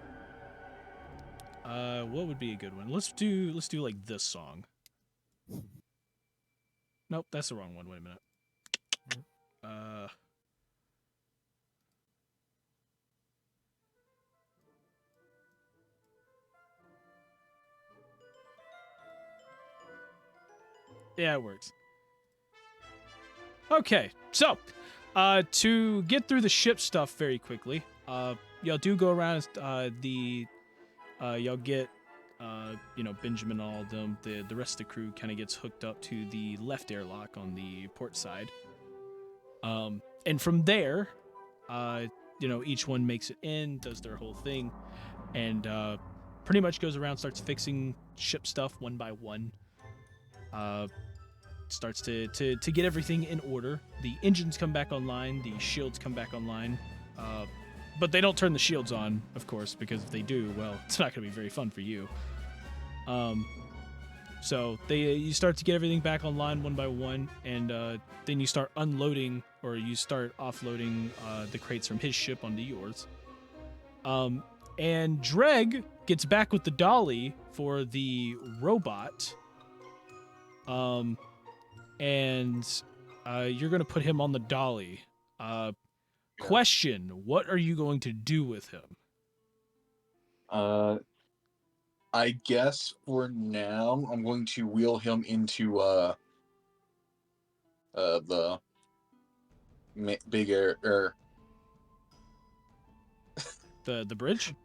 what would be a good one? Let's do like this song. Nope, that's the wrong one. Wait a minute. Yeah, it works. Okay, so to get through the ship stuff very quickly, y'all do go around y'all get Benjamin, all of them, the rest of the crew kind of gets hooked up to the left airlock on the port side. And from there, each one makes it in, does their whole thing, and pretty much goes around, starts fixing ship stuff one by one. Starts to get everything in order. The engines come back online, the shields come back online, but they don't turn the shields on, of course, because if they do, well, it's not going to be very fun for you. So you start to get everything back online one by one, and then you start unloading, or you start offloading the crates from his ship onto yours. And Dreg gets back with the dolly for the robot. And you're gonna put him on the dolly. Question: what are you going to do with him? I guess for now I'm going to wheel him into the big air. The bridge?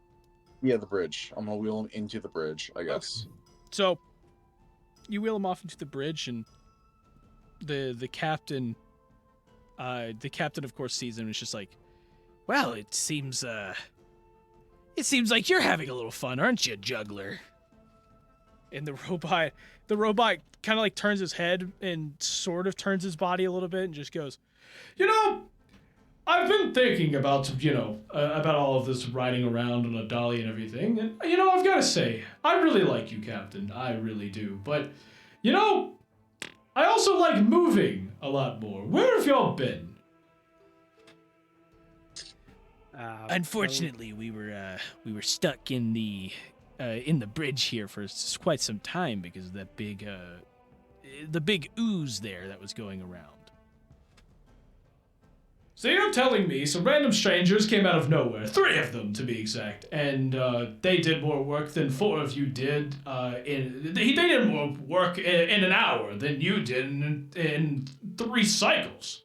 Yeah, the bridge. I'm gonna wheel him into the bridge, I guess. So you wheel him off into the bridge, and the captain of course sees him and is just like, well, it seems like you're having a little fun, aren't you, juggler? And the robot kind of like turns his head and sort of turns his body a little bit and just goes, You know, I've been thinking about, about all of this riding around on a dolly and everything, and, I've got to say, I really like you, Captain. I really do. But, I also like moving a lot more. Where have y'all been? unfortunately, we were stuck in the bridge here for quite some time because of that the big ooze there that was going around. So you're telling me some random strangers came out of nowhere, 3 of them to be exact, and they did more work than 4 of you did. They did more work in an hour than you did in 3 cycles.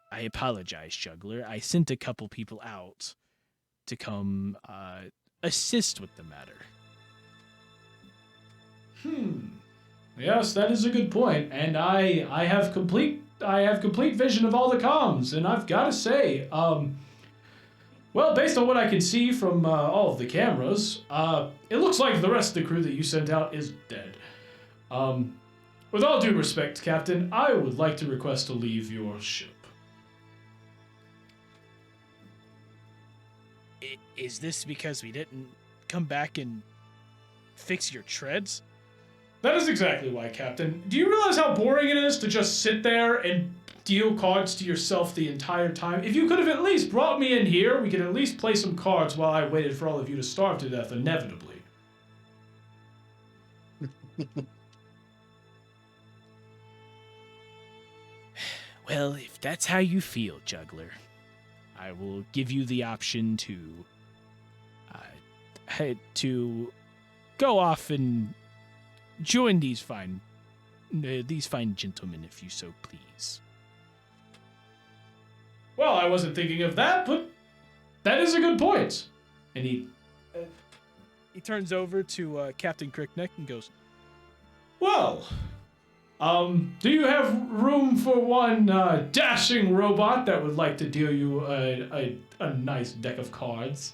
I apologize, juggler. I sent a couple people out to come assist with the matter. Yes, that is a good point, and I have complete vision of all the comms, and I've got to say, well, based on what I can see from all of the cameras, it looks like the rest of the crew that you sent out is dead. With all due respect, Captain, I would like to request to leave your ship. Is this because we didn't come back and fix your treads? That is exactly why, Captain. Do you realize how boring it is to just sit there and deal cards to yourself the entire time? If you could have at least brought me in here, we could at least play some cards while I waited for all of you to starve to death inevitably. Well, if that's how you feel, juggler, I will give you the option to go off and join these fine gentlemen, if you so please. Well, I wasn't thinking of that, but that is a good point. And he turns over to Captain Crickneck and goes, well, do you have room for one dashing robot that would like to deal you a nice deck of cards?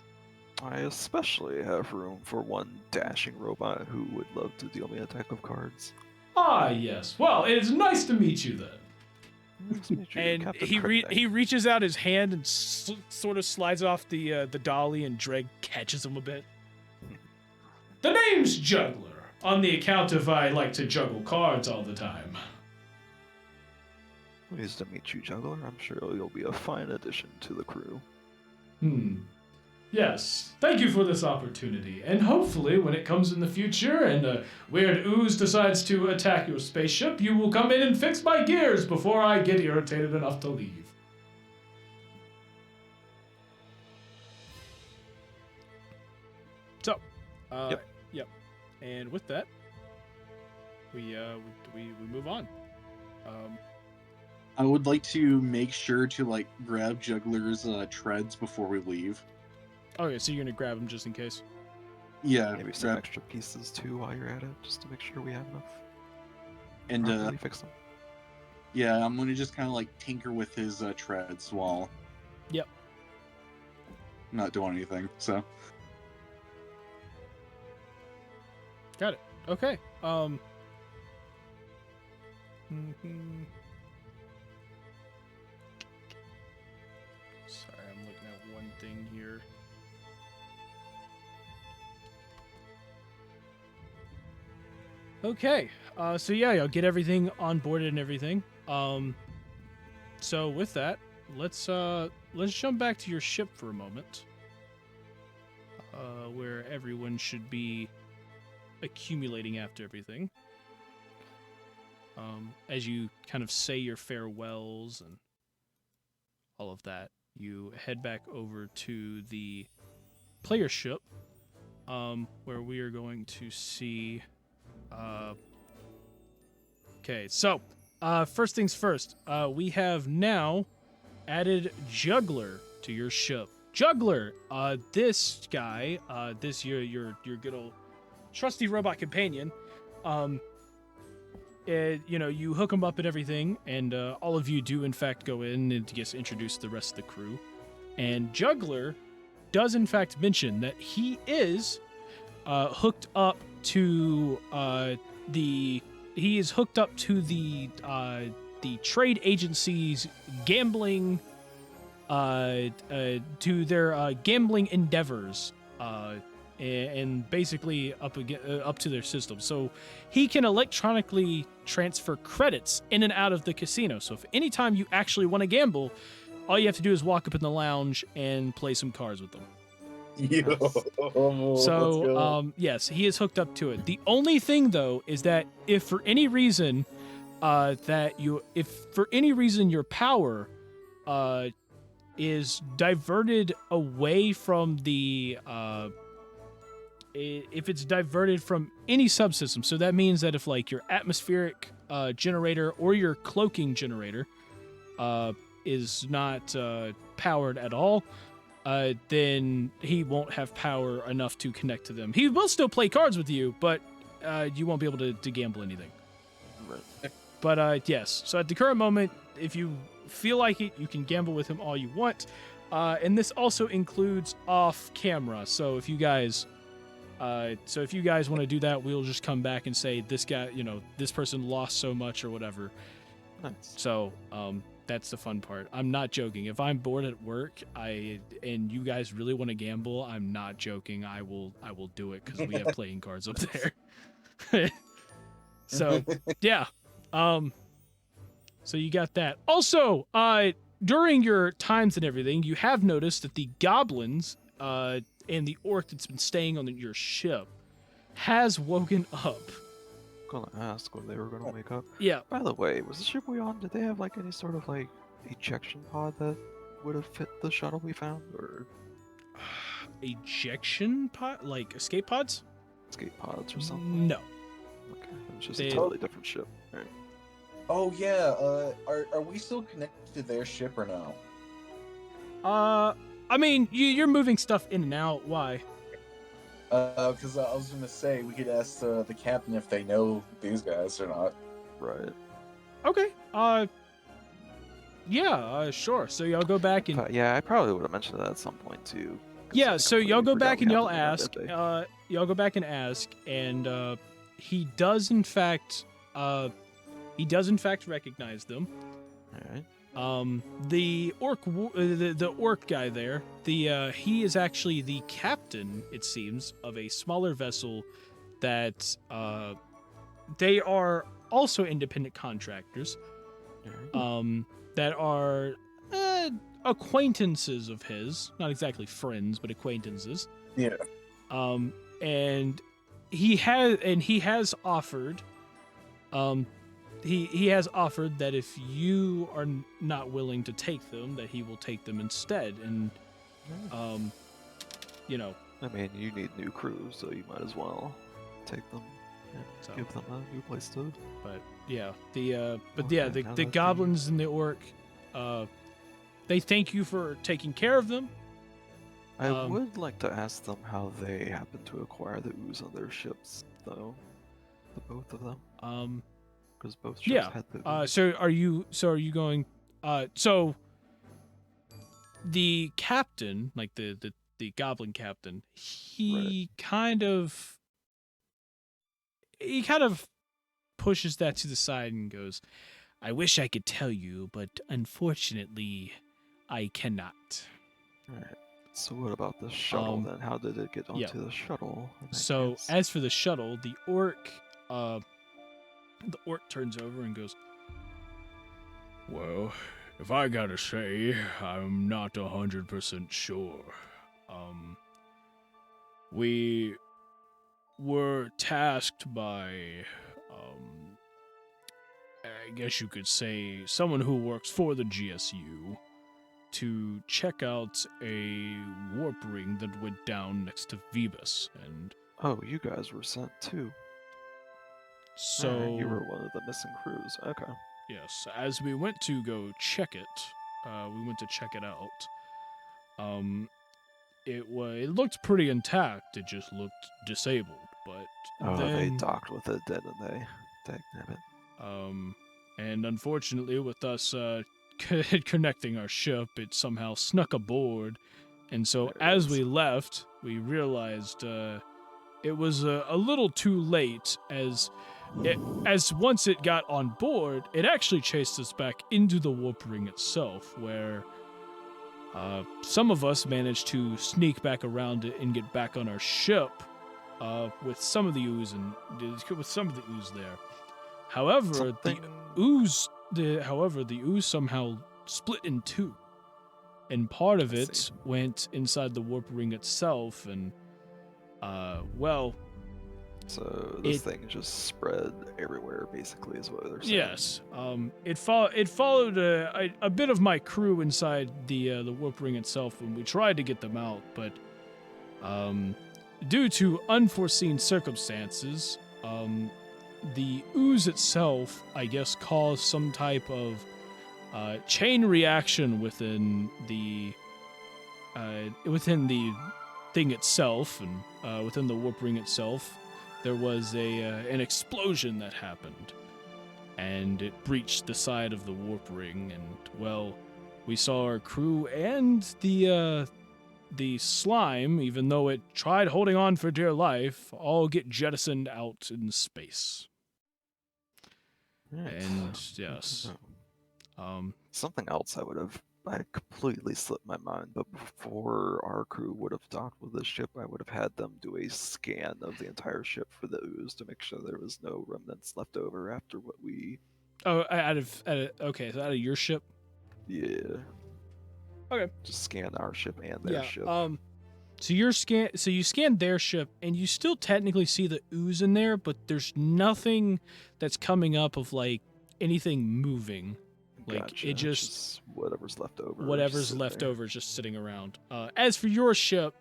I especially have room for one dashing robot who would love to deal me a deck of cards. Ah, yes. Well, it is nice to meet you then. Nice to meet you, and Captain he Crickneck. reaches out his hand and sort of slides off the dolly, and Dreg catches him a bit. The name's Juggler, on the account of I like to juggle cards all the time. Pleased to meet you, Juggler. I'm sure you'll be a fine addition to the crew. Yes, thank you for this opportunity, and hopefully when it comes in the future and a weird ooze decides to attack your spaceship, you will come in and fix my gears before I get irritated enough to leave. So, Yep. And with that, we move on. I would like to make sure to grab Juggler's treads before we leave. Okay, so you're gonna grab him just in case. Yeah, Maybe some grab, extra pieces too while you're at it, just to make sure we have enough. and Properly fix them. yeah, I'm gonna just kind of tinker with his treads while. Yep. Not doing anything. So. Got it. Okay. Sorry, I'm looking at one thing here. Okay. So yeah, I'll get everything onboarded and everything. So with that, let's jump back to your ship for a moment. Where everyone should be accumulating after everything. as you kind of say your farewells and all of that, you head back over to the player ship, where we are going to see. Okay, so first things first, we have now added Juggler to your ship. Juggler, this guy, this your good old trusty robot companion, you hook him up and everything, and all of you do in fact go in and get introduced to the rest of the crew. And Juggler does in fact mention that he is hooked up to the trade agency's gambling to their gambling endeavors, and basically up to their system. So he can electronically transfer credits in and out of the casino. So if anytime you actually want to gamble, all you have to do is walk up in the lounge and play some cards with them. So yes, he is hooked up to it. The only thing though is that if for any reason your power is diverted away from the if it's diverted from any subsystem, so that means that if like your atmospheric generator or your cloaking generator is not powered at all, then he won't have power enough to connect to them. He will still play cards with you, but you won't be able to gamble anything. Right. But yes, so at the current moment, if you feel like it, you can gamble with him all you want. And this also includes off camera. So if you guys want to do that, we'll just come back and say this guy, this person lost so much or whatever. Nice. So that's the fun part. I'm not joking. If I'm bored at work, and you guys really want to gamble, I'm not joking. I will do it because we have playing cards up there. So yeah. So you got that. Also, during your times and everything, you have noticed that the goblins and the orc that's been staying on your ship has woken up. Gonna ask when they were gonna wake up. Yeah. By the way, was the ship we on? Did they have like any sort of like ejection pod that would have fit the shuttle we found, or Ejection pod, like escape pods? escape pods or something? No. Okay, it was just They- a totally different ship. Right. Oh yeah, are we still connected to their ship or no? I mean, you're moving stuff in and out. Why? Because I was gonna say we could ask the captain if they know these guys or not. Right. Okay. Yeah. Sure. So y'all go back and Yeah, I probably would have mentioned that at some point too. 'cause yeah. I So y'all completely go forgot back we and had y'all them in that ask. day. Y'all go back and ask, and he does in fact recognize them. All right. The orc guy there, he is actually the captain, it seems, of a smaller vessel that they are also independent contractors All right. that are acquaintances of his, not exactly friends, but acquaintances. Yeah. And he has offered he has offered that if you are not willing to take them, that he will take them instead. And I mean, you need new crews, so you might as well take them and So- give them a new place to. but yeah, the Okay, now the that goblins and the orc, they thank you for taking care of them. I Um, would like to ask them how they happen to acquire the ooze on their ships, though. The both of them, because both ships Yeah. had the ooze. So are you going? So the captain, like the goblin captain, he kind of pushes that to the side and goes, "I wish I could tell you, but unfortunately, I cannot." Alright. So what about the shuttle Um, then? How did it get onto yeah. the shuttle? in that So case? as for the shuttle, the orc turns over and goes, "Well, if I gotta say, I'm not 100% sure. We were tasked by I guess you could say, someone who works for the GSU to check out a warp ring that went down next to Phoebus. And Oh, you guys were sent too. so, Alright, you were one of the missing crews. Okay. yes, as we went to go check it, we went to check it out. It looked pretty intact. It just looked disabled. But Oh, then, they docked with it, didn't they? Dangnabbit. and unfortunately, with us connecting our ship, it somehow snuck aboard. And so, There it as is. we left, we realized it was a little too late. As once it got on board, it actually chased us back into the warp ring itself, where some of us managed to sneak back around it and get back on our ship with some of the ooze there. However, Something... the ooze somehow split in two, and part of I it see. went inside the warp ring itself, and well, So this it- thing just spread everywhere, basically, is what they're saying. yes, it followed a bit of my crew inside the warp ring itself when we tried to get them out, but due to unforeseen circumstances, the ooze itself, I guess, caused some type of chain reaction within the thing itself, and within the warp ring itself. There was an explosion that happened, and it breached the side of the warp ring, and, well, we saw our crew and the slime, even though it tried holding on for dear life, all get jettisoned out in space. Right. And, yes. Something else I completely slipped my mind, but before our crew would have docked with the ship, I would have had them do a scan of the entire ship for the ooze to make sure there was no remnants left over after what we... Oh, okay, so out of your ship? Yeah. Okay. Just scan our ship and their ship. So you scanned their ship, and you still technically see the ooze in there, but there's nothing that's coming up of, like, anything moving. Like, Gotcha. it just whatever's left over. whatever's sit left there. over is just sitting around. As for your ship,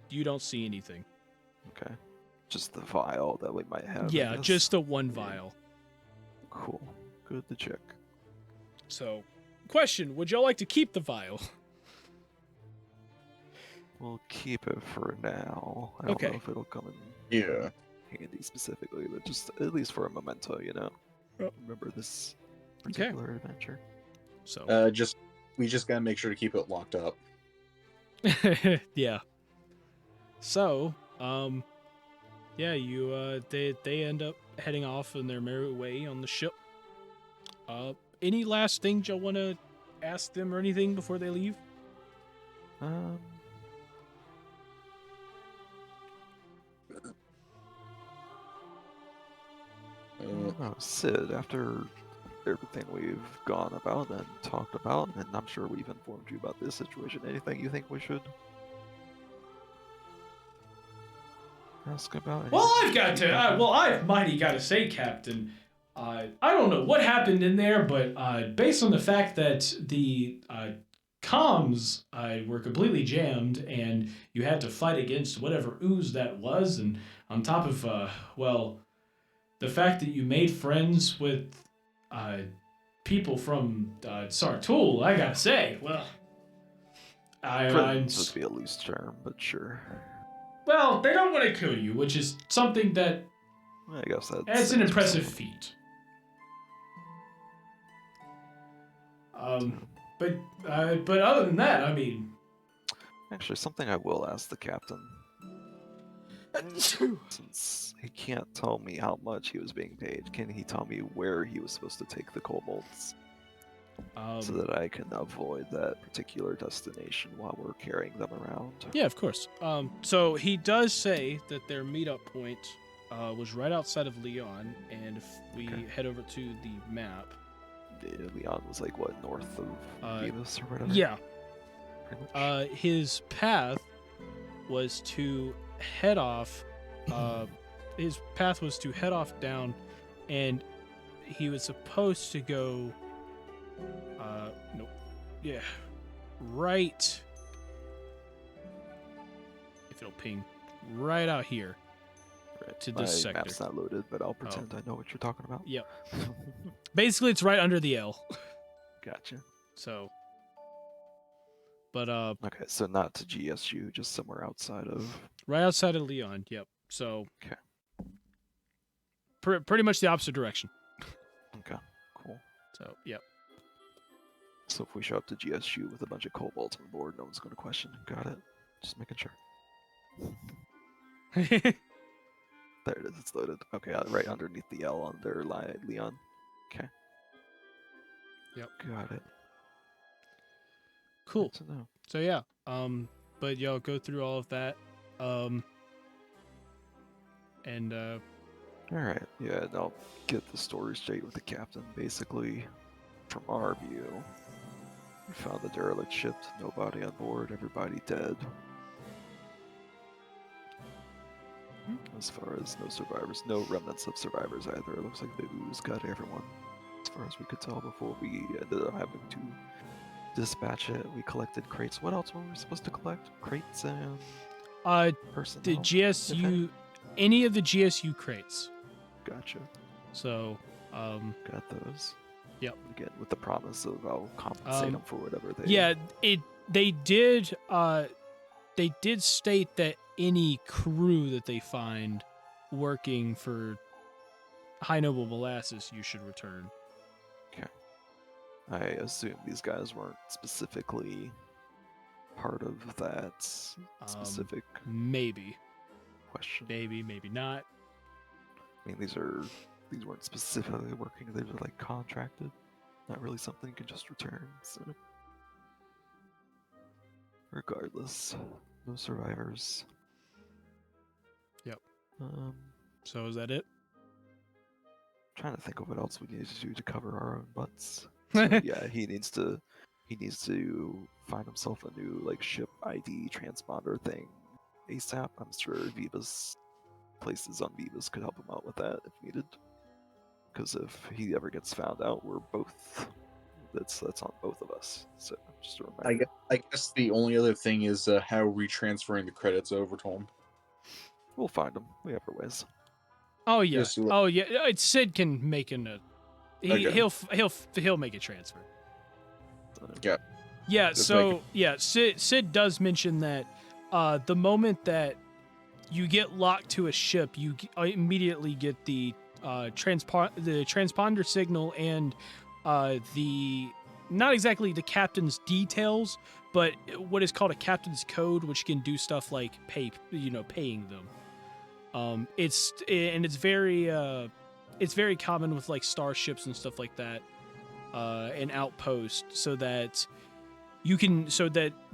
you don't see anything. Okay. Just the vial that we might have. I Yeah, guess. just the one Yeah. vial. Cool. Good to check. So, question, would y'all like to keep the vial? We'll keep it for now. I don't Okay. know if it'll come in Yeah. handy specifically, but just at least for a memento, you know. Yep. Remember this Okay. particular adventure. So, We just gotta make sure to keep it locked up. yeah. So, yeah, they end up heading off on their merry way on the ship. Any last things y'all want to ask them or anything before they leave? I don't know, Sid, after everything we've gone about and talked about, and I'm sure we've informed you about this situation, anything you think we should ask about? Well, Anything I've got to. I've mighty got to say, Captain. I don't know what happened in there, but based on the fact that the comms were completely jammed, and you had to fight against whatever ooze that was, and on top of well, the fact that you made friends with people from Sartul, I gotta say, well, Friends would be a loose term, but sure. well, they don't want to kill you, which is something that I guess that's it's an impressive feat. But other than that, I mean, Actually, something I will ask the captain. Since he can't tell me how much he was being paid, can he tell me where he was supposed to take the kobolds so that I can avoid that particular destination while we're carrying them around? Yeah, of course. So he does say that their meetup point was right outside of Leon, and if we Okay. head over to the map, Leon was like, what, north of Venus or whatever? yeah, Pretty much? his path was to head off. His path was to head off down, and he was supposed to go. Nope. Yeah. Right. If it'll ping right out here Right. to My this sector. map's not loaded, but I'll pretend I know what you're talking about. Yep. Basically, it's right under the L. Gotcha. So. But Okay, so not to GSU, just somewhere outside of. right outside of Leon. Yep. So. Okay. Pretty much the opposite direction. Okay, cool. So. Yep. So if we show up to GSU with a bunch of kobolds on board, no one's going to question. Got it. Just making sure. There it is. It's loaded. Okay, right underneath the L under Leon. Okay. Yep. Got it. Cool. Good to know. So yeah. But y'all go through all of that. And All right. Yeah, and I'll get the story straight with the captain. Basically, from our view, we found the derelict ship, nobody on board, everybody dead. As far as no survivors, no remnants of survivors either. It looks like the ooze got everyone, as far as we could tell before we ended up having to dispatch it. We collected crates. What else were we supposed to collect? Crates and personnel. the GSU, any of the GSU crates. Gotcha. So, Got those. Yep. Again, with the promise of I'll compensate them for whatever they. yeah, they did state that any crew that they find working for High Noble Molasses, you should return. I assume these guys weren't specifically part of that specific Maybe, question. maybe not. I mean, these weren't specifically working. They were like contracted. Not really something you can just return. So, regardless, no survivors. Yep. Um, So is that it? trying to think of what else we need to do to cover our own butts. So, yeah, he needs to find himself a new like ship ID transponder thing ASAP. I'm sure Viva's places on Viva's could help him out with that if needed. Because if he ever gets found out, we're both. That's on both of us. So just a reminder. I guess the only other thing is how are we transferring the credits over to him? We'll find him. We have our ways. Oh yeah. Yes, you- Oh yeah. Sid can make Okay. he'll make a transfer. Yeah. Yeah. Just So yeah, Sid does mention that the moment that you get locked to a ship, you immediately get the transponder signal and the not exactly the captain's details, but what is called a captain's code, which can do stuff like paying them. It's very common with like starships and stuff like that, and outposts, so that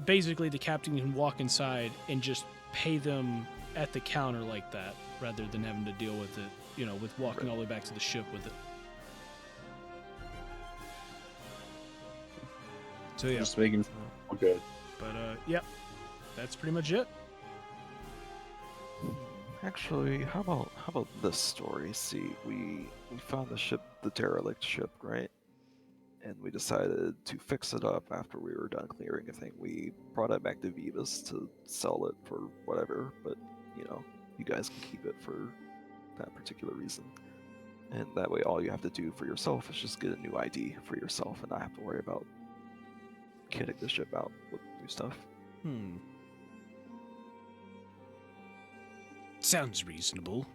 basically the captain can walk inside and just pay them at the counter like that, rather than having to deal with it, with walking all the way back to the ship with it. So yeah, Just making good. but yeah, that's pretty much it. Actually, how about this story? See, we found the ship, the derelict ship, right? And we decided to fix it up after we were done clearing a thing. We brought it back to Vivas to sell it for whatever, but you guys can keep it for that particular reason. And that way, all you have to do for yourself is just get a new ID for yourself, and not have to worry about kitting the ship out with new stuff. Sounds reasonable.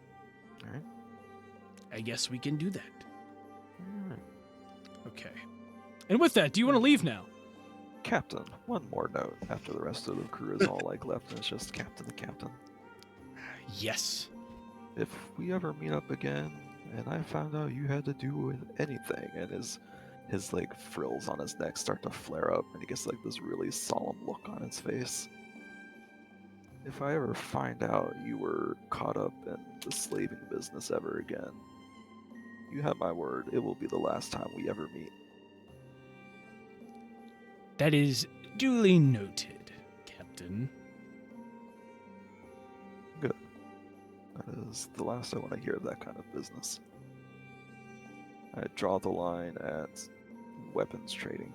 All right. I guess we can do that. All right. Okay. And with that, do you want to leave now? Captain, one more note. After the rest of the crew is all like left, and it's just Captain the Captain. Yes. If we ever meet up again, and I found out you had to do with anything, and his like frills on his neck start to flare up, and he gets like this really solemn look on his face. If I ever find out you were caught up in the slaving business ever again, you have my word, it will be the last time we ever meet. That is duly noted, Captain. Good. That is the last I want to hear of that kind of business. I draw the line at weapons trading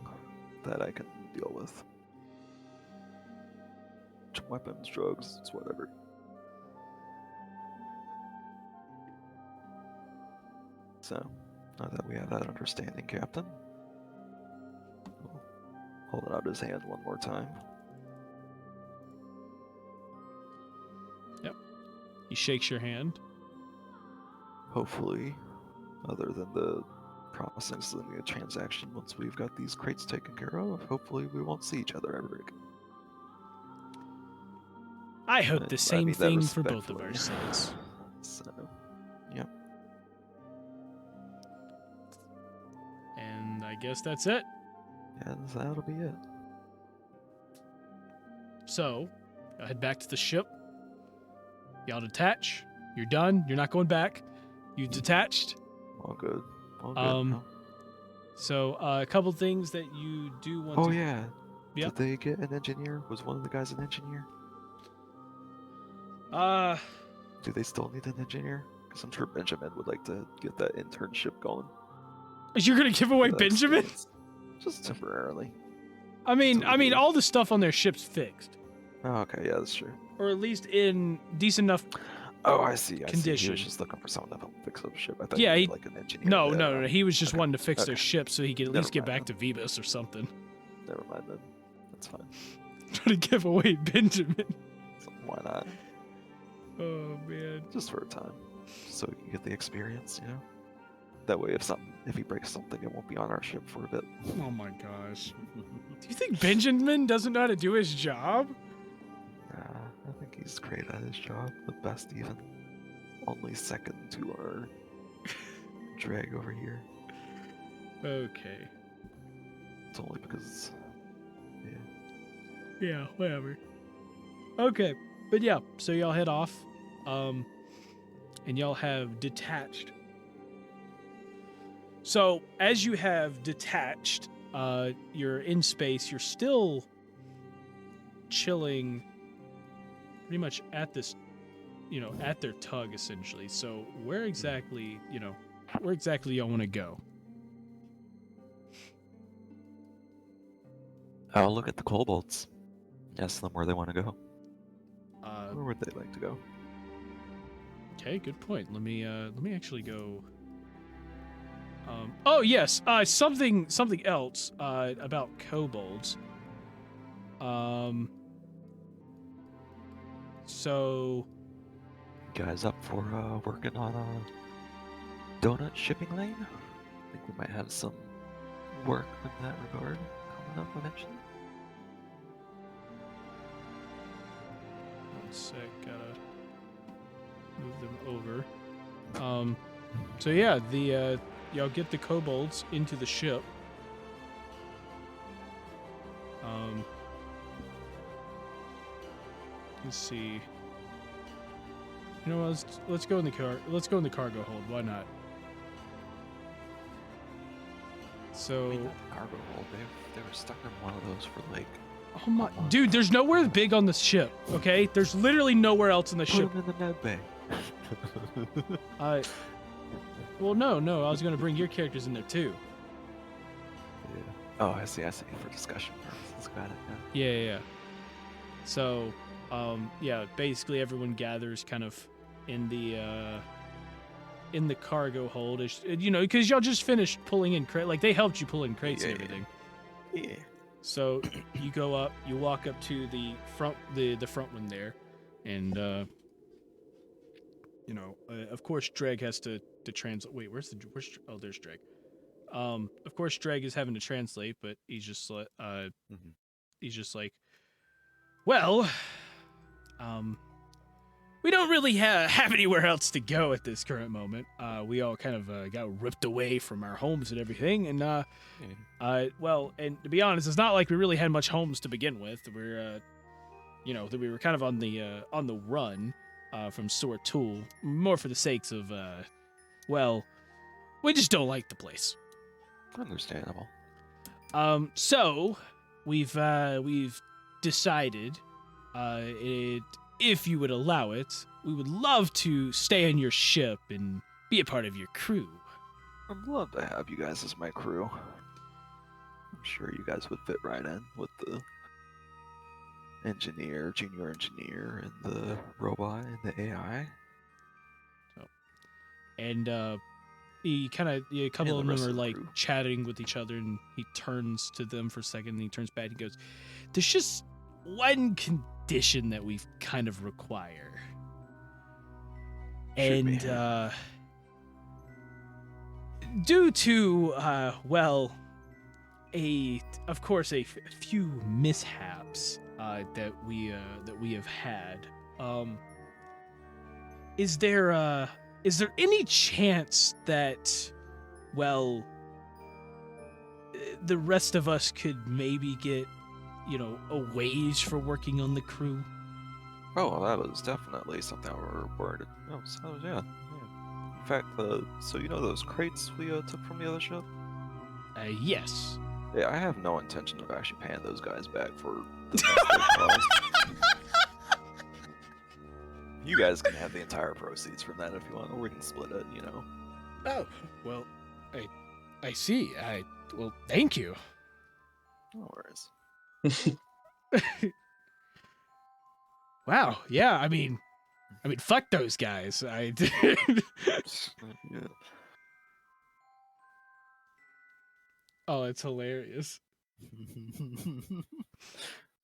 that I can deal with. Weapons, drugs, it's whatever. So, now that we have that understanding, Captain, we'll hold out his hand one more time. He shakes your hand. Hopefully, other than the processing the transaction, once we've got these crates taken care of, hopefully we won't see each other ever again. I hope And the I same mean that thing for both of our respectfully. sakes. So, yep. And I guess that's it. And that'll be it. So, I'll head back to the ship. Y'all detach. You're done. You're not going back. You detached. All good. All good. Um, So, a couple things that you do want Oh to... yeah. Yeah. Did they get an engineer? Was one of the guys an engineer? Do they still need an engineer? Because I'm sure Benjamin would like to get that internship going. You're gonna give away for that Benjamin? experience. Just temporarily. I mean, That's what we do. all the stuff on their ship's fixed, Oh, okay, yeah, that's true. or at least in decent enough. Oh, I see. I see. He Condition. was just looking for someone to help fix up ship. I thought Yeah, he he- was like an engineer. No, that, no. He was just okay, wanting to fix their okay. ship so he could at Never least get mind back to Vebus or something. Never mind then. That's fine. Trying to give away Benjamin. So why not? Oh man. Just for a time, so we can get the experience, you know. That way, if he breaks something, it won't be on our ship for a bit. Oh my gosh. Do you think Benjamin doesn't know how to do his job? I think he's great at his job, the best even. Only second to our drag over here. Okay. It's only because, yeah. Yeah, whatever. Okay. But yeah, so y'all head off. And y'all have detached. So as you have detached, you're in space, you're still chilling pretty much at this, at their tug essentially. So where exactly y'all want to go? I'll look at the kobolds. Ask them where they want to go. Where Uh, would they like to go? Okay, good point. Let me actually go. Oh yes, something else about kobolds. So Guys up for working on a donut shipping lane? I think we might have some work in that regard coming up eventually. one sec, gotta move them over. So yeah, the y'all get the kobolds into the ship. Let's see. You know what? Let's go in the car. Let's go in the cargo hold. Why not? So, I mean, not the cargo hold. They were stuck in one of those for like. oh my, dude, there's nowhere big on this ship. Okay, there's literally nowhere else in the Put ship. them in the med bay. Well, no, I was gonna bring your characters in there too. Yeah. Oh, I see. For discussion purposes, got it. Yeah. Yeah. So, yeah, basically everyone gathers kind of in the cargo hold, because y'all just finished pulling in crates. Like they helped you pull in crates and Yeah. everything. Yeah. So you go up, you walk up to the front, the front one there, and of course Dreg has to translate. Wait, where's oh, there's Dreg. Of course Dreg is having to translate, but he's just like, well, we don't really have anywhere else to go at this current moment. We all kind of got ripped away from our homes and everything, and well, and to be honest, it's not like we really had much homes to begin with. We're, that we were kind of on the run from Sword Tool, more for the sakes of, well, we just don't like the place. Understandable. So we've decided, if you would allow it, we would love to stay on your ship and be a part of your crew. I'd love to have you guys as my crew. I'm sure you guys would fit right in with the engineer, junior engineer, and the robot and the AI. And he kind of, a couple And the of rest them are of the like crew. chatting with each other, and he turns to them for a second, and he turns back and goes, "There's just one condition that we kind of require." Shoot me. And due to well, of course a few mishaps that we have had, is there any chance that, well, the rest of us could maybe get, a wage for working on the crew? Oh, well, that was definitely something we were worried. Oh, so yeah. In fact, so you know those crates we took from the other ship? Yes. Yeah, I have no intention of actually paying those guys back for the mess they caused. You guys can have the entire proceeds from that if you want, or we can split it, you know. Oh, well, I see. Well, thank you. No worries. Wow. Yeah. I mean, fuck those guys. Yeah. Oh, it's hilarious.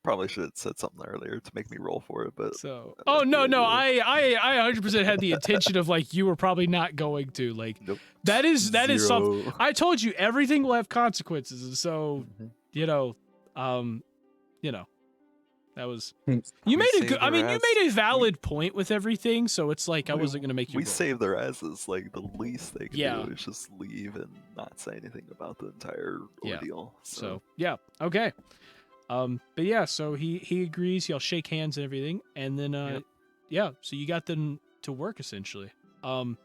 Probably should have said something earlier to make me roll for it, but So, I oh like no, the no, idea. I 100% had the intention of like you were probably not going to like. Nope. That is something. Zero. I told you everything will have consequences, and so Mhm. that was. Hmm. You We made a good. saved I their mean, you ass. made a valid point with everything, so it's like I wasn't gonna make you. We roll. saved their asses. Like the least they can Yeah. do is just leave and not say anything about the entire Yeah. ordeal. So yeah, okay. But yeah, so he agrees. Y'all shake hands and everything, and then Yep. yeah, so you got them to work essentially. Mhm.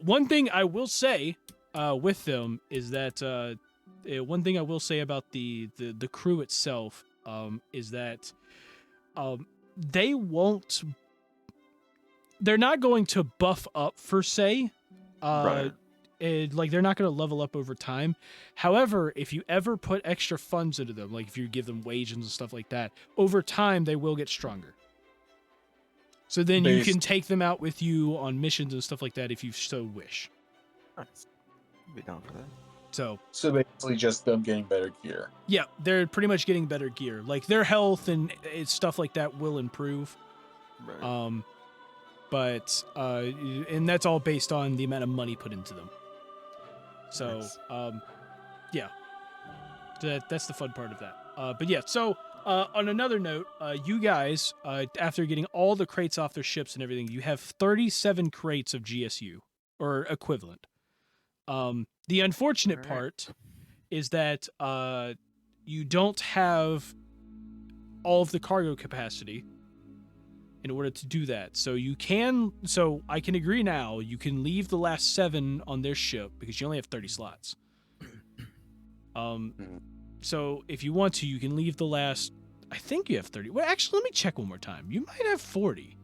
One thing I will say with them is that one thing I will say about the crew itself is that they're not going to buff up per se. Right. Like they're not going to level up over time. However, if you ever put extra funds into them, like if you give them wages and stuff like that, over time they will get stronger. So then you can take them out with you on missions and stuff like that if you so wish. Nice. I'll be down for that. So basically just them getting better gear. yeah, they're pretty much getting better gear. Like their health and stuff like that will improve. Right. But and that's all based on the amount of money put into them. So Nice. yeah, that's the fun part of that. But yeah, so on another note, you guys, after getting all the crates off their ships and everything, you have 37 crates of GSU or equivalent. The unfortunate Alright. part is that you don't have all of the cargo capacity in order to do that. So I can agree now, you can leave the last 7 on their ship because you only have 30 slots. So if you want to, you can leave the last, I think you have 30. Well, actually, let me check one more time. You might have 40.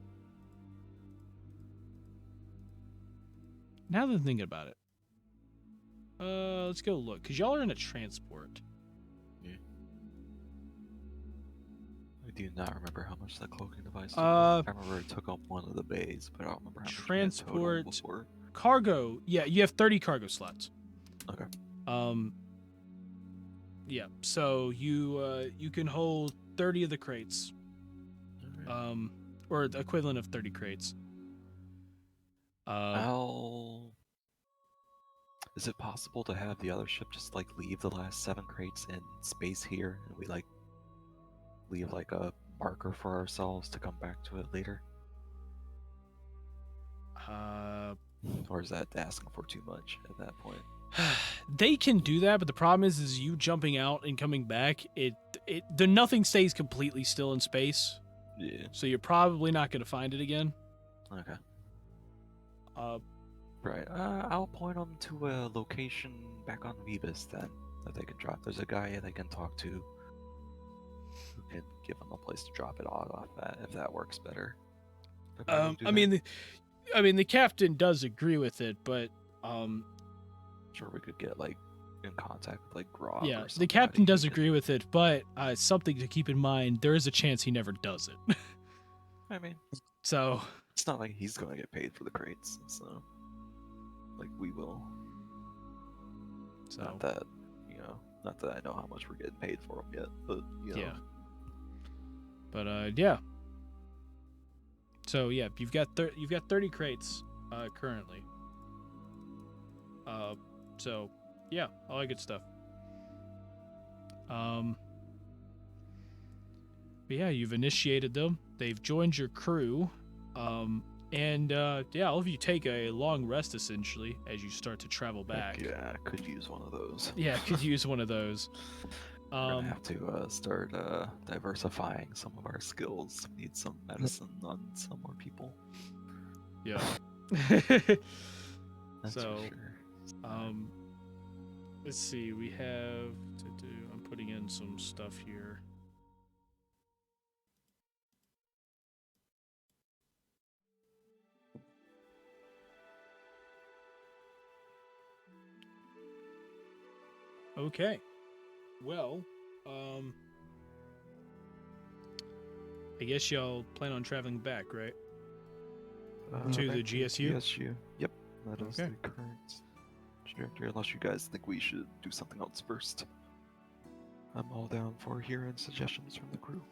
Now that I'm thinking about it. Let's go look, because y'all are in a transport. I do not remember how much that cloaking device. Uh, I remember it took up one of the bays, but I don't remember how much we had transport- total before. Cargo, yeah, you have 30 cargo slots. Okay. Yeah, so you can hold 30 of the crates. Alright. Or the equivalent of 30 crates. Is it possible to have the other ship just like leave the last 7 crates in space here, and we like leave like a marker for ourselves to come back to it later? Or is that asking for too much at that point? They can do that, but the problem is you jumping out and coming back. Nothing stays completely still in space, Yeah. so you're probably not going to find it again. Okay. Right. I'll point them to a location back on Vebus then that they can drop. There's a guy they can talk to who can give them a place to drop it off at if that works better. I mean, the captain does agree with it, but Sure, we could get like in contact with like Grog. Yeah, or the somebody. captain does agree with it, but something to keep in mind: there is a chance he never does it. I mean, So it's not like he's going to get paid for the crates, so like we will. so Not that not that I know how much we're getting paid for them yet, but yeah. But yeah. So yeah, you've got 30 crates currently. So yeah, all that good stuff. But yeah, you've initiated them. They've joined your crew. And yeah, all of you take a long rest essentially as you start to travel back. Heck yeah, I could use one of those. Yeah, could use one of those. We're gonna have to start diversifying some of our skills. We need some medicine on some more people. Yeah. That's So, for sure. let's see. We have to do. I'm putting in some stuff here. Okay. Well, I guess y'all plan on traveling back, right? To Back the GSU? GSU. Yep, that is Okay. the current trajectory. Unless you guys think we should do something else first. I'm all down for hearing suggestions from the crew.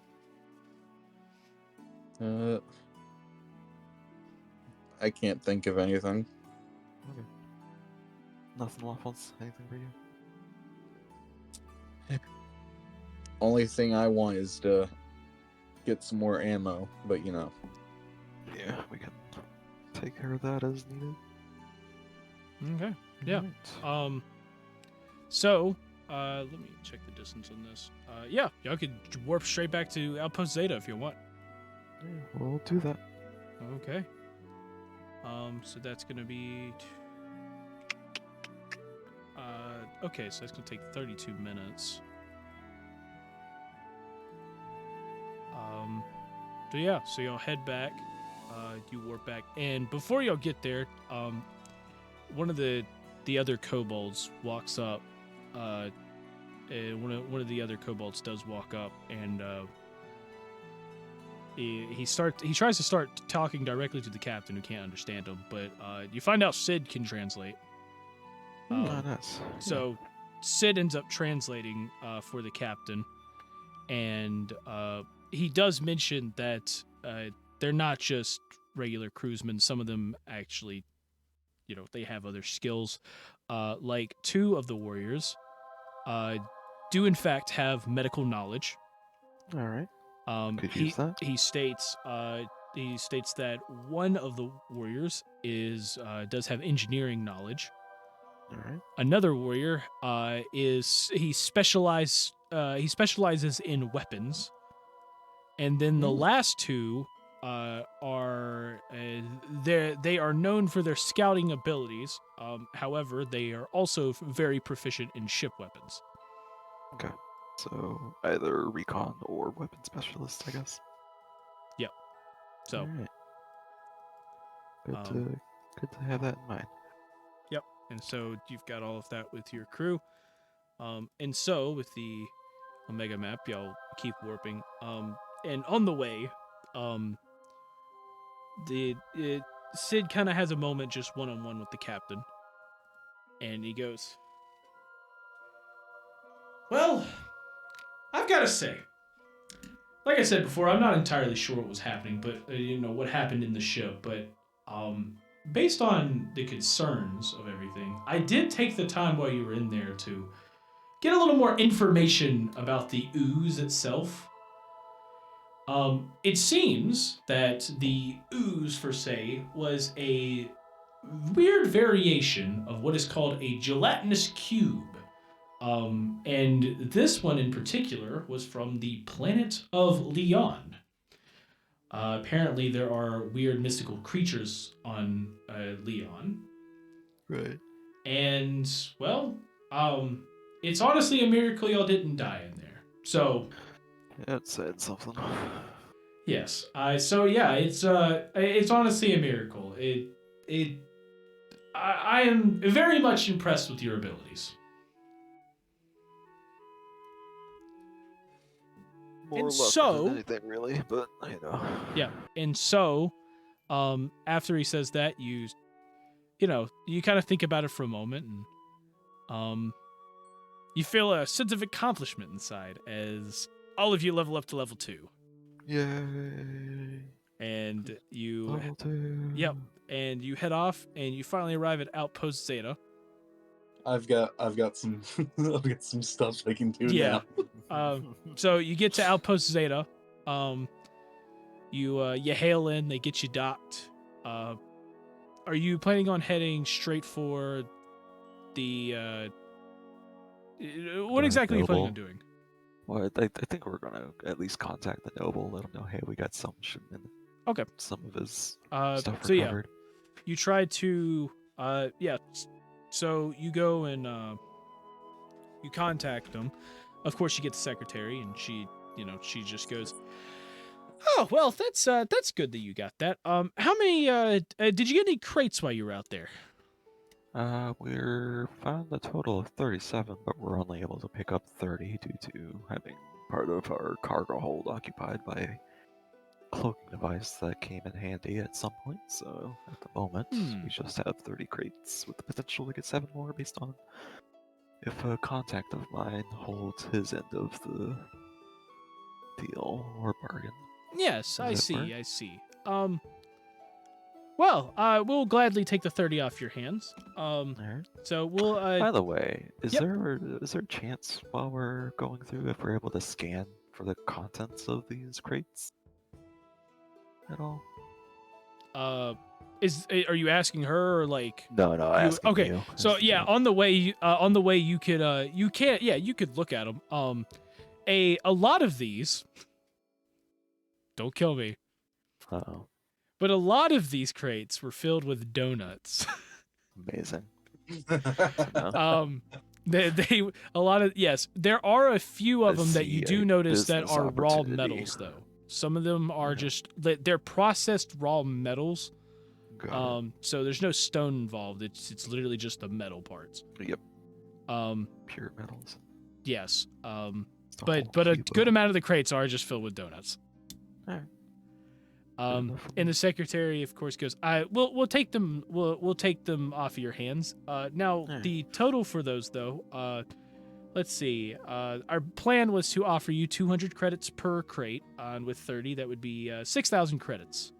I can't think of anything. Okay. Nothing, Waffles? Anything for you? Only thing I want is to get some more ammo, but Yeah, we can take care of that as needed. Okay. Yeah. Alright. So, let me check the distance on this. Yeah, y'all could warp straight back to Outpost Zeta if you want. Yeah, we'll do that. Okay. So that's gonna be. Okay, so that's gonna take 32 minutes. So yeah, so y'all head back. You warp back, and before y'all get there, one of the other kobolds walks up. And one of the other kobolds does walk up, and he tries to start talking directly to the captain, who can't understand him. But you find out Sid can translate. Nice. So Sid ends up translating for the captain, and he does mention that they're not just regular crewsmen. Some of them actually, they have other skills. Like 2 of the warriors do in fact have medical knowledge. All right. Could He use that. he states that one of the warriors does have engineering knowledge. All right. Another warrior he specializes in weapons, and then the last 2 are they are known for their scouting abilities. However, they are also very proficient in ship weapons. Okay. So either recon or weapon specialist, I guess. So, Alright. Good Um, to have that in mind. and so you've got all of that with your crew. And so with the Omega map, y'all keep warping. And on the way, Sid kind of has a moment just one-on-one with the captain, and he goes, Well, I've got to say, like I said before, I'm not entirely sure what was happening, but what happened in the ship. But based on the concerns of everything, I did take the time while you were in there to get a little more information about the ooze itself. It seems that the ooze, per se, was a weird variation of what is called a gelatinous cube. And this one in particular was from the planet of Leon. Apparently, there are weird mystical creatures on Leon. Right. And, well, it's honestly a miracle y'all didn't die in there. So, Yeah, it said something. yes. So yeah, it's honestly a miracle. I am very much impressed with your abilities. More And luck so- than anything, really. But Yeah. And so, after he says that, you kind of think about it for a moment, and you feel a sense of accomplishment inside as all of you level up to level 2. Yay! And you, Level 2. yep, and you head off, and you finally arrive at Outpost Zeta. I've got some I've got some stuff I can do Yeah. now. So you get to Outpost Zeta. You hail in. They get you docked. Are you planning on heading straight for the? What exactly are you planning on Noble. doing? Well, I think we're gonna at least contact the noble, let him know, hey, we got some shipment. Okay. Some of his stuff So yeah, recovered. you try to so you go and you contact them. Of course, you get the secretary, and she just goes, "Oh, well, that's good that you got that. How many did you get any crates while you were out there?" We're found a total of 37, but we're only able to pick up 30 due to having part of our cargo hold occupied by a cloaking device that came in handy at some point. So at the moment, we just have 30 crates with the potential to get 7 more based on if a contact of mine holds his end of the deal or bargain. Yes, I that see. work? I see. Well, we'll gladly take the 30 off your hands. Alright. So we'll By the way, is yep. there a chance while we're going through if we're able to scan for the contents of these crates at all? are you asking her, or like No, asking okay, you. so Asking yeah, you. on the way you could you can't, yeah, you could look at them. A lot of these, don't kill me, Uh-oh. but a lot of these crates were filled with donuts. Amazing. They a lot of, yes, there are a few of I them that you see do a notice that business are raw opportunity. metals, though. Some of them are Okay. just they're processed raw metals. Got So there's no stone involved. It's literally just the metal parts. it. Yep, Um, pure metals. yes. It's the But whole a cube good of- amount of the crates are just filled with donuts. Alright. Good enough for And me. the secretary, of course, goes, we'll take them off of your hands. Now Alright. the total for those, though, let's see. Our plan was to offer you 200 credits per crate, and with 30, that would be 6,000 credits.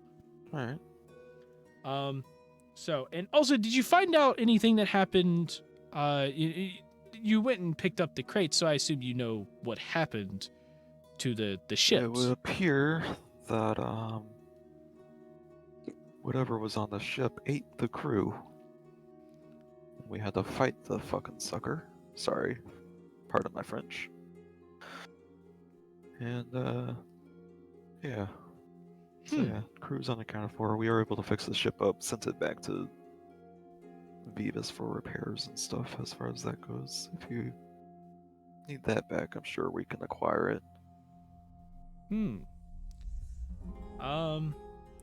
Alright. So, and also, did you find out anything that happened? You went and picked up the crates, so I assume you know what happened to the ships. It would appear that whatever was on the ship ate the crew. We had to fight the fucking sucker. Sorry, pardon my French. And yeah. So yeah, crew's unaccounted for. We were able to fix the ship up, sent it back to Vivas for repairs and stuff as far as that goes. If you need that back, I'm sure we can acquire it.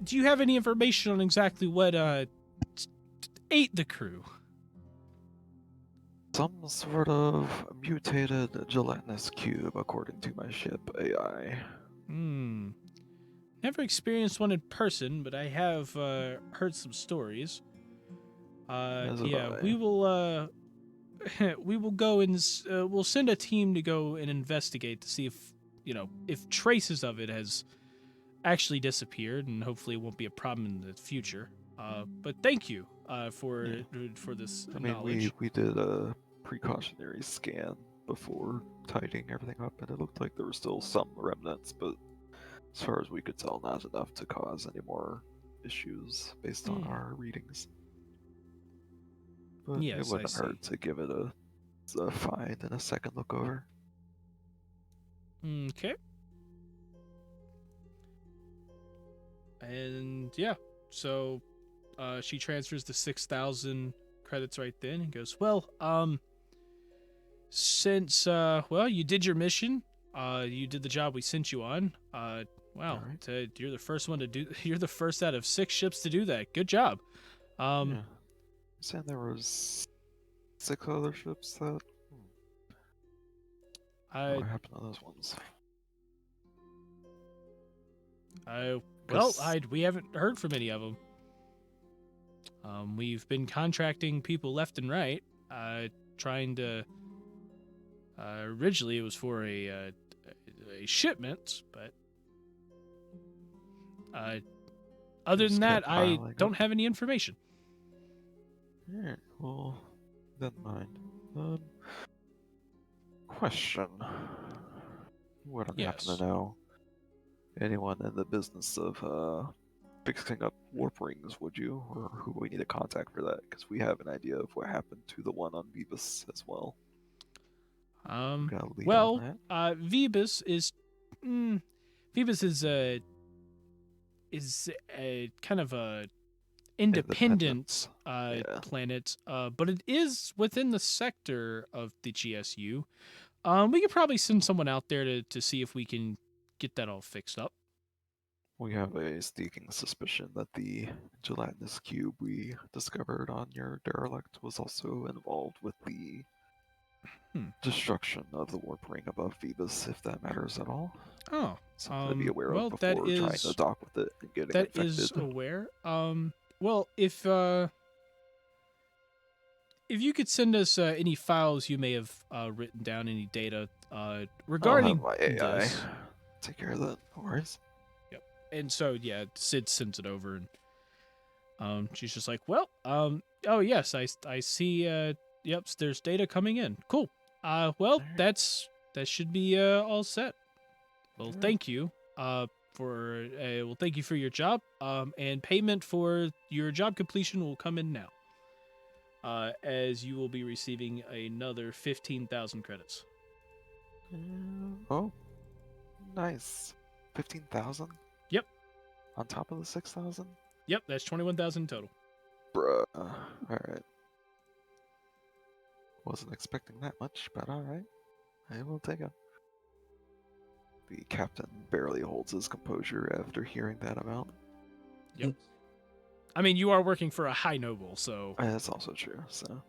Do you have any information on exactly what ate the crew? Some sort of mutated gelatinous cube, according to my ship AI. Never experienced one in person, but I have heard some stories. As have Yeah, I. we will we will go and we'll send a team to go and investigate to see if traces of it has actually disappeared, and hopefully it won't be a problem in the future. But thank you for this I mean, knowledge. we did a precautionary scan before tidying everything up, and it looked like there were still some remnants, but as far as we could tell, not enough to cause any more issues based on our readings. But Yes, it I wouldn't see. hurt to give it a find and a second look over. Okay. And yeah, so she transfers the 6,000 credits right then and goes, well, since you did your mission, you did the job we sent you on. Wow, Alright. you're the first one to do. You're the first out of 6 ships to do that. Good job. Yeah. saying there was 6 other ships that. What happened to those ones? We haven't heard from any of them. We've been contracting people left and right, trying to. Originally, it was for a shipment, but other than Just that, kept I piling don't up. have any information. Alright, well, never mind. Question. You wouldn't happen Yes. to know anyone in the business of fixing up warp rings, would you? Or who we need to contact for that? Because we have an idea of what happened to the one on Beavis as well. Got a lead Well, on that? Phoebus is a kind of a independent Yeah. planet, but it is within the sector of the GSU. We could probably send someone out there to see if we can get that all fixed up. We have a sneaking suspicion that the gelatinous cube we discovered on your derelict was also involved with the destruction of the warp ring above Phoebus, if that matters at all. Oh, Something to be aware well, of before trying to dock with it and getting that infected. is aware. Well, if you could send us any files you may have written down, any data regarding I'll have my AI this. take care of that. No worries. And so yeah, Sid sends it over, and she's just like, well, oh yes, I see. Yep, there's data coming in. Cool. Well, Alright. that should be all set. Well, Alright. thank you. Thank you for your job. And payment for your job completion will come in now. As you will be receiving another 15,000 credits. Oh, nice. 15,000 Yep. on top of the 6,000. Yep, that's 21,000 total. Bruh. All right. Wasn't expecting that much, but all right. I will take it. The captain barely holds his composure after hearing that amount. Yep. I mean, you are working for a high noble, so That's also true. So,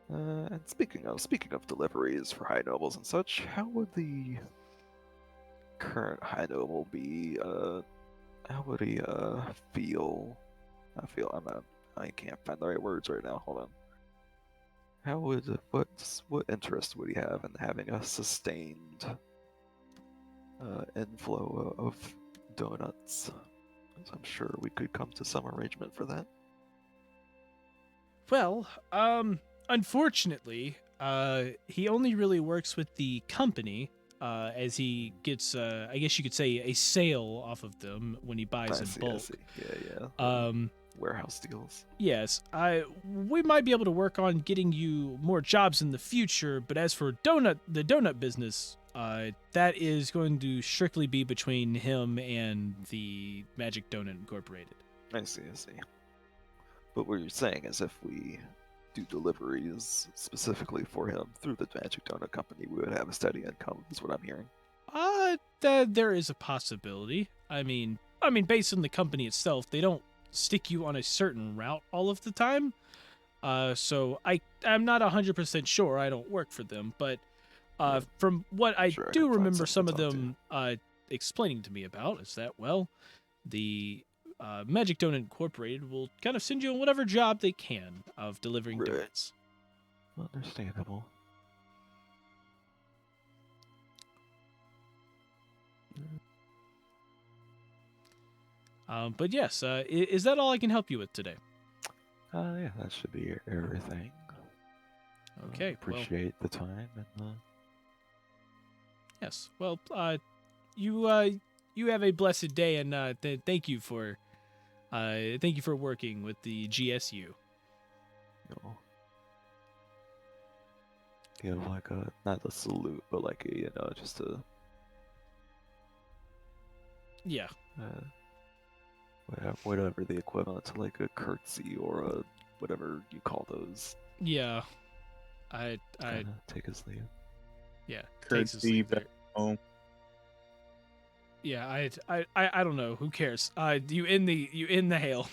and speaking of deliveries for high nobles and such, how would the current high noble be? How would he feel? I can't find the right words right now. Hold on. How would what interest would he have in having a sustained inflow of donuts? 'Cause I'm sure we could come to some arrangement for that. well, unfortunately, he only really works with the company, as he gets, I guess you could say, a sale off of them when he buys in I bulk. see. Yeah. Warehouse deals. Yes, we might be able to work on getting you more jobs in the future, but as for the donut business, that is going to strictly be between him and the Magic Donut Incorporated. I see. But what you're saying is if we do deliveries specifically for him through the Magic Donut Company, we would have a steady income, is what I'm hearing. There is a possibility. I mean, based on the company itself, they don't stick you on a certain route all of the time. So I'm not 100% sure. I don't work for them, but from what I Sure, I do can find remember some of someone to them explaining to me about is that, well, the Magic Donut Incorporated will kind of send you on whatever job they can of delivering Right. donuts. Understandable. But yes, is that all I can help you with today? Yeah, that should be everything. Okay, well, Appreciate the time and yes. Well, you have a blessed day, and thank you for working with the GSU. you know, give like a not a salute, but like a just a Yeah. whatever the equivalent to like a curtsy or a whatever you call those. Yeah. I Kinda take his leave. yeah. takes his Curtsy leave back there. home. Yeah, I don't know. Who cares? You in the hail.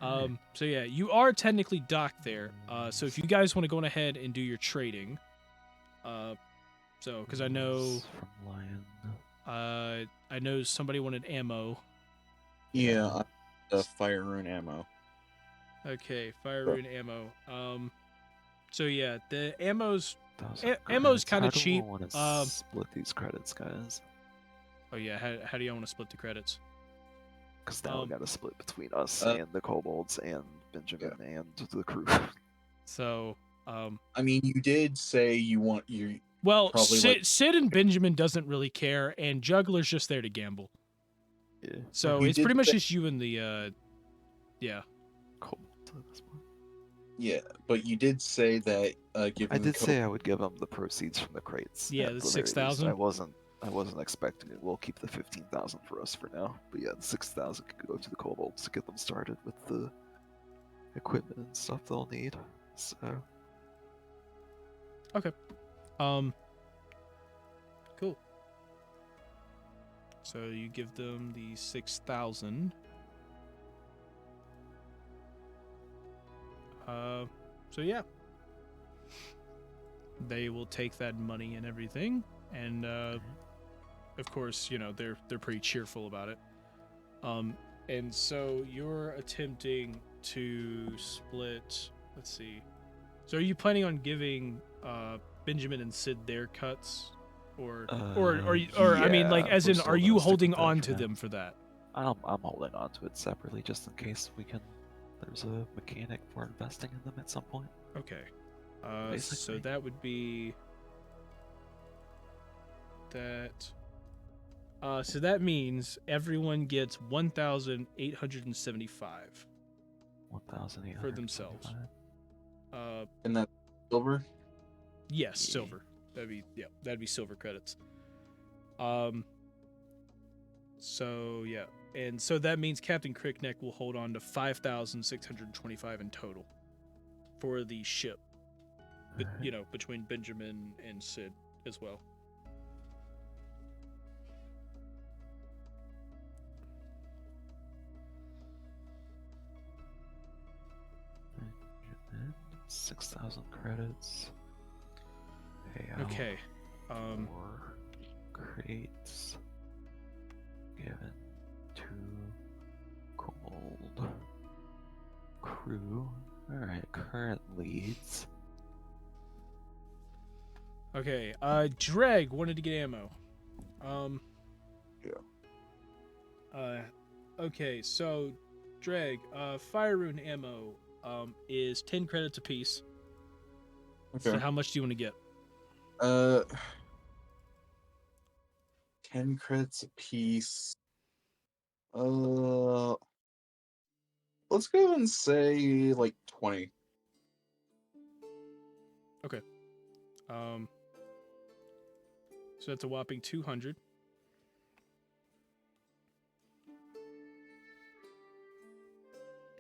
So yeah, you are technically docked there. So if you guys want to go on ahead and do your trading, because I know, From Lion. I know somebody wanted ammo. Yeah, fire rune ammo. Okay, fire rune ammo. So yeah, the ammo's Credits. kind How of do cheap. we want to split these credits, guys? Oh yeah, how do y'all want to split the credits? Because now we got to split between us Uh, and the kobolds and Benjamin and the crew. So, I mean, you did say you want your well, probably Sid and Benjamin doesn't really care, and Juggler's just there to gamble. Yeah. So You it's did pretty much say- just you and the, yeah. Kobolds at this point. yeah, but you did say that given I did co- say I would give them the proceeds from the crates. Yeah, at the very least. 6,000. I wasn't expecting it. We'll keep the 15,000 for us for now. But yeah, the 6,000 could go to the kobolds to get them started with the equipment and stuff they'll need. So Cool. So you give them the 6,000. So yeah. They will take that money and everything, and of course, you know, they're pretty cheerful about it. And so you're attempting to split, let's see. So are you planning on giving Benjamin and Sid their cuts, or I mean, like, yeah, as we're in, still are gonna you stick holding with that on for to now. them for that? I'm holding on to it separately just in case we can. There's a mechanic for investing in them at some point. Okay. So Basically. that would be that. So that means everyone gets 1,875 1,800 for themselves. and that silver. Yes, Yeah. silver. That'd be silver credits. So yeah, and so that means Captain Crickneck will hold on to 5,625 in total for the ship. But you know, between Benjamin and Sid as well. Benjamin, 6,000 credits. Payout Okay. for crates given to Cold Crew. Alright, current leads. Okay. Dreg wanted to get ammo. Okay, so Dreg, fire rune ammo is 10 credits apiece. Okay. So how much do you want to get? 10 credits a piece. Let's go and say like 20. So that's a whopping 200.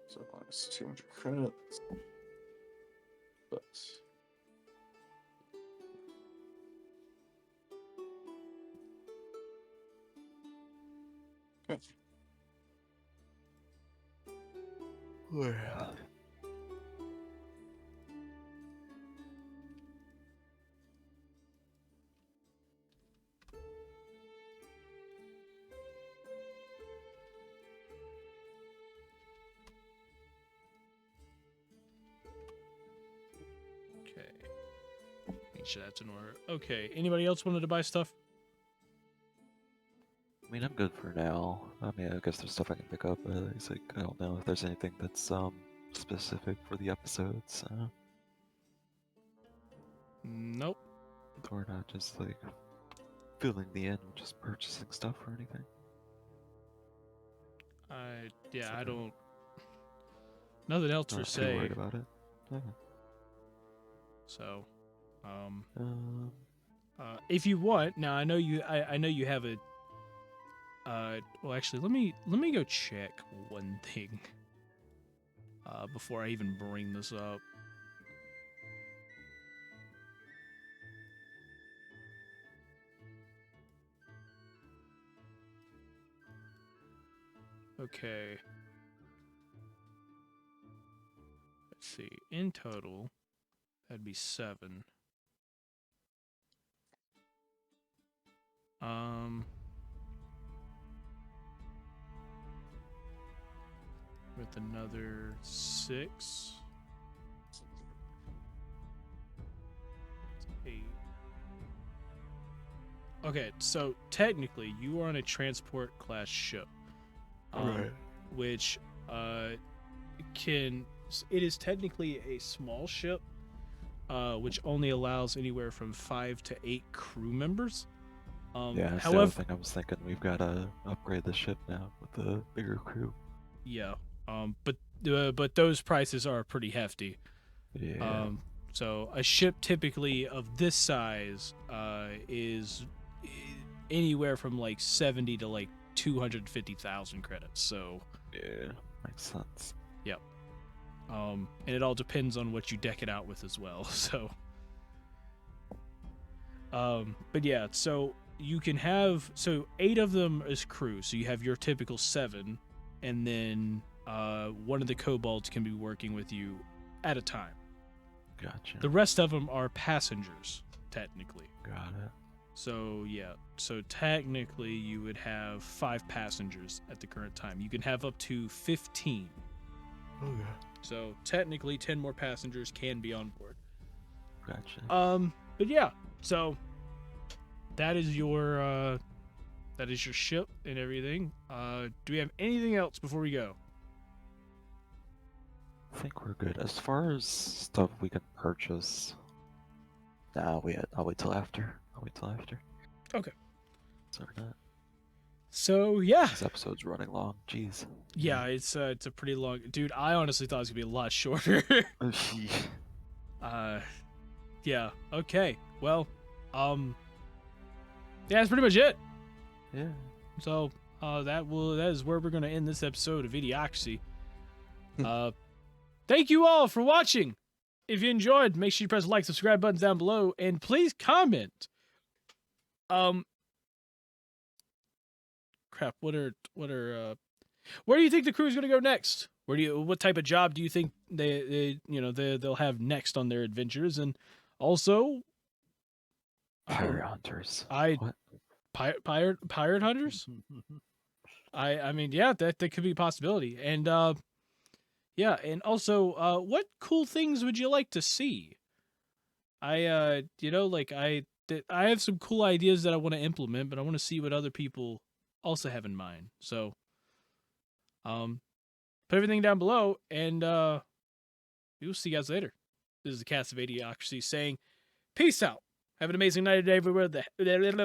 So minus 200 credits. But okay. Well. Okay. Make sure that's in order. Okay. Anybody else wanted to buy stuff? I mean, I'm good for now. I mean, I guess there's stuff I can pick up, but it's like, I don't know if there's anything that's specific for the episodes. Nope. We're not just like filling the end with just purchasing stuff or anything. I don't. Nothing else Not to too say. worried about it. Okay. So, Um, if you want, now I know you. I know you have a. Well, actually, let me go check one thing. Before I even bring this up. Okay. let's see. In total, that'd be 7. With another 6. 8. Okay, so technically you are on a transport class ship. Which it is technically a small ship, which only allows anywhere from 5 to 8 crew members. Yeah, that's the other However, thing I was thinking. We've got to upgrade the ship now with the bigger crew. yeah, but those prices are pretty hefty. Yeah. So a ship typically of this size is anywhere from like 70 to like 250,000 credits. So Yeah, makes sense. and it all depends on what you deck it out with as well. So but yeah, so you can have 8 of them as crew. So you have your typical 7, and then one of the kobolds can be working with you at a time. Gotcha. The rest of them are passengers, technically. Got it. So yeah, so technically you would have 5 passengers at the current time. You can have up to 15. Okay. So technically 10 more passengers can be on board. Gotcha. But yeah, so that is your ship and everything. Do we have anything else before we go? I think we're good. As far as stuff we can purchase, I'll wait till after. Okay. Sorry, not. So yeah, This episode's running long. Jeez. yeah, it's a pretty long. Dude, I honestly thought it was gonna be a lot shorter. Yeah. Okay. Well, yeah, that's pretty much it. Yeah. So that is where we're gonna end this episode of Idiocracy. Thank you all for watching. If you enjoyed, make sure you press the like, subscribe buttons down below, and please comment. Crap. Where do you think the crew is gonna go next? What type of job do you think they'll have next on their adventures? And also, Pirate hunters. What? Pirate hunters? I mean, yeah, that could be a possibility. And yeah, and also, what cool things would you like to see? I have some cool ideas that I want to implement, but I want to see what other people also have in mind. So, put everything down below, and we will see you guys later. This is the cast of Idiocracy saying, peace out. Have an amazing night everywhere, wherever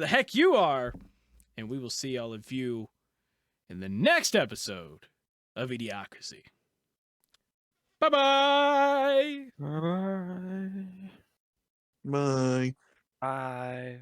the heck you are. And we will see all of you in the next episode of Idiocracy. Bye-bye! Bye. Bye. Bye.